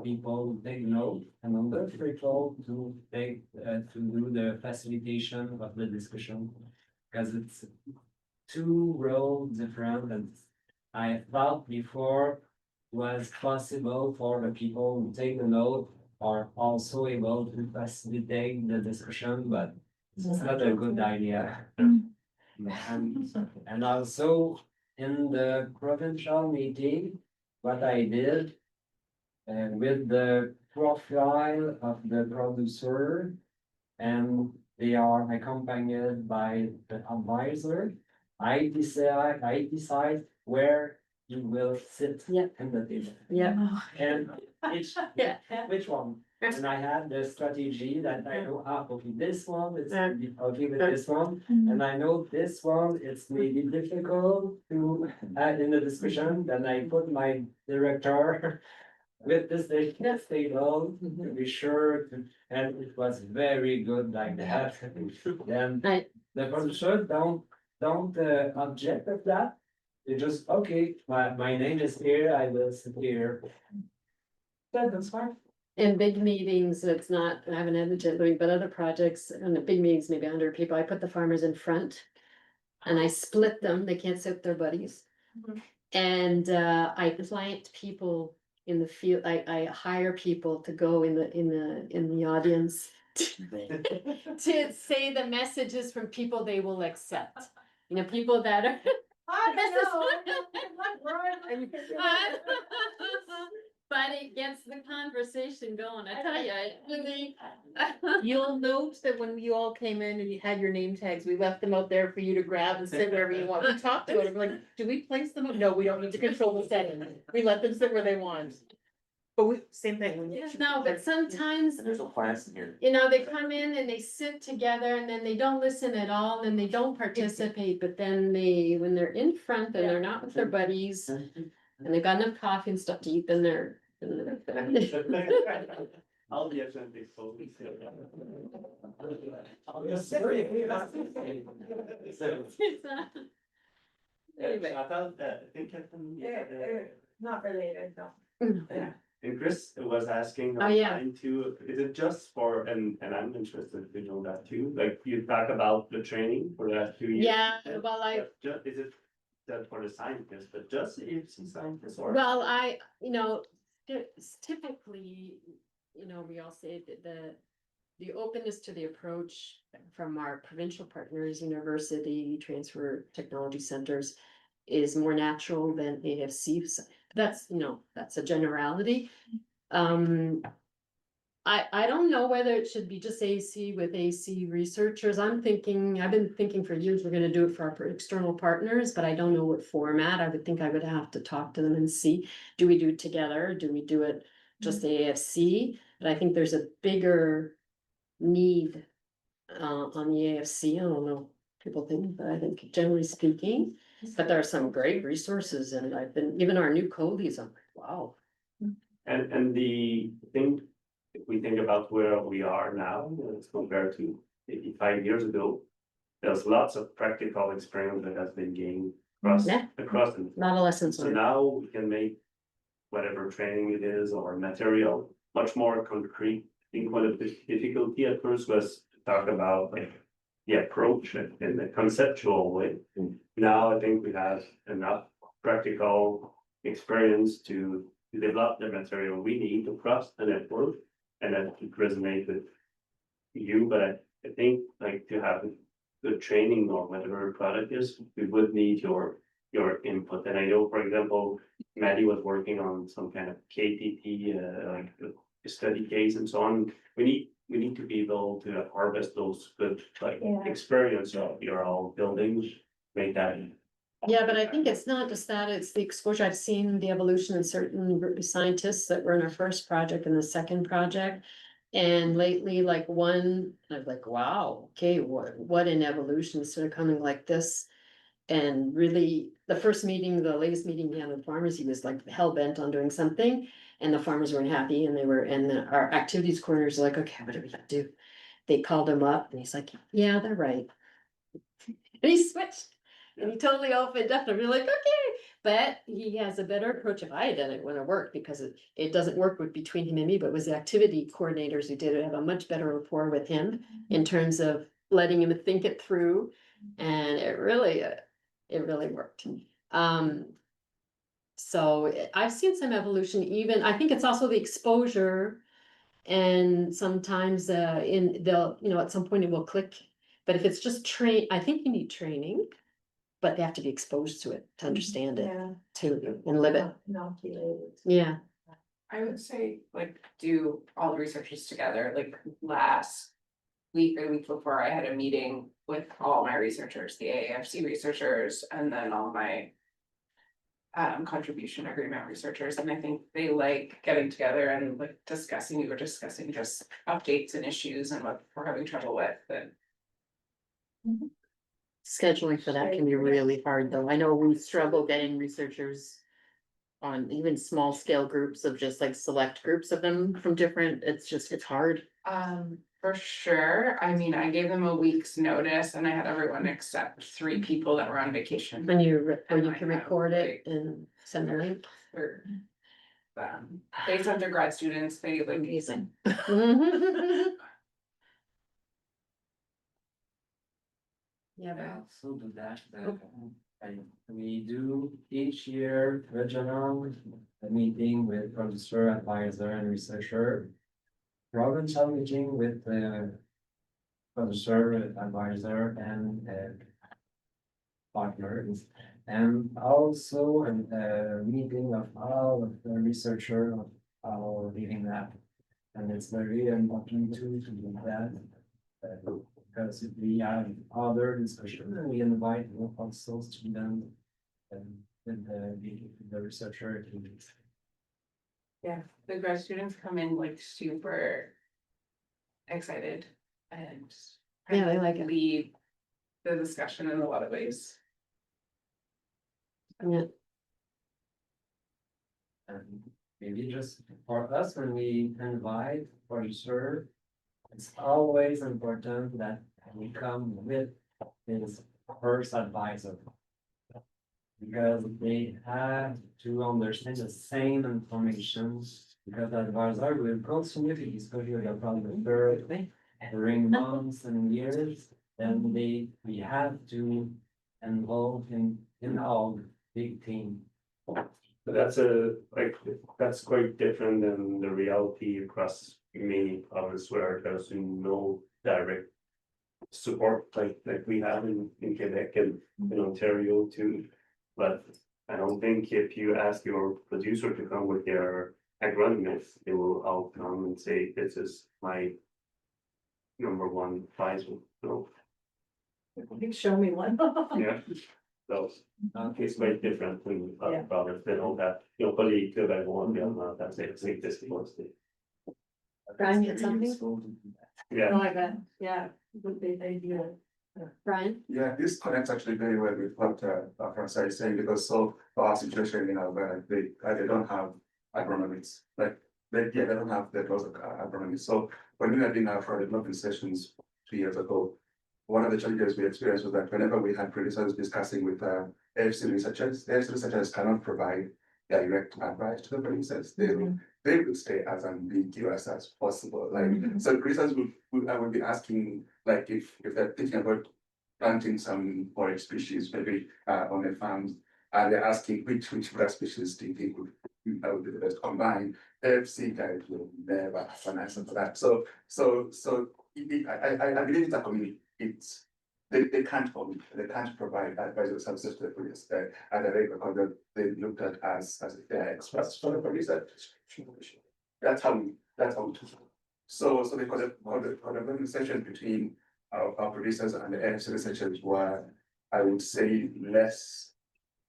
people take note, and I'm very grateful to take, to do the facilitation of the discussion. Because it's two real different, and I thought before was possible for the people who take the note are also able to facilitate the discussion, but it's not a good idea. And also in the provincial meeting, what I did with the profile of the producer, and they are accompanied by the advisor. I decide where you will sit in the table. Yeah. And which one? And I had the strategy that I know, okay, this one, it's okay with this one. And I know this one, it's maybe difficult to add in the discussion, then I put my director with this table to be sure to, and it was very good like that. Then the producer don't object of that. They just, okay, my name is here, I will sit here. That's fine. In big meetings, it's not, I haven't had the jet, but other projects, and the big meetings, maybe 100 people, I put the farmers in front. And I split them, they can't sit with their buddies. And I plant people in the field, I hire people to go in the audience. To say the messages from people they will accept, you know, people that are. But it gets the conversation going, I tell you, it really. You'll note that when you all came in and you had your name tags, we left them out there for you to grab and sit wherever you want. We talked to it, I'm like, do we place them? No, we don't need to control the setting. We let them sit where they want. But we, same thing. When you- No, but sometimes, There's no plants in here. you know, they come in and they sit together and then they don't listen at all and they don't participate, but then when they're in front and they're not with their buddies. And they've got enough coffee and stuff to eat, then they're. I'll be at the expo. Anyway. I thought that, I think. Not related, no. Yeah, and Chris was asking Oh, yeah. online too, is it just for, and I'm interested to know that too, like you talk about the training for the last 2 years. Yeah, well, Is it that for the scientists, but just the AFC scientists or? Well, you know, typically, you know, we all say that the openness to the approach from our provincial partners, university, transfer technology centers is more natural than AFC. That's, you know, that's a generality. I don't know whether it should be just AC with AC researchers. I've been thinking for years, we're gonna do it for our external partners, but I don't know what format. I would think I would have to talk to them and see, do we do it together? Do we do it just AFC? But I think there's a bigger need on the AFC. I don't know, people think, but I think generally speaking, but there are some great resources and even our new coalies, I'm like, wow. And the thing, if we think about where we are now, as compared to maybe 5 years ago, there's lots of practical experience that has been gained across the. A lot of lessons So learned. now we can make whatever training it is or material much more concrete. I think one of the difficulty at first was to talk about like the approach in the conceptual way. Now I think we have enough practical experience to develop the material we need across the network and then to resonate with you, but I think like to have good training or whatever product is, we would need your input. And I know, for example, Maddie was working on some kind of KTT, like a study case and so on. We need to be able to harvest those good like experience of your all buildings, make that. Yeah, but I think it's not just that, it's the exposure. I've seen the evolution in certain scientists that were in our first project and the second project. And lately, like one, I was like, wow, okay, what an evolution instead of coming like this. And really, the first meeting, the latest meeting we had with farmers, he was like hell bent on doing something. And the farmers weren't happy and our activities coordinators are like, okay, what do we gotta do? They called him up and he's like, yeah, they're right. And he switched. And he totally opened up and we're like, okay, but he has a better approach. If I had done it, it wouldn't have worked because it doesn't work with between him and me, but it was the activity coordinators who did it, have a much better rapport with him in terms of letting him think it through. And it really worked. So I've seen some evolution even, I think it's also the exposure. And sometimes they'll, at some point it will click, but if it's just I think you need training. But they have to be exposed to it to understand it too and live it. Yeah. I would say like do all the researchers together, like last week or the week before I had a meeting with all my researchers, the AAFC researchers, and then all my contribution agreement researchers, and I think they like getting together and like discussing, we were discussing just updates and issues and what we're having trouble with and. Scheduling for that can be really hard, though. I know we struggle getting researchers on even small scale groups of just like select groups of them from different, it's hard. For sure, I mean, I gave them a week's notice and I had everyone except 3 people that were on vacation. When you can record it and send a link. Or, they sent their grad students, they like. Amazing. Yeah, I also do that, we do each year regional meeting with producer, advisor and researcher. Provincial meeting with the producer, advisor and partners. And also a meeting of all of the researcher of our living lab. And it's very important to do that. Because if we have other discussion, then we invite also students and the researcher. Yeah, the grad students come in like super excited and. Yeah, they like it. Lead the discussion in a lot of ways. Yeah. And maybe just for us, when we invite producer, it's always important that we come with his first advisor. Because they have to understand the same information, because the advisor will continue to discuss with the producer during months and years, then we have to involve in all big team. But that's quite different than the reality across many provinces where there's no direct support like we have in Quebec and in Ontario too. But I don't think if you ask your producer to come with their agronomist, they will all come and say, this is my number one prize, no. Show me one. Yeah, so it's quite different when other provinces, they don't have, probably could have one, that's it, this was the. Brian, you had something? Yeah. No, I bet, yeah, they do. Brian? Yeah, this connects actually very well with what Francois is saying, because so for our situation in Alberta, they don't have agronomists, like they don't have the close agronomists. So when we were doing our product development sessions 2 years ago, one of the challenges we experienced was that whenever we had producers discussing with AFC researchers, the AFC researchers cannot provide direct advice to the producers. They would stay as ambiguous as possible. Like so producers I would be asking, like if they're thinking about planting some forage species, maybe on their farms, and they're asking which grass species do you think would be the best combined. AFC guys will never have an answer for that. So I believe it's a community. They can't provide advisory services to the police at the rate because they looked at as if they're experts for the police. That's how we do. So the conversation between our producers and the AFC researchers were, I would say, less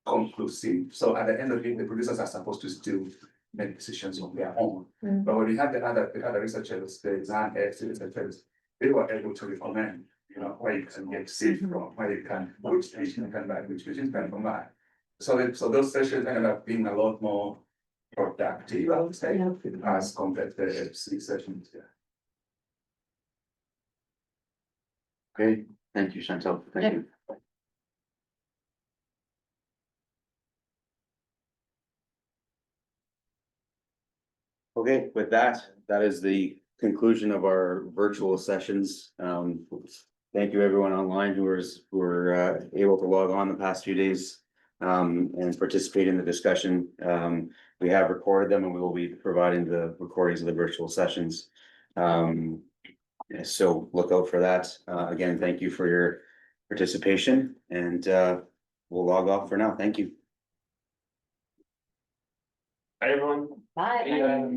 conclusive. So at the end of it, the producers are supposed to still make decisions on their own. But when we had the other researchers, the exam AFC researchers, they were able to recommend, where you can get seed from, where you can, which species you can buy, which species can combine. So those sessions ended up being a lot more productive, I would say, as compared to the AFC sessions. Yeah. Okay, thank you, Chantal. Thank you. Okay, with that, that is the conclusion of our virtual sessions. Thank you everyone online who were able to log on the past few days and participate in the discussion. We have recorded them and we will be providing the recordings of the virtual sessions. So look out for that. Again, thank you for your participation and we'll log off for now. Thank you. Hi, everyone. Bye. Yeah.